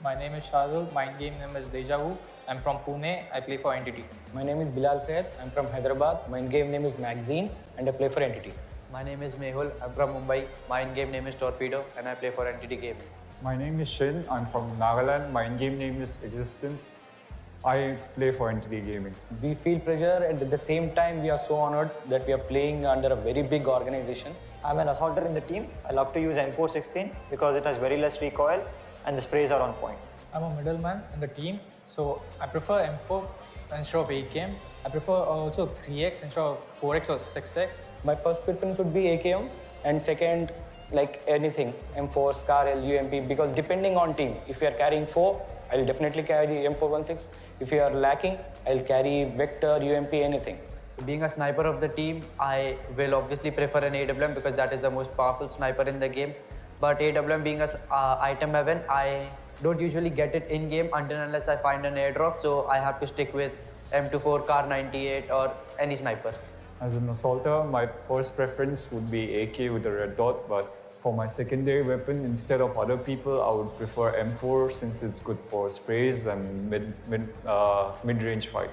S22: My name is Shadul. My in-game name is Deja Vu. I'm from Pune. I play for Entity.
S23: My name is Bilal Said. I'm from Hyderabad. My in-game name is Magazine, and I play for Entity.
S24: My name is Mehul. I'm from Mumbai. My in-game name is Torpedo, and I play for Entity Gaming.
S25: My name is Shin. I'm from Nagaland. My in-game name is Existence. I play for Entity Gaming.
S23: We feel pleasure, and at the same time, we are so honored that we are playing under a very big organization.
S8: I'm an assaulter in the team. I love to use M416 because it has very less recoil and the sprays are on point.
S22: I'm a middleman in the team, so I prefer M4 instead of AKM. I prefer also 3x instead of 4x or 6x.
S23: My first preference would be AKM, and second, like anything, M4, SCAR, UMP, because depending on team, if you are carrying 4, I'll definitely carry M416. If you are lacking, I'll carry Vector, UMP, anything.
S24: Being a sniper of the team, I will obviously prefer an AWM because that is the most powerful sniper in the game. But AWM being an item heaven, I don't usually get it in game until unless I find an airdrop. So I have to stick with M24, Car 98 or any sniper.
S25: As an assaulter, my first preference would be AK with a red dot, but for my secondary weapon, instead of other people, I would prefer M4 since it's good for sprays and mid-range fight.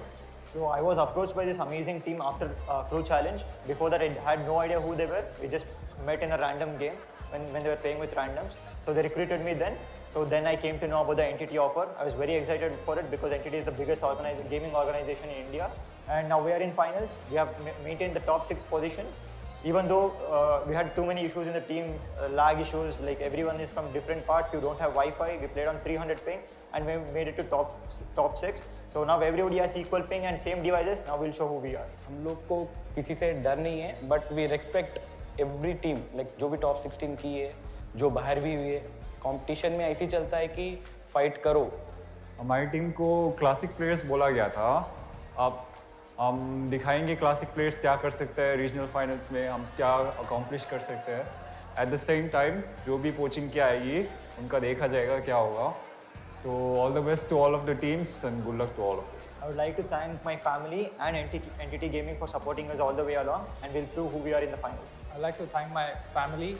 S8: So I was approached by this amazing team after Crew Challenge. Before that, I had no idea who they were. We just met in a random game when they were playing with randoms. So they recruited me then. So then I came to know about the Entity offer. I was very excited for it because Entity is the biggest gaming organization in India. And now we are in finals. We have maintained the top 6 position. even though we had too many issues in the team, lag issues, like everyone is from different parts, you don't have Wi-Fi, we played on 300 ping and we made it to top 6. So now everybody has equal ping and same devices, now we'll show who we are.
S23: हम लोग को किसी से डर नहीं है, but we respect every team, like जो भी top 16 की है, जो बाहर भी हुई है, competition में ऐसे चलता है कि fight करो.
S25: हमारी टीम को क्लासिक प्लेयर्स बोला गया था. अब हम दिखाएंगे क्लासिक प्लेयर्स क्या कर सकते हैं रीजनल फाइनल्स में, हम क्या अकॉम्प्लिश कर सकते हैं. एट द सेम टाइम जो भी कोचिंग क्या आएगी उनका देखा जाएगा क्या होगा. तो all the best to all of the teams and good luck to all of.
S8: I would like to thank my family and NTT Gaming for supporting us all the way along, and we'll prove who we are in the final.
S22: I'd like to thank my family,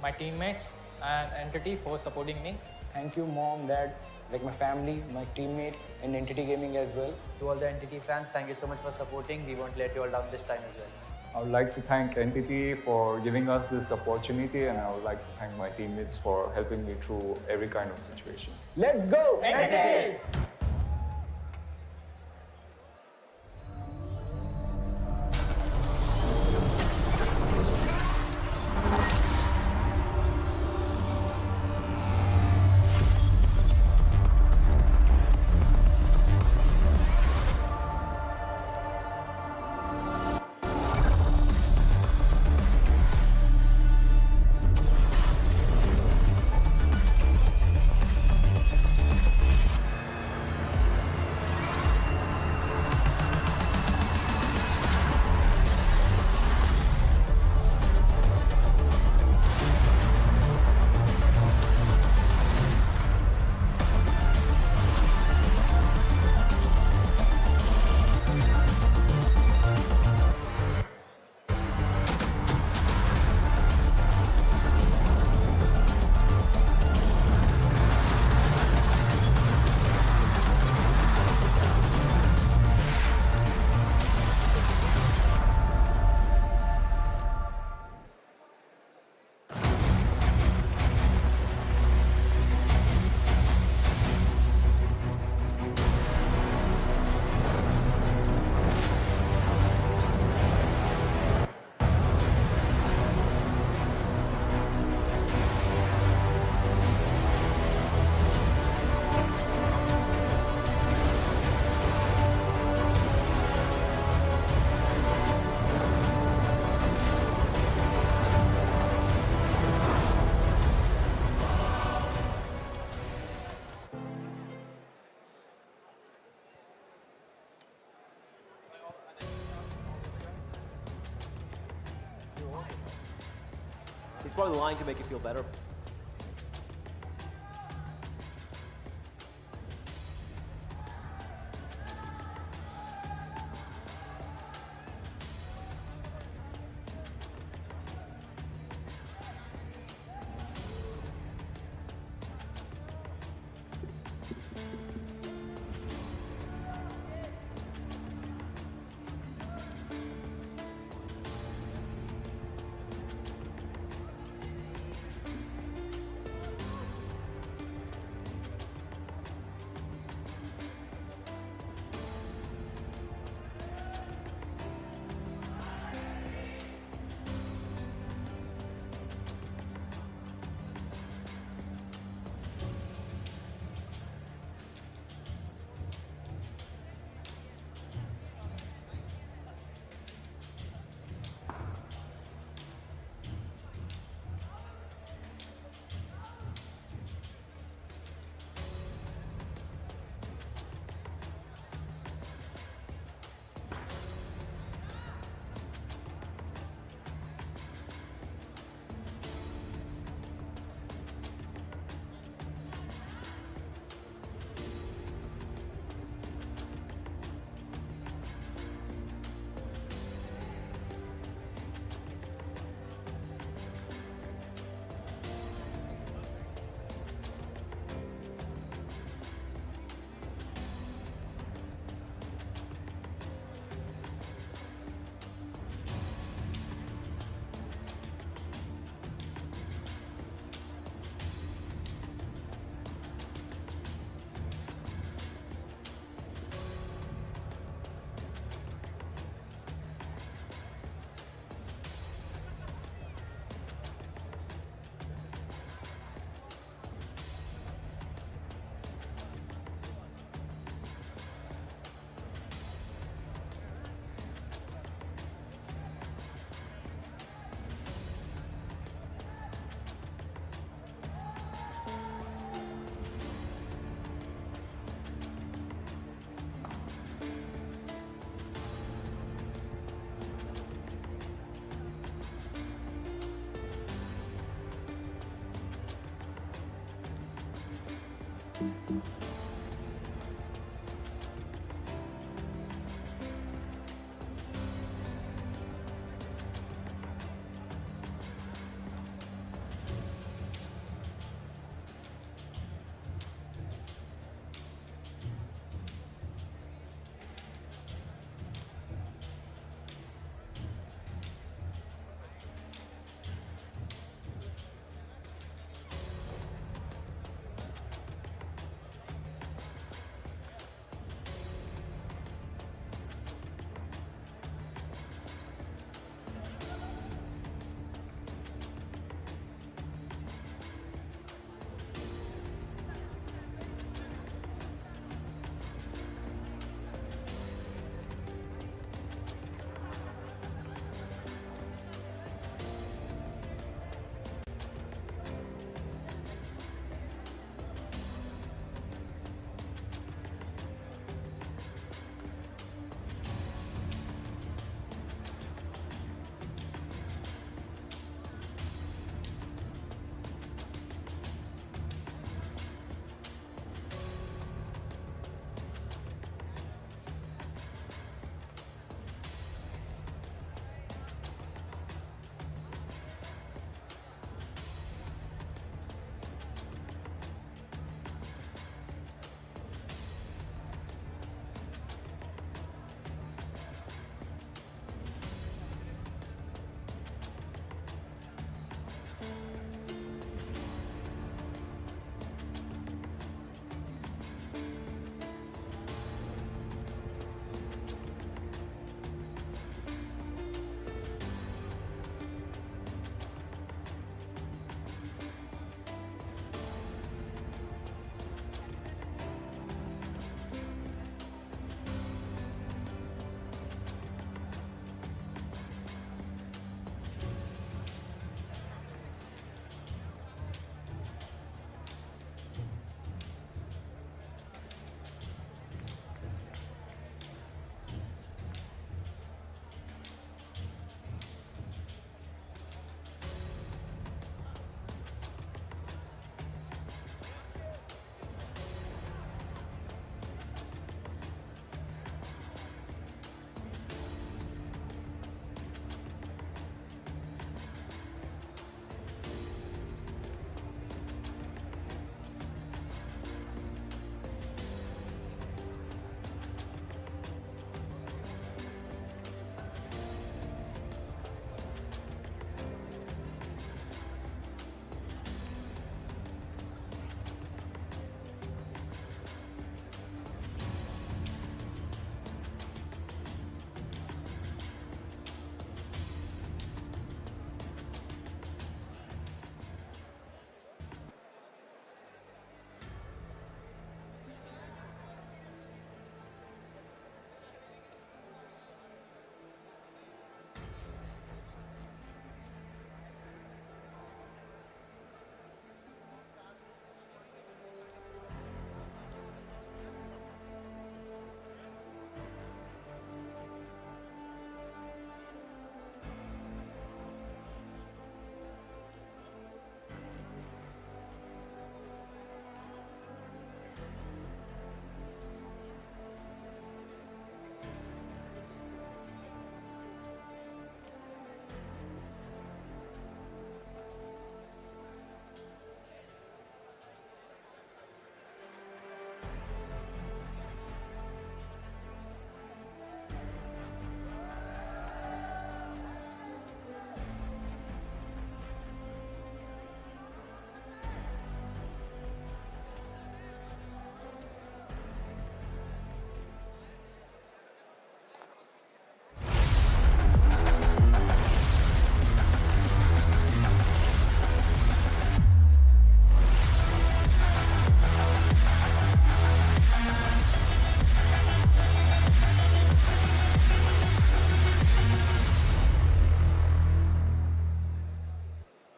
S22: my teammates, and Entity for supporting me.
S23: Thank you, mom, dad, like my family, my teammates, and NTT Gaming as well.
S24: To all the NTT fans, thank you so much for supporting. We won't let you all down this time as well.
S25: I would like to thank NTT for giving us this opportunity, and I would like to thank my teammates for helping me through every kind of situation.
S23: Let's go! NTT!
S6: He's probably lying to make you feel better.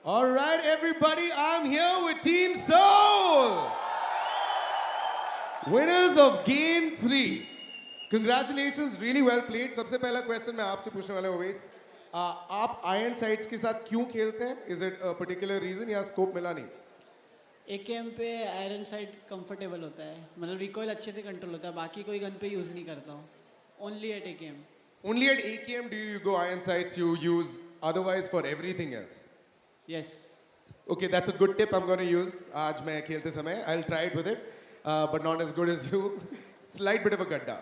S1: All right, everybody, I'm here with Team Seoul. Winners of Game 3. Congratulations, really well played. सबसे पहला question मैं आपसे पूछने वाला हूँ Oवेस. आप Iron Sights के साथ क्यों खेलते हैं? Is it a particular reason या scope मिला नहीं?
S5: AKM पे आयरन साइड कंफर्टेबल होता है, मतलब रिकॉइल अच्छे से कंट्रोल होता है, बाकी कोई गन पे यूज़ नहीं करता हूँ. Only at AKM.
S1: Only at AKM do you go iron sights, you use otherwise for everything else?
S5: Yes.
S1: Okay, that's a good tip I'm going to use. आज मैं खेलते समय, I'll try it with it, but not as good as you. Slight bit of a gadda,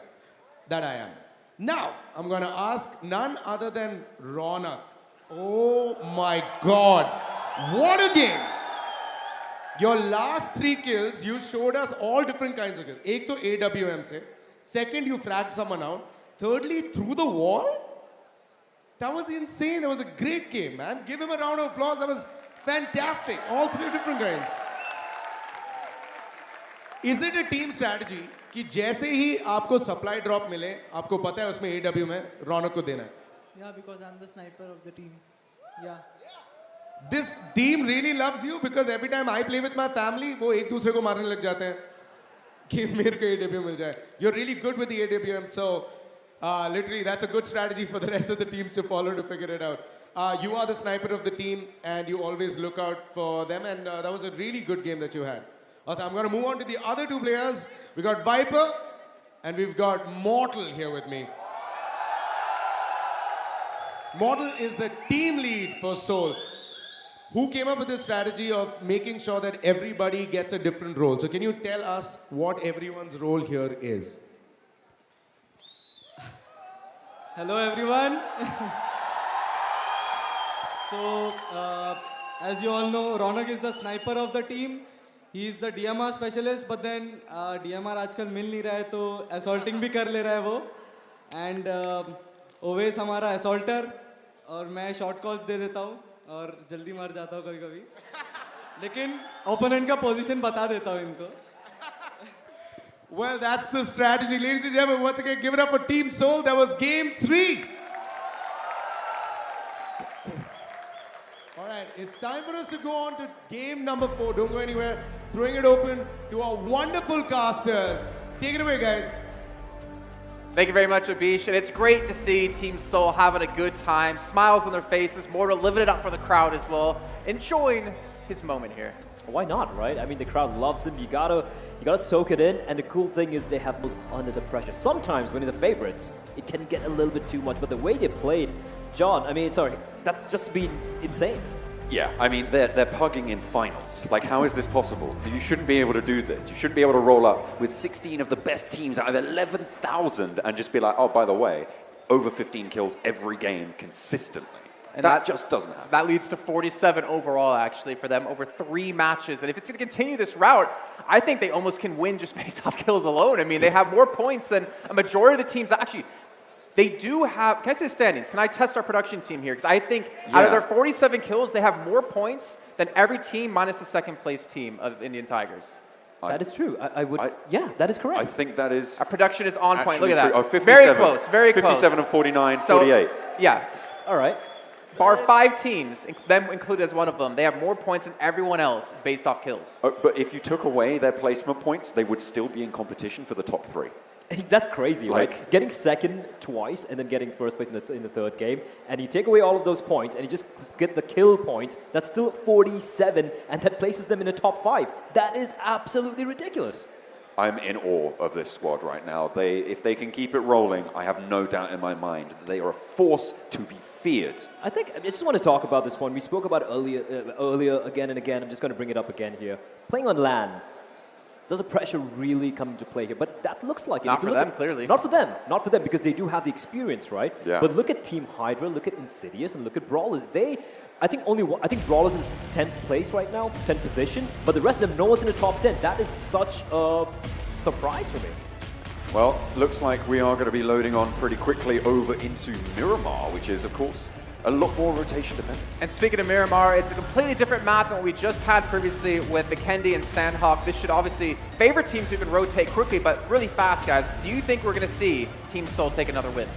S1: that I am. Now, I'm going to ask none other than Ronak. Oh my God, what a game! Your last 3 kills, you showed us all different kinds of kills. एक तो AWM से, second you fragged someone out, thirdly through the wall. That was insane. That was a great game, man. Give him a round of applause. That was fantastic. All 3 different kinds. Is it a team strategy कि जैसे ही आपको supply drop मिले, आपको पता है उसमें AWM है, रौनक को देना है?
S15: Yeah, because I'm the sniper of the team. Yeah.
S1: This team really loves you because every time I play with my family, वो एक दूसरे को मारने लग जाते हैं कि मेरे को AWM मिल जाए. You're really good with the AWM, so literally that's a good strategy for the rest of the teams to follow to figure it out. You are the sniper of the team and you always look out for them, and that was a really good game that you had. Also, I'm going to move on to the other 2 players. We got Viper and we've got Mortal here with me. Mortal is the team lead for Seoul. Who came up with this strategy of making sure that everybody gets a different role? So can you tell us what everyone's role here is?
S7: Hello everyone. So, as you all know, Ronak is the sniper of the team. He is the DMR specialist, but then DMR आजकल मिल नहीं रहा है तो assaulting भी कर ले रहा है वो. And Oves हमारा assaulter और मैं short calls दे देता हूँ और जल्दी मर जाता हूँ कभी-कभी. लेकिन opponent का position बता देता हूँ इनको.
S1: Well, that's the strategy. Ladies and gentlemen, once again, give it up for Team Seoul. That was game 3. All right, it's time for us to go on to game number 4. Don't go anywhere. Throwing it open to our wonderful casters. Take it away, guys.
S2: Thank you very much, Abish. And it's great to see Team Seoul having a good time, smiles on their faces, Mortal living it up for the crowd as well, enjoying his moment here.
S4: Why not, right? I mean, the crowd loves him. You gotta soak it in. And the cool thing is they have moved under the pressure. Sometimes when you're the favorites, it can get a little bit too much. But the way they played, John, I mean, sorry, that's just been insane.
S3: Yeah, I mean, they're pugging in finals. Like, how is this possible? You shouldn't be able to do this. You shouldn't be able to roll up with 16 of the best teams out of 11,000 and just be like, oh, by the way, over 15 kills every game consistently. And that just doesn't happen.
S2: That leads to 47 overall, actually, for them over 3 matches. And if it's going to continue this route, I think they almost can win just based off kills alone. I mean, they have more points than a majority of the teams. Actually, they do have... Can I say standings? Can I test our production team here? Because I think out of their 47 kills, they have more points than every team minus the second-place team of Indian Tigers.
S4: That is true. Yeah, that is correct.
S3: I think that is...
S2: Our production is on point. Look at that.
S3: Oh, 57.
S2: Very close, very close.
S3: 57 and 49, 48.
S2: Yeah.
S4: All right.
S2: Bar 5 teams, them included as one of them, they have more points than everyone else based off kills.
S3: But if you took away their placement points, they would still be in competition for the top 3.
S4: That's crazy, right? Getting second twice and then getting first place in the third game, and you take away all of those points and you just get the kill points, that's still 47, and that places them in the top 5. That is absolutely ridiculous.
S3: I'm in awe of this squad right now. If they can keep it rolling, I have no doubt in my mind that they are a force to be feared.
S4: I just want to talk about this one. We spoke about it earlier again and again. I'm just going to bring it up again here. Playing on LAN, does the pressure really come into play here? But that looks like it.
S2: Not for them, clearly.
S4: Not for them. Not for them, because they do have the experience, right?
S3: Yeah.
S4: But look at Team Hydra, look at Insidious, and look at Brawlers. I think Brawlers is 10th place right now, 10th position, but the rest of them, no one's in the top 10. That is such a surprise for me.
S3: Well, looks like we are going to be loading on pretty quickly over into Miramar, which is, of course, a lot more rotation dependent.
S2: And speaking of Miramar, it's a completely different map than what we just had previously with Vikendi and Sandhawk. This should obviously favor teams who can rotate quickly, but really fast, guys. Do you think we're going to see Team Seoul take another win?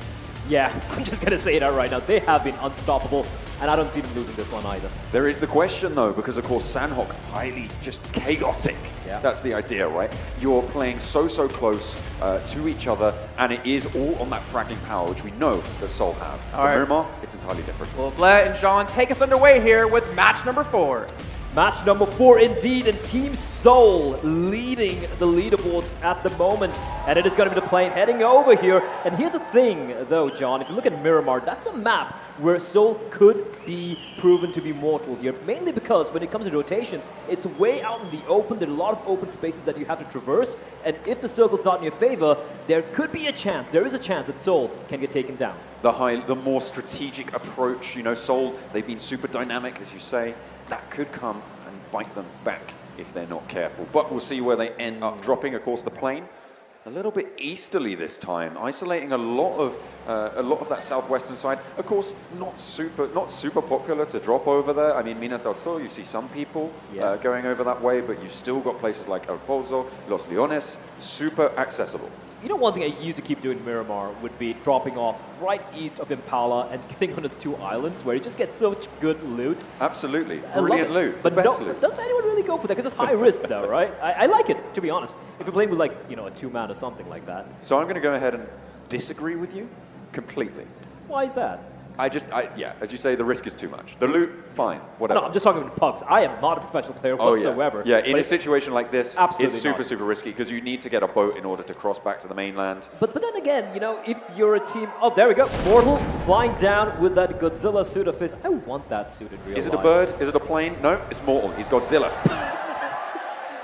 S4: Yeah, I'm just going to say that right now. They have been unstoppable, and I don't see them losing this one either.
S3: There is the question, though, because, of course, Sandhawk, highly just chaotic.
S4: Yeah.
S3: That's the idea, right? You're playing so close to each other, and it is all on that fragging power, which we know that Seoul have.
S2: All right.
S3: Miramar, it's entirely different.
S2: Well, Blair and John, take us underway here with match number 4.
S4: Match number 4 indeed, and Team Seoul leading the leaderboards at the moment. And it is going to be the plane heading over here. And here's the thing, though, John. If you look at Miramar, that's a map where Seoul could be proven to be mortal here. Mainly because when it comes to rotations, it's way out in the open. There are a lot of open spaces that you have to traverse. And if the circle's not in your favor, there could be a chance, there is a chance that Seoul can get taken down.
S3: The more strategic approach, you know, Seoul, they've been super dynamic, as you say. That could come and bite them back if they're not careful. But we'll see where they end up dropping. Of course, the plane a little bit easterly this time, isolating a lot of that southwestern side. Of course, not super popular to drop over there. I mean, Minas del Sur, you see some people going over that way, but you've still got places like El Pozo, Los Leones, super accessible.
S4: You know, one thing I used to keep doing in Miramar would be dropping off right east of Impala and getting on its 2 islands where you just get such good loot.
S3: Absolutely. Brilliant loot.
S4: But
S3: best loot.
S4: Does anyone really go for that? Because it's high risk, though, right? I like it, to be honest. If you're playing with, like, you know, a 2-man or something like that.
S3: So I'm going to go ahead and disagree with you completely.
S4: Why is that?
S3: Yeah, as you say, the risk is too much. The loot, fine, whatever.
S4: No, I'm just talking about pucks. I am not a professional player whatsoever.
S3: Yeah, in a situation like this,
S4: absolutely
S3: it's super risky because you need to get a boat in order to cross back to the mainland.
S4: But then again, you know, if you're a team... Oh, there we go. Mortal flying down with that Godzilla suit of his. I want that suit in real life.
S3: Is it a bird? Is it a plane? No, it's Mortal. He's Godzilla.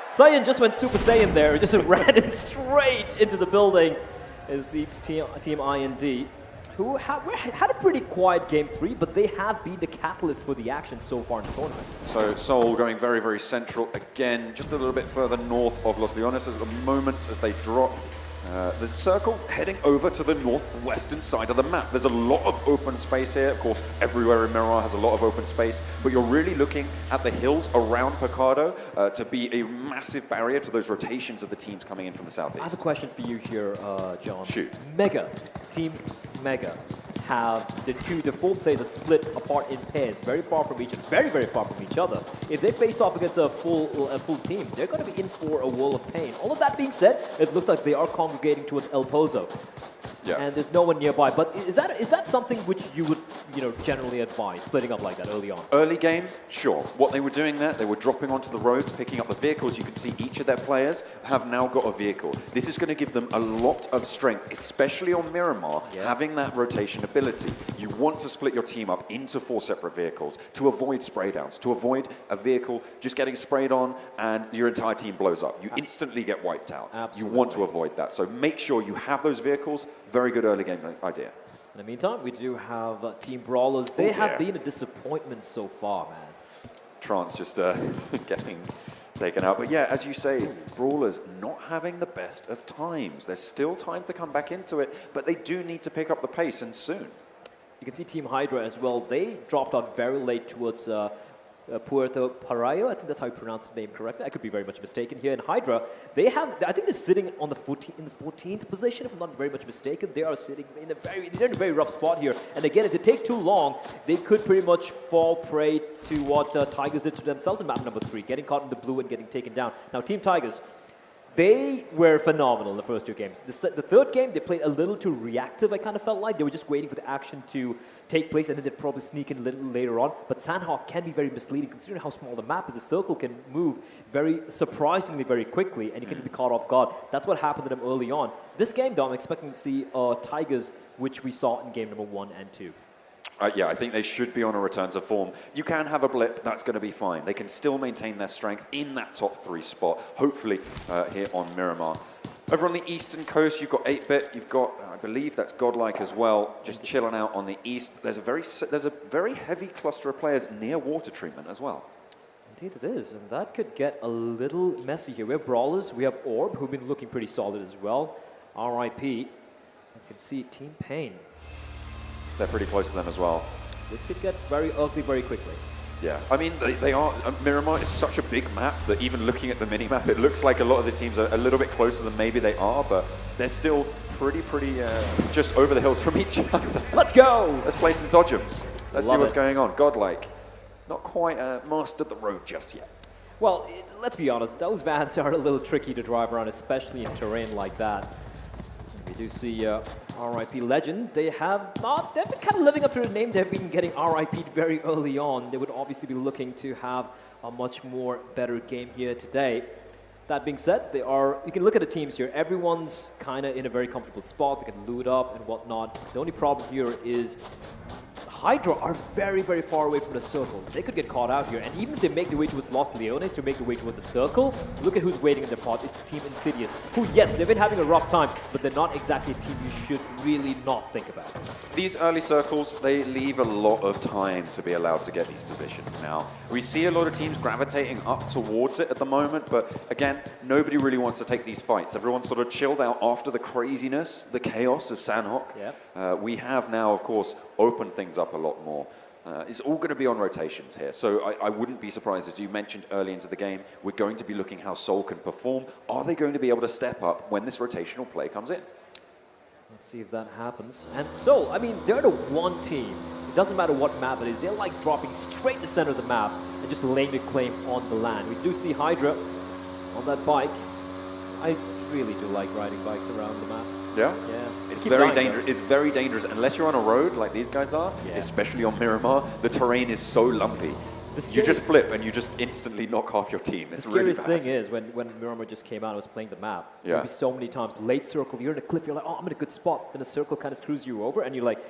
S4: Saiyan just went Super Saiyan there. Just ran in straight into the building. Is the team IND. Who had a pretty quiet game 3, but they have been the catalyst for the action so far in the tournament.
S3: So Seoul going very central again, just a little bit further north of Los Leones at the moment as they drop. The circle heading over to the northwestern side of the map. There's a lot of open space here. Of course, everywhere in Miramar has a lot of open space, but you're really looking at the hills around Picado to be a massive barrier to those rotations of the teams coming in from the southeast.
S4: I have a question for you here, John.
S3: Shoot.
S4: Mega, Team Mega, have the 4 players are split apart in pairs, very far from each other, very far from each other. If they face off against a full team, they're going to be in for a world of pain. All of that being said, it looks like they are congregating towards El Pozo.
S3: Yeah.
S4: And there's no one nearby. But is that something which you would, you know, generally advise, splitting up like that early on?
S3: Early game, sure. What they were doing there, they were dropping onto the roads, picking up the vehicles. You can see each of their players have now got a vehicle. This is going to give them a lot of strength, especially on Miramar, having that rotation ability. You want to split your team up into 4 separate vehicles to avoid spray downs, to avoid a vehicle just getting sprayed on and your entire team blows up. You instantly get wiped out.
S4: Absolutely.
S3: You want to avoid that. So make sure you have those vehicles. Very good early game idea.
S4: In the meantime, we do have Team Brawlers. They have been a disappointment so far, man.
S3: Trance just getting taken out. But yeah, as you say, Brawlers not having the best of times. There's still time to come back into it, but they do need to pick up the pace, and soon.
S4: You can see Team Hydra as well. They dropped out very late towards Puerto Parayo. I think that's how you pronounce the name correctly. I could be very much mistaken here. In Hydra, I think they're sitting on the 14th position, if I'm not very much mistaken. They are sitting in a very rough spot here. And again, if they take too long, they could pretty much fall prey to what Tigers did to themselves in map number 3, getting caught in the blue and getting taken down. Now, Team Tigers, they were phenomenal in the first 2 games. The 3rd game, they played a little too reactive, I kind of felt like. They were just waiting for the action to take place, and then they'd probably sneak in a little later on. But Sandhawk can be very misleading, considering how small the map is. The circle can move surprisingly very quickly, and you can be caught off guard. That's what happened to them early on. This game, though, I'm expecting to see Tigers, which we saw in game number 1 and 2.
S3: Yeah, I think they should be on a return to form. You can have a blip, that's going to be fine. They can still maintain their strength in that top 3 spot, hopefully here on Miramar. Over on the eastern coast, you've got 8-Bit, you've got, I believe that's Godlike as well, just chilling out on the east. There's a very heavy cluster of players near water treatment as well.
S4: Indeed it is, and that could get a little messy here. We have Brawlers, we have Orb, who've been looking pretty solid as well. RIP. You can see Team Pain.
S3: They're pretty close to them as well.
S4: This could get very ugly very quickly.
S3: Yeah, I mean, they are. Miramar is such a big map that even looking at the mini-map, it looks like a lot of the teams are a little bit closer than maybe they are, but they're still pretty just over the hills from each other.
S4: Let's go!
S3: Let's play some dodgems. Let's see what's going on. Godlike, not quite mastered the road just yet.
S4: Well, let's be honest, those vans are a little tricky to drive around, especially in terrain like that. We do see RIP Legend. They've been kind of living up to the name. They've been getting RIP'd very early on. They would obviously be looking to have a much more better game here today. That being said, you can look at the teams here. Everyone's kind of in a very comfortable spot. They can loot up and whatnot. The only problem here is Hydra are very, very far away from the circle. They could get caught out here. And even if they make the way towards Los Leones to make the way towards the circle, look at who's waiting in their pod. It's Team Insidious, who, yes, they've been having a rough time, but they're not exactly a team you should really not think about.
S3: These early circles, they leave a lot of time to be allowed to get these positions now. We see a lot of teams gravitating up towards it at the moment, but again, nobody really wants to take these fights. Everyone's sort of chilled out after the craziness, the chaos of Sanhok.
S4: Yep.
S3: We have now, of course, opened things up a lot more. It's all going to be on rotations here, so I wouldn't be surprised, as you mentioned early into the game, we're going to be looking how Seoul can perform. Are they going to be able to step up when this rotational play comes in?
S4: Let's see if that happens. And Seoul, I mean, they're the one team. It doesn't matter what map it is. They're like dropping straight in the center of the map and just laying the claim on the land. We do see Hydra on that bike. I really do like riding bikes around the map.
S3: Yeah?
S4: Yeah.
S3: It's very dangerous. It's very dangerous unless you're on a road like these guys are, especially on Miramar. The terrain is so lumpy. You just flip and you just instantly knock off your team. It's
S4: the scariest
S3: really bad.
S4: thing is when Miramar just came out, I was playing the map.
S3: Yeah.
S4: There'll be so many times, late circle, you're in a cliff, you're like, oh, I'm in a good spot. Then the circle kind of screws you over and you're like,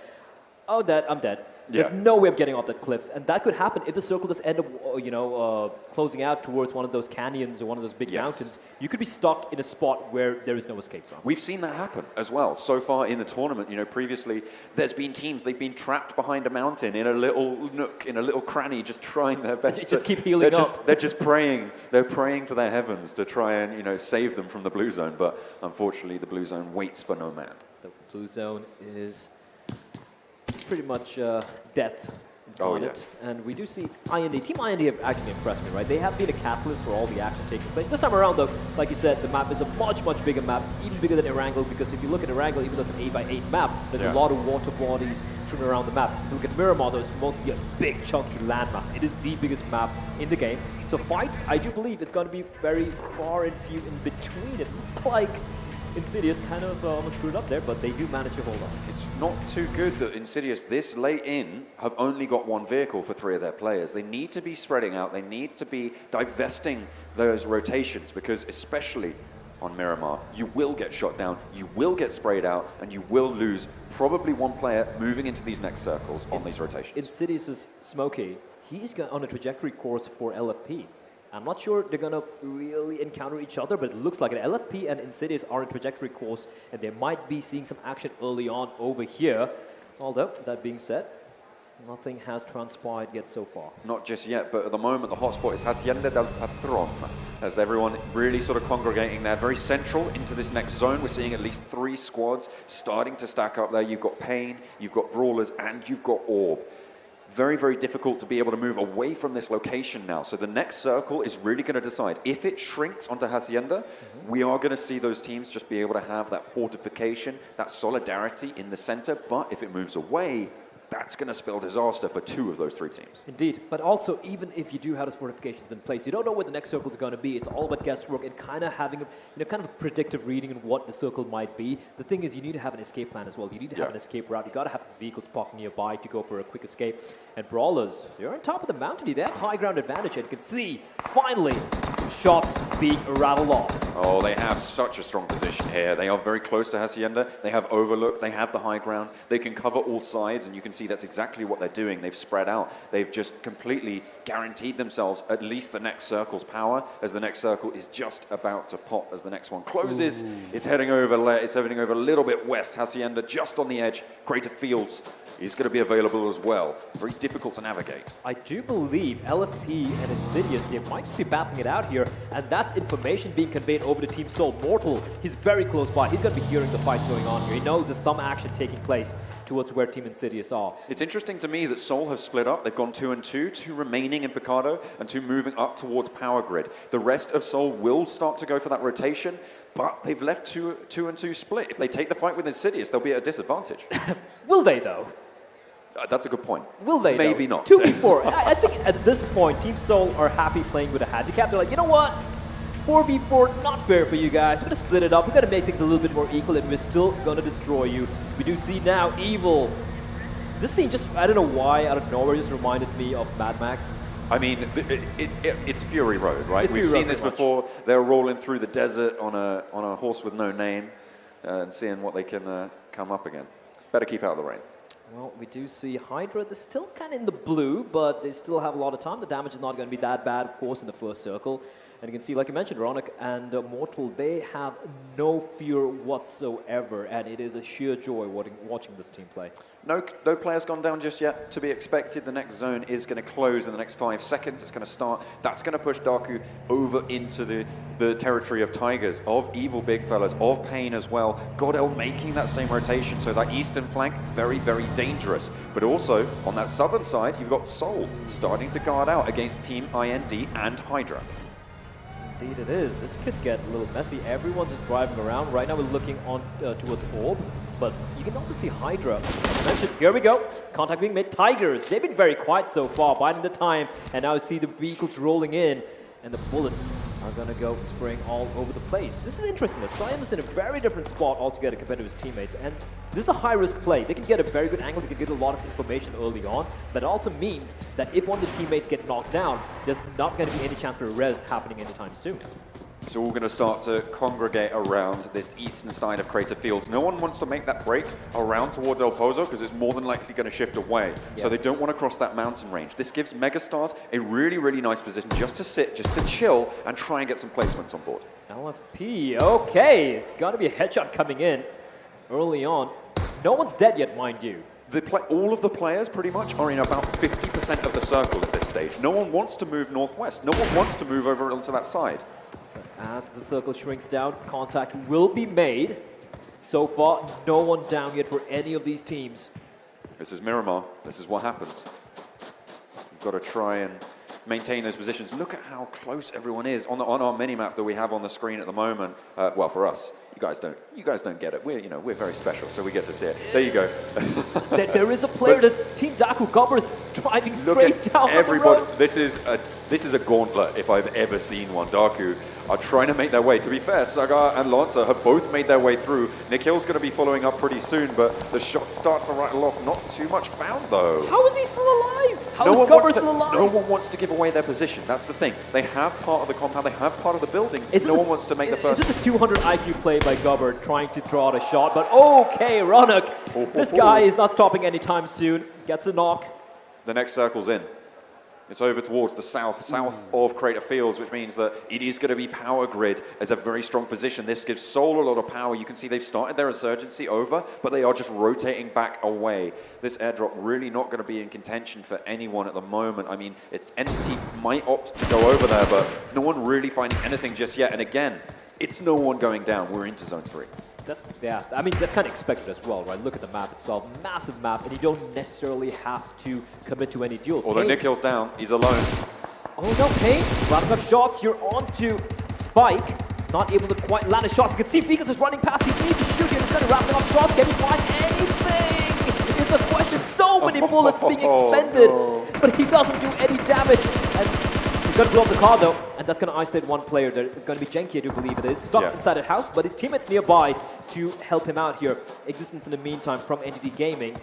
S4: oh, I'm dead. There's no way I'm getting off that cliff. And that could happen if the circle does end up, closing out towards one of those canyons or one of those big mountains. You could be stuck in a spot where there is no escape from.
S3: We've seen that happen as well. So far in the tournament, previously, there's been teams, they've been trapped behind a mountain in a little nook, in a little cranny, just trying their best.
S4: Just keep healing up.
S3: They're just praying. They're praying to their heavens to try and, save them from the blue zone. But unfortunately, the blue zone waits for no man.
S4: The blue zone is pretty much death incarnate. And we do see IND. Team IND have actually impressed me, right? They have been a catalyst for all the action taking place. This time around, though, like you said, the map is a much, much bigger map, even bigger than Erangel, because if you look at Erangel, even though it's an 8x8 map, there's a lot of water bodies strewn around the map. If you look at Miramar, there's mostly a big, chunky landmass. It is the biggest map in the game. So fights, I do believe it's going to be very far and few in between. It looked like Insidious kind of almost screwed up there, but they do manage to hold on.
S3: It's not too good that Insidious, this late in, have only got one vehicle for 3 of their players. They need to be spreading out. They need to be divesting those rotations, because especially on Miramar, you will get shot down, you will get sprayed out, and you will lose probably one player moving into these next circles on these rotations.
S4: Insidious's Smokey, he's on a trajectory course for LFP. I'm not sure they're going to really encounter each other, but it looks like it. LFP and Insidious are in trajectory course, and they might be seeing some action early on over here. Although, that being said, nothing has transpired yet so far.
S3: Not just yet, but at the moment, the hotspot is Hacienda del Patron, as everyone really sort of congregating there, very central into this next zone. We're seeing at least 3 squads starting to stack up there. You've got Pain, you've got Brawlers, and you've got Orb. Very, very difficult to be able to move away from this location now. So the next circle is really going to decide. If it shrinks onto Hacienda, we are going to see those teams just be able to have that fortification, that solidarity in the center. But if it moves away, that's going to spell disaster for 2 of those 3 teams.
S4: Indeed. But also, even if you do have those fortifications in place, you don't know what the next circle is going to be. It's all about guesswork and kind of having kind of a predictive reading on what the circle might be. The thing is, you need to have an escape plan as well. You need to have an escape route. You got to have the vehicles parked nearby to go for a quick escape. And Brawlers, you're on top of the mountain. They have high ground advantage, and you can see, finally, some shots being rattled off.
S3: Oh, they have such a strong position here. They are very close to Hacienda. They have overlook. They have the high ground. They can cover all sides, and you can see that's exactly what they're doing. They've spread out. They've just completely guaranteed themselves at least the next circle's power, as the next circle is just about to pop as the next one closes. It's heading over a little bit west. Hacienda just on the edge. Crater Fields is going to be available as well. Very difficult to navigate.
S4: I do believe LFP and Insidious, they might just be battling it out here, and that's information being conveyed over to Team Seoul. Mortal, he's very close by. He's going to be hearing the fights going on here. He knows there's some action taking place towards where Team Insidious are.
S3: It's interesting to me that Seoul have split up. They've gone 2 and 2, 2 remaining in Picardo, and 2 moving up towards Power Grid. The rest of Seoul will start to go for that rotation, but they've left 2 and 2 split. If they take the fight with Insidious, they'll be at a disadvantage.
S4: Will they, though?
S3: That's a good point.
S4: Will they,
S3: Maybe
S4: though?
S3: not.
S4: 2v4. I think at this point, Team Seoul are happy playing with a handicap. They're like, you know what? 4v4, not fair for you guys. We're gonna split it up. We're gonna make things a little bit more equal, and we're still gonna destroy you. We do see now Evil. This scene just, I don't know why, out of nowhere, just reminded me of Mad Max.
S3: I mean, it's Fury Road, right?
S4: It's
S3: We've
S4: Fury
S3: seen
S4: Road,
S3: this
S4: pretty much.
S3: before. They're rolling through the desert on a horse with no name and seeing what they can come up again. Better keep out of the rain.
S4: Well, we do see Hydra. They're still kind of in the blue, but they still have a lot of time. The damage is not going to be that bad, of course, in the first circle. And you can see, like you mentioned, Ronak and Mortal, they have no fear whatsoever, and it is a sheer joy watching this team play.
S3: No players gone down just yet. To be expected, the next zone is going to close in the next 5 seconds. It's going to start. That's going to push Daku over into the territory of Tigers, of Evil big fellas, of Pain as well. Godel making that same rotation, so that eastern flank, very, very dangerous. But also, on that southern side, you've got Soul starting to guard out against Team IND and Hydra.
S4: Indeed it is. This could get a little messy. Everyone's just driving around. Right now we're looking on towards Orb, but you can also see Hydra. As mentioned, here we go. Contact being made. Tigers, they've been very quiet so far, biding the time, and now you see the vehicles rolling in, and the bullets are going to go spraying all over the place. This is interesting. Siam is in a very different spot altogether compared to his teammates, and this is a high-risk play. They can get a very good angle, they can get a lot of information early on, but it also means that if one of the teammates get knocked down, there's not going to be any chance for a res happening anytime soon.
S3: So we're going to start to congregate around this eastern side of Crater Fields. No one wants to make that break around towards El Pozo because it's more than likely going to shift away.
S4: Yeah.
S3: So they don't want to cross that mountain range. This gives Megastars a really, really nice position just to sit, just to chill, and try and get some placements on board.
S4: LFP, okay. It's got to be a headshot coming in early on. No one's dead yet, mind you.
S3: All of the players pretty much are in about 50% of the circle at this stage. No one wants to move northwest. No one wants to move over onto that side.
S4: As the circle shrinks down, contact will be made. So far, no one down yet for any of these teams.
S3: This is Miramar. This is what happens. You've got to try and maintain those positions. Look at how close everyone is on our mini-map that we have on the screen at the moment. Well, for us, you guys don't get it. We're very special, so we get to see it. There you go.
S4: There is a player that Team Daku Gobber is driving straight down
S3: everybody.
S4: the road.
S3: This is a gauntlet if I've ever seen one. Daku are trying to make their way. To be fair, Sagar and Lancer have both made their way through. Nikhil's going to be following up pretty soon, but the shots start to rattle off. Not too much found, though.
S4: How is he still alive? How is Gobber still alive?
S3: No one wants to give away their position. That's the thing. They have part of the compound. They have part of the buildings. No one wants to make the first.
S4: This is a 200 IQ play by Gobber trying to draw the shot, but okay, Ronak. This guy is not stopping anytime soon. Gets a knock.
S3: The next circle's in. It's over towards the south of Crater Fields, which means that it is going to be Power Grid as a very strong position. This gives Seoul a lot of power. You can see they've started their insurgency over, but they are just rotating back away. This airdrop really not going to be in contention for anyone at the moment. I mean, Entity might opt to go over there, but no one really finding anything just yet. And again, it's no one going down. We're into Zone 3.
S4: I mean, that's kind of expected as well, right? Look at the map itself. Massive map, and you don't necessarily have to commit to any duel.
S3: Although Nikhil's down, he's alone.
S4: Oh no, Pain. Wrapping up shots. You're on to Spike. Not able to quite land a shot. You can see Vegas is running past. He needs to shoot here. He's going to wrap up shots. Can he find anything? It's a question. So many bullets being expended, but he doesn't do any damage. And he's going to blow up the car though, and that's going to isolate one player there. It's going to be Genki, I do believe it is, stuck inside a house, but his teammates nearby to help him out here. Existence in the meantime from Entity Gaming.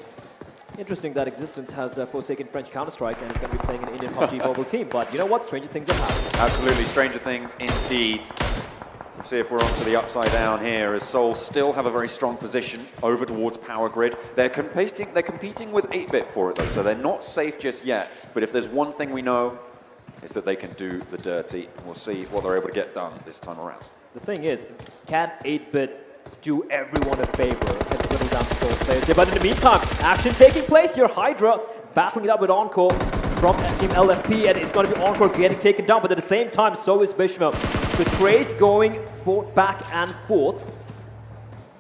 S4: Interesting that Existence has forsaken French Counter-Strike and is going to be playing an Indian PUBG mobile team, but you know what? Stranger things have happened.
S3: Absolutely, stranger things indeed. Let's see if we're on to the upside down here, as Seoul still have a very strong position over towards Power Grid. They're competing with 8-bit for it though, so they're not safe just yet. But if there's one thing we know, it's that they can do the dirty. We'll see what they're able to get done this time around.
S4: The thing is, can 8-bit do everyone a favor and whittle down the Soul players here? But in the meantime, action taking place here. Hydra battling it out with Encore from Team LFP, and it's going to be Encore getting taken down, but at the same time, so is Bishma. The trades going both back and forth.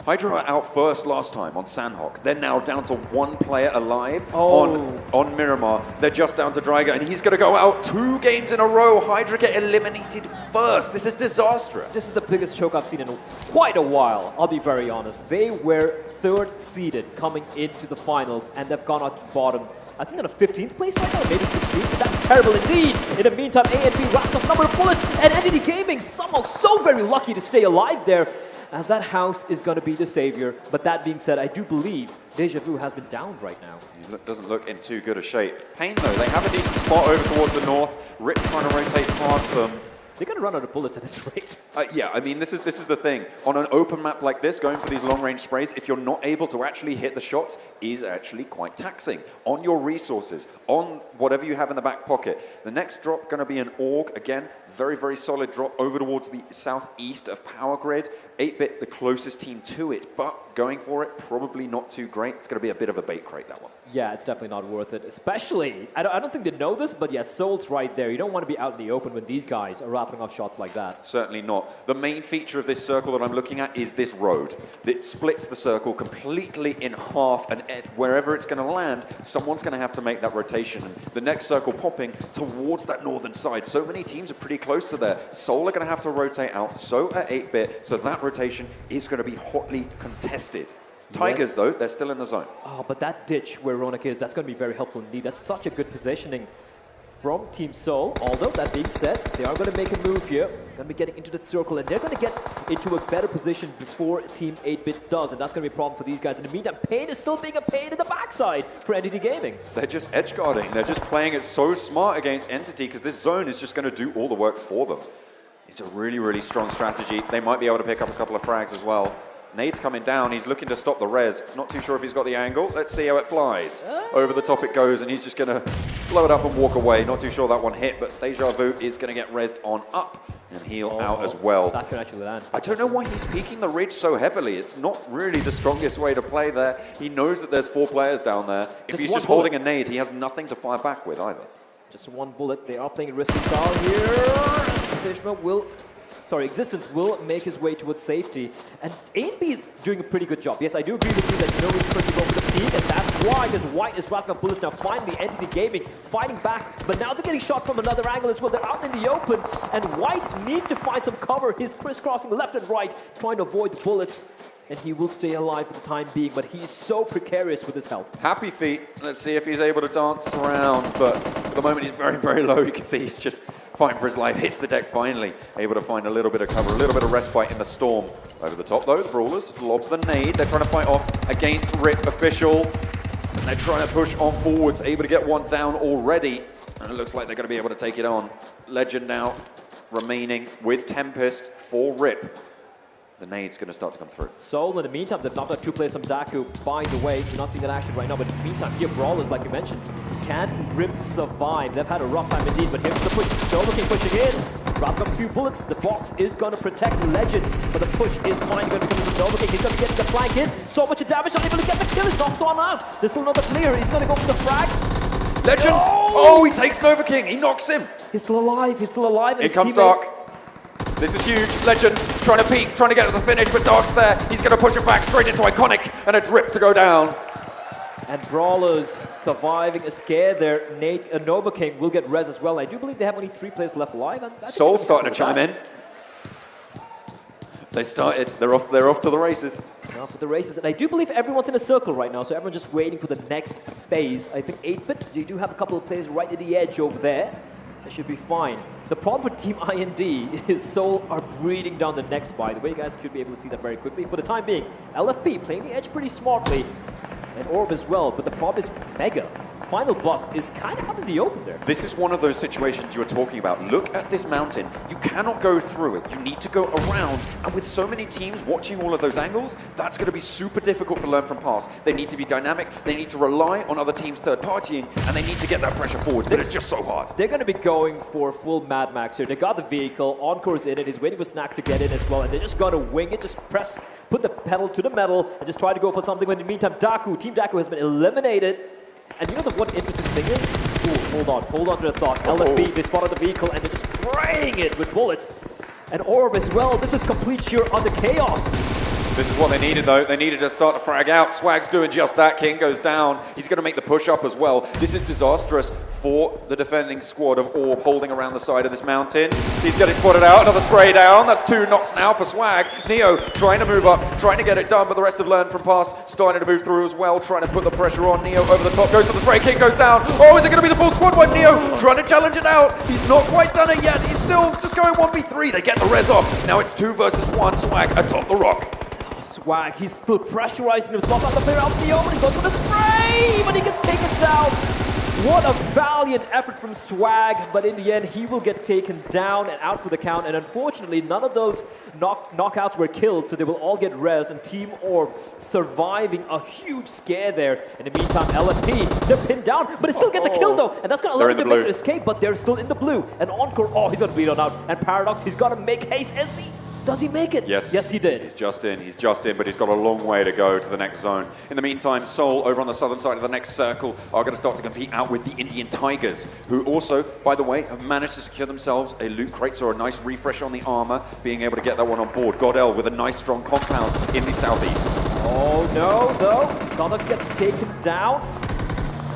S3: Hydra are out first last time on Sandhawk. They're now down to one player alive on Miramar. They're just down to Dryger, and he's going to go out 2 games in a row. Hydra get eliminated first. This is disastrous.
S4: This is the biggest choke I've seen in quite a while, I'll be very honest. They were 3rd seeded coming into the finals, and they've gone out to bottom. I think they're in 15th place right now, maybe 16th. That's terrible indeed. In the meantime, A&B racks up number of bullets, and Entity Gaming somehow so very lucky to stay alive there, as that house is going to be the savior. But that being said, I do believe Deja Vu has been downed right now.
S3: He doesn't look in too good a shape. Pain, though, they have a decent spot over towards the north. Rip trying to rotate past them.
S4: They're going to run out of bullets at this rate.
S3: Yeah, I mean, this is the thing. On an open map like this, going for these long-range sprays, if you're not able to actually hit the shots, is actually quite taxing on your resources, on whatever you have in the back pocket. The next drop going to be an AUG. Again, very, very solid drop over towards the southeast of Power Grid. 8-Bit, the closest team to it, but going for it, probably not too great. It's going to be a bit of a bait crate, that one.
S4: Yeah, it's definitely not worth it. Especially, I don't think they know this, but yeah, Soul's right there. You don't want to be out in the open when these guys are rattling off shots like that.
S3: Certainly not. The main feature of this circle that I'm looking at is this road. It splits the circle completely in half, and wherever it's going to land, someone's going to have to make that rotation. And the next circle popping towards that northern side. So many teams are pretty close to there. Soul are going to have to rotate out, so are 8-Bit, so that rotation is going to be hotly contested. Tigers, though, they're still in the zone.
S4: Oh, but that ditch where Ronak is, that's going to be very helpful indeed. That's such a good positioning from Team Soul. Although, that being said, they are going to make a move here. Going to be getting into the circle, and they're going to get into a better position before Team 8-Bit does, and that's going to be a problem for these guys. In the meantime, Pain is still being a pain in the backside for Entity Gaming.
S3: They're just edge guarding. They're just playing it so smart against Entity, because this zone is just going to do all the work for them. It's a really, really strong strategy. They might be able to pick up a couple of frags as well. Nade's coming down. He's looking to stop the res. Not too sure if he's got the angle. Let's see how it flies. Over the top it goes, and he's just going to blow it up and walk away. Not too sure that one hit, but Deja Vu is going to get rezzed on up and heal out as well.
S4: That could actually land.
S3: I don't know why he's peeking the ridge so heavily. It's not really the strongest way to play there. He knows that there's 4 players down there. If he's just holding a nade, he has nothing to fire back with either.
S4: Just 1 bullet. They are playing a risky style here. Fishma will... Sorry, Existence will make his way towards safety. And A&B is doing a pretty good job. Yes, I do agree with you that no one's going to go for the peak, and that's why, because White is racking up bullets now. Finally, Entity Gaming fighting back, but now they're getting shot from another angle as well. They're out in the open, and White needs to find some cover. He's crisscrossing left and right, trying to avoid the bullets. And he will stay alive for the time being, but he's so precarious with his health.
S3: Happy feet. Let's see if he's able to dance around, but at the moment he's very, very low. You can see he's just fighting for his life. Hits the deck finally, able to find a little bit of cover, a little bit of respite in the storm. Over the top though, the Brawlers lob the nade. They're trying to fight off against Rip Official. And they're trying to push on forwards, able to get one down already. And it looks like they're going to be able to take it on. Legend now remaining with Tempest for Rip. The nade's going to start to come through.
S4: Soul, in the meantime, they've knocked out 2 players from Daku. By the way, you're not seeing that action right now, but in the meantime, here, Brawlers, like you mentioned, can Rip survive? They've had a rough time indeed, but here's the push. Soul looking, pushing in. Wrapped up a few bullets. The box is going to protect Legend, but the push is finally going to come into Soul. He's going to get the flank in. So much damage, unable to get the kill. He knocks one out. There's still another clear. He's going to go for the frag.
S3: Legend! Oh, he takes Nova King. He knocks him.
S4: He's still alive. He's still alive.
S3: Here comes Dark. This is huge. Legend trying to peek, trying to get to the finish, but Dark's there. He's going to push it back straight into Iconic, and it's Rip to go down.
S4: And Brawlers surviving a scare there. Nova King will get res as well. I do believe they have only 3 players left alive. And
S3: Soul's starting to chime in. They started. They're off to the races.
S4: They're off to the races. And I do believe everyone's in a circle right now, so everyone's just waiting for the next phase. I think 8-Bit, you do have a couple of players right at the edge over there. They should be fine. The problem with Team IND is Soul are breathing down the necks, by the way. You guys should be able to see that very quickly. For the time being, LFP playing the edge pretty smartly. And Orb as well, but the problem is Mega. Final boss is kind of out in the open there.
S3: This is one of those situations you were talking about. Look at this mountain. You cannot go through it. You need to go around. And with so many teams watching all of those angles, that's going to be super difficult for Learn From Past. They need to be dynamic. They need to rely on other teams third-partying, and they need to get that pressure forward. But it's just so hard.
S4: They're going to be going for full Mad Max here. They got the vehicle. Encore's in it. He's waiting for Snacks to get in as well. And they're just going to wing it. Just put the pedal to the metal, and just try to go for something. But in the meantime, Team Daku has been eliminated. And you know what interesting thing is? Ooh, hold on to the thought. LFB, they spotted the vehicle and they're just spraying it with bullets. And Orb as well, this is complete sheer under chaos.
S3: This is what they needed, though. They needed to start to frag out. Swag's doing just that. King goes down. He's going to make the push-up as well. This is disastrous for the defending squad of Orb holding around the side of this mountain. He's getting spotted out. Another spray down. That's 2 knocks now for Swag. Neo trying to move up, trying to get it done, but the rest have learned from past. Starting to move through as well, trying to put the pressure on. Neo over the top, goes for the spray. King goes down. Oh, is it going to be the full squad one? Neo trying to challenge it out. He's not quite done it yet. He's still just going 1v3. They get the res off. Now it's 2 versus 1. Swag atop the rock.
S4: Swag, he's still pressurizing himself out the player out the open. He's going for the spray, but he gets taken down. What a valiant effort from Swag, but in the end, he will get taken down and out for the count. And unfortunately, none of those knockouts were killed, so they will all get res. And Team Orb surviving a huge scare there. In the meantime, LFP, they're pinned down, but they still get the kill though, and that's going to allow them to escape. But they're still in the blue. And Encore, oh, he's going to bleed on out. And Paradox, he's got to make haste. Does he make it?
S3: Yes.
S4: Yes, he did.
S3: He's just in, but he's got a long way to go to the next zone. In the meantime, Seoul, over on the southern side of the next circle, are going to start to compete out with the Indian Tigers, who also, by the way, have managed to secure themselves a loot crate, so a nice refresh on the armor, being able to get that one on board. Godel with a nice strong compound in the southeast.
S4: Oh no, though. Godel gets taken down.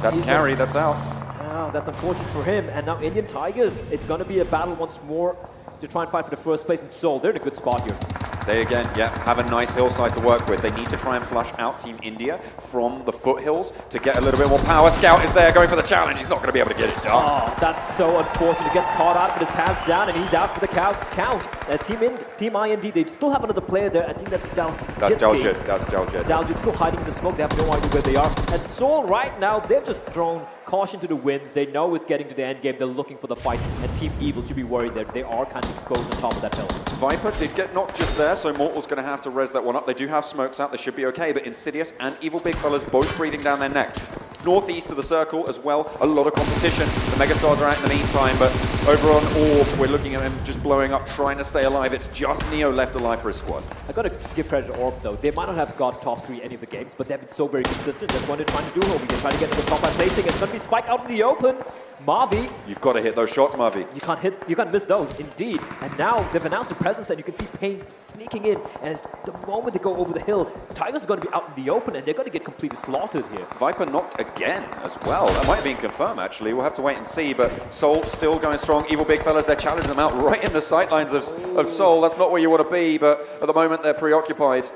S3: That's carry, that's out.
S4: Oh, that's unfortunate for him. And now Indian Tigers, it's going to be a battle once more to try and fight for the first place in Seoul. They're in a good spot here.
S3: They again, have a nice hillside to work with. They need to try and flush out Team India from the foothills to get a little bit more power. Scout is there going for the challenge. He's not going to be able to get it done.
S4: Oh, that's so unfortunate. He gets caught out with his pants down, and he's out for the count. Team IND, they still have another player there. I think that's Daljit.
S3: That's Daljit.
S4: Daljit's still hiding in the smoke. They have no idea where they are. And Seoul right now, they've just thrown caution to the winds. They know it's getting to the end game. They're looking for the fight. And Team Evil should be worried that they are kind of exposed on top of that hill.
S3: Viper did get knocked just there, so Mortal's going to have to res that one up. They do have smokes out. They should be okay, but Insidious and Evil Big Fellas both breathing down their neck. Northeast of the circle as well, a lot of competition. The Megastars are out in the meantime, but over on Orb, we're looking at him just blowing up, trying to stay alive. It's just Neo left alive for his squad.
S4: I got to give credit to Orb though. They might not have got top 3 any of the games, but they've been so very consistent. That's what they're trying to do. They try to get to the top by placing. It's going to be Spike out in the open. Mavi.
S3: You've got to hit those shots, Mavi.
S4: You can't miss those, indeed. And now they've announced a presence, and you can see Pain sneaking in. And as the moment they go over the hill, Tigers are going to be out in the open, and they're going to get completely slaughtered here.
S3: Viper knocked again as well. That might have been confirmed, actually. We'll have to wait and see, but Seoul still going strong. Evil Big Fellas, they're challenging them out right in the sightlines of Seoul. That's not where you want to be, but at the moment they're preoccupied.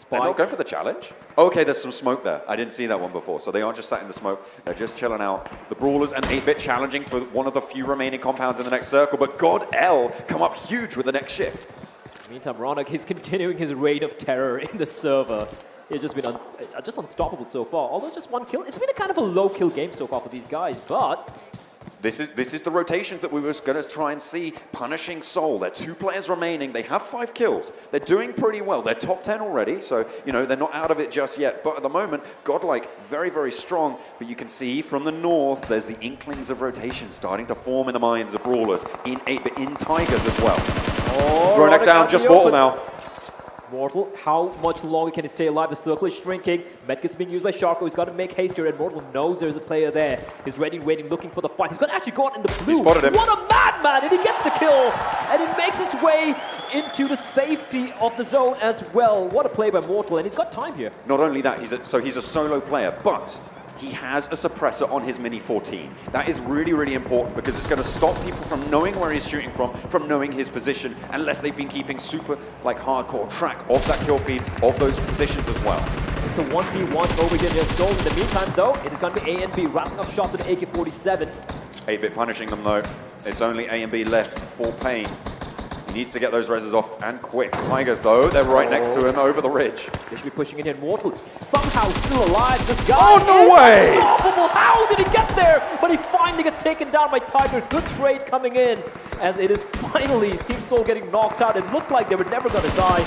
S3: They're not going for the challenge. Okay, there's some smoke there. I didn't see that one before, so they aren't just sat in the smoke. They're just chilling out. The Brawlers and 8-Bit challenging for one of the few remaining compounds in the next circle, but God L come up huge with the next shift.
S4: Meantime, Ronak is continuing his reign of terror in the server. It's just been just unstoppable so far. Although just one kill, it's been a kind of a low kill game so far for these guys, but
S3: This is the rotations that we were going to try and see punishing Seoul. There are 2 players remaining. They have 5 kills. They're doing pretty well. They're top 10 already, so, you know, they're not out of it just yet. But at the moment, Godlike, very, very strong. But you can see from the north, there's the inklings of rotation starting to form in the minds of Brawlers, in 8-Bit, in Tigers as well.
S4: Oh,
S3: Ronak down, just Mortal now.
S4: Mortal, how much longer can he stay alive? The circle is shrinking. Medkit's being used by Sharko. He's got to make haste here, and Mortal knows there's a player there. He's ready, waiting, looking for the fight. He's going to actually go out in the blue.
S3: He spotted him.
S4: What a madman! And he gets the kill. And he makes his way into the safety of the zone as well. What a play by Mortal, and he's got time here.
S3: Not only that, he's a solo player, but he has a suppressor on his Mini 14. That is really, really important because it's going to stop people from knowing where he's shooting from knowing his position, unless they've been keeping super, hardcore track of that kill feed, of those positions as well.
S4: It's a 1v1 over here near Seoul. In the meantime, though, it is going to be A and B wrapping up shots with the AK-47.
S3: 8-Bit punishing them, though. It's only A and B left for Pain. He needs to get those reses off, and quick. Tigers, though, they're right next to him over the ridge.
S4: They should be pushing in here. Mortal somehow still alive. This guy
S3: is
S4: unstoppable. How did he get there? But he finally gets taken down by Tiger. Good trade coming in, as it is finally Team Seoul getting knocked out. It looked like they were never going to die.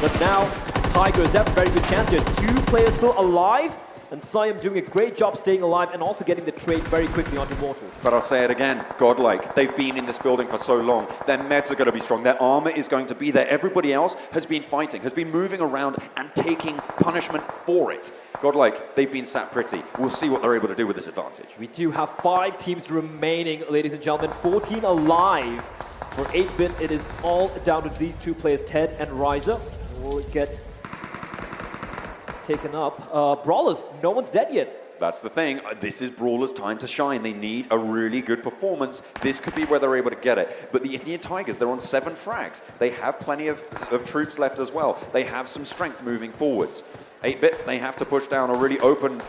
S4: But now, Tigers have a very good chance here. 2 players still alive. And Siam doing a great job staying alive and also getting the trade very quickly onto Mortal.
S3: But I'll say it again, Godlike, they've been in this building for so long. Their meds are going to be strong. Their armor is going to be there. Everybody else has been fighting, has been moving around and taking punishment for it. Godlike, they've been sat pretty. We'll see what they're able to do with this advantage.
S4: We do have 5 teams remaining, ladies and gentlemen. 14 alive. For 8-Bit, it is all down to these 2 players, Ted and Ryza. will get taken up. Brawlers, no one's dead yet.
S3: That's the thing. This is Brawler's time to shine. They need a really good performance. This could be where they're able to get it. But the Indian Tigers, they're on 7 frags. They have plenty of troops left as well. They have some strength moving forwards. 8-bit, they have to push down a really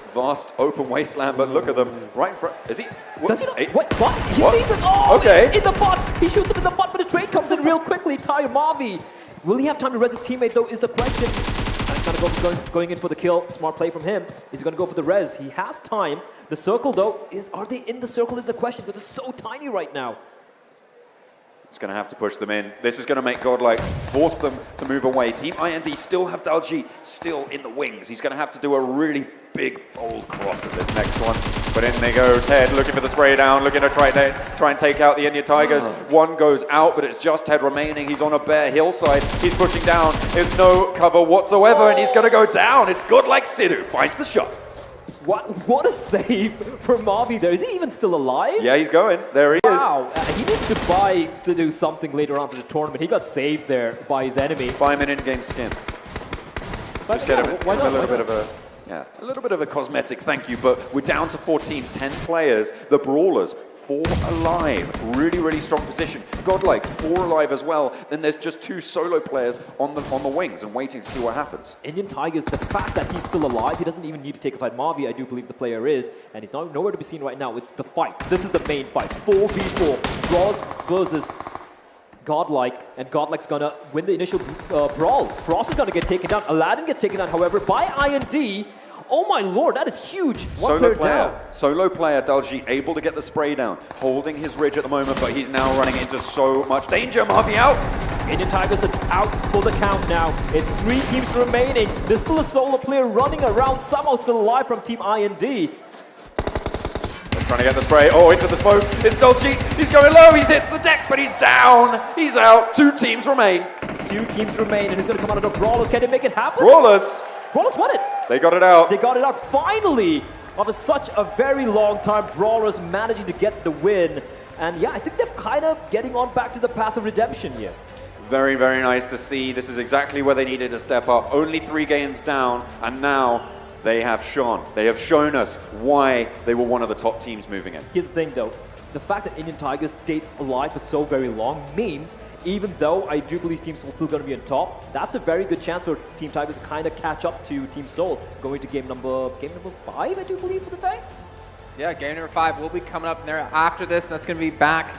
S3: vast open wasteland, but look at them right in front. Is he?
S4: Does he not? What? He sees him. Oh,
S3: okay.
S4: In the butt. He shoots him in the butt, but the trade comes in real quickly. Tyre Mavi. Will he have time to res his teammate, though, is the question. And he's going in for the kill. Smart play from him. Is he going to go for the res? He has time. The circle, though, are they in the circle is the question, because they're so tiny right now.
S3: It's going to have to push them in. This is going to make Godlike force them to move away. Team IND still have Dalji still in the wings. He's going to have to do a really big, bold cross at this next one. But in they go. Ted looking for the spray down, looking to try and take out the Indian Tigers. One goes out, but it's just Ted remaining. He's on a bare hillside. He's pushing down. There's no cover whatsoever, and he's going to go down. It's Godlike Sidhu finds the shot.
S4: What a save for Mavi there. Is he even still alive?
S3: Yeah, he's going. There he is.
S4: Wow. He needs to buy Sidhu something later on for the tournament. He got saved there by his enemy.
S3: Buy him an in-game skin.
S4: But
S3: just get him a little bit of a cosmetic thank you, but we're down to 4 teams, 10 players. The Brawlers, 4 alive. Really, really strong position. Godlike, 4 alive as well. Then there's just 2 solo players on the wings and waiting to see what happens.
S4: Indian Tigers, the fact that he's still alive, he doesn't even need to take a fight. Mavi, I do believe the player is, and he's nowhere to be seen right now. It's the fight. This is the main fight. 4v4. Brawls versus Godlike, and Godlike's gonna win the initial brawl. Frost is gonna get taken down. Aladdin gets taken down, however, by IND. Oh my lord, that is huge.
S3: Solo player, Dalji, able to get the spray down, holding his ridge at the moment, but he's now running into so much danger. Mavi out.
S4: Indian Tigers are out for the count now. It's 3 teams remaining. There's still a solo player running around, somehow still alive from Team IND.
S3: Trying to get the spray. Oh, into the smoke. It's Dalji. He's going low. He hits the deck, but he's down. He's out. 2 teams remain.
S4: 2 teams remain, and who's going to come out of the Brawlers? Can they make it happen?
S3: Brawlers
S4: won it.
S3: They got it out.
S4: They got it out finally. After such a very long time, Brawlers managing to get the win. And yeah, I think they're kind of getting on back to the path of redemption here.
S3: Very, very nice to see. This is exactly where they needed to step up. Only 3 games down, and now they have shone. They have shown us why they were one of the top teams moving in.
S4: Here's the thing, though. The fact that Indian Tigers stayed alive for so very long means, even though I do believe Team Soul is still going to be on top, that's a very good chance for Team Tigers to kind of catch up to Team Soul going to game number 5, I do believe, for the time.
S2: Yeah, game number 5 will be coming up there after this. That's going to be back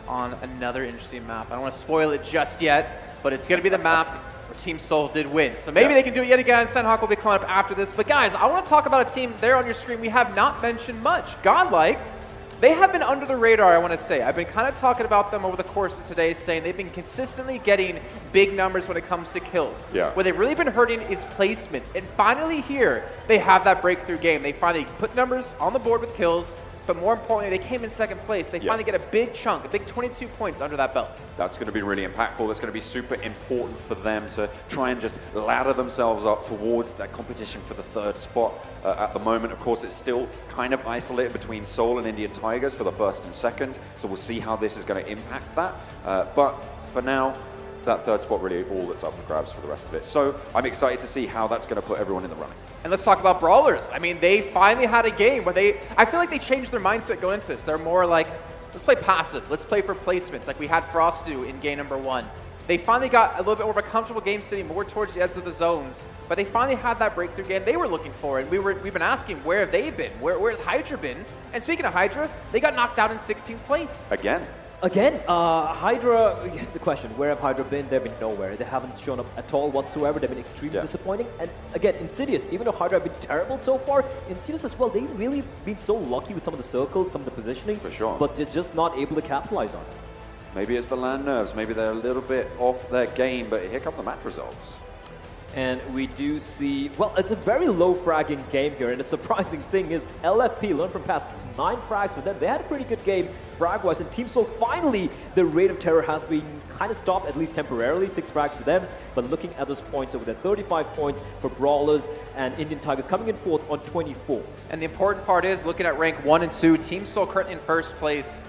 S2: on another interesting map. I don't want to spoil it just yet, but it's going to be the map where Team Soul did win. So maybe they can do it yet again. Senhawk will be coming up after this. But guys, I want to talk about a team there on your screen we have not mentioned much. Godlike, they have been under the radar, I want to say. I've been kind of talking about them over the course of today, saying they've been consistently getting big numbers when it comes to kills.
S3: Yeah.
S2: Where they've really been hurting is placements. And finally here, they have that breakthrough game. They finally put numbers on the board with kills, but more importantly, they came in 2nd place. They finally get a big chunk, a big 22 points under that belt.
S3: That's going to be really impactful. That's going to be super important for them to try and just ladder themselves up towards that competition for the 3rd spot. At the moment, of course, it's still kind of isolated between Seoul and Indian Tigers for the 1st and 2nd, so we'll see how this is going to impact that. But for now, that 3rd spot really all that's up for grabs for the rest of it. So I'm excited to see how that's going to put everyone in the running.
S2: And let's talk about Brawlers. I mean, they finally had a game where I feel like they changed their mindset going into this. They're more like, let's play passive. Let's play for placements like we had Frost do in game number 1. They finally got a little bit more of a comfortable game sitting more towards the edge of the zones, but they finally had that breakthrough game they were looking for, and we've been asking, where have they been? Where's Hydra been? And speaking of Hydra, they got knocked out in 16th place.
S3: Again,
S4: Hydra, the question, where have Hydra been? They've been nowhere. They haven't shown up at all whatsoever. They've been extremely disappointing. And again, Insidious, even though Hydra have been terrible so far, Insidious as well, they've really been so lucky with some of the circles, some of the positioning.
S3: For sure.
S4: But they're just not able to capitalize on it.
S3: Maybe it's the land nerves. Maybe they're a little bit off their game, but here come the match results.
S4: And we do see, well, it's a very low fragging game here, and the surprising thing is LFP, learned from past 9 frags for them. They had a pretty good game frag-wise, and Team Soul, finally, the rate of terror has been kind of stopped, at least temporarily, 6 frags for them. But looking at those points over there, 35 points for Brawlers, and Indian Tigers coming in 4th on 24.
S2: And the important part is, looking at rank 1 and 2, Team Soul currently in 1st place,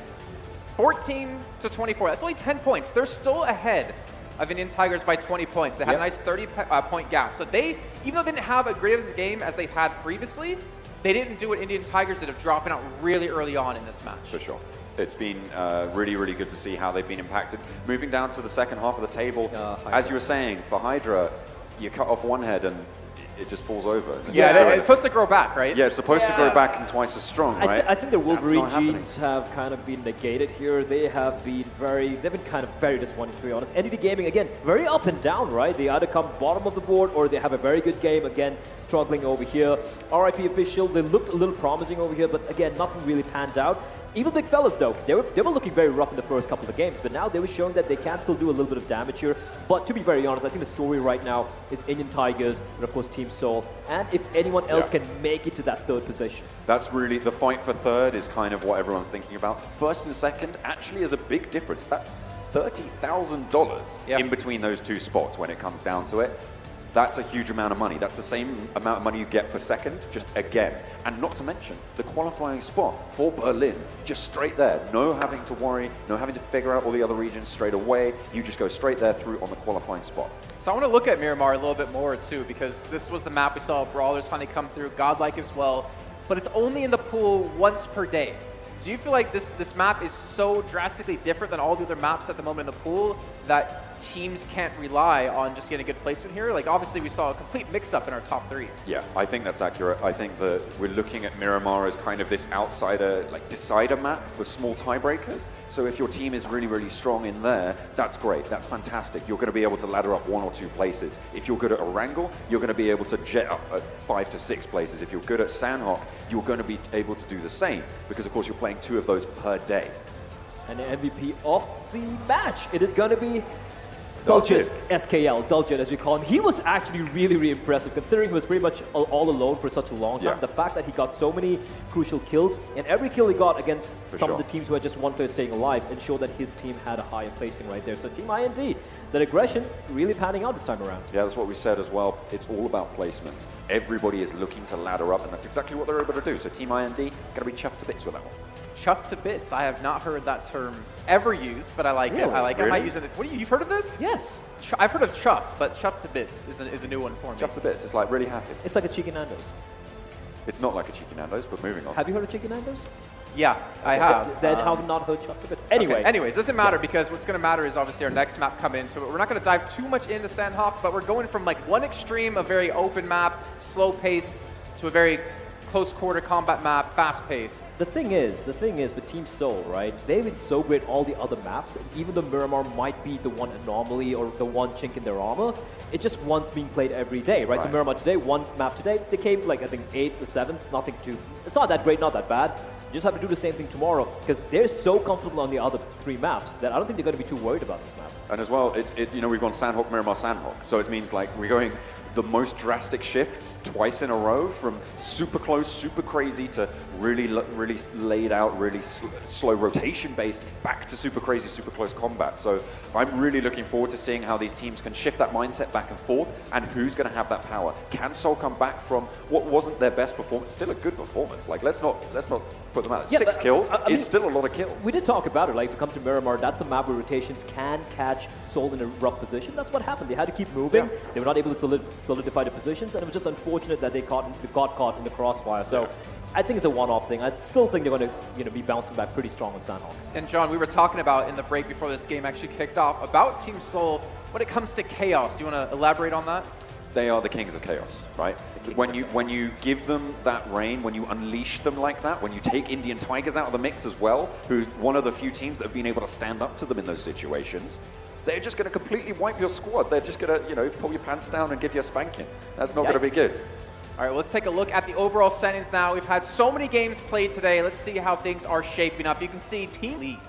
S2: 14 to 24. That's only 10 points. They're still ahead of Indian Tigers by 20 points. They had a nice 30-point gap. So they, even though they didn't have as great of a game as they've had previously, they didn't do what Indian Tigers did of dropping out really early on in this match.
S3: For sure. It's been really, really good to see how they've been impacted. Moving down to the second half of the table, as you were saying, for Hydra, you cut off one head and it just falls over.
S2: Yeah, it's supposed to grow back, right?
S3: Yeah, it's supposed to grow back and twice as strong, right?
S4: I think the Wolverine genes have kind of been negated here. They've been kind of very disappointing, to be honest. NDT Gaming, again, very up and down, right? They either come bottom of the board or they have a very good game, again, struggling over here. RIP Official, they looked a little promising over here, but again, nothing really panned out. Even big fellas, though, they were looking very rough in the first couple of games, but now they were showing that they can still do a little bit of damage here. But to be very honest, I think the story right now is Indian Tigers and, of course, Team Seoul. And if anyone else can make it to that third position.
S3: That's really, the fight for third is kind of what everyone's thinking about. First and second actually is a big difference. That's $30,000 in between those two spots when it comes down to it. That's a huge amount of money. That's the same amount of money you get for second, just again. And not to mention, the qualifying spot for Berlin, just straight there. No having to worry, no having to figure out all the other regions straight away. You just go straight there through on the qualifying spot.
S2: So I want to look at Miramar a little bit more, too, because this was the map we saw Brawlers finally come through, Godlike as well. But it's only in the pool once per day. Do you feel like this map is so drastically different than all the other maps at the moment in the pool that teams can't rely on just getting a good placement here? Like, obviously, we saw a complete mix-up in our top three.
S3: Yeah, I think that's accurate. I think that we're looking at Miramar as kind of this outsider, like, decider map for small tiebreakers. So if your team is really, really strong in there, that's great. That's fantastic. You're going to be able to ladder up 1 or 2 places. If you're good at Erangel, you're going to be able to jet up at 5 to 6 places. If you're good at Sandhawk, you're going to be able to do the same because, of course, you're playing 2 of those per day.
S4: And the MVP of the match, it is going to be Dulcet, SKL, Dulcet as we call him. He was actually really, really impressive considering he was pretty much all alone for such a long time. The fact that he got so many crucial kills, and every kill he got against some of the teams who had just one player staying alive, ensured that his team had a higher placing right there. So Team IND, that aggression really panning out this time around.
S3: Yeah, that's what we said as well. It's all about placements. Everybody is looking to ladder up, and that's exactly what they're able to do. So Team IND, going to be chuffed to bits with that one.
S2: Chuffed to bits. I have not heard that term ever used, but I like it. I like it. I might use it. What you've heard of this?
S4: Yes.
S2: I've heard of chuffed, but chuffed to bits is a new one for me.
S3: Chuffed to bits. It's like really happy.
S4: It's like a Cheeky Nando's.
S3: It's not like a Cheeky Nando's, but moving on.
S4: Have you heard of Cheeky Nando's?
S2: Yeah, I have.
S4: Then how have you not heard chuffed to bits? Anyway.
S2: Okay. Anyways, doesn't matter because what's going to matter is obviously our next map coming into it. We're not going to dive too much into Sandhawk, but we're going from like one extreme, a very open map, slow-paced, to a very close quarter combat map, fast-paced.
S4: The thing is with Team Seoul, right? They've been so great all the other maps, and even though Miramar might be the one anomaly or the one chink in their armor, it's just once being played every day, right? So Miramar today, one map today, they came like I think 8th or 7th, nothing too. It's not that great, not that bad. You just have to do the same thing tomorrow because they're so comfortable on the other 3 maps that I don't think they're going to be too worried about this map.
S3: And as well, we've gone Sandhawk, Miramar, Sandhawk. So it means like we're going the most drastic shifts twice in a row from super close, super crazy to really laid out, really slow rotation based back to super crazy, super close combat. So I'm really looking forward to seeing how these teams can shift that mindset back and forth and who's going to have that power. Can Seoul come back from what wasn't their best performance? Still a good performance. Like let's not put them out. 6 kills is still a lot of kills.
S4: We did talk about it. Like if it comes to Miramar, that's a map where rotations can catch Seoul in a rough position. That's what happened. They had to keep moving. They were not able to solidify the positions, and it was just unfortunate that they got caught in the crossfire. So I think it's a one-off thing. I still think they're going to be bouncing back pretty strong on Sandhawk.
S2: And John, we were talking about in the break before this game actually kicked off about Team Seoul when it comes to chaos. Do you want to elaborate on that?
S3: They are the kings of chaos, right? When you give them that reign, when you unleash them like that, when you take Indian Tigers out of the mix as well, who's one of the few teams that have been able to stand up to them in those situations, they're just going to completely wipe your squad. They're just going to, pull your pants down and give you a spanking. That's not going to be good.
S2: All right, well, let's take a look at the overall settings now. We've had so many games played today. Let's see how things are shaping up. You can see Team League.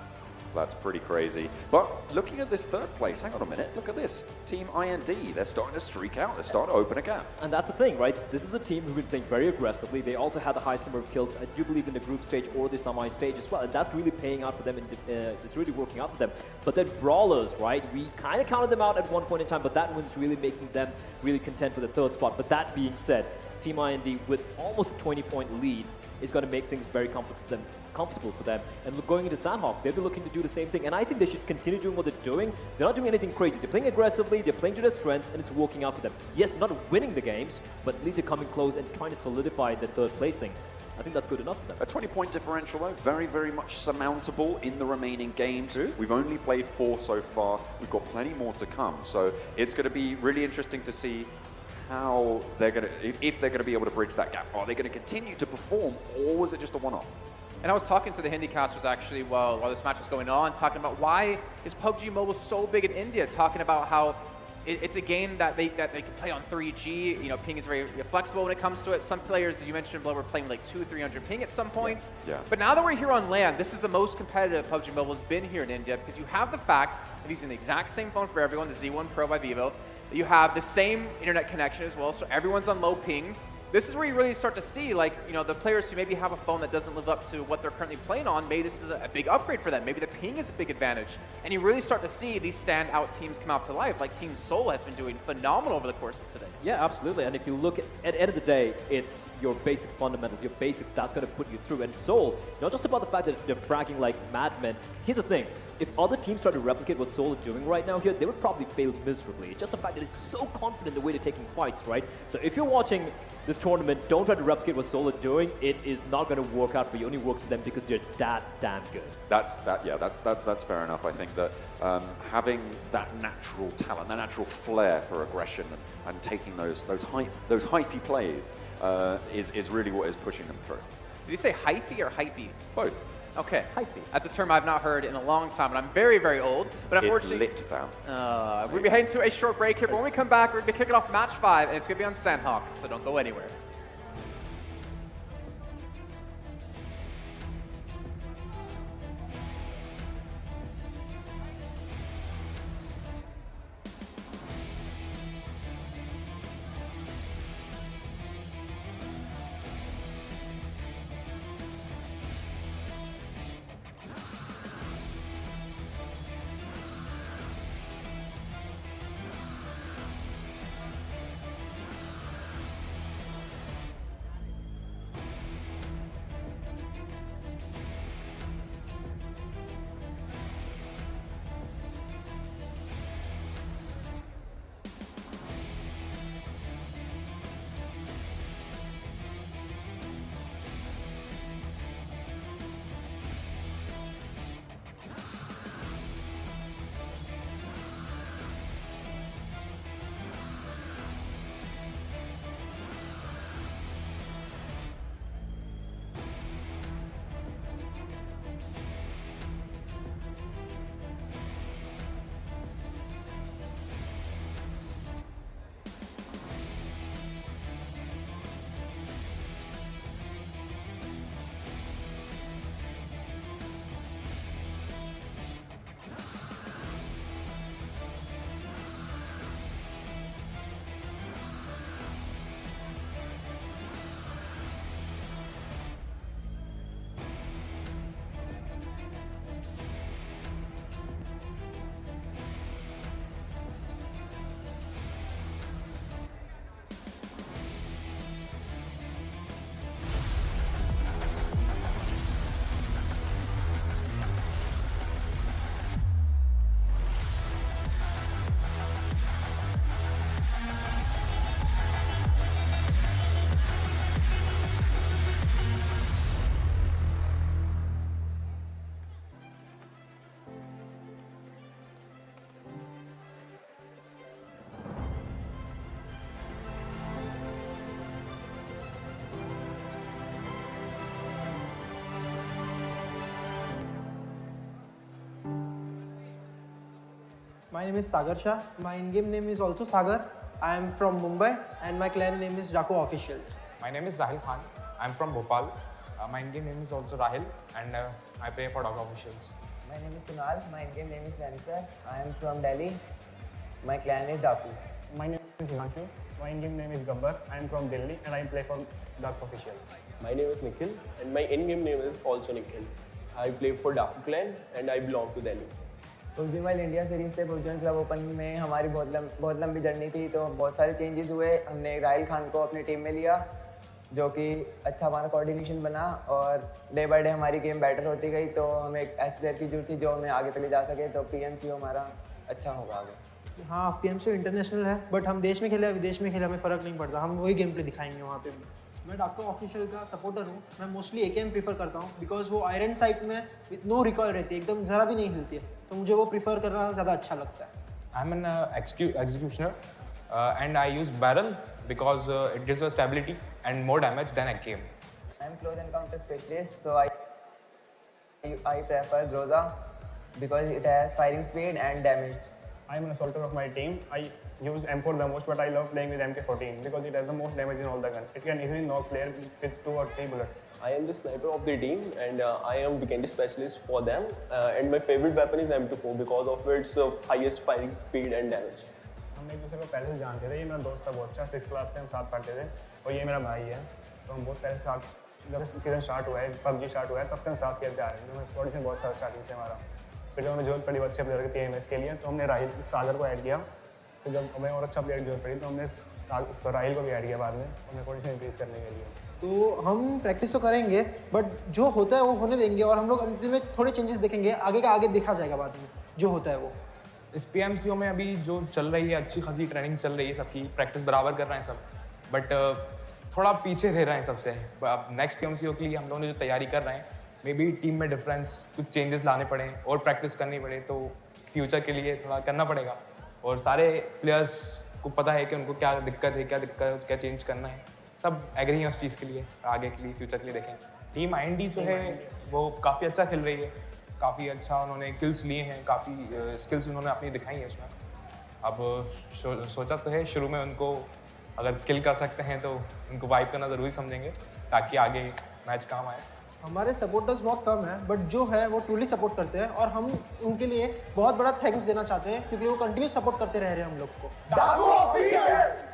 S3: That's pretty crazy. But looking at this third place, hang on a minute, look at this. Team IND, they're starting to streak out. They're starting to open a gap.
S4: And that's the thing, right? This is a team who've been playing very aggressively. They also had the highest number of kills, I do believe, in the group stage or the semi stage as well. And that's really paying out for them. It's really working out for them. But then Brawlers, right? We kind of counted them out at one point in time, but that one's really making them really content for the third spot. But that being said, Team IND with almost 20-point lead is going to make things very comfortable for them. And going into Sandhawk, they'll be looking to do the same thing. And I think they should continue doing what they're doing. They're not doing anything crazy. They're playing aggressively, they're playing to their strengths, and it's working out for them. Yes, not winning the games, but at least they're coming close and trying to solidify the third placing. I think that's good enough for them.
S3: A 20-point differential, though, very, very much surmountable in the remaining games. True. We've only played 4 so far. We've got plenty more to come. So it's going to be really interesting to see how they're going to, if they're going to be able to bridge that gap. Are they going to continue to perform, or was it just a one-off?
S2: And I was talking to the Hindicasters actually while this match was going on, talking about why is PUBG Mobile so big in India, talking about how it's a game that they can play on 3G. You know, ping is very flexible when it comes to it. Some players, as you mentioned, were playing like 200-300 ping at some points.
S3: Yeah.
S2: But now that we're here on LAN, this is the most competitive PUBG Mobile has been here in India, because you have the fact of using the exact same phone for everyone, the Z1 Pro by Vivo. You have the same internet connection as well, so everyone's on low ping. This is where you really start to see, like, you know, the players who maybe have a phone that doesn't live up to what they're currently playing on, maybe this is a big upgrade for them. Maybe the ping is a big advantage. And you really start to see these standout teams come out to life, like Team Seoul has been doing phenomenal over the course of today.
S4: Yeah, absolutely. And if you look at the end of the day, it's your basic fundamentals, your basics that's going to put you through. And Seoul, not just about the fact that they're fragging like madmen. Here's the thing. If other teams try to replicate what Seoul are doing right now here, they would probably fail miserably. It's just the fact that it's so confident in the way they're taking fights, right? So if you're watching this tournament, don't try to replicate what Seoul are doing. It is not going to work out for you. It only works for them because they're that damn good.
S3: That's fair enough. I think that having that natural talent, that natural flair for aggression and taking those hypey plays is really what is pushing them through.
S2: Did you say hypey or hypey?
S3: Both.
S2: Okay. Hyphy. That's a term I've not heard in a long time, and I'm very, very old. But unfortunately,
S3: it's lit, fam.
S2: We're going to be heading to a short break here. But when we come back, we're going to be kicking off match 5, and it's going to be on Sandhawk, so don't go anywhere.
S18: My name is Sagar Shah. My in-game name is also Sagar. I am from Mumbai and my clan name is Daco Officials.
S17: My name is Rahil Khan. I'm from Bhopal. My in-game name is also Rahil, and I play for Daco Officials.
S9: My name is Kunal. My in-game name is Lancer. I am from Delhi. My clan is Daku.
S10: My name is Himanshu. My in-game name is Gabbar. I am from Delhi and I play for Daco Officials.
S11: My name is Nikhil and my in-game name is also Nikhil. I play for Daku clan and I belong to Delhi.
S9: PUBG mobile India series से PUBG club open में हमारी बहुत लंबी journey थी, तो बहुत सारे changes हुए। हमने राहिल खान को अपनी टीम में लिया, जो कि अच्छा हमारा कोऑर्डिनेशन बना, और डे बाय डे हमारी गेम बेटर होती गई। तो हमें एक ऐसे प्लेयर की जरूरत थी जो हमें आगे तक ले जा सके, तो PMCO हमारा अच्छा होगा आगे।
S11: हाँ, PMCO इंटरनेशनल है, बट हम देश में खेले विदेश में खेले हमें फ़र्क नहीं पड़ता, हम वही गेम प्ले दिखाएंगे वहाँ पे। मैं डाको ऑफिशियल का सपोर्टर हूँ। मैं मोस्टली AKM प्रीफर करता हूँ, बिकॉज वो आयरन साइट में विद नो रिकॉयल रहती है, एकदम ज़रा भी नहीं हिलती है, तो मुझे वो प्रीफर करना ज़्यादा अच्छा लगता है।
S17: I'm an executioner and I use barrel because it gives us stability and more damage than AKM.
S9: I'm close encounter specialist, so I prefer Groza because it has firing speed and damage.
S10: I'm an assaulter of my team. I use M4 the most, but I love playing with MK14 because it has the most damage in all the guns. It can easily knock player with 2 or 3 bullets.
S12: I am the sniper of the team and I am weekend specialist for them. And my favorite weapon is M24 because of its highest firing speed and damage.
S10: हम एक दूसरे को पहले से जानते थे। ये मेरा दोस्त था बहुत अच्छा, 6th क्लास से हम साथ पढ़ते थे, और ये मेरा भाई है। तो हम बहुत पहले साथ, जब सीजन स्टार्ट हुआ है, PUBG स्टार्ट हुआ है, तब से हम साथ खेलते आ रहे हैं। तो थोड़ी सी बहुत सारा स्टार्टिंग से हमारा। फिर जब हमें जरूरत पड़ी अच्छे प्लेयर के PMS के लिए, तो हमने राहिल सागर को ऐड किया। फिर जब हमें और अच्छा प्लेयर की जरूरत पड़ी, तो हमने राहिल को भी ऐड किया बाद में, उन्हें कोऑर्डिनेशन इंक्रीज करने के लिए।
S11: तो हम प्रैक्टिस तो करेंगे, बट जो होता है वो होने देंगे, और हम लोग अंतिम में थोड़े चेंजेस देखेंगे, आगे का आगे देखा जाएगा बाद में जो होता है वो।
S17: इस PMCO में अभी जो चल रही है, अच्छी खासी ट्रेनिंग चल रही है, सबकी प्रैक्टिस बराबर कर रहे हैं सब, बट थोड़ा पीछे रह रहे हैं सबसे। अब नेक्स्ट PMCO के लिए हम लोग ने जो तैयारी कर रहे हैं, मे बी टीम में डिफरेंस, कुछ चेंजेस लाने पड़े और प्रैक्टिस करनी पड़े, तो फ्यूचर के लिए थोड़ा करना पड़ेगा। और सारे प्लेयर्स को पता है कि उनको क्या दिक्कत है, क्या चेंज करना है, सब एग्री हैं उस चीज़ के लिए, आगे के लिए, फ्यूचर के लिए देखें। टीम IND जो है वो काफ़ी अच्छा खेल रही है, काफ़ी अच्छा उन्होंने किल्स लिए हैं, काफ़ी स्किल्स उन्होंने अपनी दिखाई हैं उसमें। अब सोचा तो है शुरू में उनको अगर किल कर सकते हैं तो उनको वाइप करना ज़रूरी समझेंगे, ताकि आगे मैच काम आए।
S11: हमारे सपोर्टर्स बहुत कम हैं, बट जो है वो ट्रूली सपोर्ट करते हैं, और हम उनके लिए बहुत बड़ा थैंक्स देना चाहते हैं, क्योंकि वो कंटिन्यू सपोर्ट करते रह रहे हैं हम लोग को।
S13: डाको official.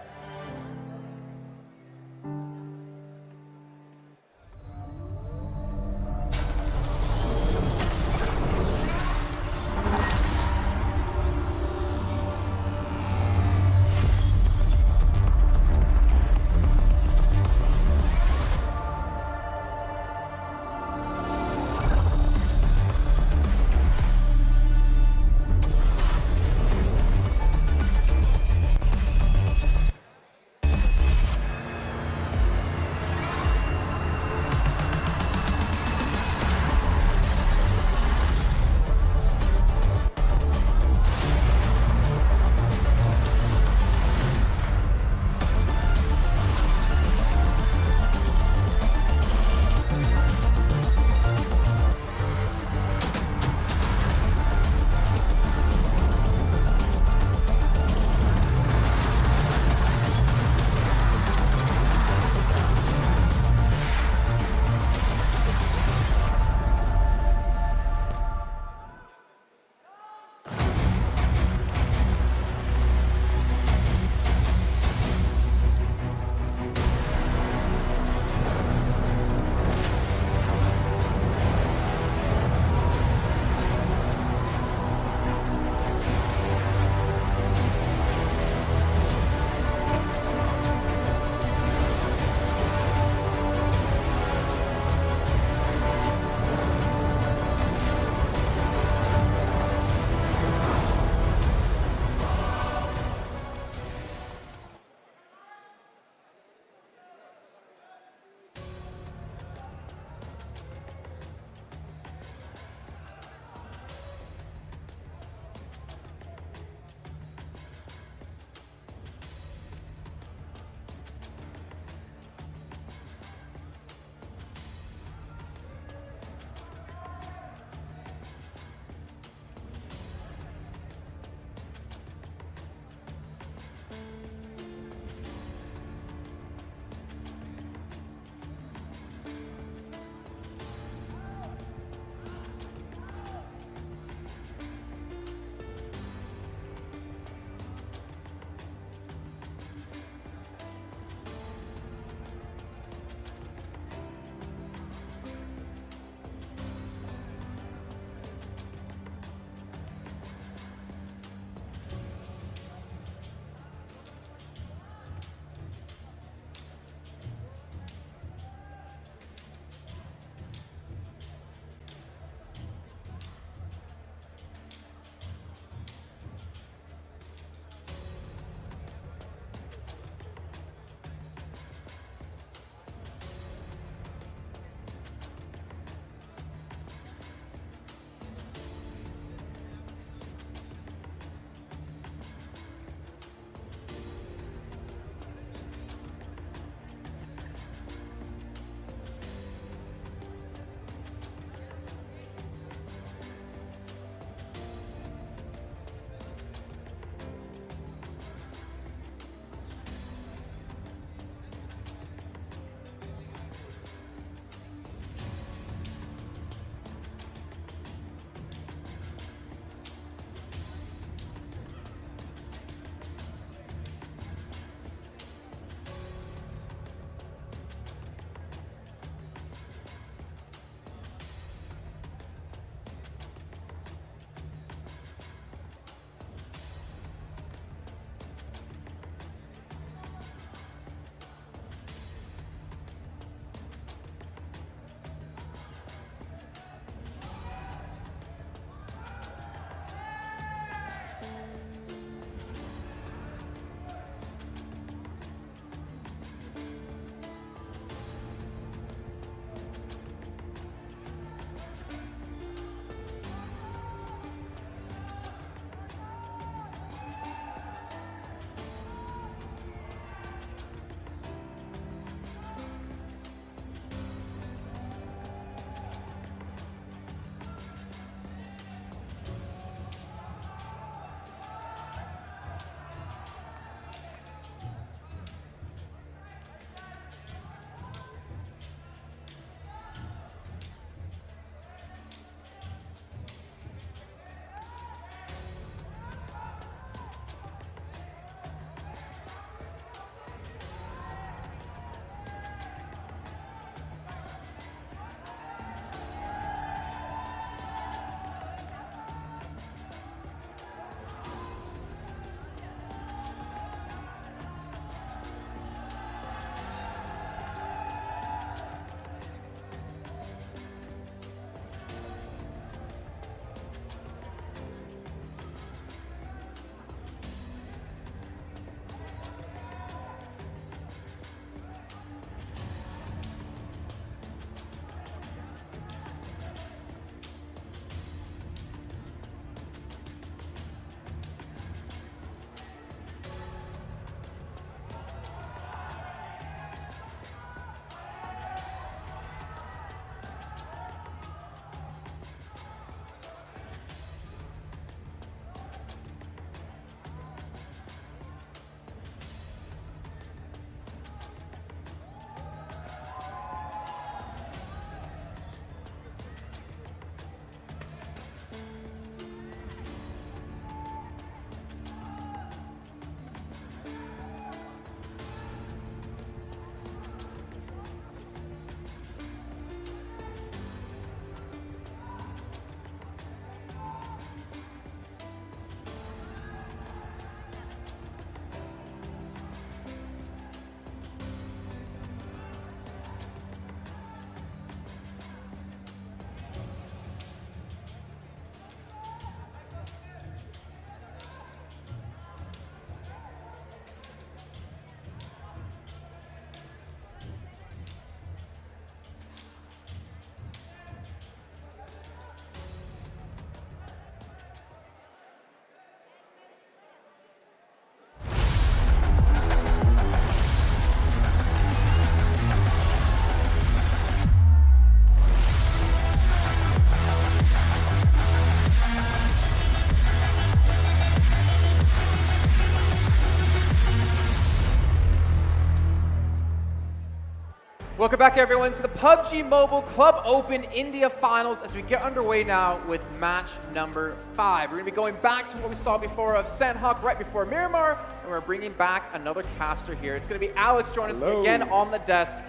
S2: Welcome back, everyone, to the PUBG Mobile Club Open India Finals as we get underway now with match number 5. We're going to be going back to what we saw before of Sandhawk right before Miramar, and we're bringing back another caster here. It's going to be Alex joining us again on the desk.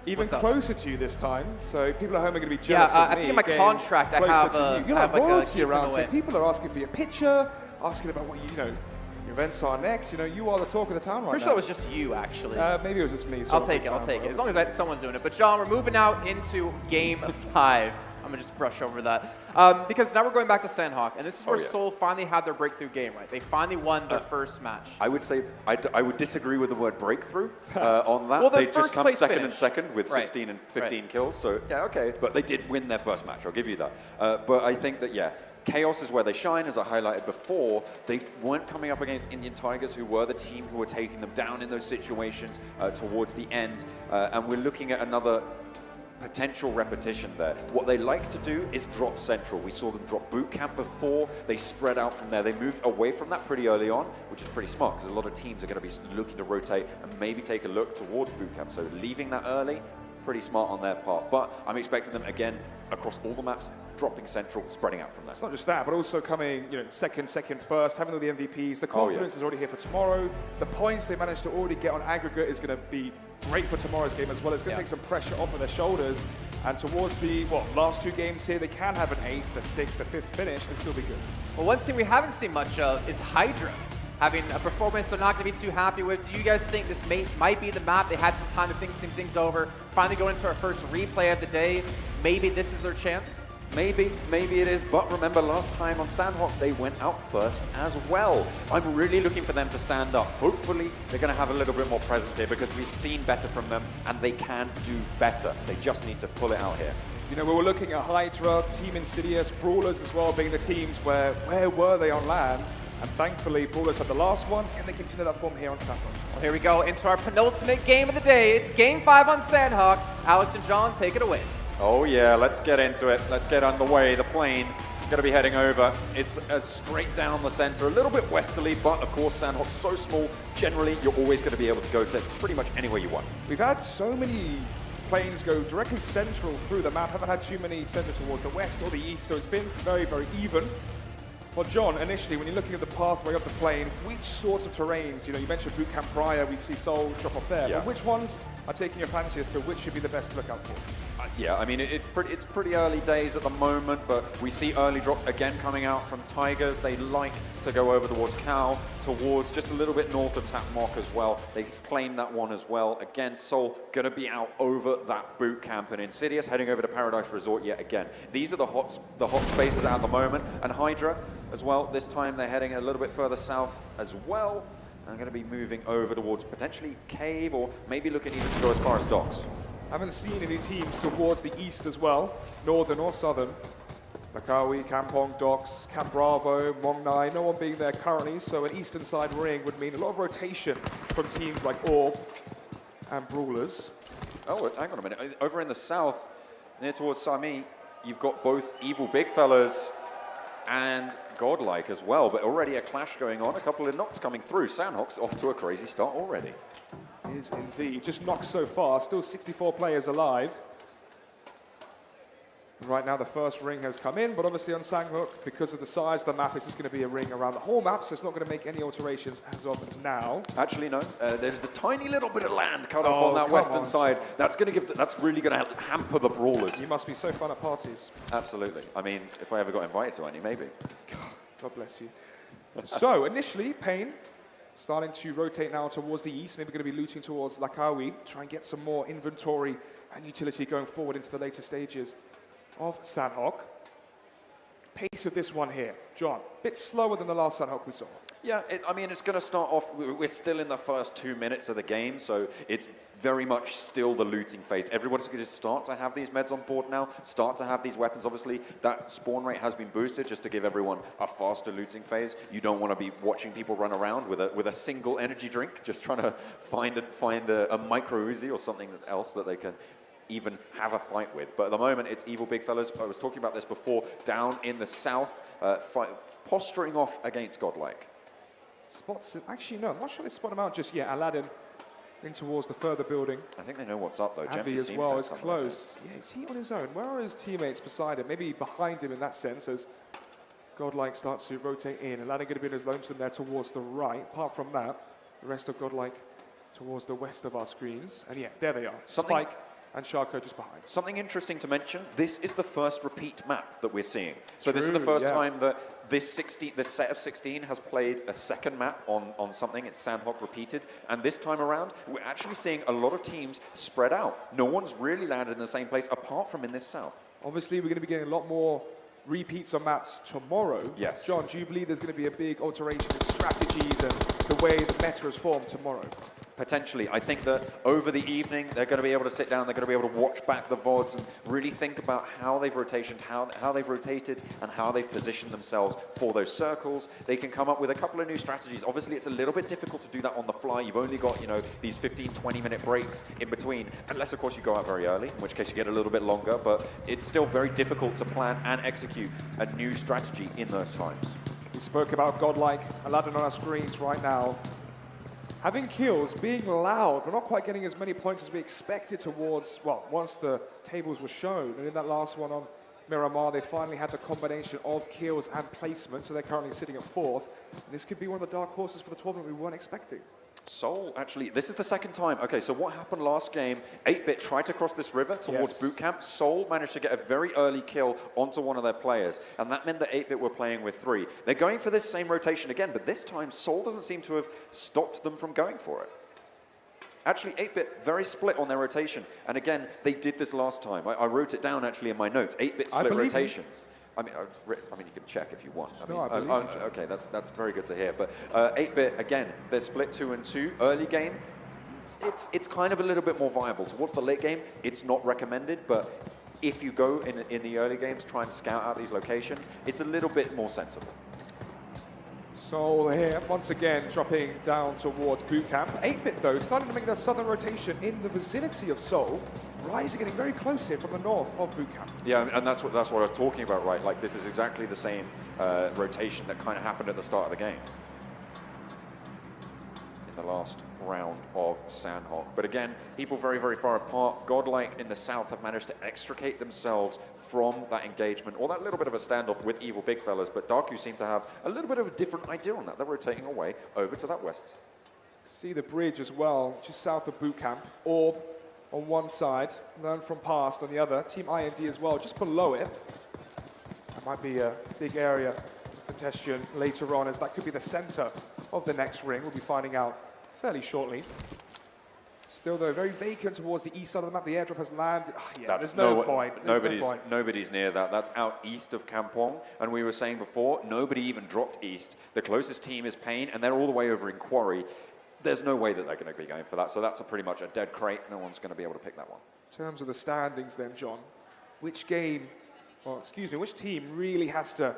S14: Even closer to you this time, so people at home are going to be jealous of me.
S2: I think in my contract I have
S14: You're like royalty around, so
S2: away.
S14: people are asking for your picture, asking about what your events are next. You are the talk of the town right
S2: Pretty
S14: now.
S2: sure it was just you, actually.
S14: Maybe it was just me. So
S2: I'll take it. As long as someone's doing it. But John, we're moving out into game 5. I'm gonna just brush over that because now we're going back to Sandhawk, and this is where Seoul finally had their breakthrough game. Right, they finally won their first match.
S3: I would say I would disagree with the word breakthrough on that.
S2: Well,
S3: they just come second and second with
S2: Right.
S3: 16 and 15 kills. So yeah, okay, but they did win their first match. I'll give you that. But I think that Chaos is where they shine, as I highlighted before. They weren't coming up against Indian Tigers, who were the team who were taking them down in those situations towards the end. And we're looking at another potential repetition there. What they like to do is drop central. We saw them drop boot camp before. They spread out from there. They moved away from that pretty early on, which is pretty smart because a lot of teams are going to be looking to rotate and maybe take a look towards boot camp. So leaving that early, pretty smart on their part. But I'm expecting them again across all the maps, dropping central, spreading out from there.
S14: It's not just that, but also coming, second, first, having all the MVPs. The confidence is already here for tomorrow. The points they managed to already get on aggregate is going to be great for tomorrow's game as well. It's going to take some pressure off of their shoulders. And towards the last 2 games here, they can have an 8th, a 6th, a 5th finish and still be good.
S2: Well, one thing we haven't seen much of is Hydra having a performance they're not going to be too happy with. Do you guys think this might be the map? They had some time to think some things over. Finally going into our first replay of the day. Maybe this is their chance?
S3: Maybe it is, but remember last time on Sandhawk, they went out first as well. I'm really looking for them to stand up. Hopefully, they're going to have a little bit more presence here because we've seen better from them, and they can do better. They just need to pull it out here.
S14: We were looking at Hydra, Team Insidious, Brawlers as well, being the teams where were they on land? And thankfully, Brawlers had the last one. Can they continue that form here on Sandhawk?
S2: Well, here we go into our penultimate game of the day. It's game 5 on Sandhawk. Alex and John, take it away.
S3: Oh yeah, let's get into it. Let's get underway. The plane is going to be heading over. It's straight down the center, a little bit westerly, but of course Sandhawk's so small, generally you're always going to be able to go to pretty much anywhere you want.
S14: We've had so many planes go directly central through the map. Haven't had too many center towards the west or the east, so it's been very, very even. Well, John, initially, when you're looking at the pathway of the plane, which sorts of terrains, you mentioned boot camp prior, we see Seoul drop off there, but which ones are taking your fancy as to which should be the best to look out for?
S3: Yeah, I mean, it's pretty early days at the moment, but we see early drops again coming out from Tigers. They like to go over towards Cal, towards just a little bit north of Tapmock as well. They've claimed that one as well. Again, Seoul going to be out over that boot camp, and Insidious heading over to Paradise Resort yet again. These are the hot spaces at the moment, and Hydra as well. This time they're heading a little bit further south as well. I'm going to be moving over towards potentially Cave, or maybe looking even to go as far as Docks.
S14: Haven't seen any teams towards the east as well, northern or southern. Lakawi, Kampong, Docks, Camp Bravo, Mongnai, no one being there currently, so an eastern side ring would mean a lot of rotation from teams like Orb and Brawlers.
S3: Oh, hang on a minute. Over in the south, near towards Sami, you've got both Evil Big Fellas and Godlike as well, but already a clash going on, a couple of knocks coming through. Sandhawk's off to a crazy start already.
S14: Is indeed. Just knocked so far, still 64 players alive. Right now the first ring has come in, but obviously on Sandhawk, because of the size of the map, it's just going to be a ring around the whole map, so it's not going to make any alterations as of now.
S3: Actually, no. There's a tiny little bit of land cut off on that western side. That's going to that's really going to hamper the Brawlers.
S14: You must be so fun at parties.
S3: Absolutely. I mean, if I ever got invited to any, maybe.
S14: God bless you. So initially, Payne starting to rotate now towards the east. Maybe going to be looting towards Lakawi, try and get some more inventory and utility going forward into the later stages of Sandhawk. Pace of this one here, John, a bit slower than the last Sandhawk we saw.
S3: Yeah, I mean, it's going to start off, we're still in the first 2 minutes of the game, so it's very much still the looting phase. Everybody's going to start to have these meds on board now, start to have these weapons. Obviously, that spawn rate has been boosted just to give everyone a faster looting phase. You don't want to be watching people run around with a single energy drink, just trying to find a micro Uzi or something else that they can even have a fight with. But at the moment, it's Evil Big Fellas. I was talking about this before, down in the south, posturing off against Godlike.
S14: Spots, actually, no, I'm not sure they spot him out just yet. Aladdin in towards the further building.
S3: I think they know what's up, though.
S14: Avi as well is close. Yeah, is he on his own? Where are his teammates beside him? Maybe behind him in that sense, as Godlike starts to rotate in. Aladdin going to be in his lonesome there towards the right. Apart from that, the rest of Godlike towards the west of our screens. And yeah, there they are. Spike and Sharko just behind.
S3: Something interesting to mention, this is the first repeat map that we're seeing. So this is the first time that this set of 16 has played a second map on something. It's Sandhawk repeated. And this time around, we're actually seeing a lot of teams spread out. No one's really landed in the same place apart from in this south.
S14: Obviously, we're going to be getting a lot more repeats on maps tomorrow.
S3: Yes.
S14: John, do you believe there's going to be a big alteration in strategies and the way the meta is formed tomorrow?
S3: Potentially. I think that over the evening, they're going to be able to sit down, they're going to be able to watch back the VODs and really think about how they've rotated, how they've rotated and how they've positioned themselves for those circles. They can come up with a couple of new strategies. Obviously, it's a little bit difficult to do that on the fly. You've only got, these 15, 20-minute breaks in between, unless, of course, you go out very early, in which case you get a little bit longer, but it's still very difficult to plan and execute a new strategy in those times.
S14: We spoke about Godlike, Aladdin on our screens right now. Having kills, being loud, we're not quite getting as many points as we expected towards, well, once the tables were shown. And in that last one on Miramar, they finally had the combination of kills and placement, so they're currently sitting at 4th. And this could be one of the dark horses for the tournament we weren't expecting.
S3: Seoul, actually, this is the second time. Okay, so what happened last game? 8-Bit tried to cross this river towards Boot Camp. Seoul managed to get a very early kill onto one of their players, and that meant that 8-Bit were playing with 3. They're going for this same rotation again, but this time Seoul doesn't seem to have stopped them from going for it. Actually, 8-Bit very split on their rotation, and again, they did this last time. I wrote it down actually in my notes. 8-Bit split rotations. I mean, you can check if you want. Okay, that's very good to hear. But 8-Bit, again, they're split 2 and 2. Early game, it's kind of a little bit more viable. Towards the late game, it's not recommended, but if you go in the early games, try and scout out these locations, it's a little bit more sensible.
S14: Seoul here, once again, dropping down towards Boot Camp. 8-Bit, though, starting to make that southern rotation in the vicinity of Seoul. Rise are getting very close here from the north of Boot Camp.
S3: Yeah, and that's what I was talking about, right? Like, this is exactly the same rotation that kind of happened at the start of the game in the last round of Sandhawk. But again, people very, very far apart. Godlike in the south have managed to extricate themselves from that engagement, or that little bit of a standoff with Evil Big Fellas, but Darku seem to have a little bit of a different idea on that. They're rotating away over to that west.
S14: See the bridge as well, just south of Boot Camp. Orb on one side, Learn from Past on the other. Team IND as well, just below it. That might be a big area of contention later on, as that could be the center of the next ring. We'll be finding out fairly shortly. Still, though, very vacant towards the east side of the map. The airdrop has landed. There's no point.
S3: Nobody's near that. That's out east of Kampong. And we were saying before, nobody even dropped east. The closest team is Pain, and they're all the way over in Quarry. There's no way that they're going to be going for that. So that's pretty much a dead crate. No one's going to be able to pick that one.
S14: In terms of the standings then, John, which team really has to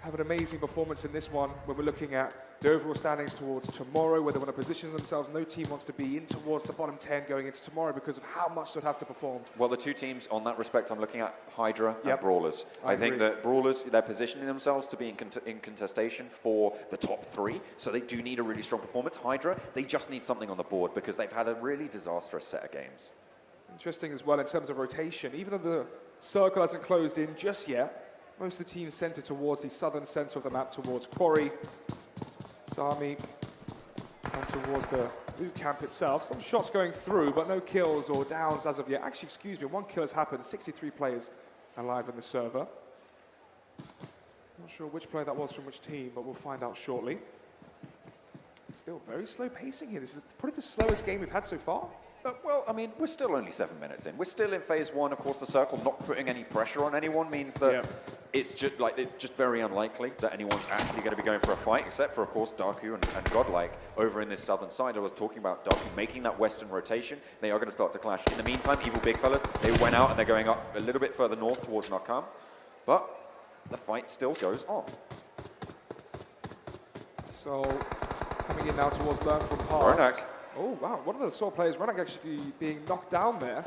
S14: have an amazing performance in this one when we're looking at the overall standings towards tomorrow, where they want to position themselves? No team wants to be in towards the bottom 10 going into tomorrow because of how much they'd have to perform.
S3: Well, the two teams on that respect, I'm looking at Hydra and Brawlers. I think that Brawlers, they're positioning themselves to be in contestation for the top 3, so they do need a really strong performance. Hydra, they just need something on the board because they've had a really disastrous set of games.
S14: Interesting as well in terms of rotation. Even though the circle hasn't closed in just yet, most of the teams centered towards the southern center of the map, towards Quarry, Sami, and towards the boot camp itself. Some shots going through, but no kills or downs as of yet. Actually, excuse me, 1 kill has happened. 63 players alive in the server. Not sure which player that was from which team, but we'll find out shortly. Still very slow pacing here. This is probably the slowest game we've had so far.
S3: Well, I mean, we're still only 7 minutes in. We're still in phase 1. Of course, the circle not putting any pressure on anyone means that it's just very unlikely that anyone's actually going to be going for a fight, except for, of course, Darku and Godlike over in this southern side. I was talking about Darku making that western rotation. They are going to start to clash. In the meantime, Evil Big Fellas, they went out and they're going up a little bit further north towards Narkam. But the fight still goes on.
S14: So, coming in now towards Learn from Past.
S3: Ronak.
S14: Oh, wow. One of the Seoul players, Ronak, actually being knocked down there.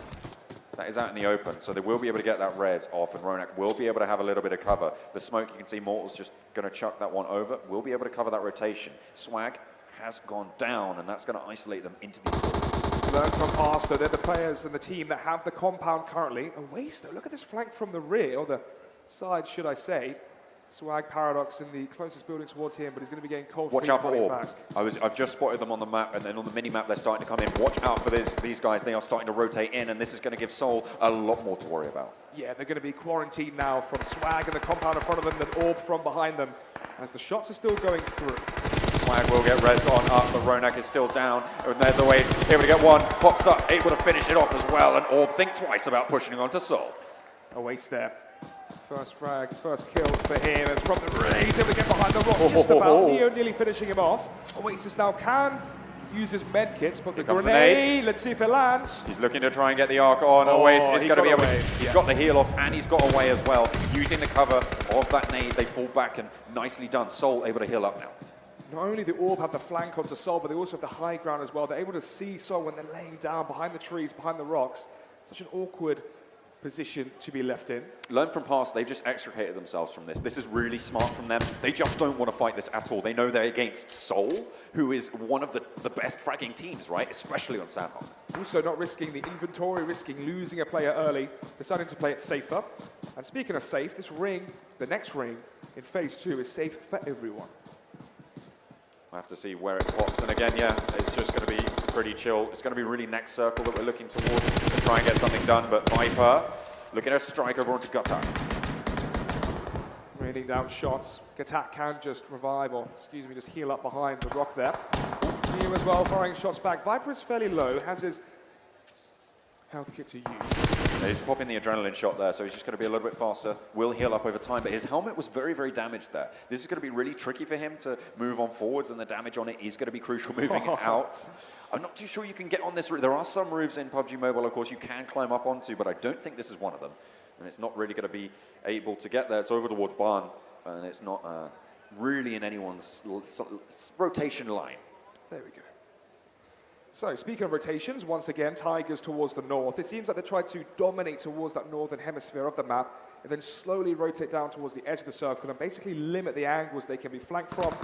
S3: That is out in the open, so they will be able to get that res off, and Ronak will be able to have a little bit of cover. The smoke, you can see Mortal's just going to chuck that one over. Will be able to cover that rotation. Swag has gone down, and that's going to isolate them into the orbs.
S14: Learn from past, though. They're the players and the team that have the compound currently. Oasis, though, look at this flank from the rear, or the side, should I say. Swag Paradox in the closest building towards him, but he's going to be getting cold.
S3: Watch out for Orb.
S14: back.
S3: I've just spotted them on the map, and then on the mini-map they're starting to come in. Watch out for these guys. They are starting to rotate in, and this is going to give Seoul a lot more to worry about.
S14: Yeah, they're going to be quarantined now from Swag and the compound in front of them, then Orb from behind them, as the shots are still going through.
S3: Swag will get rezzed on up, but Ronak is still down. And there's Oasis, able to get one, pops up, able to finish it off as well, and Orb think twice about pushing on to Seoul.
S14: Oasis there. First frag, first kill for him. It's from the rear. He's able to get behind the rock just about. Neo nearly finishing him off. Oasis now can use his med kits, but the grenade, let's see if it lands.
S3: He's looking to try and get the arc on. Oasis is going to be able to, he's got the heal off and he's got away as well. Using the cover of that nade, they fall back and nicely done. Seoul able to heal up now.
S14: Not only the Orb have the flank onto Seoul, but they also have the high ground as well. They're able to see Seoul when they're laying down behind the trees, behind the rocks. Such an awkward position to be left in.
S3: Learn from past, they've just extricated themselves from this. This is really smart from them. They just don't want to fight this at all. They know they're against Seoul, who is one of the best fragging teams, right? Especially on Sandhawk.
S14: Also not risking the inventory, risking losing a player early, deciding to play it safer. And speaking of safe, this ring, the next ring in phase 2 is safe for everyone.
S3: We'll have to see where it pops. And again, yeah, it's just going to be pretty chill. It's going to be really next circle that we're looking towards to try and get something done. But Viper looking at a strike over onto Gatak.
S14: Raining down shots. Gatak can just revive, or excuse me, just heal up behind the rock there. Neo as well, firing shots back. Viper is fairly low, has his health kit to use.
S3: He's popping the adrenaline shot there, so he's just going to be a little bit faster. Will heal up over time, but his helmet was very, very damaged there. This is going to be really tricky for him to move on forwards, and the damage on it is going to be crucial moving out. I'm not too sure you can get on this roof. There are some roofs in PUBG Mobile, of course, you can climb up onto, but I don't think this is one of them. And it's not really going to be able to get there. It's over towards Barn, and it's not really in anyone's rotation line.
S14: There we go. So, speaking of rotations, once again, Tigers towards the north. It seems like they tried to dominate towards that northern hemisphere of the map, and then slowly rotate down towards the edge of the circle and basically limit the angles they can be flanked from.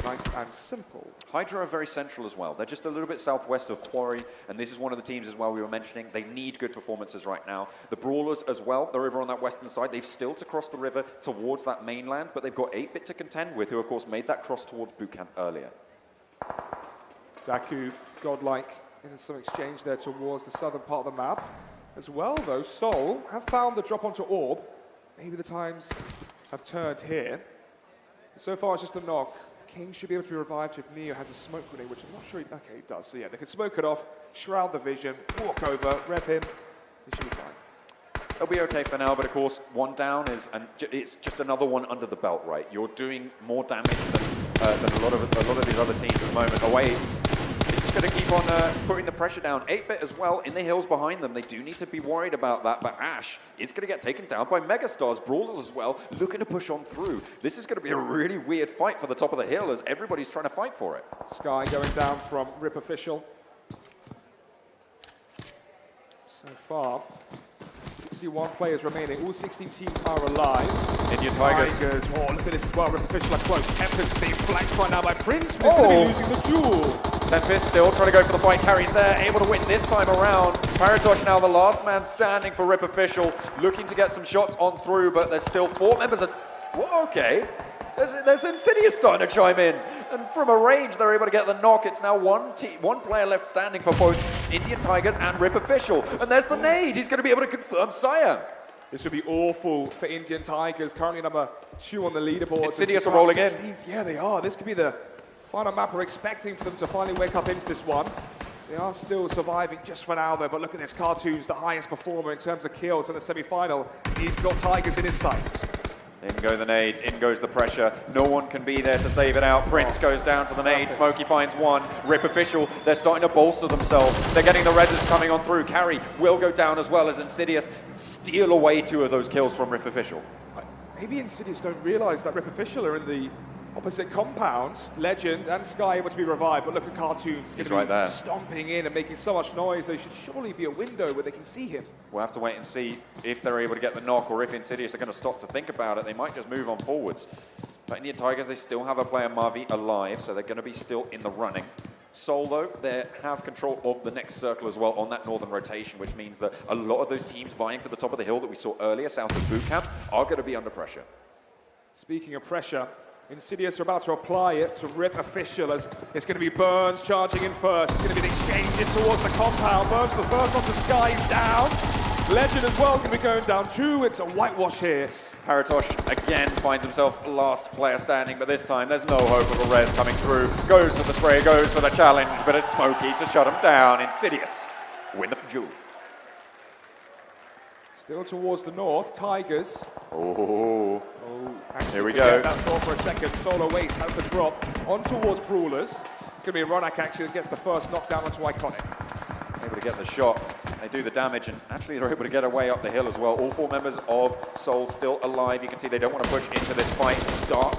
S14: Nice and simple.
S3: Hydra are very central as well. They're just a little bit southwest of Quarry, and this is one of the teams as well we were mentioning. They need good performances right now. The Brawlers as well, they're over on that western side. They've still to cross the river towards that mainland, but they've got 8-Bit to contend with, who of course made that cross towards Bootcamp earlier.
S14: Daku, godlike, in some exchange there towards the southern part of the map. As well, though, Seoul have found the drop onto Orb. Maybe the times have turned here. So far, it's just a knock. King should be able to be revived if Neo has a smoke grenade, which I'm not sure okay, he does. So yeah, they can smoke it off, shroud the vision, walk over, rev him. He should be fine.
S3: They'll be okay for now, but of course, one down is, and it's just another one under the belt, right? You're doing more damage than a lot of these other teams at the moment. Oasis is just going to keep on putting the pressure down. 8-Bit as well in the hills behind them. They do need to be worried about that, but Ash is going to get taken down by Megastars. Brawlers as well, looking to push on through. This is going to be a really weird fight for the top of the hill as everybody's trying to fight for it.
S14: Sky going down from Rip Official. So far, 61 players remaining. All 16 teams are alive.
S3: Indian Tigers.
S14: Oh, look at this as well. Rip Official up close. Tempest being flanked right now by Prince, but he's going to be losing the duel.
S3: Tempest still trying to go for the fight. Carries there, able to win this time around. Paratosh now the last man standing for Rip Official, looking to get some shots on through, but there's still 4 members of... Whoa, okay. There's Insidious starting to chime in. And from a range, they're able to get the knock. It's now one player left standing for both Indian Tigers and Rip Official. And there's the nade. He's going to be able to confirm Sire.
S14: This would be awful for Indian Tigers. Currently number 2 on the leaderboard.
S3: Insidious are rolling
S14: 16th.
S3: in.
S14: Yeah, they are. This could be the final map we're expecting for them to finally wake up into this one. They are still surviving just for now, though. But look at this. Cartoon's the highest performer in terms of kills in the semi-final. He's got Tigers in his sights.
S3: In go the nades, in goes the pressure. No one can be there to save it out. Prince goes down to the nade. Smokey finds one. Rip Official, they're starting to bolster themselves. They're getting the reses coming on through. Carry will go down as well as Insidious steal away 2 of those kills from Rip Official.
S14: Maybe Insidious don't realize that Rip Official are in the opposite compound. Legend and Sky able to be revived, but look at Cartoons.
S3: He's right there.
S14: Stomping in and making so much noise. There should surely be a window where they can see him.
S3: We'll have to wait and see if they're able to get the knock or if Insidious are going to stop to think about it. They might just move on forwards. But Indian Tigers, they still have a player, Mavi, alive, so they're going to be still in the running. Seoul, though, they have control of the next circle as well on that northern rotation, which means that a lot of those teams vying for the top of the hill that we saw earlier, south of boot camp, are going to be under pressure.
S14: Speaking of pressure, Insidious are about to apply it to Rip Official as it's going to be Burns charging in first. It's going to be an exchange in towards the compound. Burns the first onto Sky, he's down. Legend as well going to be going down too. It's a whitewash here.
S3: Paratosh again finds himself last player standing, but this time there's no hope of a res coming through. Goes for the spray, goes for the challenge, but it's Smokey to shut him down. Insidious win the jewel.
S14: Still towards the north, Tigers.
S3: Oh,
S14: actually,
S3: here we go.
S14: That thought for a second. Solo Waste has the drop on towards Brawlers. It's going to be a Ronak actually that gets the first knockdown onto Iconic.
S3: Able to get the shot. They do the damage, and actually they're able to get away up the hill as well. All 4 members of Seoul still alive. You can see they don't want to push into this fight. Dark,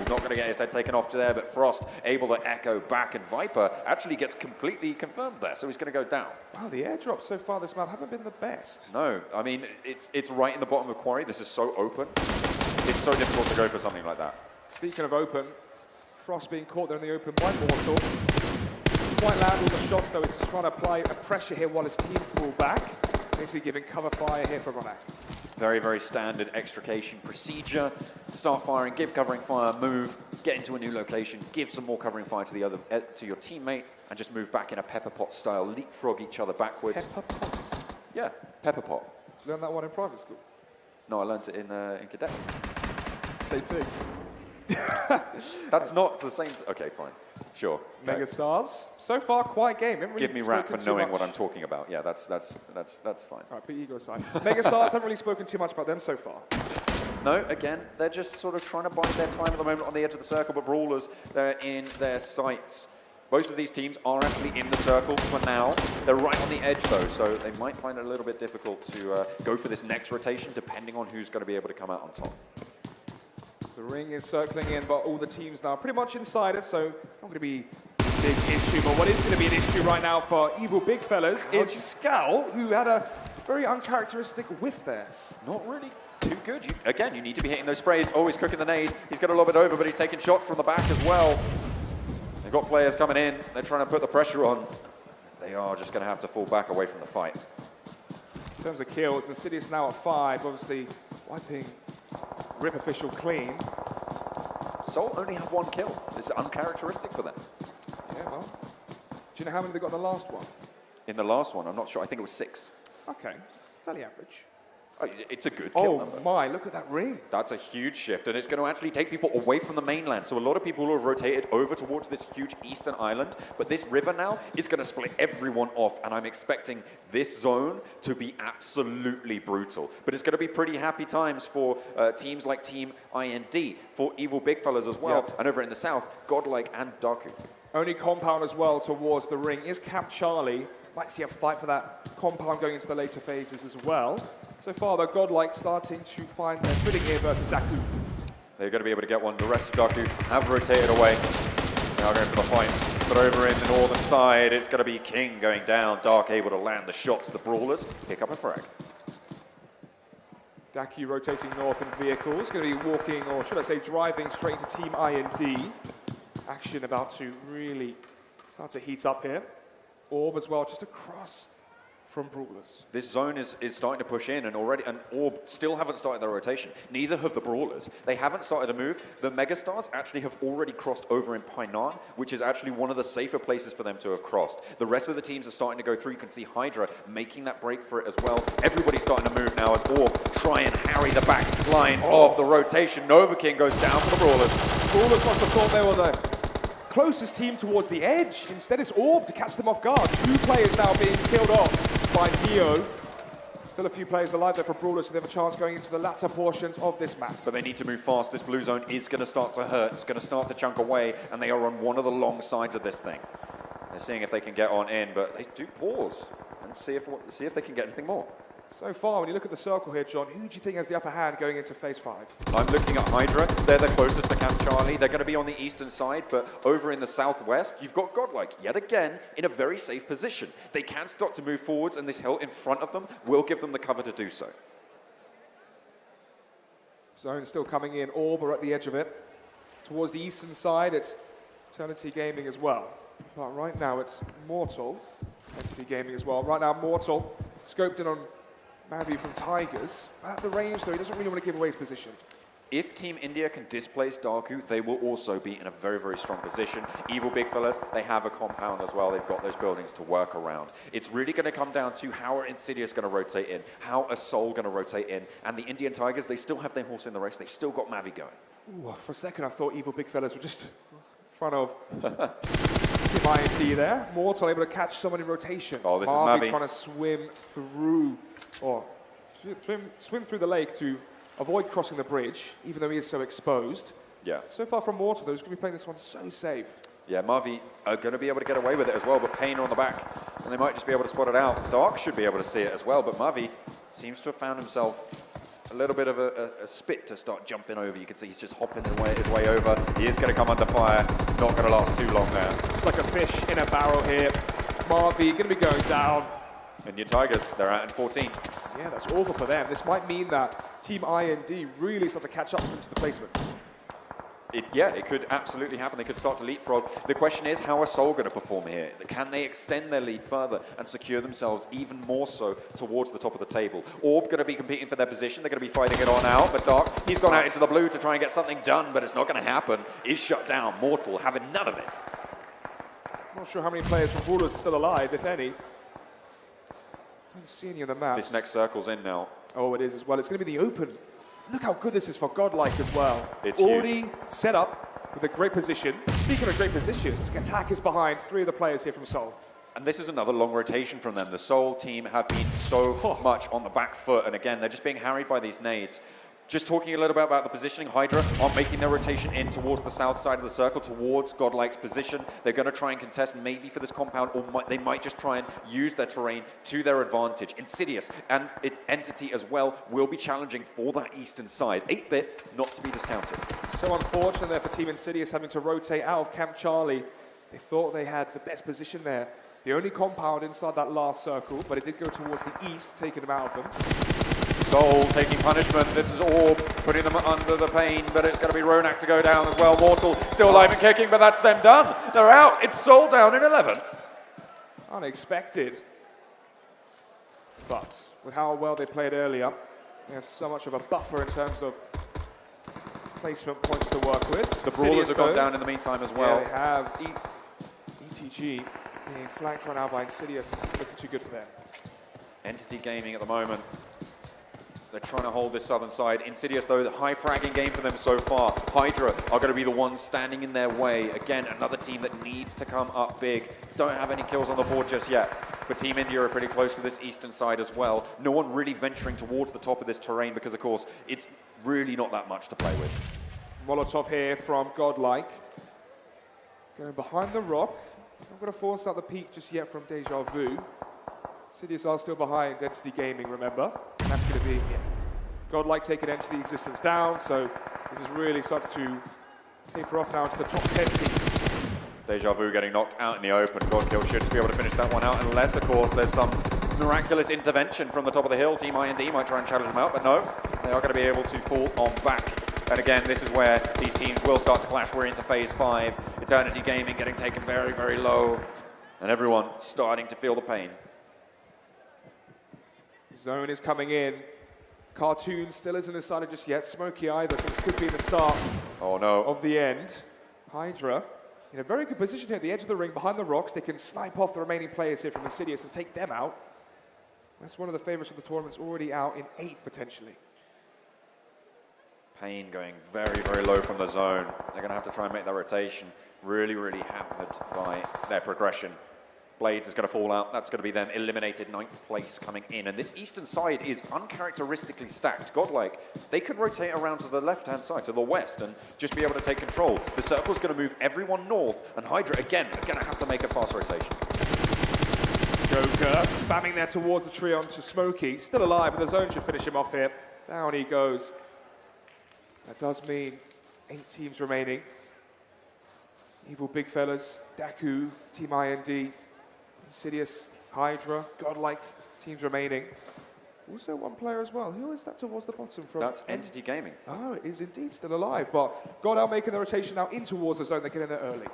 S3: not going to get his head taken off there, but Frost able to echo back, and Viper actually gets completely confirmed there, so he's going to go down.
S14: Wow, the airdrops so far this map haven't been the best.
S3: No, I mean, it's right in the bottom of Quarry. This is so open. It's so difficult to go for something like that.
S14: Speaking of open, Frost being caught there in the open by Mortal. Quite land all the shots though, is just trying to apply a pressure here while his team fall back. Basically giving cover fire here for Ronak.
S3: Very, very standard extrication procedure. Start firing, give covering fire, move, get into a new location, give some more covering fire to the other, to your teammate, and just move back in a pepper pot style, leapfrog each other backwards.
S14: Pepper pot?
S3: Yeah, pepper pot.
S14: Did you learn that one in private school?
S3: No, I learned it in cadets.
S14: Same thing.
S3: That's not the same. Okay, fine. Sure.
S14: Megastars. So far, quiet game. Really
S3: give me rap for knowing what I'm talking about. Yeah, that's fine.
S14: All right, put your ego aside. Megastars haven't really spoken too much about them so far.
S3: No, again, they're just sort of trying to bide their time at the moment on the edge of the circle, but Brawlers, they're in their sights. Both of these teams are actually in the circle for now. They're right on the edge, though, so they might find it a little bit difficult to go for this next rotation, depending on who's going to be able to come out on top.
S14: The ring is circling in, but all the teams now pretty much inside it, so not going to be a big issue. But what is going to be an issue right now for Evil Big Fellas is Scowl, who had a very uncharacteristic whiff there.
S3: Not really too good. You need to be hitting those sprays. Always cooking the nade. He's got to lob it over, but he's taking shots from the back as well. They've got players coming in. They're trying to put the pressure on. They are just going to have to fall back away from the fight.
S14: In terms of kills, Insidious now at 5, obviously wiping Rip Official clean.
S3: Seoul only have 1 kill. It's uncharacteristic for them.
S14: Yeah, well, do you know how many they got in the last one?
S3: In the last one, I'm not sure. I think it was 6.
S14: Okay, fairly average.
S3: Oh, it's a good kill number.
S14: Oh my, look at that ring.
S3: That's a huge shift, and it's going to actually take people away from the mainland. So a lot of people will have rotated over towards this huge eastern island, but this river now is going to split everyone off, and I'm expecting this zone to be absolutely brutal. But it's going to be pretty happy times for teams like Team IND, for Evil Big Fellas as well, and over in the south, Godlike and Daku.
S14: Only compound as well towards the ring is Camp Charlie. Might see a fight for that compound going into the later phases as well. So far, the Godlike starting to find their footing here versus Daku.
S3: They're going to be able to get one. The rest of Daku have rotated away. Now going for the fight. But over in the northern side, it's going to be King going down. Dark able to land the shots. The Brawlers pick up a frag.
S14: Daku rotating north in vehicles. Going to be walking, or should I say driving, straight into Team IND. Action about to really start to heat up here. Orb as well, just across from Brawlers.
S3: This zone is starting to push in, and Orb still haven't started their rotation. Neither have the Brawlers. They haven't started to move. The Megastars actually have already crossed over in Painan, which is actually one of the safer places for them to have crossed. The rest of the teams are starting to go through. You can see Hydra making that break for it as well. Everybody's starting to move now as Orb try and harry the back lines of the rotation. Nova King goes down for the Brawlers.
S14: Brawlers must have thought they were the closest team towards the edge. Instead, it's Orb to catch them off guard. 2 players now being killed off by Neo. Still a few players alive there for Brawlers, so they have a chance going into the latter portions of this map.
S3: But they need to move fast. This blue zone is going to start to hurt. It's going to start to chunk away, and they are on one of the long sides of this thing. They're seeing if they can get on in, but they do pause and see if they can get anything more.
S14: So far, when you look at the circle here, John, who do you think has the upper hand going into phase 5?
S3: I'm looking at Hydra. They're the closest to Camp Charlie. They're going to be on the eastern side, but over in the southwest, you've got Godlike, yet again, in a very safe position. They can start to move forwards, and this hill in front of them will give them the cover to do so.
S14: Zone still coming in. Orb are at the edge of it. towards the eastern side, it's Eternity Gaming as well. But right now, it's Mortal, Entity Gaming as well. Right now, Mortal scoped in on Mavi from Tigers. At the range, though, he doesn't really want to give away his position.
S3: If Team India can displace Darku, they will also be in a very, very strong position. Evil Big Fellas, they have a compound as well. They've got those buildings to work around. It's really going to come down to how are Insidious going to rotate in, how are Soul going to rotate in, and the Indian Tigers, they still have their horse in the race. They've still got Mavi going.
S14: Ooh, for a second, I thought Evil Big Fellas were just in front of Team IND there. Mortal able to catch someone in rotation.
S3: Oh, this is
S14: Mavi
S3: Mavi
S14: trying to swim through, or swim through the lake to avoid crossing the bridge, even though he is so exposed.
S3: Yeah.
S14: So far from Mortal, though, he's going to be playing this one so safe.
S3: Yeah, Mavi are going to be able to get away with it as well, but Pain are on the back, and they might just be able to spot it out. Dark should be able to see it as well, but Mavi seems to have found himself a little bit of a spit to start jumping over. You can see he's just hopping his way over. He is going to come under fire. Not going to last too long there.
S14: Just like a fish in a barrel here. Mavi going to be going down.
S3: Indian Tigers, they're out in 14th.
S14: Yeah, that's awful for them. This might mean that Team IND really start to catch up to the placements.
S3: It could absolutely happen. They could start to leapfrog. The question is, how are Soul going to perform here? Can they extend their lead further and secure themselves even more so towards the top of the table? Orb going to be competing for their position. They're going to be fighting it on out, but Dark, he's gone out into the blue to try and get something done, but it's not going to happen. Is shut down. Mortal having none of it.
S14: Not sure how many players from Rulers are still alive, if any. Don't see any on the map.
S3: This next circle's in now.
S14: Oh, it is as well. It's going to be the open. Look how good this is for Godlike as well.
S3: It's
S14: already
S3: huge.
S14: set up with a great position. Speaking of great positions, attack is behind 3 of the players here from Seoul.
S3: And this is another long rotation from them. The Seoul team have been so much on the back foot, and again, they're just being harried by these nades. Just talking a little bit about the positioning, Hydra are making their rotation in towards the south side of the circle, towards Godlike's position. They're going to try and contest maybe for this compound, or they might just try and use their terrain to their advantage. Insidious and Entity as well will be challenging for that eastern side. 8-bit, not to be discounted.
S14: So unfortunate there for Team Insidious having to rotate out of Camp Charlie. They thought they had the best position there. The only compound inside that last circle, but it did go towards the east, taking them out of them.
S3: Soul taking punishment. This is Orb putting them under the pain, but it's going to be Ronak to go down as well. Mortal still alive and kicking, but that's them done. They're out. It's Soul down in 11th.
S14: Unexpected. But with how well they played earlier, they have so much of a buffer in terms of placement points to work with.
S3: The Brawlers have gone down in the meantime as well.
S14: Yeah, they have. ETG being flanked right now by Insidious. This is looking too good for them.
S3: Entity Gaming at the moment. They're trying to hold this southern side. Insidious, though, the high fragging game for them so far. Hydra are going to be the ones standing in their way. Again, another team that needs to come up big. Don't have any kills on the board just yet. But Team India are pretty close to this eastern side as well. No one really venturing towards the top of this terrain because, of course, it's really not that much to play with.
S14: Molotov here from Godlike. Going behind the rock. Not going to force out the peak just yet from Deja Vu. Insidious are still behind Entity Gaming, remember? And that's going to be, Godlike taking Entity existence down, so this is really starting to taper off now into the top 10 teams.
S3: Deja Vu getting knocked out in the open. Godkill should just be able to finish that one out, unless, of course, there's some miraculous intervention from the top of the hill. Team IND might try and challenge them out, but no, they are going to be able to fall on back. And again, this is where these teams will start to clash. We're into phase 5. Eternity Gaming getting taken very, very low, and everyone starting to feel the pain.
S14: Zone is coming in. Cartoon still isn't decided just yet. Smokey either, so this could be the start of the end. Hydra in a very good position here at the edge of the ring, behind the rocks. They can snipe off the remaining players here from Insidious and take them out. That's one of the favorites of the tournament's already out in 8th, potentially.
S3: Pain going very, very low from the zone. They're going to have to try and make that rotation. Really, really hampered by their progression. Blades is going to fall out. That's going to be them eliminated, 9th place coming in. And this eastern side is uncharacteristically stacked. Godlike, they could rotate around to the left-hand side, to the west, and just be able to take control. The circle's going to move everyone north, and Hydra, again, are going to have to make a fast rotation.
S14: Joker spamming there towards the tree onto Smokey. Still alive, but the zone should finish him off here. Down he goes. That does mean 8 teams remaining. Evil Big Fellas, Daku, Team IND, Insidious, Hydra, Godlike teams remaining. Also one player as well. Who is that towards the bottom from?
S3: That's Entity Gaming.
S14: Oh, it is indeed still alive. But Godal making the rotation now in towards the zone. They get in there early.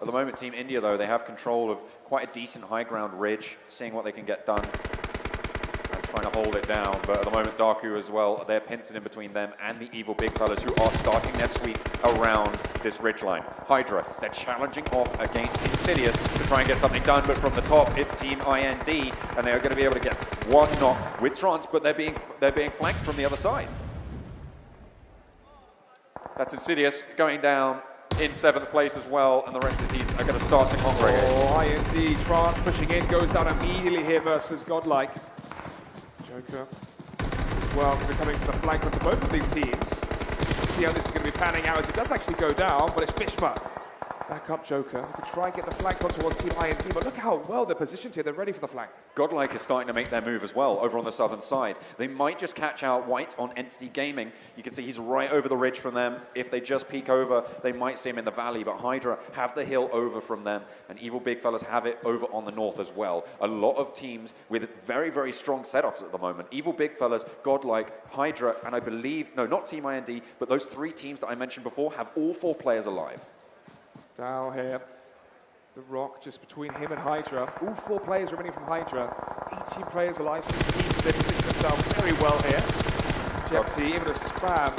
S3: At the moment, Team India, though, they have control of quite a decent high ground ridge, seeing what they can get done and trying to hold it down. But at the moment, Darku as well, they're pincing in between them and the evil big fellas who are starting their sweep around this ridge line. Hydra, they're challenging off against Insidious to try and get something done, but from the top, it's Team IND, and they're going to be able to get one knock with Trance, but they're being flanked from the other side. That's Insidious going down in 7th place as well, and the rest of the teams are going to start to congregate.
S14: Oh, IND, Trance pushing in, goes down immediately here versus Godlike. Joker as well, going to be coming from the flank onto both of these teams. Let's see how this is going to be panning out as it does actually go down, but it's Bishma. Back up Joker. He could try and get the flank on towards Team IND, but look how well they're positioned here. They're ready for the flank.
S3: Godlike is starting to make their move as well over on the southern side. They might just catch out White on Entity Gaming. You can see he's right over the ridge from them. If they just peek over, they might see him in the valley, but Hydra have the hill over from them, and Evil Big Fellas have it over on the north as well. A lot of teams with very, very strong setups at the moment. Evil Big Fellas, Godlike, Hydra, and I believe, no, not Team IND, but those 3 teams that I mentioned before have all 4 players alive.
S14: Down here, the rock just between him and Hydra. All 4 players remaining from Hydra. 18 players alive, 6 teams. They position themselves very well here. Jepti able to spam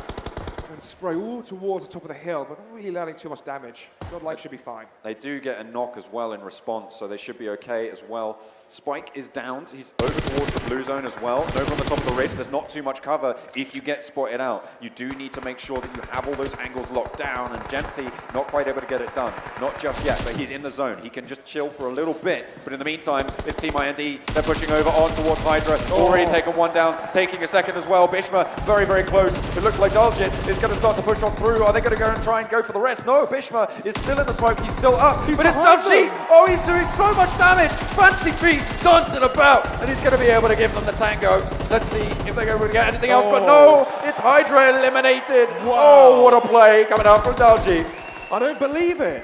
S14: and spray all towards the top of the hill, but not really landing too much damage. Godlike should be fine.
S3: They do get a knock as well in response, so they should be okay as well. Spike is down. He's over towards the blue zone as well. And over on the top of the ridge, there's not too much cover if you get spotted out. You do need to make sure that you have all those angles locked down, and Jempty not quite able to get it done. Not just yet, but he's in the zone. He can just chill for a little bit, but in the meantime, it's Team IND. They're pushing over on towards Hydra. Already taken one down, taking a second as well. Bishma very, very close. It looks like Daljit is going to start to push on through. Are they going to go and try and go for the rest? No, Bishma is still in the smoke. He's still up, but it's Daljit. Oh, he's doing so much damage. Fancy feet, dancing about, and he's going to be able to give them the tango. Let's see if they're going to get anything else, but no, it's Hydra eliminated. Wow. Oh, what a play coming out from Daljit.
S14: I don't believe it.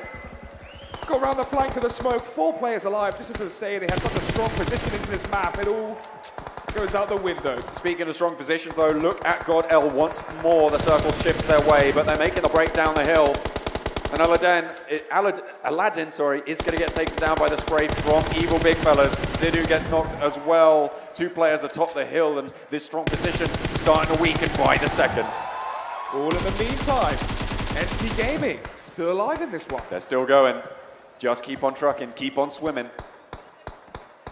S14: Got around the flank of the smoke, 4 players alive. Just as I say, they had such a strong position into this map. It all goes out the window.
S3: Speaking of strong positions, though, look at God L once more. The circle shifts their way, but they're making the break down the hill. And Aladdin, is going to get taken down by the spray from Evil Big Fellas. Sidhu gets knocked as well. 2 players atop the hill, and this strong position starting to weaken by the second.
S14: All in the meantime, Entity Gaming still alive in this one.
S3: They're still going. Just keep on trucking, keep on swimming.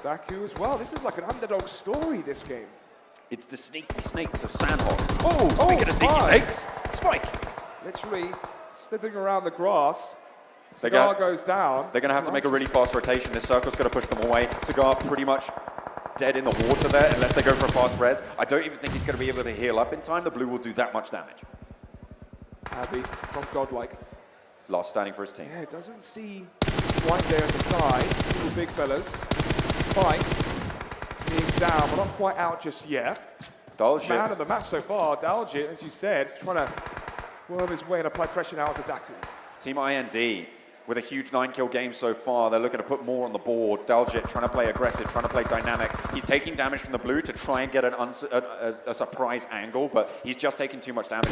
S14: Daku as well. This is like an underdog story, this game.
S3: It's the sneaky snakes of Sandhog. Oh, speaking of sneaky snakes, Spike.
S14: Literally slithering around the grass. Cigar goes down.
S3: They're going to have to make a really fast rotation. This circle's going to push them away. Cigar pretty much dead in the water there unless they go for a fast res. I don't even think he's going to be able to heal up in time. The blue will do that much damage.
S14: Abby from Godlike.
S3: Last standing for his team.
S14: Yeah, doesn't see White there at the side. Little big fellas. Spike being down, but not quite out just yet.
S3: Daljit.
S14: Man of the match so far. Daljit, as you said, trying to worm his way and apply pressure now to Daku.
S3: Team IND with a huge 9-kill game so far. They're looking to put more on the board. Daljit trying to play aggressive, trying to play dynamic. He's taking damage from the blue to try and get a surprise angle, but he's just taking too much damage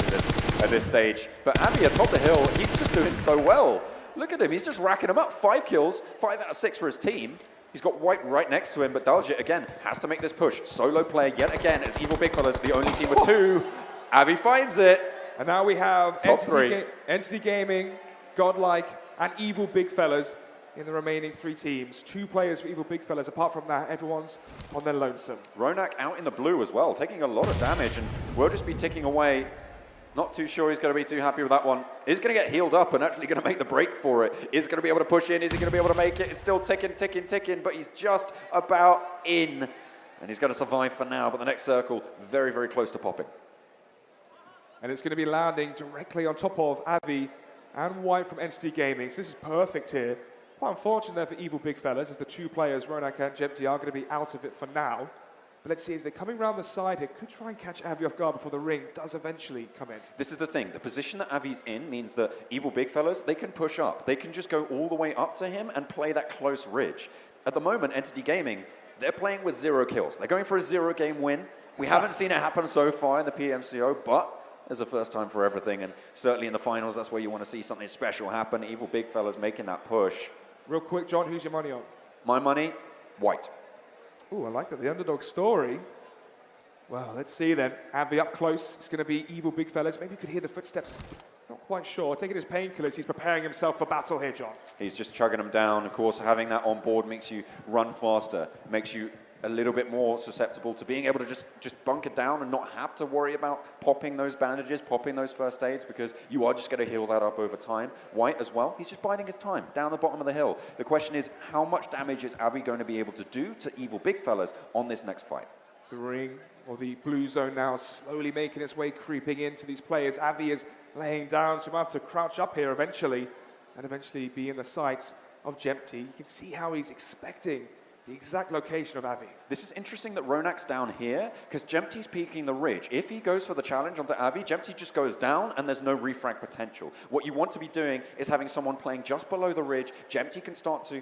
S3: at this stage. But Abby atop the hill, he's just doing so well. Look at him, he's just racking them up. 5 kills, 5 out of 6 for his team. He's got White right next to him, but Daljit, again, has to make this push. Solo play yet again as Evil Big Fellas, the only team with 2. Abby finds it.
S14: And now we have
S3: Top 3.
S14: Entity Gaming, Godlike, and Evil Big Fellas in the remaining 3 teams. 2 players for Evil Big Fellas. Apart from that, everyone's on their lonesome.
S3: Ronak out in the blue as well, taking a lot of damage, and will just be ticking away. Not too sure he's going to be too happy with that one. He's going to get healed up and actually going to make the break for it. Is going to be able to push in. Is he going to be able to make it? It's still ticking, but he's just about in. And he's going to survive for now, but the next circle, very, very close to popping.
S14: And it's going to be landing directly on top of Avi and White from Entity Gaming. So this is perfect here. Quite unfortunate there for Evil Big Fellas, as the 2 players, Ronak and Jempty, are going to be out of it for now. But let's see, as they're coming around the side here, could try and catch Avi off guard before the ring does eventually come in.
S3: This is the thing. The position that Avi's in means that Evil Big Fellas, they can push up. They can just go all the way up to him and play that close ridge. At the moment, Entity Gaming They're playing with 0 kills. They're going for a 0-game win. We haven't seen it happen so far in the PMCO, but there's a first time for everything, and certainly in the finals, that's where you want to see something special happen. Evil Big Fella's making that push.
S14: Real quick, John, who's your money on?
S3: My money, White.
S14: Ooh, I like that. The underdog story. Well, let's see then. Avi up close. It's going to be Evil Big Fellas. Maybe you could hear the footsteps. Not quite sure. Taking his painkillers, he's preparing himself for battle here, John.
S3: He's just chugging them down. Of course, having that on board makes you run faster, makes you a little bit more susceptible to being able to just bunker down and not have to worry about popping those bandages, popping those first aids, because you are just going to heal that up over time. White as well, he's just biding his time down the bottom of the hill. The question is, how much damage is Avi going to be able to do to Evil Big Fellas on this next fight?
S14: The ring, or the blue zone now, slowly making its way, creeping into these players. Avi is laying down, so he might have to crouch up here eventually, and eventually be in the sights of Jempty. You can see how he's expecting the exact location of Avi.
S3: This is interesting that Ronak's down here, because Jempty's peeking the ridge. If he goes for the challenge onto Avi, Jempty just goes down, and there's no refrag potential. What you want to be doing is having someone playing just below the ridge. Jempty can start to,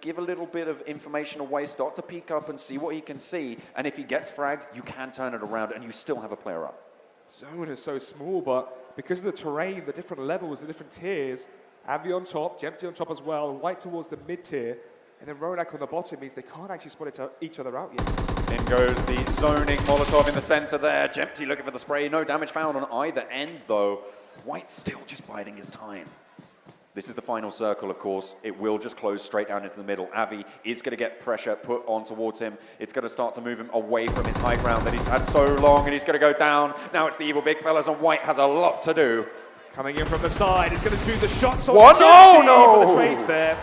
S3: give a little bit of information away, start to peek up and see what he can see, and if he gets fragged, you can turn it around, and you still have a player up.
S14: Zone is so small, but because of the terrain, the different levels, the different tiers, Avi on top, Jempty on top as well, White towards the mid-tier, and then Ronak on the bottom means they can't actually spot each other out yet.
S3: In goes the zoning Molotov in the center there. Jempty looking for the spray. No damage found on either end, though. White still just biding his time. This is the final circle, of course. It will just close straight down into the middle. Avi is going to get pressure put on towards him. It's going to start to move him away from his high ground that he's had so long, and he's going to go down. Now it's the Evil Big Fellas, and White has a lot to do.
S14: Coming in from the side, he's going to do the shots on
S3: What? Oh,
S14: Jempty,
S3: no!
S14: but the trades there.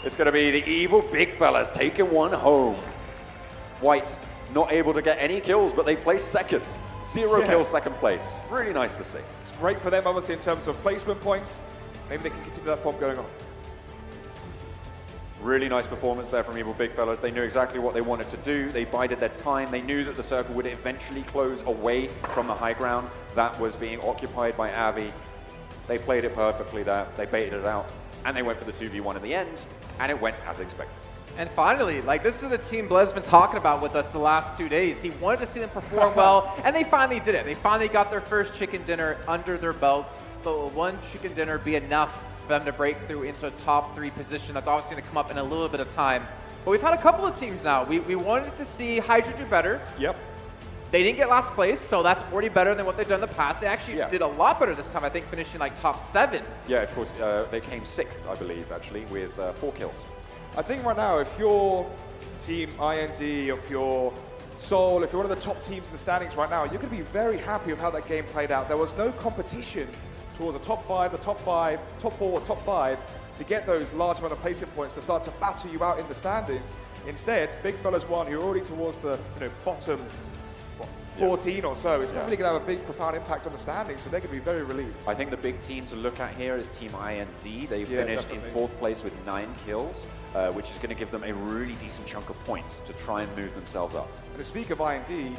S3: It's going to be the Evil Big Fellas taking one home. White not able to get any kills, but they place second. 0 kills, second place. Really nice to see.
S14: It's great for them, obviously, in terms of placement points. Maybe they can continue that form going on.
S3: Really nice performance there from Evil Big Fellas. They knew exactly what they wanted to do. They bided their time. They knew that the circle would eventually close away from the high ground that was being occupied by Avi. They played it perfectly there. They baited it out. And they went for the 2v1 in the end, and it went as expected.
S2: And finally, this is the team Blez's been talking about with us the last 2 days. He wanted to see them perform well, and they finally did it. They finally got their first chicken dinner under their belts. But will one chicken dinner be enough for them to break through into a top 3 position? That's obviously going to come up in a little bit of time. But we've had a couple of teams now. We wanted to see Hydra do better.
S14: Yep.
S2: They didn't get last place, so that's already better than what they've done in the past. They actually did a lot better this time, I think, finishing top 7.
S3: Yeah, of course. They came 6th, I believe, actually, with 4 kills.
S14: I think right now, if you're Team IND, if you're Seoul, if you're one of the top teams in the standings right now, you're going to be very happy with how that game played out. There was no competition towards the top 5, top 4, top 5 to get those large amount of placement points to start to battle you out in the standings. Instead, Big Fellas won, who are already towards the bottom 14 or so. It's not really going to have a big, profound impact on the standings, so they're going to be very relieved.
S3: I think the big team to look at here is Team IND. They finished in 4th place with 9 kills, which is going to give them a really decent chunk of points to try and move themselves up.
S14: And to speak of IND,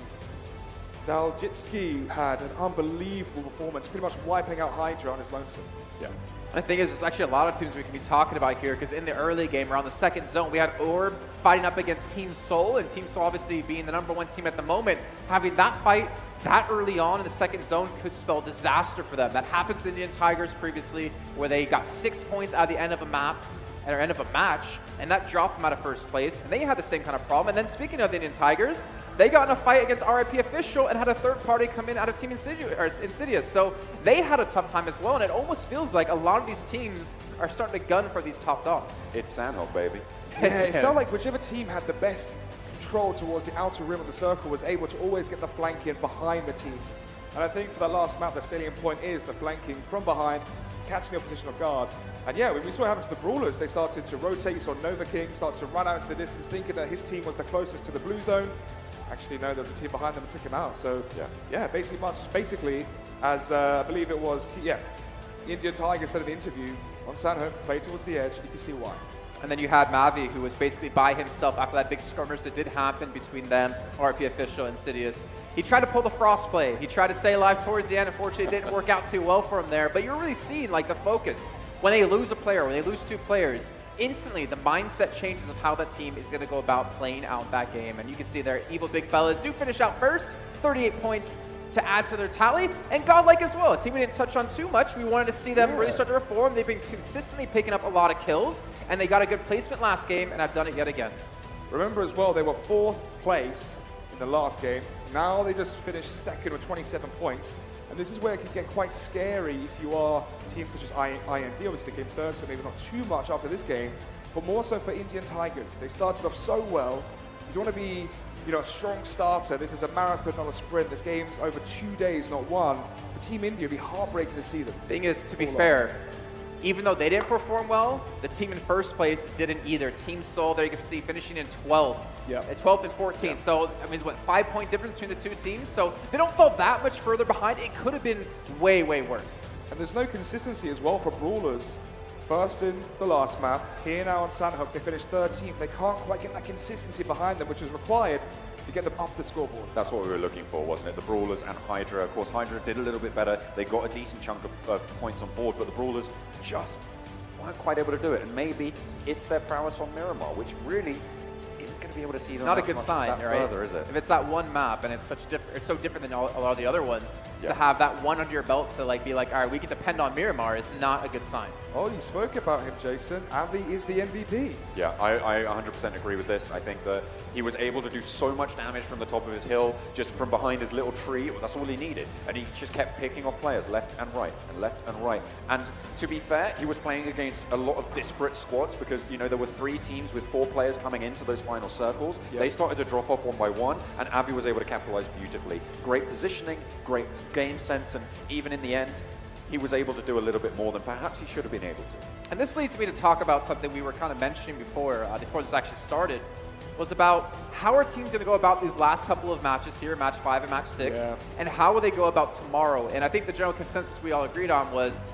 S14: Daljitski had an unbelievable performance, pretty much wiping out Hydra on his lonesome.
S3: Yeah.
S2: And the thing is, there's actually a lot of teams we can be talking about here, because in the early game, around the second zone, we had Orb fighting up against Team Seoul, and Team Seoul obviously being the #1 team at the moment. Having that fight that early on in the second zone could spell disaster for them. That happened to the Indian Tigers previously, where they got 6 points at the end of a map, or end of a match, and that dropped them out of first place. And they had the same kind of problem. And then speaking of the Indian Tigers, they got in a fight against RIP Official and had a third party come in out of Team Insidious. So they had a tough time as well, and it almost feels like a lot of these teams are starting to gun for these top dogs.
S3: It's Sandhog, baby.
S14: Yeah, it felt like whichever team had the best control towards the outer rim of the circle was able to always get the flanking behind the teams. And I think for that last map, the salient point is the flanking from behind, catching the opposition off guard. And yeah, we saw what happened to the Brawlers. They started to rotate. You saw Nova King start to run out into the distance, thinking that his team was the closest to the blue zone. Actually, no, there's a team behind them and took him out. So yeah, basically, as I believe it was, the Indian Tigers said in the interview, on Sanho, played towards the edge. You can see why.
S2: And then you had Mavi, who was basically by himself after that big skirmish that did happen between them, RP Official, and Insidious. He tried to pull the Frost play. He tried to stay alive towards the end. Unfortunately, it didn't work out too well for him there. But you're really seeing the focus. When they lose a player, when they lose 2 players, instantly the mindset changes of how that team is going to go about playing out that game. And you can see their evil big fellas do finish out first, 38 points to add to their tally, and godlike as well. A team we didn't touch on too much. We wanted to see them really start to reform. They've been consistently picking up a lot of kills, and they got a good placement last game, and have done it yet again.
S14: Remember as well, they were 4th place in the last game. Now they just finished 2nd with 27 points. And this is where it can get quite scary if you are teams such as IND. Obviously, they came 3rd, so maybe not too much after this game, but more so for Indian Tigers. They started off so well. You don't want to be, a strong starter. This is a marathon, not a sprint. This game's over 2 days, not one. For Team India, it'd be heartbreaking to see them.
S2: Thing is, to be fair, even though they didn't perform well, the team in first place didn't either. Team Seoul, there you can see, finishing in 12th. At 12th and 14th.
S14: Yeah.
S2: So, I mean, what, 5-point difference between the two teams? So they don't fall that much further behind. It could have been way, way worse.
S14: And there's no consistency as well for Brawlers. First in the last map, here now on Sandhook, they finished 13th. They can't quite get that consistency behind them, which was required to get them up the scoreboard.
S3: That's what we were looking for, wasn't it? The Brawlers and Hydra. Of course, Hydra did a little bit better. They got a decent chunk of points on board, but the Brawlers just weren't quite able to do it. And maybe it's their prowess on Miramar, which really isn't going to be able to see them.
S2: Not a good sign, right?
S3: Further, is it?
S2: If it's that one map and it's it's so different than a lot of the other ones, to have that one under your belt to be like, all right, we can depend on Miramar is not a good sign.
S14: Oh, you spoke about him, Jason. Avi is the MVP.
S3: Yeah, I 100% agree with this. I think that he was able to do so much damage from the top of his hill, just from behind his little tree. That's all he needed. And he just kept picking off players left and right, and left and right. And to be fair, he was playing against a lot of disparate squads because, there were 3 teams with 4 players coming into those final circles. Yep. They started to drop off one by one, and Avi was able to capitalize beautifully. Great positioning, great game sense, and even in the end, he was able to do a little bit more than perhaps he should have been able to.
S2: And this leads me to talk about something we were kind of mentioning before this actually started, was about how are teams going to go about these last couple of matches here, match 5 and match 6, and how will they go about tomorrow? And I think the general consensus we all agreed on was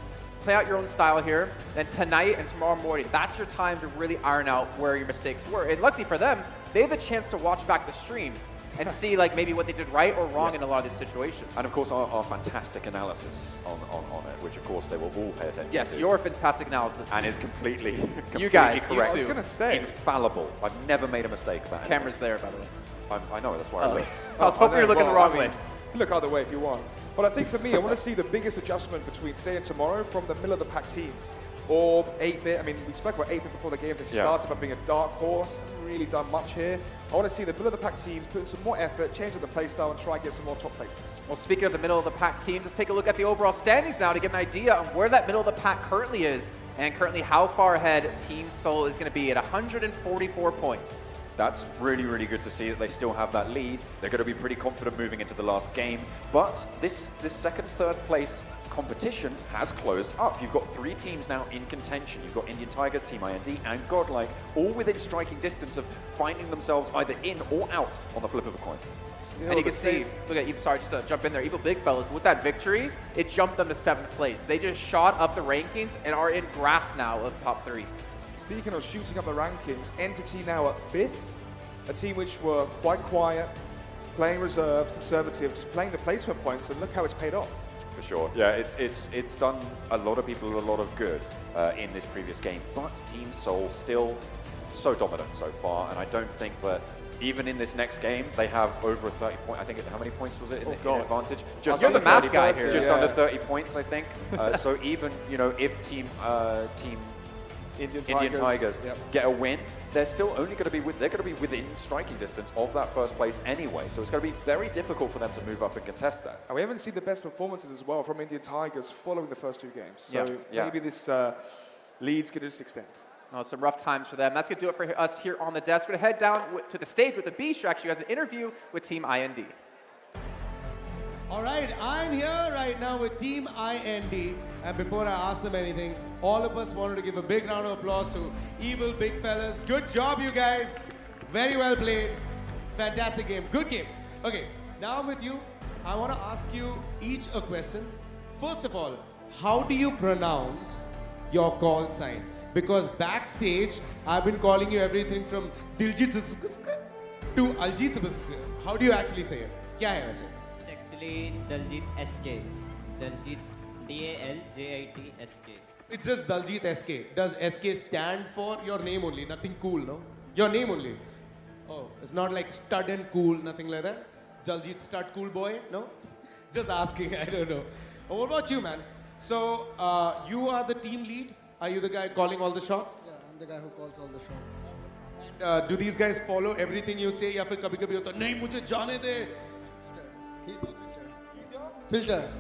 S2: play out your own style here, then tonight and tomorrow morning, that's your time to really iron out where your mistakes were. And luckily for them, they have the chance to watch back the stream and see maybe what they did right or wrong in a lot of these situations.
S3: And of course our fantastic analysis on it, which of course they will all pay attention to.
S2: Yes, your fantastic analysis.
S3: And is completely
S2: you guys,
S3: correct.
S2: I
S14: was going to say.
S3: Infallible. I've never made a mistake about it.
S2: Camera's there, by the way.
S3: I know, that's why I look.
S2: I was hoping you were looking the wrong way.
S14: Look either way if you want. But I think for me, I want to see the biggest adjustment between today and tomorrow from the middle of the pack teams. Or 8-bit, I mean, we spoke about 8-bit before the game actually started about being a dark horse. Haven't really done much here. I want to see the middle of the pack teams put in some more effort, change up the playstyle, and try and get some more top places.
S2: Well, speaking of the middle of the pack teams, let's take a look at the overall standings now to get an idea of where that middle of the pack currently is, and currently how far ahead Team Seoul is going to be at 144 points.
S3: That's really, really good to see that they still have that lead. They're going to be pretty confident moving into the last game. But this second, third place competition has closed up. You've got 3 teams now in contention. You've got Indian Tigers, Team IND, and Godlike, all within striking distance of finding themselves either in or out on the flip of a coin.
S2: And you can see, look at, sorry, just to jump in there, Evil Big Fellas, with that victory, it jumped them to 7th place. They just shot up the rankings and are in grasp now of top 3.
S14: Speaking of shooting up the rankings, Entity now at 5th, a team which were quite quiet, playing reserved, conservative, just playing the placement points, and look how it's paid off.
S3: For sure. Yeah, it's done a lot of people a lot of good in this previous game, but Team Seoul still so dominant so far, and I don't think that even in this next game they have over a 30 point. I think how many points was it in advantage?
S2: Just under the math guy here.
S3: Just under 30 points, I think. So even if Team Indian Tigers get a win, they're still only going to be within striking distance of that first place anyway. So it's going to be very difficult for them to move up and contest that.
S14: And we haven't seen the best performances as well from Indian Tigers following the first 2 games. So maybe this lead's going to just extend.
S2: Oh, some rough times for them. That's going to do it for us here on the desk. We're going to head down to the stage with the Beast, who actually has an interview with Team IND.
S1: All right, I'm here right now with Team IND, and before I ask them anything, all of us wanted to give a big round of applause to Evil Big Fellas. Good job, you guys. Very well played. Fantastic game. Good game. Okay, now with you, I want to ask you each a question. First of all, how do you pronounce your call sign? Because backstage, I've been calling you everything from Diljit to Aljit. How do you actually say it? क्या है वैसे?
S13: Actually, Daljit SK. Daljit DALJIT SK.
S1: It's just Daljit SK. Does SK stand for your name only? Nothing cool, no? Your name only. Oh, it's not like stud and cool, nothing like that? Daljit stud cool boy? No? Just asking, I don't know. Oh, what about you, man? So, you are the team lead? Are you the guy calling all the shots?
S13: Yeah, I'm the guy who calls all the shots.
S1: And do these guys follow everything you say? या फिर कभी-कभी होता नहीं मुझे जाने दे?
S13: He's my filter. He's your filter.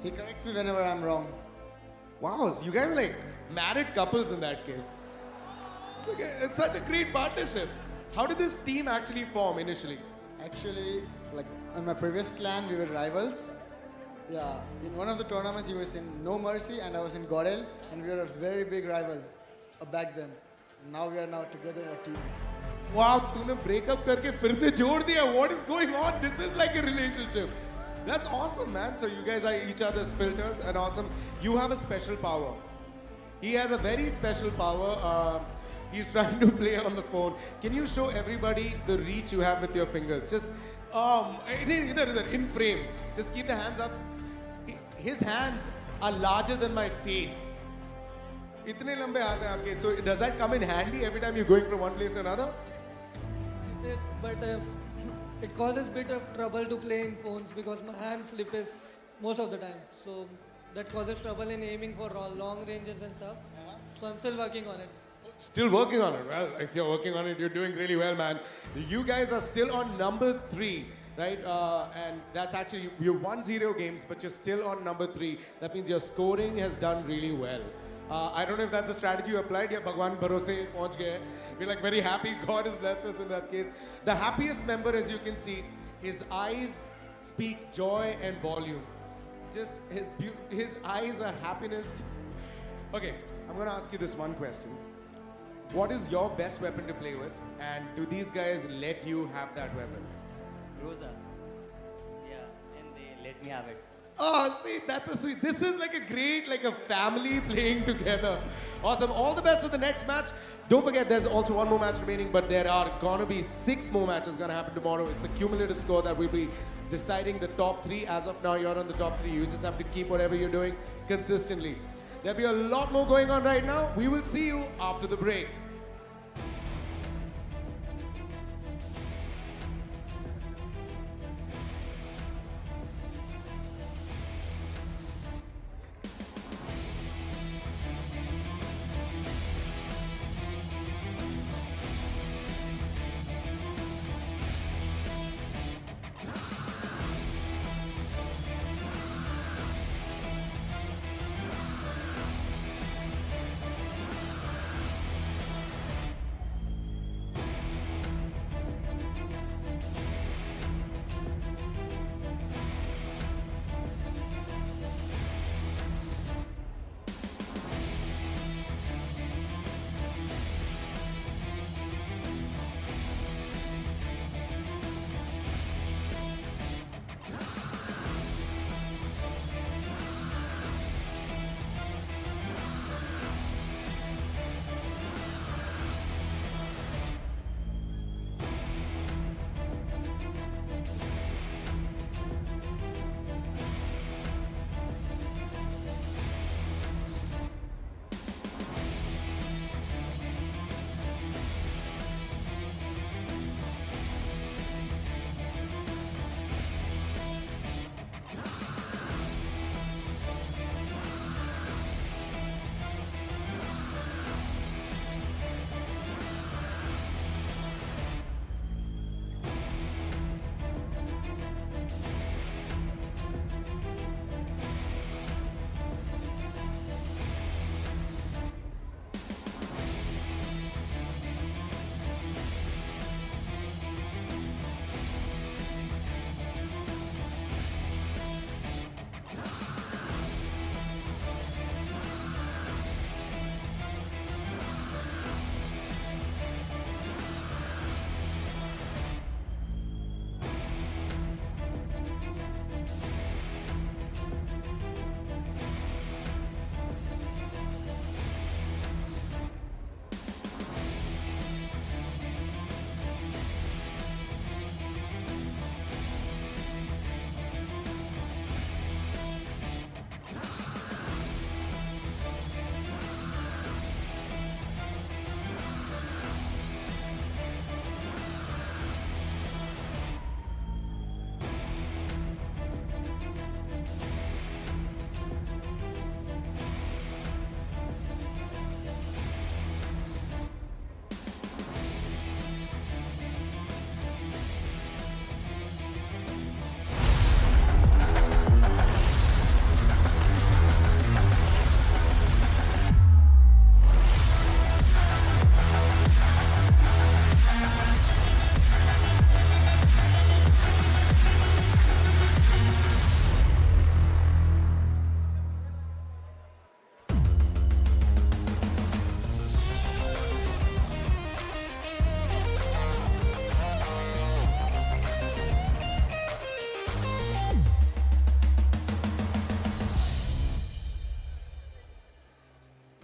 S13: He corrects me whenever I'm wrong.
S1: Wow, so you guys are like married couples in that case. It's such a great partnership. How did this team actually form initially?
S13: Actually, like in my previous clan, we were rivals. Yeah, in one of the tournaments, he was in No Mercy and I was in Gorel, and we were a very big rival back then. And now we are now together in a team.
S1: Wow, तूने breakup करके फिर से जोड़ दिया. What is going on? This is like a relationship. That's awesome, man. So you guys are each other's filters and awesome. You have a special power. He has a very special power. He's trying to play on the phone. Can you show everybody the reach you have with your fingers? Just in frame. Just keep the hands up. His hands are larger than my face. इतने लंबे हाथ हैं आपके. So does that come in handy every time you're going from one place to another?
S16: It is, but it causes bit of trouble to play in phones because my hand slips most of the time. So that causes trouble in aiming for long ranges and stuff. So I'm still working on it.
S1: Still working on it. Well, if you're working on it, you're doing really well, man. You guys are still on number 3, right? And that's actually, you won 0 games, but you're still on number 3. That means your scoring has done really well. I don't know if that's a strategy you applied. Yeah, Bhagwan Bharose pahunch gaye. We're like very happy. God has blessed us in that case. The happiest member, as you can see, his eyes speak joy and volume. Just his eyes are happiness. Okay, I'm going to ask you this one question. What is your best weapon to play with? And do these guys let you have that weapon?
S19: Rosa. Yeah, and they let me have it.
S1: Oh, see, that's a sweet. This is like a great, like a family playing together. Awesome. All the best for the next match. Don't forget, there's also one more match remaining, but there are gonna be 6 more matches gonna happen tomorrow. It's a cumulative score that will be deciding the top 3. As of now, you're on the top 3. You just have to keep whatever you're doing consistently. There'll be a lot more going on right now. We will see you after the break.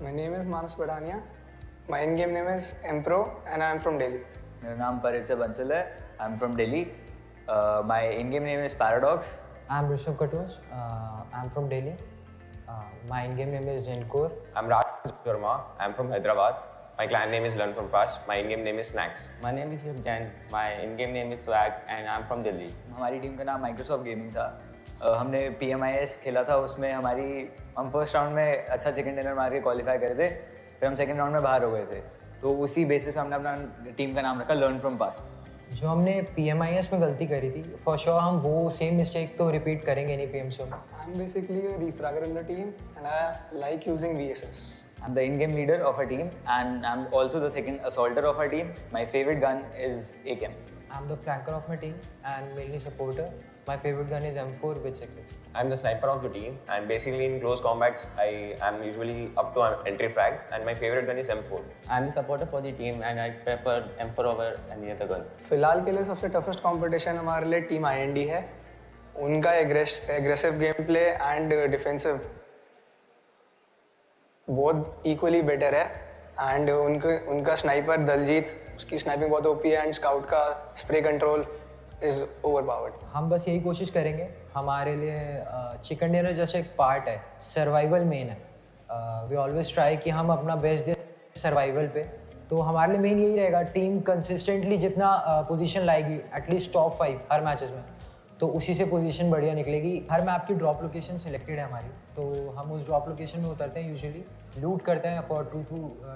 S9: My name is Manas Badania. My in-game name is Empro and I am from Delhi.
S8: मेरा नाम परिचय बंसल है. I'm from Delhi. My in-game name is Paradox.
S20: I'm Rishabh Katoch. I'm from Delhi. My in-game name is Zencore.
S21: I'm Raj Verma. I'm from Hyderabad. My clan name is Learn From Past. My in-game name is Snacks.
S8: My name is Shiv Jain. My in-game name is Swag and I'm from Delhi. हमारी team का नाम Microsoft Gaming था. हमने PMIS खेला था. उसमें हम first round में अच्छा चिकन डिनर मार के क्वालिफाई करे थे. फिर हम सेकंड राउंड में बाहर हो गए थे. तो उसी बेसिस पे हमने अपना टीम का नाम रखा लर्न फ्रॉम पास्ट.
S20: जो हमने PMIS में गलती करी थी, फॉर श्योर हम वो सेम मिस्टेक तो रिपीट करेंगे नहीं PMCO में.
S9: I'm basically a refragger in the team and I like using VSS.
S8: I'm the in-game leader of our team and I'm also the second assaulter of our team. My favorite gun is AKM.
S20: I'm the flanker of my team and mainly supporter. My favorite gun is M4 with 6x.
S21: I'm the sniper of the team and basically in close combats I am usually up to entry frag and my favorite gun is M4.
S8: I'm the supporter for the team and I prefer M4 over any other gun.
S9: फिलहाल के लिए सबसे toughest competition हमारे लिए team IND है. उनका aggressive gameplay and defensive बहुत equally better है and उनका sniper दलजीत उसकी sniping बहुत OP है and scout का spray control is overpowered.
S20: हम बस यही कोशिश करेंगे. हमारे लिए चिकन डिनर जैसे एक पार्ट है, सर्वाइवल मेन है. वी ऑलवेज ट्राई कि हम अपना बेस्ट दे सर्वाइवल पे. तो हमारे लिए मेन यही रहेगा. टीम कंसिस्टेंटली जितना पोजीशन लाएगी एटलीस्ट टॉप 5 हर मैचेस में, तो उसी से पोजीशन बढ़िया निकलेगी. हर मैप की ड्रॉप लोकेशन सिलेक्टेड है हमारी, तो हम उस ड्रॉप लोकेशन में उतरते हैं. यूजुअली लूट करते हैं फॉर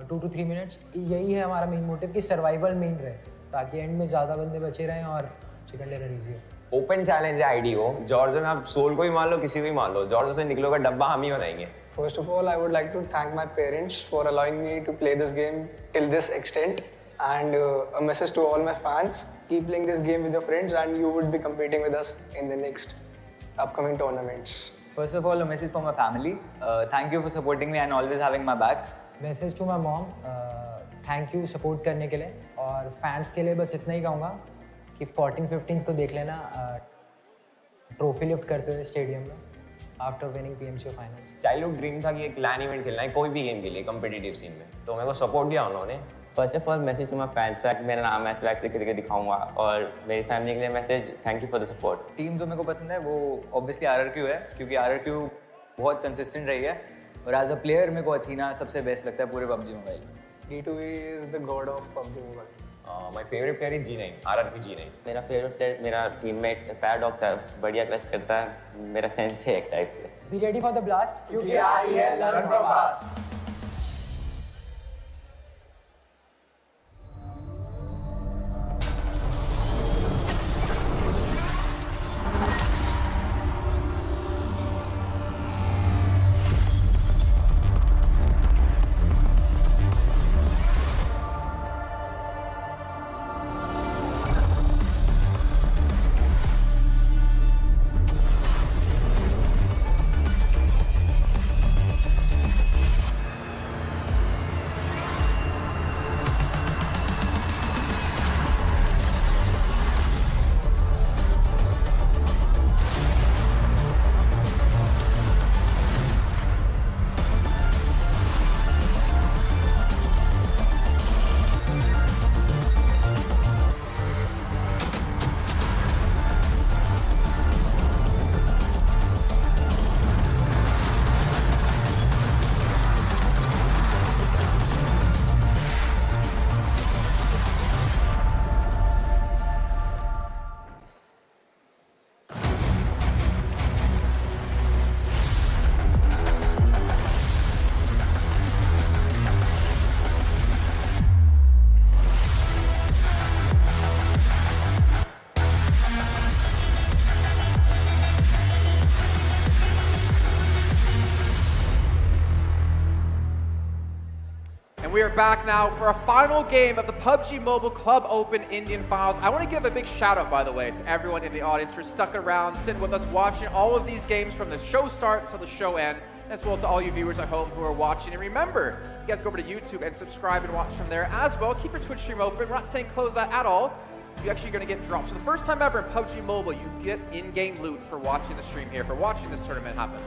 S20: 2 to 3 मिनट्स. यही है हमारा मेन मोटिव कि सर्वाइवल मेन रहे, ताकि एंड में ज़्यादा बंदे बचे रहें और चिकन डिनर ईजी हो.
S21: ओपन चैलेंज है आईडी को. जॉर्जो में आप सोल को ही मान लो, किसी को ही मान लो, जॉर्जो से निकलोगा डब्बा हम ही बनाएंगे.
S9: First of all, I would like to thank my parents for allowing me to play this game till this extent, and a message to all my fans: keep playing this game with your friends, and you would be competing with us in the next upcoming tournaments.
S8: First of all, a message for my family. Thank you for supporting me and always having my back.
S20: Message to my mom. Thank you support करने के लिए. और fans के लिए बस इतना ही कहूँगा कि 14-15 को देख लेना ट्रॉफी लिफ्ट करते हुए स्टेडियम में after winning PMCO finals.
S21: Childhood dream था कि एक लैन इवेंट खेलना है कोई भी गेम के लिए कॉम्पिटिटिव सीन में, तो मेरे को सपोर्ट दिया उन्होंने.
S8: First of all message to my fans, मेरा नाम है स्वैग से करके दिखाऊंगा, और मेरी फैमिली के लिए message thank you for the support. Team जो मेरे को पसंद है वो ऑब्वियसली RRQ है, क्योंकि RRQ बहुत कंसिस्टेंट रही है, और एज अ प्लेयर मेरे को अथीना सबसे बेस्ट लगता है पूरे PUBG mobile.
S9: D2E is the god of PUBG Mobile.
S21: My favorite player is G9, RRQ G9.
S8: मेरा फेवरेट प्लेयर मेरा टीममेट पैराडॉक्स है, बढ़िया क्लच करता है, मेरा सेंस है एक टाइप से.
S20: Be ready for the blast
S8: क्योंकि आ रही है learn from past.
S2: We are back now for a final game of the PUBG Mobile Club Open Indian Finals. I want to give a big shout out, by the way, to everyone in the audience for sticking around, sitting with us, watching all of these games from the show start till the show end, as well to all you viewers at home who are watching. And remember, you guys go over to YouTube and subscribe and watch from there as well. Keep your Twitch stream open. We're not saying close that at all. You're actually going to get dropped. So the first time ever in PUBG Mobile, you get in-game loot for watching the stream here, for watching this tournament happen.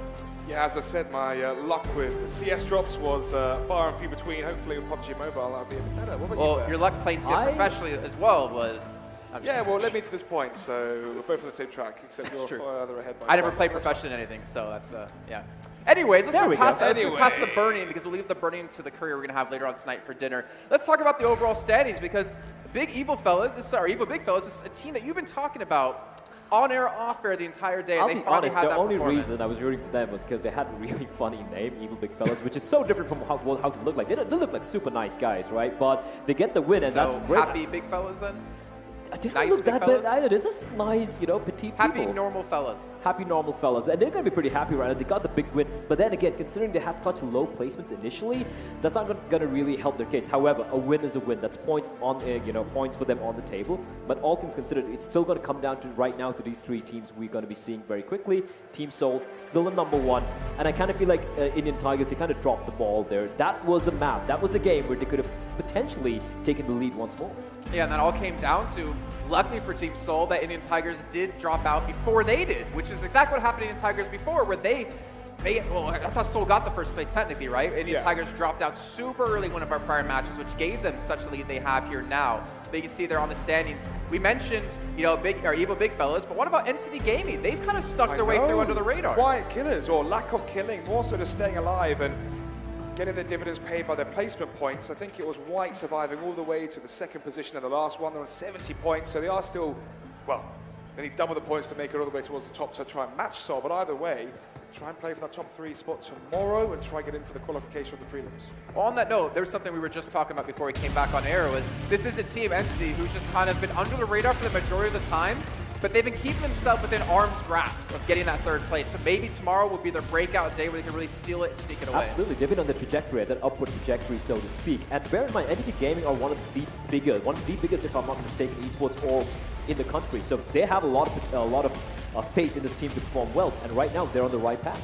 S14: Yeah, as I said, my luck with CS drops was far and few between. Hopefully with PUBG Mobile that'll be a bit better. What about you,
S2: Well,
S14: Blair?
S2: your luck playing CS professionally as well was...
S14: Yeah, well, it led me to this point, so we're both on the same track, except you're
S2: True.
S14: further ahead.
S2: I never played professionally in anything, so that's, yeah. Anyways, let's move past the burning, because we'll leave the burning to the career we're going to have later on tonight for dinner. Let's talk about the overall standings, because Big Evil Big Fellas is a team that you've been talking about on air, off air the entire day.
S4: I'll
S2: They
S4: be
S2: finally
S4: honest,
S2: had
S4: the
S2: that
S4: only
S2: performance.
S4: reason I was rooting for them was because they had a really funny name, Evil Big Fellas, which is so different from how to look like. They look like super nice guys, right? But they get the win, and
S2: So
S4: that's great.
S2: happy big fellas then?
S4: I didn't
S2: Nice
S4: look
S2: big
S4: that
S2: fellas?
S4: bad either. It's just nice, petite
S2: Happy
S4: people.
S2: normal fellas.
S4: Happy normal fellas, and they're going to be pretty happy right now. They got the big win, but then again, considering they had such low placements initially, that's not going to really help their case. However, a win is a win. That's points on, points for them on the table. But all things considered, it's still going to come down to right now to these three teams we're going to be seeing very quickly. Team Seoul still the #1, and I kind of feel like Indian Tigers, they kind of dropped the ball there. That was a map. That was a game where they could have potentially taken the lead once more.
S2: Yeah, and that all came down to, luckily for Team Seoul, that Indian Tigers did drop out before they did, which is exactly what happened to Indian Tigers before, where well, that's how Seoul got the first place technically, right? Indian Tigers dropped out super early one of our prior matches, which gave them such a lead they have here now. But you can see they're on the standings. We mentioned, Evil Big Fellas, but what about NCT Gaming? They've kind of stuck their way through under the radar.
S14: Quiet killers, or lack of killing, more so just staying alive and getting their dividends paid by their placement points. I think it was White surviving all the way to the second position in the last one. They're on 70 points, so they are still, well, they need double the points to make it all the way towards the top to try and match Seoul. But either way, try and play for that top 3 spot tomorrow and try and get in for the qualification of the prelims.
S2: Well, on that note, there was something we were just talking about before we came back on air, was this is a team entity who's just kind of been under the radar for the majority of the time, but they've been keeping themselves within arm's grasp of getting that 3rd place. So maybe tomorrow will be their breakout day where they can really steal it and sneak it away.
S4: Absolutely, they've been on the trajectory, that upward trajectory, so to speak. And bear in mind, NTT Gaming are one of the biggest, if I'm not mistaken, esports orgs in the country. So they have a lot of faith in this team to perform well, and right now they're on the right path.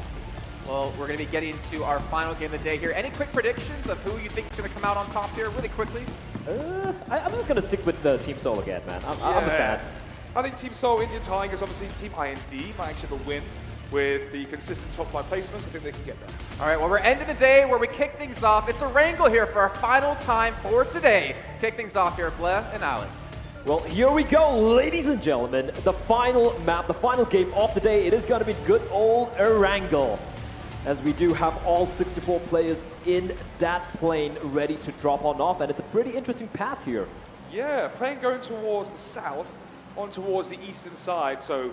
S2: Well, we're going to be getting to our final game of the day here. Any quick predictions of who you think is going to come out on top here, really quickly?
S4: I'm just going to stick with Team Seoul again, man. I'm a fan.
S14: I think Team Seoul, Indian Tigers, obviously Team IND might actually have a win with the consistent top 5 placements. I think they can get there.
S2: All right, well, we're ending the day where we kick things off. It's a wrangle here for our final time for today. Kick things off here, Blair and Alex.
S4: Well, here we go, ladies and gentlemen. The final map, the final game of the day. It is going to be good old Erangel, as we do have all 64 players in that plane ready to drop on off, and it's a pretty interesting path here.
S14: Yeah, plane going towards the south, on towards the eastern side, so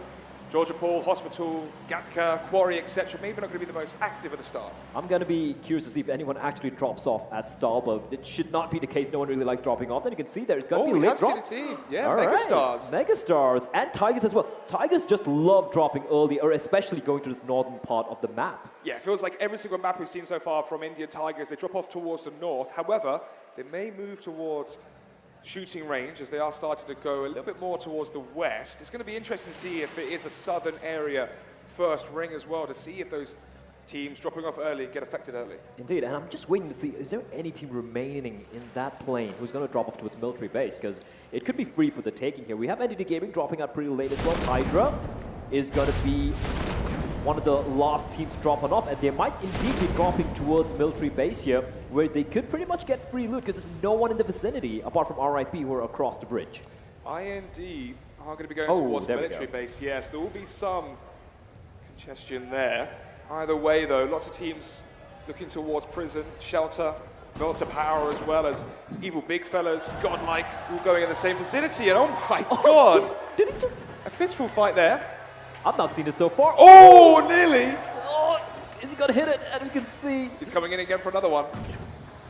S14: Georgia Pool, Hospital, Gatka, Quarry, etc. Maybe not going to be the most active at the start.
S4: I'm going to be curious to see if anyone actually drops off at stall, but it should not be the case. No one really likes dropping off. Then you can see there, it's going to be a late drop.
S14: We have seen a team. Yeah,
S4: All
S14: Megastars.
S4: Right. Megastars and Tigers as well. Tigers just love dropping early, or especially going to this northern part of the map.
S14: Yeah, it feels like every single map we've seen so far from Indian Tigers, they drop off towards the north. However, they may move towards shooting range as they are starting to go a little bit more towards the west. It's going to be interesting to see if it is a southern area first ring as well, to see if those teams dropping off early get affected early.
S4: Indeed, and I'm just waiting to see, is there any team remaining in that plane who's going to drop off to its military base? Because it could be free for the taking here. We have NTT Gaming dropping out pretty late as well. Hydra is going to be one of the last teams dropping off, and they might indeed be dropping towards military base here, where they could pretty much get free loot because there's no one in the vicinity apart from RIP who are across the bridge.
S14: IND are going to be going towards military base. Yes, there will be some congestion there. Either way, though, lots of teams looking towards prison, shelter, Melter Power, as well as Evil Big Fellas, Godlike, all going in the same vicinity. And oh my god!
S4: Did he just...
S14: A fistful fight there.
S4: I've not seen it so far.
S14: Oh, nearly!
S4: Oh, is he going to hit it? And we can see.
S14: He's coming in again for another one.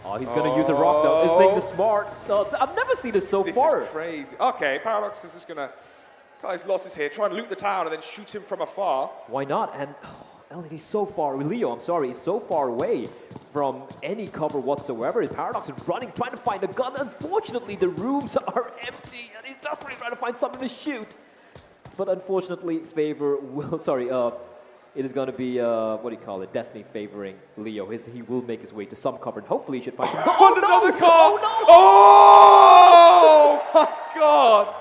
S4: Oh, he's going to use a rock, though. He's playing the smart. No, I've never seen this so far.
S14: This is crazy. Okay, Paradox is just going to cut his losses here, try and loot the town and then shoot him from afar.
S4: Why not? And Elliot, he's so far, Leo, I'm sorry, he's so far away from any cover whatsoever. Paradox is running, trying to find a gun. Unfortunately, the rooms are empty, and he's desperately trying to find something to shoot. But unfortunately, Favor will, it is going to be, what do you call it, Destiny favoring Leo. He will make his way to some cover, and hopefully he should find some...
S14: Oh, another car! Oh, no! Oh, my God!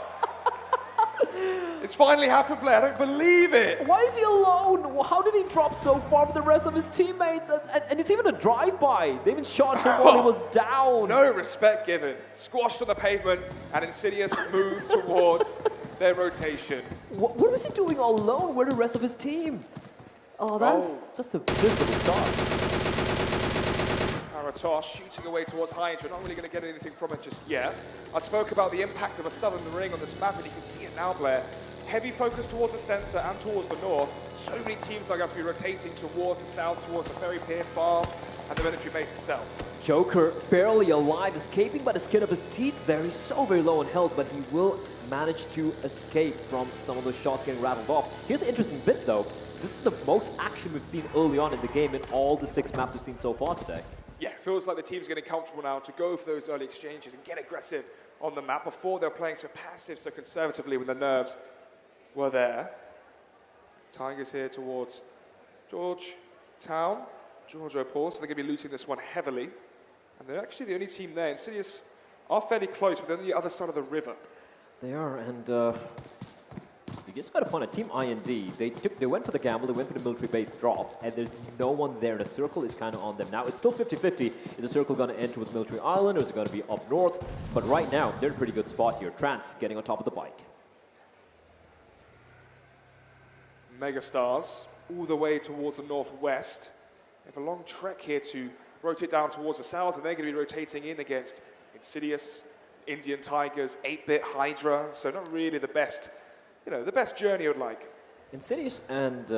S14: It's finally happened, Blair. I don't believe it.
S4: Why is he alone? How did he drop so far from the rest of his teammates? And it's even a drive-by. They even shot him while he was down.
S14: No respect given. Squashed on the pavement, and Insidious moved towards their rotation.
S4: What was he doing all alone? Where the rest of his team? Oh, that's just a visible start.
S14: Toss shooting away towards Hydra, not really going to get anything from it just yet. I spoke about the impact of a southern ring on this map, and you can see it now, Blair. Heavy focus towards the center and towards the north. So many teams are going to be rotating towards the south, towards the ferry pier, farm, and the military base itself.
S4: Joker barely alive, escaping by the skin of his teeth there. He's so very low in health, but he will manage to escape from some of those shots getting rattled off. Here's an interesting bit, though. This is the most action we've seen early on in the game in all the 6 maps we've seen so far today.
S14: Yeah, it feels like the team's getting comfortable now to go for those early exchanges and get aggressive on the map. Before they were playing so passive, so conservatively when the nerves were there. Tigers here towards Georgetown, George O'Paul, so they're going to be looting this one heavily. And they're actually the only team there. Insidious are fairly close, but they're on the other side of the river.
S4: They are, and you just got to point at Team IND. They went for the gamble, they went for the military base drop, and there's no one there. The circle is kind of on them. Now, it's still 50-50. Is the circle going to end towards Military Island, or is it going to be up north? But right now, they're in a pretty good spot here. Trance getting on top of the bike.
S14: Megastars all the way towards the northwest. They have a long trek here to rotate down towards the south, and they're going to be rotating in against Insidious, Indian Tigers, 8-bit Hydra, so not really the best, the best journey I would like.
S4: Insidious and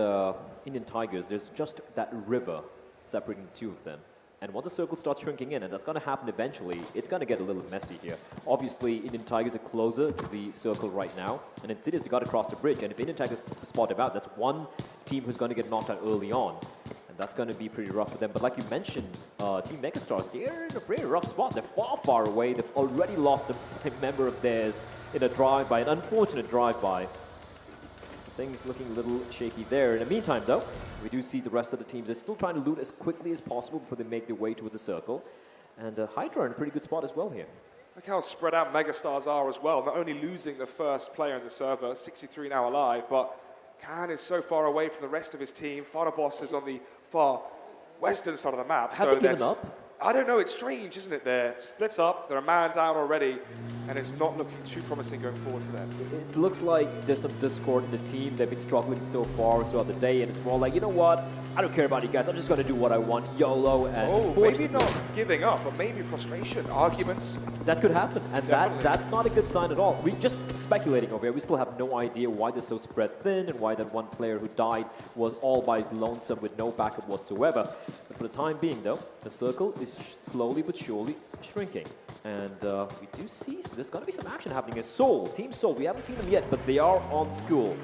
S4: Indian Tigers, there's just that river separating the two of them. And once the circle starts shrinking in, and that's going to happen eventually, it's going to get a little messy here. Obviously, Indian Tigers are closer to the circle right now, and Insidious got to cross the bridge. And if Indian Tigers spot them out, that's one team who's going to get knocked out early on. And that's going to be pretty rough for them. But like you mentioned, Team Megastars, they're in a very rough spot. They're far, far away. They've already lost a member of theirs in a drive-by, an unfortunate drive-by. Things looking a little shaky there. In the meantime, though, we do see the rest of the teams are still trying to loot as quickly as possible before they make their way towards the circle. And Hydra are in a pretty good spot as well here.
S14: Look how spread out Megastars are as well. Not only losing the first player in the server, 63 now alive, but Khan is so far away from the rest of his team. Final Boss is on the far western side of the map.
S4: Have they given up?
S14: I don't know, it's strange, isn't it? They're split up, they're a man down already, and it's not looking too promising going forward for them.
S4: It looks like there's some discord in the team. They've been struggling so far throughout the day, and it's more like, you know what? I don't care about you guys. I'm just going to do what I want, YOLO. And
S14: maybe not giving up, but maybe frustration, arguments.
S4: That could happen, and that's not a good sign at all. We're just speculating over here. We still have no idea why they're so spread thin and why that one player who died was all by his lonesome with no backup whatsoever. But for the time being, though, the circle is slowly but surely shrinking. And we do see, so there's going to be some action happening here. Seoul, Team Seoul, we haven't seen them yet, but they are on school.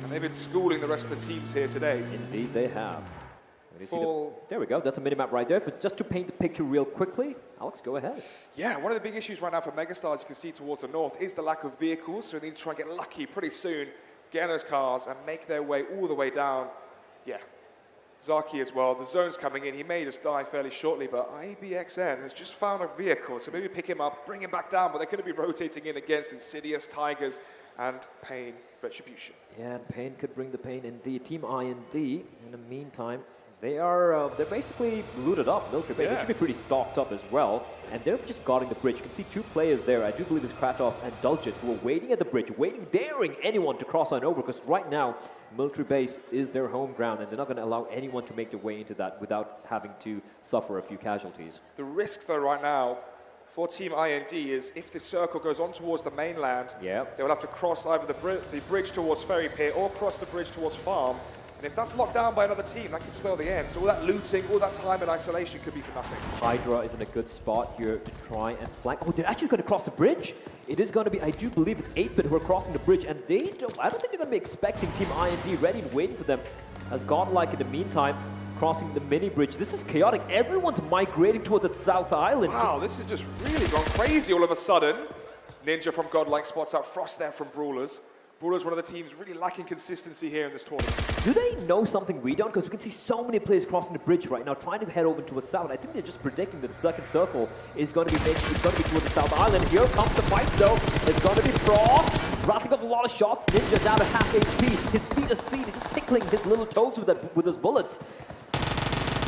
S14: And they've been schooling the rest of the teams here today.
S4: Indeed, they have. There we go. That's a minimap right there. Just to paint the picture real quickly, Alex, go ahead.
S14: Yeah, one of the big issues right now for Megastars, you can see towards the north, is the lack of vehicles. So they need to try and get lucky pretty soon, get in those cars, and make their way all the way down. Yeah. Zaki as well. The zone's coming in. He may just die fairly shortly, but IBXN has just found a vehicle. So maybe pick him up, bring him back down, but they're going to be rotating in against Insidious, Tigers, and Pain Retribution.
S4: Yeah, and Pain could bring the pain indeed. Team IND, in the meantime, they're basically looted up. Military base. They should be pretty stocked up as well. And they're just guarding the bridge. You can see two players there. I do believe it's Kratos and Dulcet who are waiting at the bridge, daring anyone to cross on over, because right now, military base is their home ground, and they're not going to allow anyone to make their way into that without having to suffer a few casualties.
S14: The risk, though, right now for Team IND is if the circle goes on towards the mainland, they will have to cross either the bridge towards Ferry Pier or cross the bridge towards Farm. And if that's locked down by another team, that could spell the end. So all that looting, all that time in isolation could be for nothing.
S4: Hydra is in a good spot here to try and flank. Oh, they're actually going to cross the bridge? It is going to be, I do believe it's 8-bit who are crossing the bridge, and I don't think they're going to be expecting Team IND ready and waiting for them. As Godlike in the meantime, crossing the mini bridge. This is chaotic. Everyone's migrating towards the South Island.
S14: Wow, this has just really gone crazy all of a sudden. Ninja from Godlike spots out Frost there from Brawlers. Bulldogs, one of the teams really lacking consistency here in this tournament.
S4: Do they know something we don't? Because we can see so many players crossing the bridge right now, trying to head over to the south. I think they're just predicting that the second circle is going to be towards the South Island. Here comes the fight, though. It's going to be Frost. Rattling off a lot of shots. Ninja down to half HP. His feet are seen. He's just tickling his little toes with those bullets.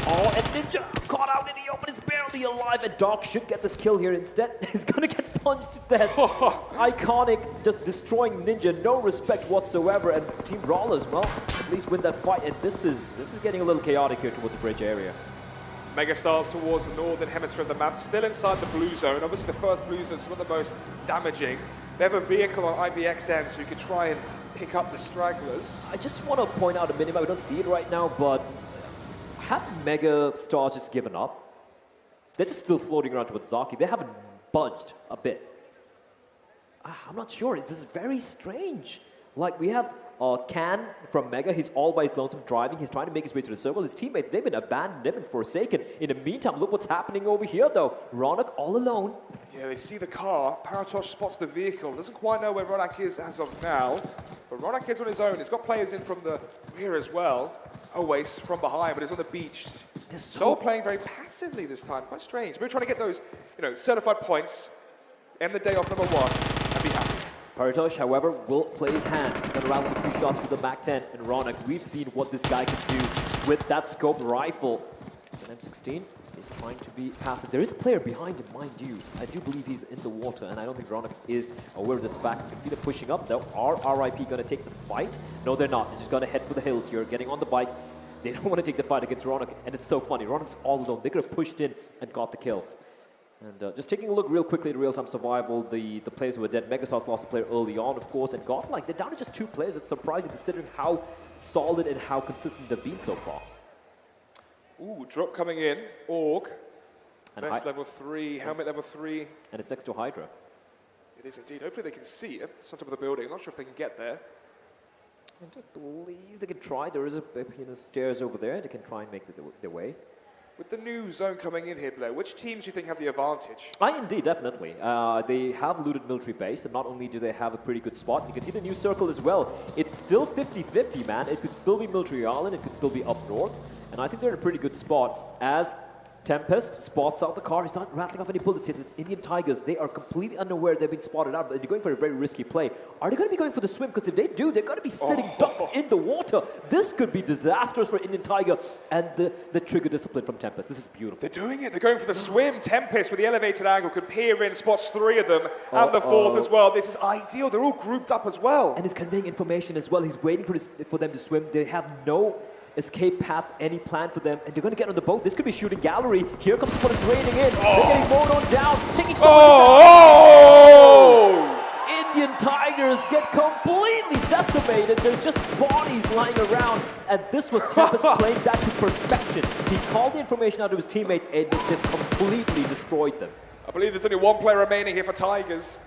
S4: Oh, and Ninja caught out in the open, is barely alive, and Doc should get this kill here instead. He's gonna get punched to death. Iconic, just destroying Ninja, no respect whatsoever, and Team Brawlers, well, at least win that fight, and this is getting a little chaotic here towards the bridge area.
S14: Megastars towards the northern hemisphere of the map, still inside the blue zone. Obviously the first blue zone is one of the most damaging. They have a vehicle on IBXN, so you can try and pick up the stragglers.
S4: I just want to point out a minimap, we don't see it right now, but have Mega Star just given up? They're just still floating around towards Zaki. They haven't budged a bit. I'm not sure. This is very strange. Like, we have Can from Mega. He's all by his lonesome driving. He's trying to make his way to the circle. His teammates, they've been abandoned, they've been forsaken. In the meantime, look what's happening over here, though. Ronak all alone.
S14: Yeah, they see the car. Paratosh spots the vehicle. Doesn't quite know where Ronak is as of now. But Ronak is on his own. He's got players in from the rear as well. Always from behind, but he's on the beach. Soul playing very passively this time. Quite strange. We're trying to get those, certified points, end the day off number 1, and be happy.
S4: Paratosh, however, will play his hand. He's going to round with 2 shots with the Mac-10. And Ronak, we've seen what this guy can do with that scope rifle. An M16 is trying to be passive. There is a player behind him, mind you. I do believe he's in the water, and I don't think Ronak is aware of this fact. You can see them pushing up, though. Are RIP going to take the fight? No, they're not. They're just going to head for the hills here, getting on the bike. They don't want to take the fight against Ronak, and it's so funny. Ronak's all alone. They could have pushed in and got the kill. And just taking a look real quickly at real-time survival, the players who were dead. Megastars lost a player early on, of course, and got they're down to just 2 players. It's surprising considering how solid and how consistent they've been so far.
S14: Ooh, drop coming in. Org. Vest level 3, helmet level 3.
S4: And it's next to Hydra.
S14: It is indeed. Hopefully they can see it. It's on top of the building. I'm not sure if they can get there.
S4: I don't believe they can try. There is a stairs over there. They can try and make their way.
S14: With the new zone coming in here, Blair, which teams do you think have the advantage?
S4: Indeed, definitely. They have looted military base, and not only do they have a pretty good spot, you can see the new circle as well. It's still 50-50, man. It could still be Military Island, it could still be up north, and I think they're in a pretty good spot as Tempest spots out the car. He's not rattling off any bullets yet. It's Indian Tigers. They are completely unaware they've been spotted out, but they're going for a very risky play. Are they going to be going for the swim? Because if they do, they're going to be sitting ducks in the water. This could be disastrous for Indian Tiger and the trigger discipline from Tempest. This is beautiful.
S14: They're doing it. They're going for the swim. Tempest with the elevated angle could peer in, spots 3 of them, and the 4th as well. This is ideal. They're all grouped up as well.
S4: And he's conveying information as well. He's waiting for them to swim. They have no escape path, any plan for them, and they're going to get on the boat. This could be shooting gallery. Here comes what is raining in. They're getting mowed on down, taking so Indian Tigers get completely decimated. They're just bodies lying around, and this was Tempest playing that to perfection. He called the information out to his teammates, and it just completely destroyed them.
S14: I believe there's only 1 player remaining here for Tigers,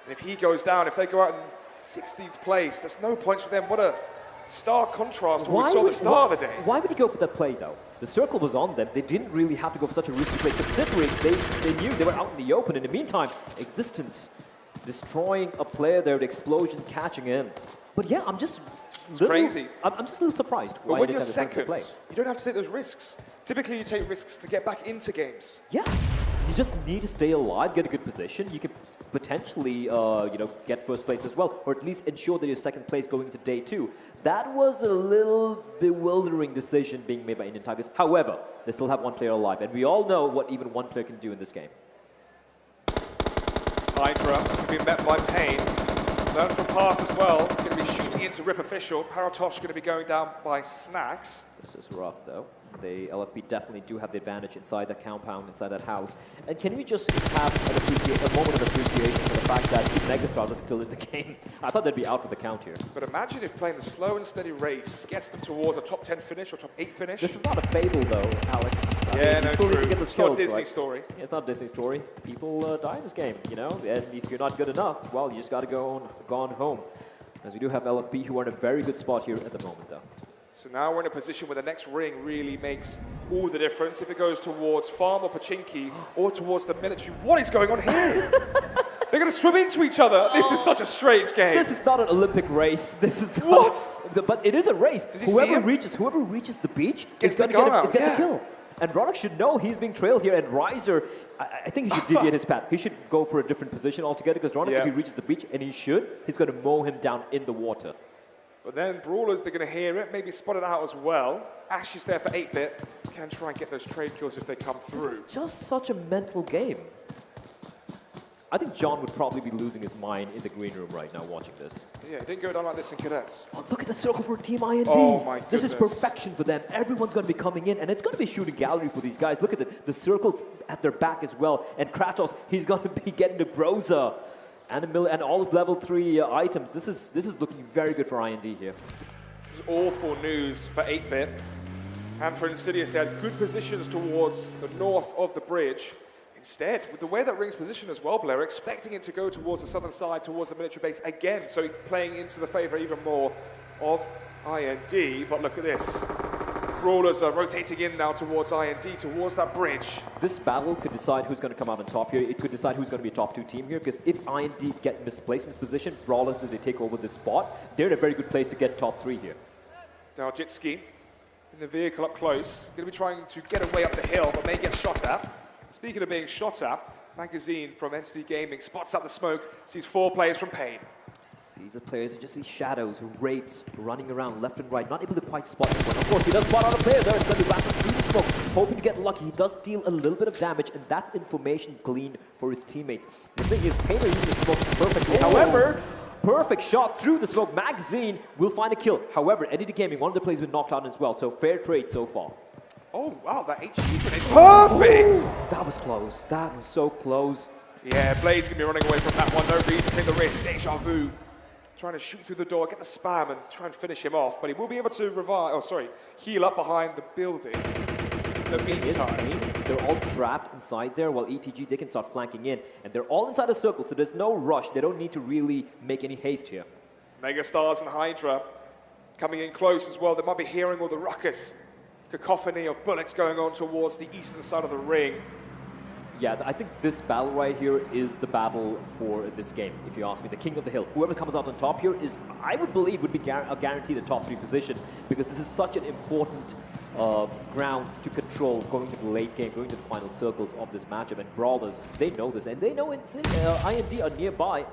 S14: and if he goes down, if they go out in 16th place, there's no points for them. What a stark contrast to what we saw at the start of the day.
S4: Why would he go for that play, though? The circle was on them. They didn't really have to go for such a risky play, considering they knew they were out in the open. In the meantime, Existence destroying a player there, the explosion catching him. But yeah, I'm just
S14: crazy.
S4: I'm just a little surprised.
S14: But when you're second, you don't have to take those risks. Typically, you take risks to get back into games.
S4: Yeah, you just need to stay alive, get a good position. You can potentially, get first place as well, or at least ensure that you're second place going into day 2. That was a little bewildering decision being made by Indian Tigers. However, they still have 1 player alive, and we all know what even 1 player can do in this game.
S14: Hydra being met by Pain. Learn from pass as well. Going to be shooting into Rip Official. Paratosh going to be going down by Snacks.
S4: This is rough, though. The LFP definitely do have the advantage inside that compound, inside that house. And can we just have a moment of appreciation for the fact that the Megastars are still in the game? I thought they'd be out for the count here.
S14: But imagine if playing the slow and steady race gets them towards a top 10 finish or top 8 finish.
S4: This is not a fable, though, Alex.
S14: Yeah, no, true. It's not a Disney story.
S4: Yeah, it's not a Disney story. People die in this game, And if you're not good enough, well, you just got to go on home. As we do have LFP, who are in a very good spot here at the moment, though.
S14: So now we're in a position where the next ring really makes all the difference. If it goes towards Farm or Pachinki or towards the military. What is going on here? They're going to swim into each other. This is such a strange game.
S4: This is not an Olympic race. This is
S14: what?
S4: But it is a race.
S14: Does he see him?
S4: Whoever reaches the beach
S14: Gets
S4: is going
S14: the
S4: to
S14: gun out,
S4: get a
S14: yeah.
S4: kill. And Roddick should know he's being trailed here, and Reiser, I think he should deviate his path. He should go for a different position altogether, because Roddick, if he reaches the beach, and he should, he's going to mow him down in the water.
S14: But then Brawlers, they're going to hear it, maybe spot it out as well. Ash is there for 8-bit. Can try and get those trade kills if they come through.
S4: This is just such a mental game. I think John would probably be losing his mind in the green room right now watching this.
S14: Yeah, it didn't go down like this in Cadets.
S4: Oh, look at the circle for Team IND.
S14: Oh my
S4: This is
S14: goodness.
S4: perfection for them. Everyone's going to be coming in, and it's going to be a shooting gallery for these guys. Look at the circles at their back as well. And Kratos, he's going to be getting the Groza and all his level 3 items. This is looking very good for IND here.
S14: This is awful news for 8-bit. And for Insidious, they had good positions towards the north of the bridge. Instead, with the way that Ring's position as well, Blair, expecting it to go towards the southern side, towards the military base again, so playing into the favour even more of IND. But look at this. Brawlers are rotating in now towards IND, towards that bridge.
S4: This battle could decide who's going to come out on top here. It could decide who's going to be a top 2 team here, because if IND get misplaced in this position, Brawlers, if they take over this spot, they're in a very good place to get top 3 here.
S14: Now Jitski in the vehicle up close, going to be trying to get away up the hill, but may get shot at. Speaking of being shot at, Magazine from Entity Gaming spots out the smoke, sees 4 players from Pain.
S4: Sees the players, you just see shadows, wraiths running around left and right, not able to quite spot anyone. Of course, he does spot out a player there. It's going to be back through the smoke, hoping to get lucky. He does deal a little bit of damage, and that's information gleaned for his teammates. The thing is, Pain are using the smoke perfectly. However, perfect shot through the smoke. Magazine will find a kill. However, Entity Gaming, one of the players been knocked out as well, so fair trade so far.
S14: Oh, wow, that HE grenade. Perfect!
S4: Oh, that was close. That was so close.
S14: Yeah, Blade's going to be running away from that one. No reason to take the risk. Deja Vu trying to shoot through the door, get the spam, and try and finish him off. But he will be able to heal up behind the building. In the meantime,
S4: they're all trapped inside there, while ETG, they can start flanking in. And they're all inside a circle, so there's no rush. They don't need to really make any haste here.
S14: Megastars and Hydra coming in close as well. They might be hearing all the ruckus, cacophony of bullets going on towards the eastern side of the ring.
S4: Yeah, I think this battle right here is the battle for this game, if you ask me. The King of the Hill. Whoever comes out on top here is, I would believe, would be guaranteed a top 3 position, because this is such an important ground to control going to the late game, going to the final circles of this matchup. And Brawlers, they know this, and they know IND are nearby.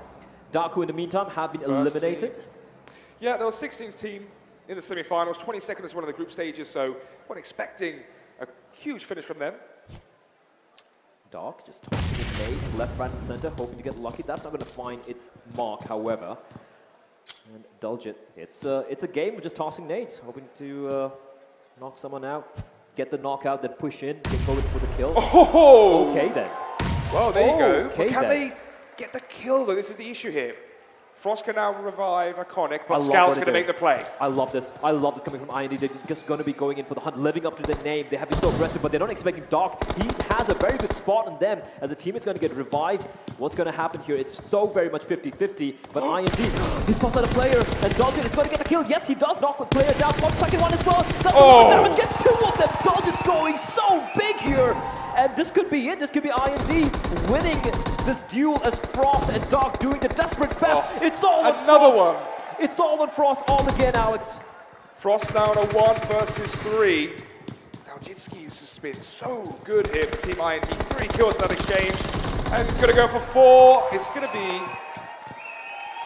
S4: Daku, in the meantime, have been eliminated.
S14: Yeah, there was 16th team in the semi-finals, 22nd as one of the group stages, so we're expecting a huge finish from them.
S4: Dark just tossing in nades, left, right, and center, hoping to get lucky. That's not going to find its mark, however. And Dulge it. It's a game of just tossing nades, hoping to knock someone out, get the knockout, then push in, get going for the kill.
S14: Oh!
S4: Okay, then.
S14: Well, there you go.
S4: Okay,
S14: But can
S4: then.
S14: they get the kill, though? This is the issue here. Frost can now revive Iconic, but Scout's going to make the play.
S4: I love this. I love this coming from IND. They're just going to be going in for the hunt, living up to their name. They have been so aggressive, but they're not expecting Dark. He has a very good spot on them as the teammate's going to get revived. What's going to happen here? It's so very much 50-50, but IND, he spots out a player, and Dodgett is going to get the kill. Yes, he does knock the player down. Spots the second one as well. That's a lot of damage. Gets 2 of them. Dodgett's going so big here. And this could be it. This could be IND winning this duel as Frost and Dark doing the desperate best. It's all on
S14: another
S4: Frost.
S14: one.
S4: It's all on Frost all again, Alex.
S14: Frost now on a 1 versus 3. Daljitski's has been so good here for Team IND. 3 kills in that exchange. And he's going to go for 4. It's going to be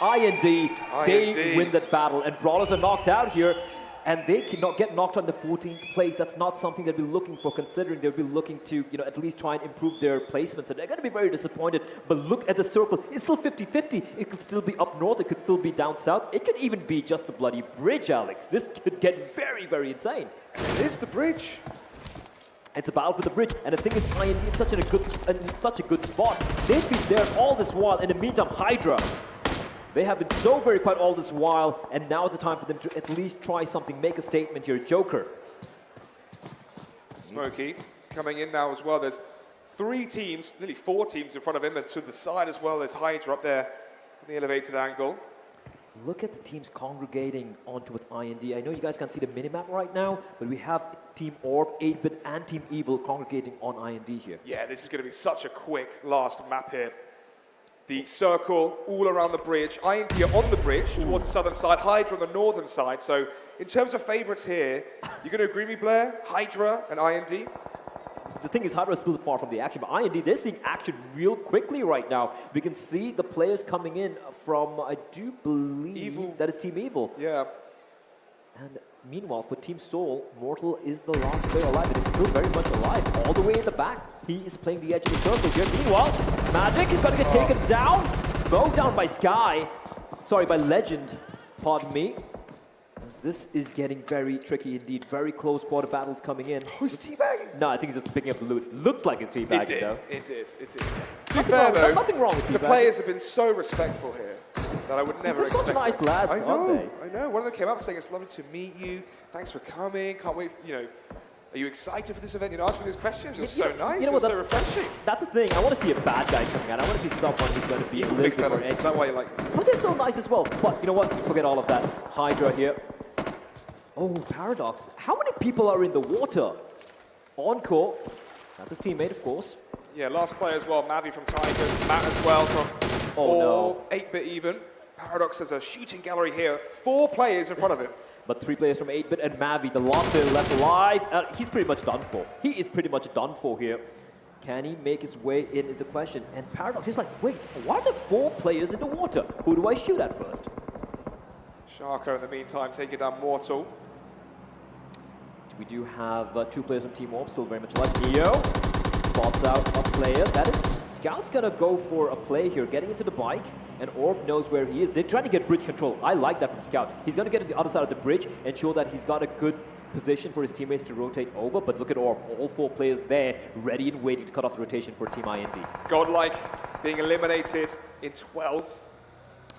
S4: IND. They win that battle. And Brawlers are knocked out here. And they cannot get knocked on the 14th place. That's not something they'll be looking for, considering they'll be looking to, at least try and improve their placements. And they're going to be very disappointed. But look at the circle. It's still 50-50. It could still be up north. It could still be down south. It could even be just the bloody bridge, Alex. This could get very, very insane.
S14: It is the bridge.
S4: It's a battle for the bridge. And the thing is, IND in such a good spot. They've been there all this while. In the meantime, Hydra, they have been so very quiet all this while, and now it's the time for them to at least try something, make a statement here. Joker.
S14: Smokey coming in now as well. There's 3 teams, nearly 4 teams in front of him, and to the side as well. There's Hydra up there in the elevated angle.
S4: Look at the teams congregating onto its IND. I know you guys can't see the minimap right now, but we have Team Orb, 8-Bit, and Team Evil congregating on IND here.
S14: Yeah, this is going to be such a quick last map here. The circle all around the bridge. IND are on the bridge towards the southern side, Hydra on the northern side. So in terms of favorites here, you're going to agree with me, Blair? Hydra and IND?
S4: The thing is, Hydra is still far from the action, but IND, they're seeing action real quickly right now. We can see the players coming in from, I do believe, that is Team Evil.
S14: Yeah.
S4: And meanwhile, for Team Soul, Mortal is the last player alive. It is still very much alive, all the way in the back. He is playing the edge of the circle here. Meanwhile, Magic is going to get taken down. Mowed down by Sky. Sorry, by Legend. Pardon me. As this is getting very tricky indeed. Very close quarter battles coming in.
S14: Oh, he's teabagging.
S4: No, I think he's just picking up the loot. Looks like he's teabagging, though.
S14: It did. To be fair, though,
S4: nothing wrong with
S14: the
S4: teabagging.
S14: players have been so respectful here that I would never expect.
S4: They're such nice lads,
S14: I
S4: aren't
S14: know,
S4: they?
S14: I know. One of them came up saying, it's lovely to meet you. Thanks for coming. Can't wait, are you excited for this event? Ask me these questions. You're so nice. You're so refreshing.
S4: That's the thing. I want to see a bad guy coming out. I want to see someone who's going to be a little
S14: Big
S4: bit more
S14: fellas.
S4: edgy.
S14: Is that why you like them?
S4: But they're so nice as well. But you know what? Forget all of that. Hydra here. Oh, Paradox. How many people are in the water? Encore. That's his teammate, of course.
S14: Yeah, last player as well. Mavi from Tigers. Matt as well from 8-bit even. Paradox has a shooting gallery here. 4 players in front of him.
S4: But 3 players from 8-bit and Mavi, the last player left alive. He's pretty much done for. He is pretty much done for here. Can he make his way in is the question. And Paradox is like, wait, why are there 4 players in the water? Who do I shoot at first?
S14: Sharko, in the meantime, taking down Mortal.
S4: We do have 2 players from Team Orb, still very much alive. Neo spots out a player. That is, Scout's gonna go for a play here, getting into the bike, and Orb knows where he is. They're trying to get bridge control. I like that from Scout. He's gonna get to the other side of the bridge and show that he's got a good position for his teammates to rotate over, but look at Orb, all 4 players there, ready and waiting to cut off the rotation for Team IND.
S14: Godlike being eliminated in 12th.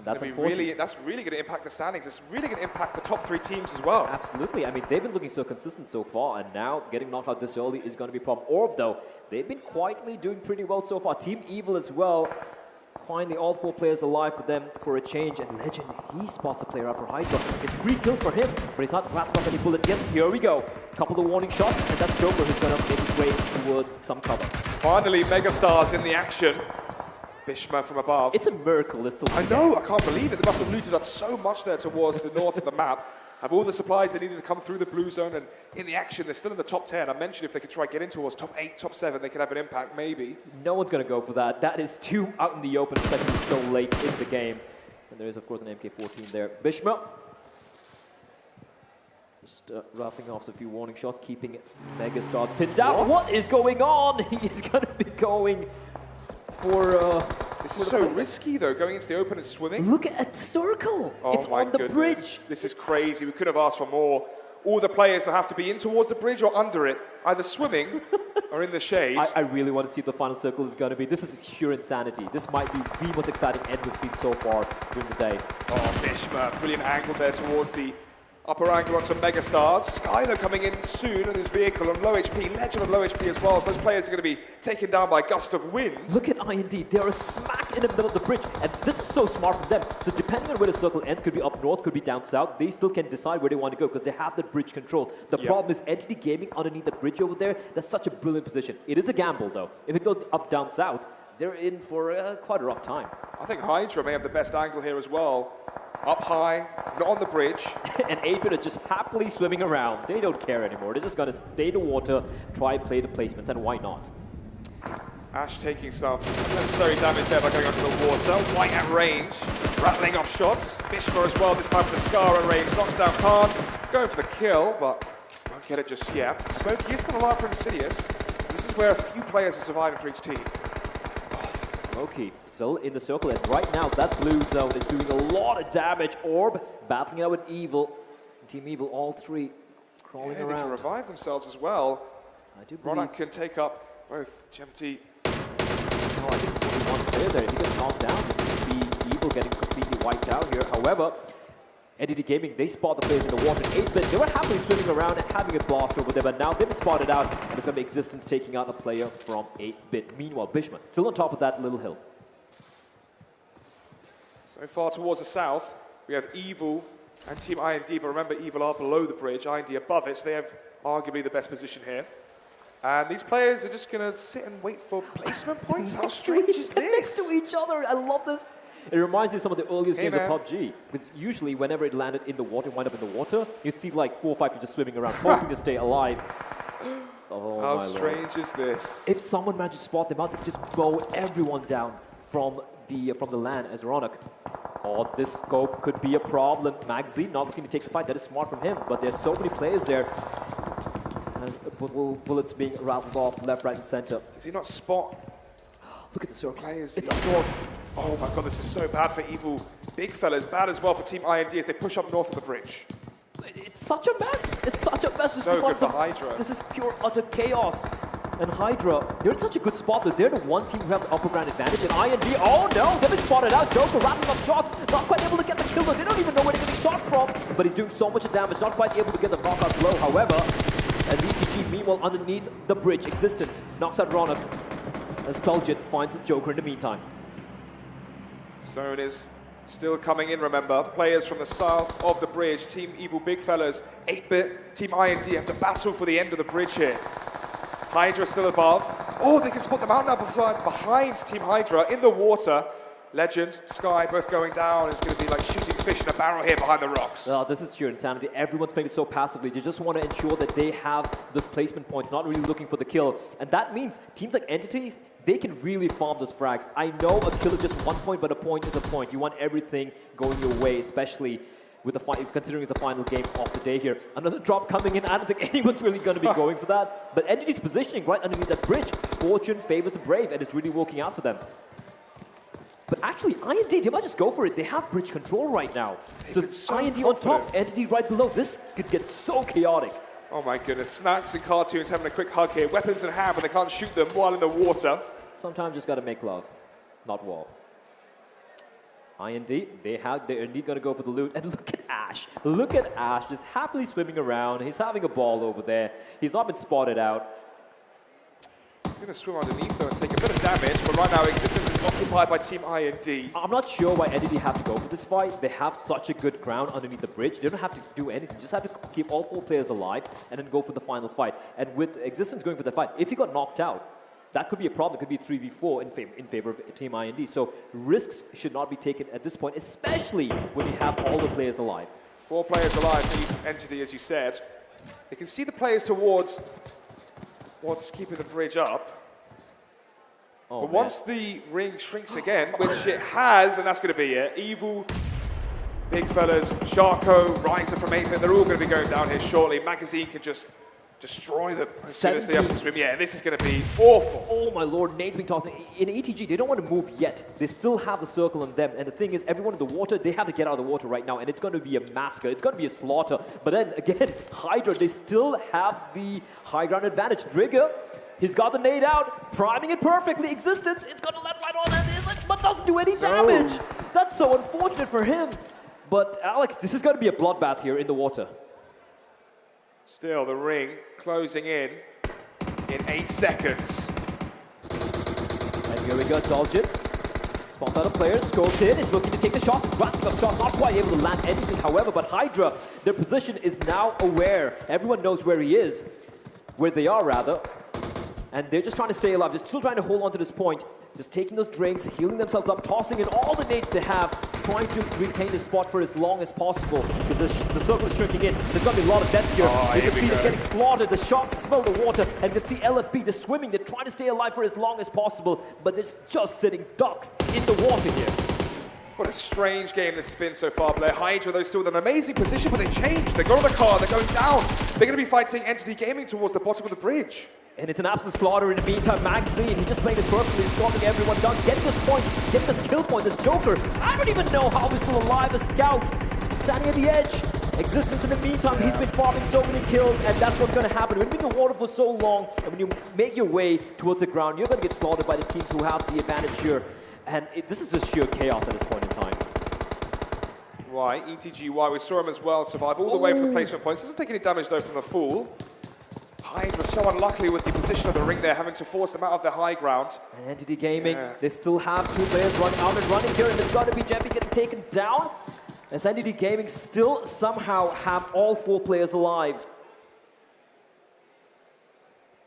S4: That's
S14: really going to impact the standings. It's really going to impact the top 3 teams as well.
S4: Absolutely. I mean, they've been looking so consistent so far, and now getting knocked out this early is going to be a problem. Orb, though, they've been quietly doing pretty well so far. Team Evil as well. Finally, all 4 players alive for them for a change. And Legend, he spots a player out for Hydra. It's 3 kills for him, but he's not wrapped up any bullets yet. Here we go. Couple of warning shots, and that's Joker who's going to make his way towards some cover.
S14: Finally, Megastars in the action. Bishma from above.
S4: It's a miracle. It's still
S14: I know, I can't believe it. They must have looted up so much there towards the north of the map. Have all the supplies they needed to come through the blue zone, and in the action, they're still in the top 10. I mentioned if they could try get in towards top 8, top 7, they could have an impact, maybe.
S4: No one's going to go for that. That is too out in the open, especially so late in the game. And there is, of course, an MK14 there. Bishma. Just roughing off a few warning shots, keeping Megastars pinned down. What is going on? He is going to be going for...
S14: This is so risky, though, going into the open and swimming.
S4: Look at the circle.
S14: Oh,
S4: it's on the bridge.
S14: This is crazy. We could have asked for more. All the players will have to be in towards the bridge or under it, either swimming or in the shade.
S4: I really want to see what the final circle is going to be. This is sheer insanity. This might be the most exciting end we've seen so far during the day.
S14: Oh, Bishma, brilliant angle there towards the upper angle onto Megastars. Sky, though, coming in soon on his vehicle on low HP. Legend on low HP as well, so those players are going to be taken down by a gust of wind.
S4: Look at IND. They are smack in the middle of the bridge, and this is so smart from them. So depending on where the circle ends, could be up north, could be down south, they still can decide where they want to go because they have the bridge control. The problem is Entity Gaming underneath the bridge over there. That's such a brilliant position. It is a gamble, though. If it goes up, down, south, they're in for quite a rough time.
S14: I think Hydra may have the best angle here as well. Up high, not on the bridge.
S4: And 8-bit are just happily swimming around. They don't care anymore. They're just going to stay in the water, try and play the placements, and why not?
S14: Ash taking some unnecessary damage there by going onto the water. White at range, rattling off shots. Bishma as well, this time with the Scar at range. Knocks down Khan, going for the kill, but won't get it just yet. Smokey is still alive for Insidious. This is where a few players are surviving for each team.
S4: Smokey still in the circle, and right now that blue zone is doing a lot of damage. Orb battling out with Evil. Team Evil, all 3 crawling
S14: They
S4: around.
S14: can revive themselves as well.
S4: I do believe...
S14: Ronak can take up both Gemty.
S4: Oh, I think there's only one player there. If he gets knocked down, this could be Evil getting completely wiped out here. However, Entity Gaming, they spot the players in the water. 8-bit, they were happily swimming around and having a blast over there, but now they've been spotted out, and it's going to be Existence taking out a player from 8-bit. Meanwhile, Bishma still on top of that little hill.
S14: So far towards the south, we have Evil and Team IND, but remember, Evil are below the bridge, IND above it, so they have arguably the best position here. And these players are just going to sit and wait for placement points? How strange is this?
S4: Next to each other. I love this. It reminds me of some of the earliest games
S14: man.
S4: of PUBG. Because usually, whenever it landed in the water, wind up in the water, you see like 4 or 5 people just swimming around, hoping to stay alive. Oh,
S14: How
S4: my
S14: strange
S4: Lord.
S14: is this?
S4: If someone manages to spot them out, they could just blow everyone down from the land as Ronak. Oh, this scope could be a problem. Magazine not looking to take the fight. That is smart from him. But there's so many players there. As bullets being rattled off left, right, and center.
S14: Does he not spot?
S4: Look at the circle.
S14: Players.
S4: It's up north.
S14: Oh my god, this is so bad for Evil Big Fellas. Bad as well for Team IND as they push up north of the bridge.
S4: It's such a mess. It's such a mess. This
S14: So
S4: is
S14: good for Hydra.
S4: This is pure utter chaos. And Hydra, they're in such a good spot that they're the one team who have the upper ground advantage. And IND, oh no, they've been spotted out. Joker rattling off shots, not quite able to get the kill. They don't even know where they're getting shot from. But he's doing so much damage, not quite able to get the knockout blow. However, as ETG, meanwhile, underneath the bridge, Existence knocks out Ronak as Duljit finds the Joker in the meantime.
S14: Zone is still coming in, remember. Players from the south of the bridge, Team Evil Big Fellas, 8-bit, Team IND have to battle for the end of the bridge here. Hydra still above. Oh, they can spot them out now behind Team Hydra in the water. Legend, Sky, both going down. It's going to be like shooting fish in a barrel here behind the rocks.
S4: Oh, this is sheer insanity. Everyone's playing it so passively. They just want to ensure that they have those placement points, not really looking for the kill. And that means teams like Entities, they can really farm those frags. I know a kill is just 1 point, but a point is a point. You want everything going your way, especially with the considering it's the final game of the day here. Another drop coming in. I don't think anyone's really going to be going for that. But Entity's positioning right underneath that bridge. Fortune favors the brave, and it's really working out for them. But actually, IND, they might just go for it. They have bridge control right now. So it's IND on top, Entity right below. This could get so chaotic.
S14: Oh my goodness, Snacks and Cartoons having a quick hug here. Weapons in hand, but they can't shoot them while in the water.
S4: Sometimes just got to make love, not war. IND, they're indeed going to go for the loot. And look at Ash. Look at Ash just happily swimming around. He's having a ball over there. He's not been spotted out.
S14: He's going to swim underneath though and take a bit of damage, but right now Existence is occupied by Team IND.
S4: I'm not sure why Entity have to go for this fight. They have such a good ground underneath the bridge. They don't have to do anything. Just have to keep all 4 players alive and then go for the final fight. And with Existence going for the fight, if he got knocked out, that could be a problem. It could be a 3v4 in favor of Team IND. So risks should not be taken at this point, especially when you have all the players alive.
S14: 4 players alive needs Entity, as you said. You can see the players towards what's keeping the bridge up.
S4: Oh,
S14: but once the ring shrinks again, which it has, and that's going to be it, Evil, Big Fellas, Sharko, Riser from 8-bit, they're all going to be going down here shortly. Magazine can just destroy them as soon as they have to swim. Yeah, this is going to be awful.
S4: Oh my lord, Nate's being tossed. In ETG, they don't want to move yet. They still have the circle on them. And the thing is, everyone in the water, they have to get out of the water right now. And it's going to be a massacre. It's going to be a slaughter. But then again, Hydra, they still have the high ground advantage. Trigger, he's got the nade out, priming it perfectly. Existence, it's going to let right on and but doesn't do any damage. No. That's so unfortunate for him. But Alex, this is going to be a bloodbath here in the water.
S14: Still, the ring closing in 8 seconds.
S4: And here we go, Duljit. Spawns out a player, scopes in, is looking to take the shots, is rattling up shots, not quite able to land anything, however, but Hydra, their position is now aware. Everyone knows where he is, where they are rather, and they're just trying to stay alive, they're still trying to hold on to this point, just taking those drinks, healing themselves up, tossing in all the nades they have, trying to retain this spot for as long as possible, because the circle is shrinking in. There's going to be a lot of deaths here. You can see them getting slaughtered, the sharks smell the water, and you can see LFB, they're swimming, they're trying to stay alive for as long as possible, but they're just sitting ducks in the water here.
S14: What a strange game this has been so far, Blair. Hydra, though, still in an amazing position, but they changed. They got on the car, they're going down. They're going to be fighting Entity Gaming towards the bottom of the bridge.
S4: And it's an absolute slaughter in the meantime. Magazine, he just played it perfectly, storming everyone down, getting this point, getting this kill point, this Joker. I don't even know how he's still alive, a scout, standing at the edge. Existence in the meantime, he's been farming so many kills, and that's what's going to happen. When you've been in the water for so long, and when you make your way towards the ground, you're going to get slaughtered by the teams who have the advantage here. And this is just sheer chaos at this point in time.
S14: Right, ETGY, we saw him as well survive all the way from the placement points. Doesn't take any damage, though, from the Fool. Hydra so unlucky with the position of the ring there, having to force them out of their high ground.
S4: And Entity Gaming, they still have 2 players running out and running here, and it's got to be Jeffy getting taken down. As Entity Gaming still somehow have all 4 players alive.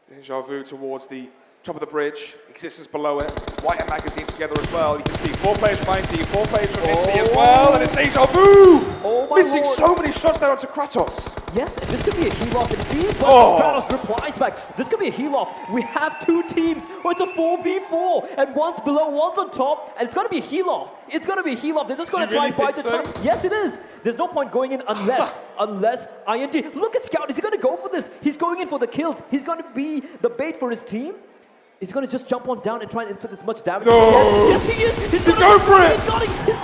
S14: Deja vu towards the top of the bridge, existence below it, White and Magazine together as well. You can see 4 players from IND, 4 players from NXT as well, and it's Deja Vu! Missing so many shots there onto Kratos.
S4: Yes, and this could be a heal-off indeed, but Kratos replies back. This could be a heal-off. We have 2 teams, or it's a 4v4, and one's below, one's on top, and it's going to be a heal-off. It's going to be a heal-off. They're just going to try and fight the time. Yes, it is. There's no point going in unless IND. Look at Scout. Is he going to go for this? He's going in for the kills. He's going to be the bait for his team. He's going to just jump on down and try and inflict as much damage.
S14: No!
S4: Yes, he is! He's
S14: going for it!
S4: He's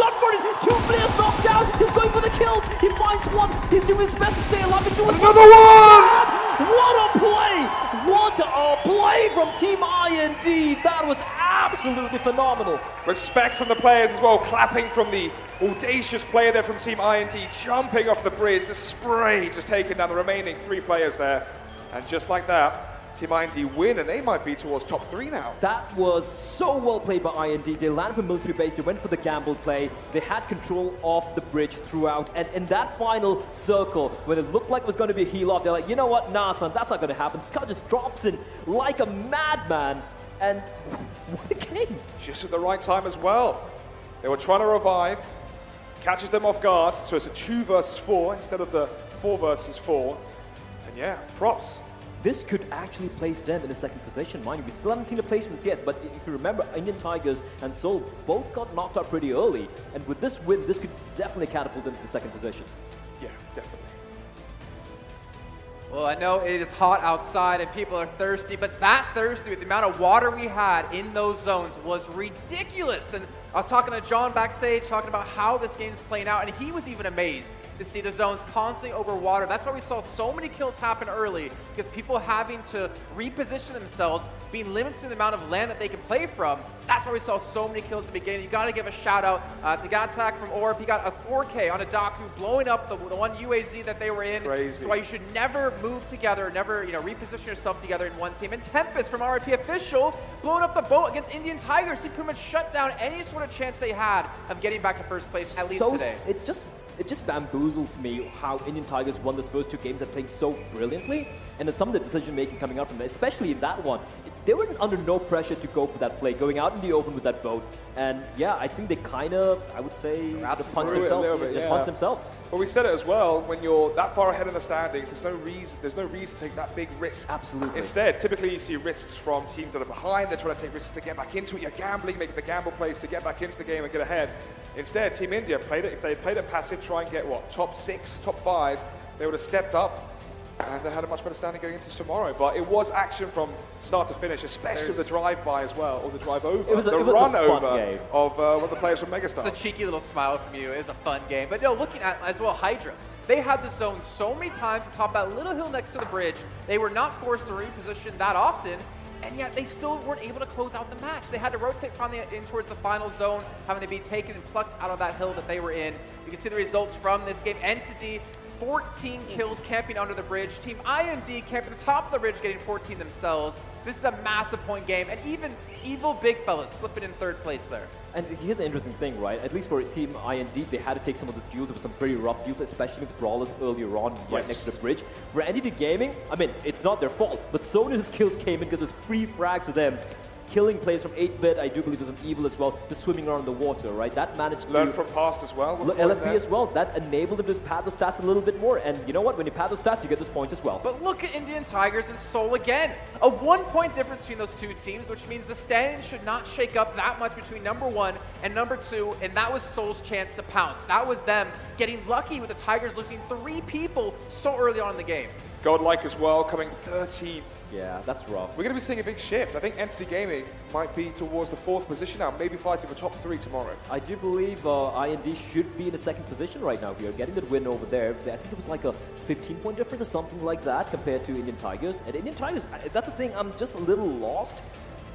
S4: gone for it! 2 players knocked down! He's going for the kills! He finds one! He's doing his best to stay alive and do it!
S14: Another one!
S4: What a play! What a play from Team IND! That was absolutely phenomenal!
S14: Respect from the players as well, clapping from the audacious player there from Team IND, jumping off the bridge, the spray just taking down the remaining 3 players there. And just like that, Team IND win, and they might be towards top 3 now.
S4: That was so well played by IND. They landed for military base, they went for the gamble play, they had control of the bridge throughout, and in that final circle, when it looked like it was going to be a heal-off, they're like, you know what, nah son, that's not going to happen. Scott just drops in like a madman, and what a game.
S14: Just at the right time as well. They were trying to revive, catches them off guard, so it's a 2 versus 4 instead of the 4 versus 4. And yeah, props.
S4: This could actually place them in the 2nd position. Mind you, we still haven't seen the placements yet, but if you remember, Indian Tigers and Seoul both got knocked out pretty early, and with this win, this could definitely catapult them to the 2nd position.
S14: Yeah, definitely.
S2: Well, I know it is hot outside and people are thirsty, but that thirsty with the amount of water we had in those zones was ridiculous. And I was talking to John backstage, talking about how this game is playing out, and he was even amazed to see the zones constantly over water. That's why we saw so many kills happen early, because people having to reposition themselves, being limited to the amount of land that they can play from. That's why we saw so many kills at the beginning. You got to give a shout out to Gatak from Orb. He got a 4K on a Daku, blowing up the one UAZ that they were in.
S14: Crazy.
S2: That's why you should never move together, never reposition yourself together in one team. And Tempest from RIP Official blowing up the boat against Indian Tigers. He pretty much shut down any sort of chance they had of getting back to first place, at least today.
S4: It just bamboozles me how Indian Tigers won those first 2 games and playing so brilliantly, and then some of the decision making coming out from them, especially in that one. They were under no pressure to go for that play, going out in the open with that boat. And yeah, I think they kind of, I would say, punch themselves.
S14: But we said it as well, when you're that far ahead in the standings, there's no reason to take that big risks.
S4: Absolutely.
S14: Instead, typically you see risks from teams that are behind. They're trying to take risks to get back into it. You're gambling, making the gamble plays to get back into the game and get ahead. Instead, Team India played it. If they had played it passive, try and get top 6, top 5, they would have stepped up and they had a much better standing going into tomorrow. But it was action from start to finish, especially the drive-by as well, or the drive-over.
S2: It was a
S14: run-over of one of the players from Megastar.
S2: It's a cheeky little smile from you. It was a fun game. But no, looking at as well, Hydra. They had the zone so many times to top that little hill next to the bridge. They were not forced to reposition that often, and yet they still weren't able to close out the match. They had to rotate finally in towards the final zone, having to be taken and plucked out of that hill that they were in. You can see the results from this game. Entity, 14 kills camping under the bridge. Team IND camping atop the bridge, getting 14 themselves. This is a massive point game, and even Evil Big Fellas slipping in 3rd place there.
S4: And here's the interesting thing, right? At least for Team IND, they had to take some of those duels. It was some pretty rough duels, especially against Brawlers earlier on, right next to the bridge. For NDT Gaming, I mean, it's not their fault, but Sona's kills came in because it was free frags for them. Killing players from 8-bit, I do believe it was from Evil as well, just swimming around in the water, right? That managed to...
S14: Learn from past as well.
S4: LFP as well. That enabled them to pad those stats a little bit more. And you know what? When you pad those stats, you get those points as well.
S2: But look at Indian Tigers and Seoul again. A 1-point difference between those 2 teams, which means the standings should not shake up that much between number 1 and number 2, and that was Seoul's chance to pounce. That was them getting lucky with the Tigers losing 3 people so early on in the game.
S14: Godlike as well, coming 13th.
S4: Yeah, that's rough.
S14: We're going to be seeing a big shift. I think Entity Gaming might be towards the 4th position now, maybe fighting for top 3 tomorrow.
S4: I do believe IND should be in the 2nd position right now. We are getting that win over there. I think it was like a 15-point difference or something like that compared to Indian Tigers. And Indian Tigers, that's the thing, I'm just a little lost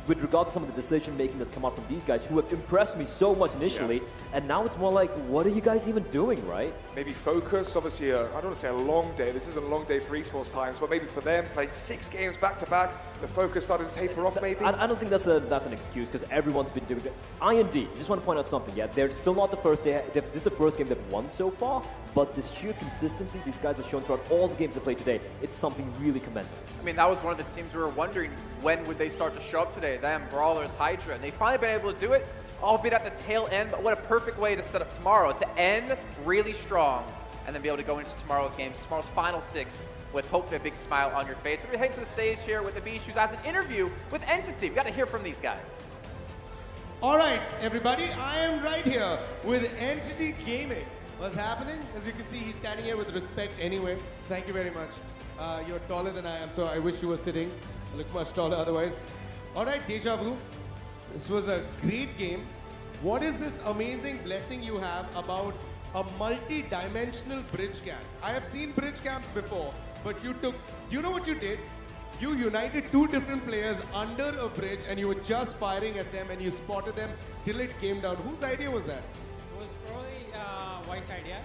S4: with regards to some of the decision-making that's come out from these guys who have impressed me so much initially, and now it's more like, what are you guys even doing, right?
S14: Maybe focus, obviously, I don't want to say a long day, this isn't a long day for esports times, but maybe for them, playing 6 games back-to-back, the focus started to taper off maybe?
S4: I don't think that's an excuse because everyone's been doing it. IND, just want to point out something. Yeah, they're still not the first. This is the first game they've won so far, but the sheer consistency these guys have shown throughout all the games they played today, it's something really commendable.
S2: I mean, that was one of the teams we were wondering when would they start to show up today. Them, Brawlers, Hydra, and they've finally been able to do it, albeit at the tail end. But what a perfect way to set up tomorrow, to end really strong and then be able to go into tomorrow's games, tomorrow's final 6, with hopefully a big smile on your face. We're going to head to the stage here with Abish, who's has an interview with Entity. We got to hear from these guys.
S1: All right, everybody, I am right here with Entity Gaming. What's happening? As you can see, he's standing here with respect anyway. Thank you very much. You're taller than I am, so I wish you were sitting. I look much taller otherwise. All right, Deja Vu. This was a great game. What is this amazing blessing you have about a multi-dimensional bridge camp? I have seen bridge camps before, but do you know what you did? You united 2 different players under a bridge and you were just firing at them and you spotted them till it came down. Whose idea was that?
S6: It was probably White's idea.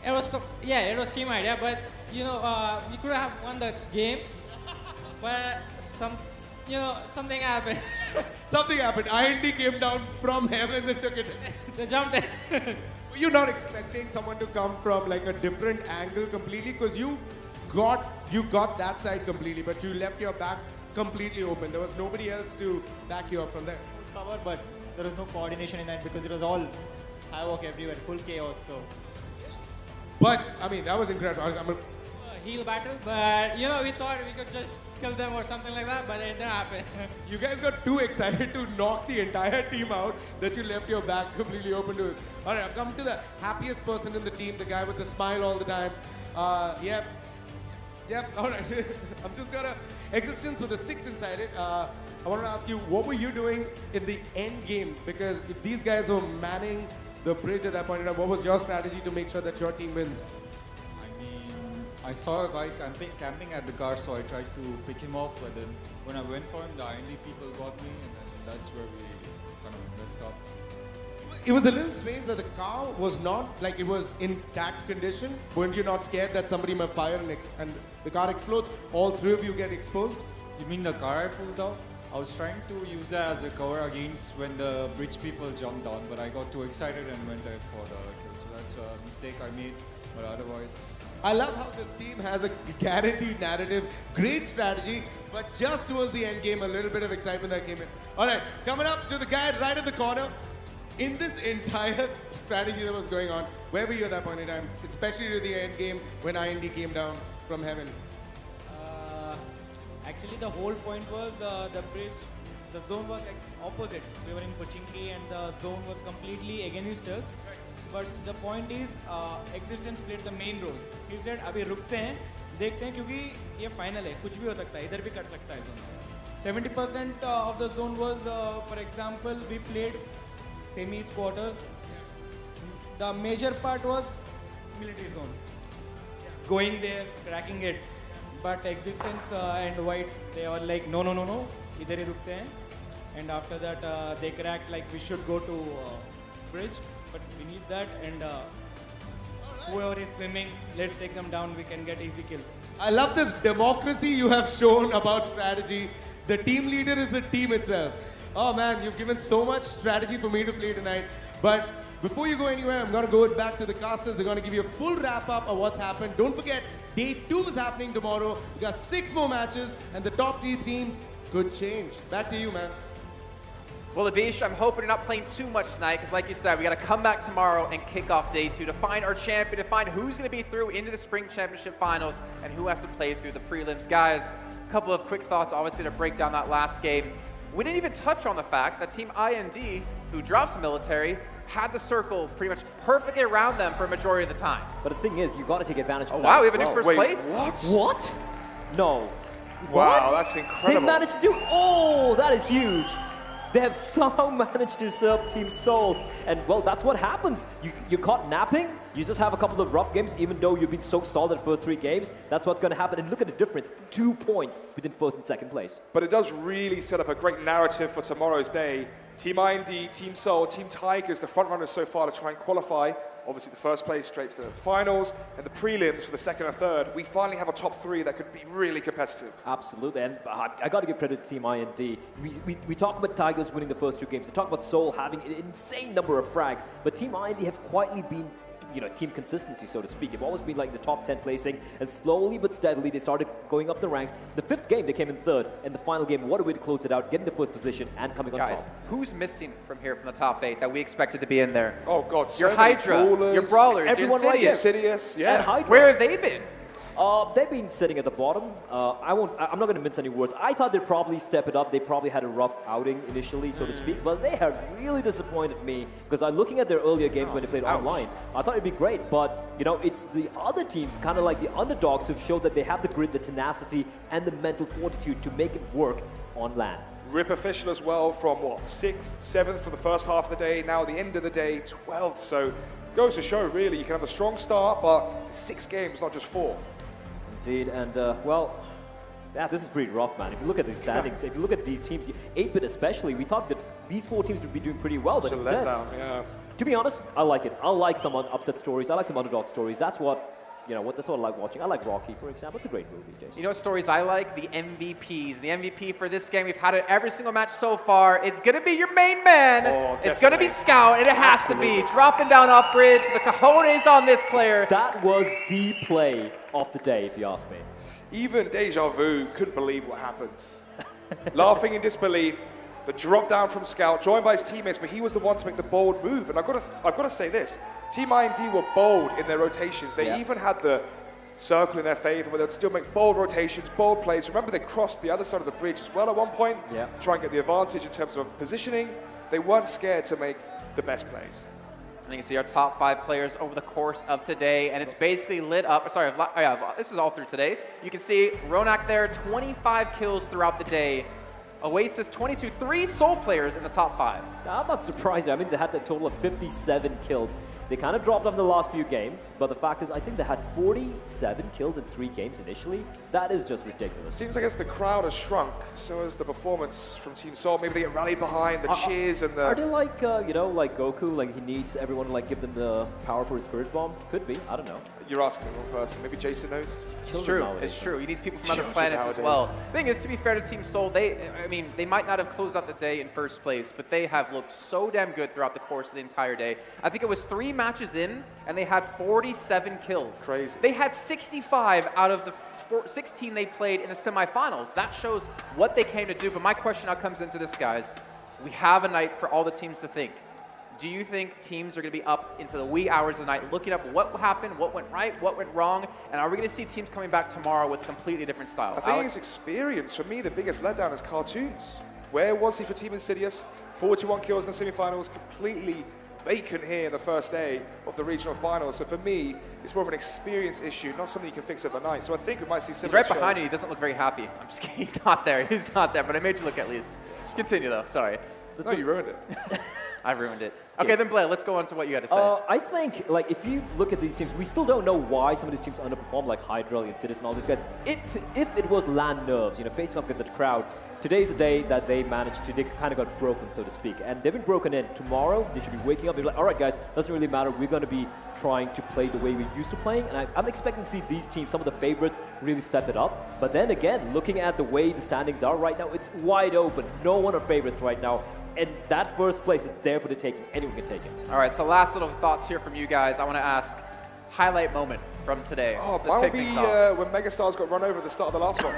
S6: It was team idea, but you know, we could have won the game, but something happened.
S1: Something happened. IND came down from heaven and took it.
S6: They jumped in.
S1: Were you not expecting someone to come from like a different angle completely? Because you got that side completely, but you left your back completely open. There was nobody else to back you up from there.
S22: Cover, but there was no coordination in that because it was all havoc everywhere, full chaos. So.
S1: But I mean, that was incredible.
S6: Heal battle, but you know, we thought we could just kill them or something like that, but it didn't happen.
S1: You guys got too excited to knock the entire team out that you left your back completely open to it. All right, I've come to the happiest person in the team, the guy with the smile all the time. Yep, all right. I'm just got a existence with a 6 inside it. I want to ask you, what were you doing in the end game? Because if these guys were manning the bridge at that point in time, what was your strategy to make sure that your team wins?
S23: I saw a guy camping at the car, so I tried to pick him off, but then when I went for him, the IND people got me, and then that's where we kind of messed up.
S1: It was a little strange that the car was not, like it was in intact condition. Weren't you not scared that somebody might fire and the car explodes? All 3 of you get exposed?
S23: You mean the car I pulled out? I was trying to use that as a cover against when the bridge people jumped down, but I got too excited and went ahead for the kill. So that's a mistake I made, but otherwise...
S1: I love how this team has a guaranteed narrative, great strategy, but just towards the end game, a little bit of excitement that came in. All right, coming up to the guy right at the corner. In this entire strategy that was going on, where were you at that point in time, especially to the end game when IND came down from heaven?
S22: Actually, the whole point was the bridge, the zone was opposite. We were in Pochinki and the zone was completely against us. But the point is, existence played the main role. He said, अभी रुकते हैं, देखते हैं क्योंकि ये final है, कुछ भी हो सकता है, इधर भी कर सकता है zone. 70% of the zone was, for example, we played semis, quarters. The major part was military zone. Going there, cracking it. But existence and white, they were like, no, इधर ही रुकते हैं. And after that, they cracked like we should go to bridge. But we need that, and whoever is swimming, let's take them down. We can get easy kills.
S1: I love this democracy you have shown about strategy. The team leader is the team itself. Oh man, you've given so much strategy for me to play tonight. But before you go anywhere, I'm going to go back to the casters. They're going to give you a full wrap-up of what's happened. Don't forget, Day 2 is happening tomorrow. We got 6 more matches, and the top 3 teams could change. Back to you, man.
S2: Well, Abish, I'm hoping you're not playing too much tonight, because like you said, we got to come back tomorrow and kick off Day 2 to find our champion, to find who's going to be through into the Spring Championship Finals and who has to play through the prelims. Guys, a couple of quick thoughts, obviously, to break down that last game. We didn't even touch on the fact that Team IND, who drops military, had the circle pretty much perfectly around them for a majority of the time.
S4: But the thing is, you got to take advantage of that.
S2: Wow, we have a new
S4: well.
S2: first
S4: Wait,
S2: place?
S4: What? No.
S14: Wow,
S4: What?
S14: that's incredible.
S4: They managed to do, that is huge. They have somehow managed to usurp Team Seoul. And well, that's what happens. You're caught napping. You just have a couple of rough games, even though you've been so solid the first 3 games. That's what's going to happen. And look at the difference. 2 points between first and second place.
S14: But it does really set up a great narrative for tomorrow's day. Team IND, Team Seoul, Team Tigers, the front runners so far to try and qualify obviously the first place straight to the finals, and the prelims for the second and third. We finally have a top 3 that could be really competitive.
S4: Absolutely, and I got to give credit to Team IND. We talk about Tigers winning the first 2 games. We talk about Seoul having an insane number of frags, but Team IND have quietly been, team consistency, so to speak. They've always been like the top 10 placing, and slowly but steadily they started going up the ranks. The 5th game they came in 3rd, and the final game, what a way to close it out, getting the first position and coming on top.
S2: Who's missing from here from the top 8 that we expected to be in there?
S14: Oh God,
S2: your Hydra, your Brawlers,
S4: everyone
S2: your
S4: right
S14: Insidious, yeah.
S4: And Hydra.
S2: Where have they been?
S4: They've been sitting at the bottom. I'm not going to mince any words. I thought they'd probably step it up. They probably had a rough outing initially, so to speak. But they have really disappointed me because I'm looking at their earlier games when they played online. I thought it'd be great, but it's the other teams, kind of like the underdogs, who've showed that they have the grit, the tenacity, and the mental fortitude to make it work on LAN.
S14: Rip official as well from 6th, 7th for the first half of the day. Now at the end of the day, 12th. So goes to show really you can have a strong start, but 6 games, not just 4.
S4: Indeed, and this is pretty rough, man. If you look at the standings, if you look at these teams, 8-bit especially, we thought that these 4 teams would be doing pretty well, but instead, to be honest, I like it. I like some upset stories. I like some underdog stories. That's what that's what I like watching. I like Rocky, for example. It's a great movie, Jason.
S2: You know what stories I like? The MVPs. The MVP for this game, we've had it every single match so far. It's going to be your main man. It's going to be Scout, and it has to be. Dropping down off bridge, the cojones on this player.
S4: That was the play of the day, if you ask me.
S14: Even Deja Vu couldn't believe what happened. Laughing in disbelief. The drop down from Scout, joined by his teammates, but he was the one to make the bold move. And I've got to say this: Team IND were bold in their rotations. They even had the circle in their favor, where they'd still make bold rotations, bold plays. Remember, they crossed the other side of the bridge as well at one point to try and get the advantage in terms of positioning. They weren't scared to make the best plays.
S2: And you can see our top 5 players over the course of today, and it's basically lit up. Sorry, this is all through today. You can see Ronak there, 25 kills throughout the day. Oasis 22, 3 Seoul players in the top 5.
S4: I'm not surprised. I mean, they had a total of 57 kills. They kind of dropped off the last few games, but the fact is, I think they had 47 kills in 3 games initially. That is just ridiculous.
S14: Seems like as the crowd has shrunk, so has the performance from Team Seoul. Maybe they get rallied behind the cheers and the.
S4: Are they like like Goku? Like he needs everyone to give them the power for his spirit bomb? Could be. I don't know.
S14: You're asking the wrong person. Maybe Jason knows.
S2: It's true. It's true. You need people from other planets as well. The thing is, to be fair to Team Seoul, they might not have closed out the day in first place, but they have looked so damn good throughout the course of the entire day. I think it was 3 matches in, and they had 47 kills.
S14: Crazy.
S2: They had 65 out of the 16 they played in the semifinals. That shows what they came to do. But my question now comes into this, guys. We have a night for all the teams to think. Do you think teams are going to be up into the wee hours of the night looking up what happened, what went right, what went wrong, and are we going to see teams coming back tomorrow with completely different styles?
S14: I think it's experience. For me, the biggest letdown is Cartoons. Where was he for Team Insidious? 41 kills in the semifinals, completely vacant here in the first day of the regional finals. So for me, it's more of an experience issue, not something you can fix overnight. So I think we might see similar.
S2: He's right behind you. He doesn't look very happy. I'm just kidding. He's not there. He's not there. But I made you look at least. Continue though. Sorry.
S14: No, you ruined it.
S2: I ruined it. Okay, then Blair, let's go on to what you had to say.
S4: I think, if you look at these teams, we still don't know why some of these teams underperform, like Hydra, Insidious, and all these guys. If it was LAN nerves, facing up against the crowd, today's the day that they kind of got broken, so to speak. And they've been broken in. Tomorrow, they should be waking up. They're like, all right, guys, doesn't really matter. We're going to be trying to play the way we used to playing. And I'm expecting to see these teams, some of the favorites, really step it up. But then again, looking at the way the standings are right now, it's wide open. No one are favorites right now. And that first place, it's there for the taking. Anyone can take it.
S2: All right, so last little thoughts here from you guys. I want to ask, highlight moment from today.
S14: Oh, that would be when Megastars got run over at the start of the last one.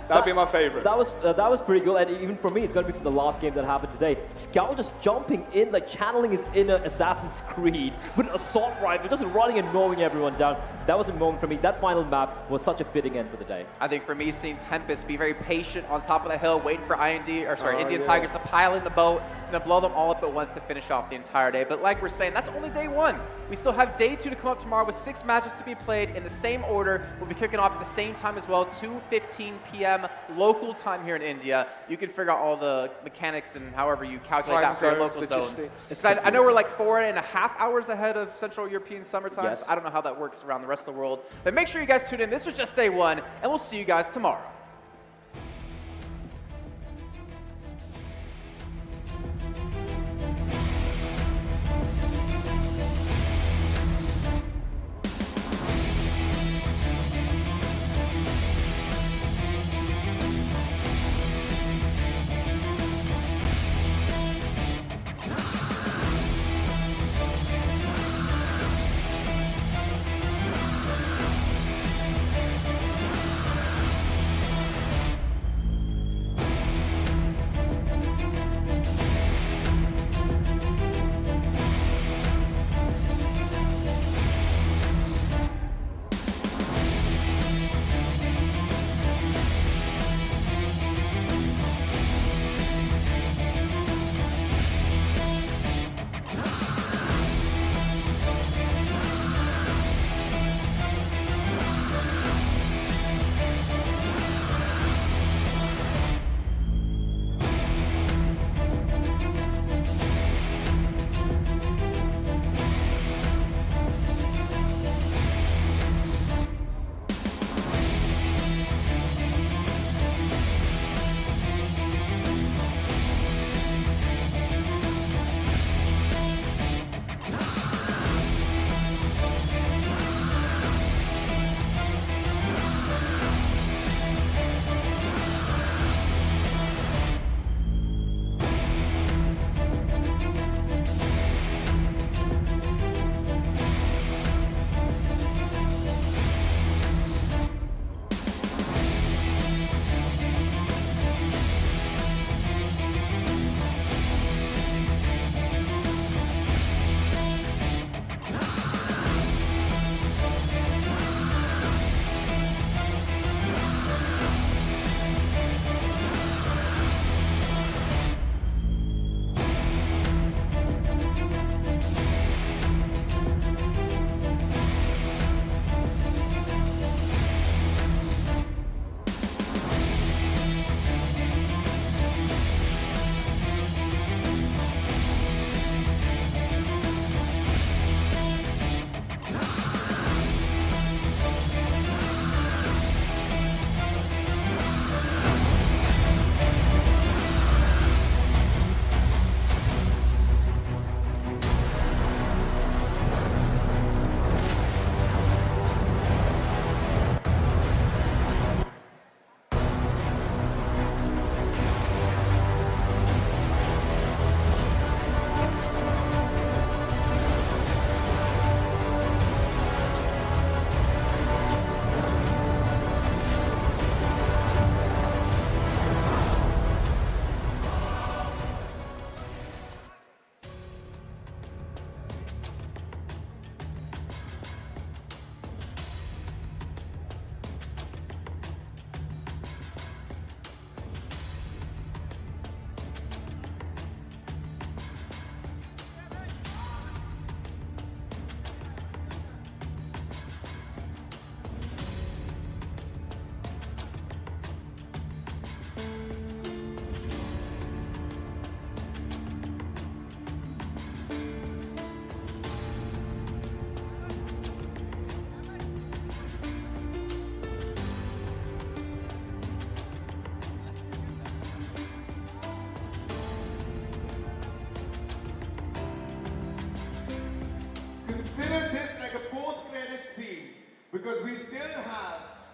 S14: That'd be my favorite.
S4: That was pretty good, and even for me, it's going to be from the last game that happened today. Scout just jumping in, channeling his inner Assassin's Creed with an assault rifle, just running and mowing everyone down. That was a moment for me. That final map was such a fitting end for the day.
S2: I think for me, seeing Tempest be very patient on top of the hill, waiting for Indian Tigers to pile in the boat and then blow them all up at once to finish off the entire day. But like we're saying, that's only day 1. We still have day 2 to come up tomorrow with 6 matches to be played in the same order. We'll be kicking off at the same time as well, 2:15 p.m. local time here in India. You can figure out all the mechanics and however you calculate that for your local zones. I know we're 4.5 hours ahead of Central European summertime.
S4: Yes.
S2: I don't know how that works around the rest of the world. But make sure you guys tune in. This was just day 1, and we'll see you guys tomorrow.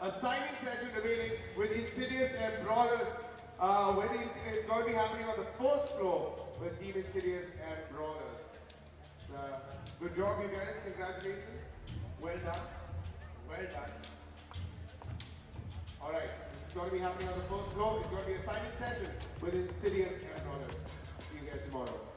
S1: a signing session remaining with Insidious and Brawlers. It's going to be happening on the first floor with Team Insidious and Brawlers. Good job, you guys. Congratulations. Well done. Well done. All right. This is going to be happening on the first floor. It's going to be a signing session with Insidious and Brawlers. See you guys tomorrow.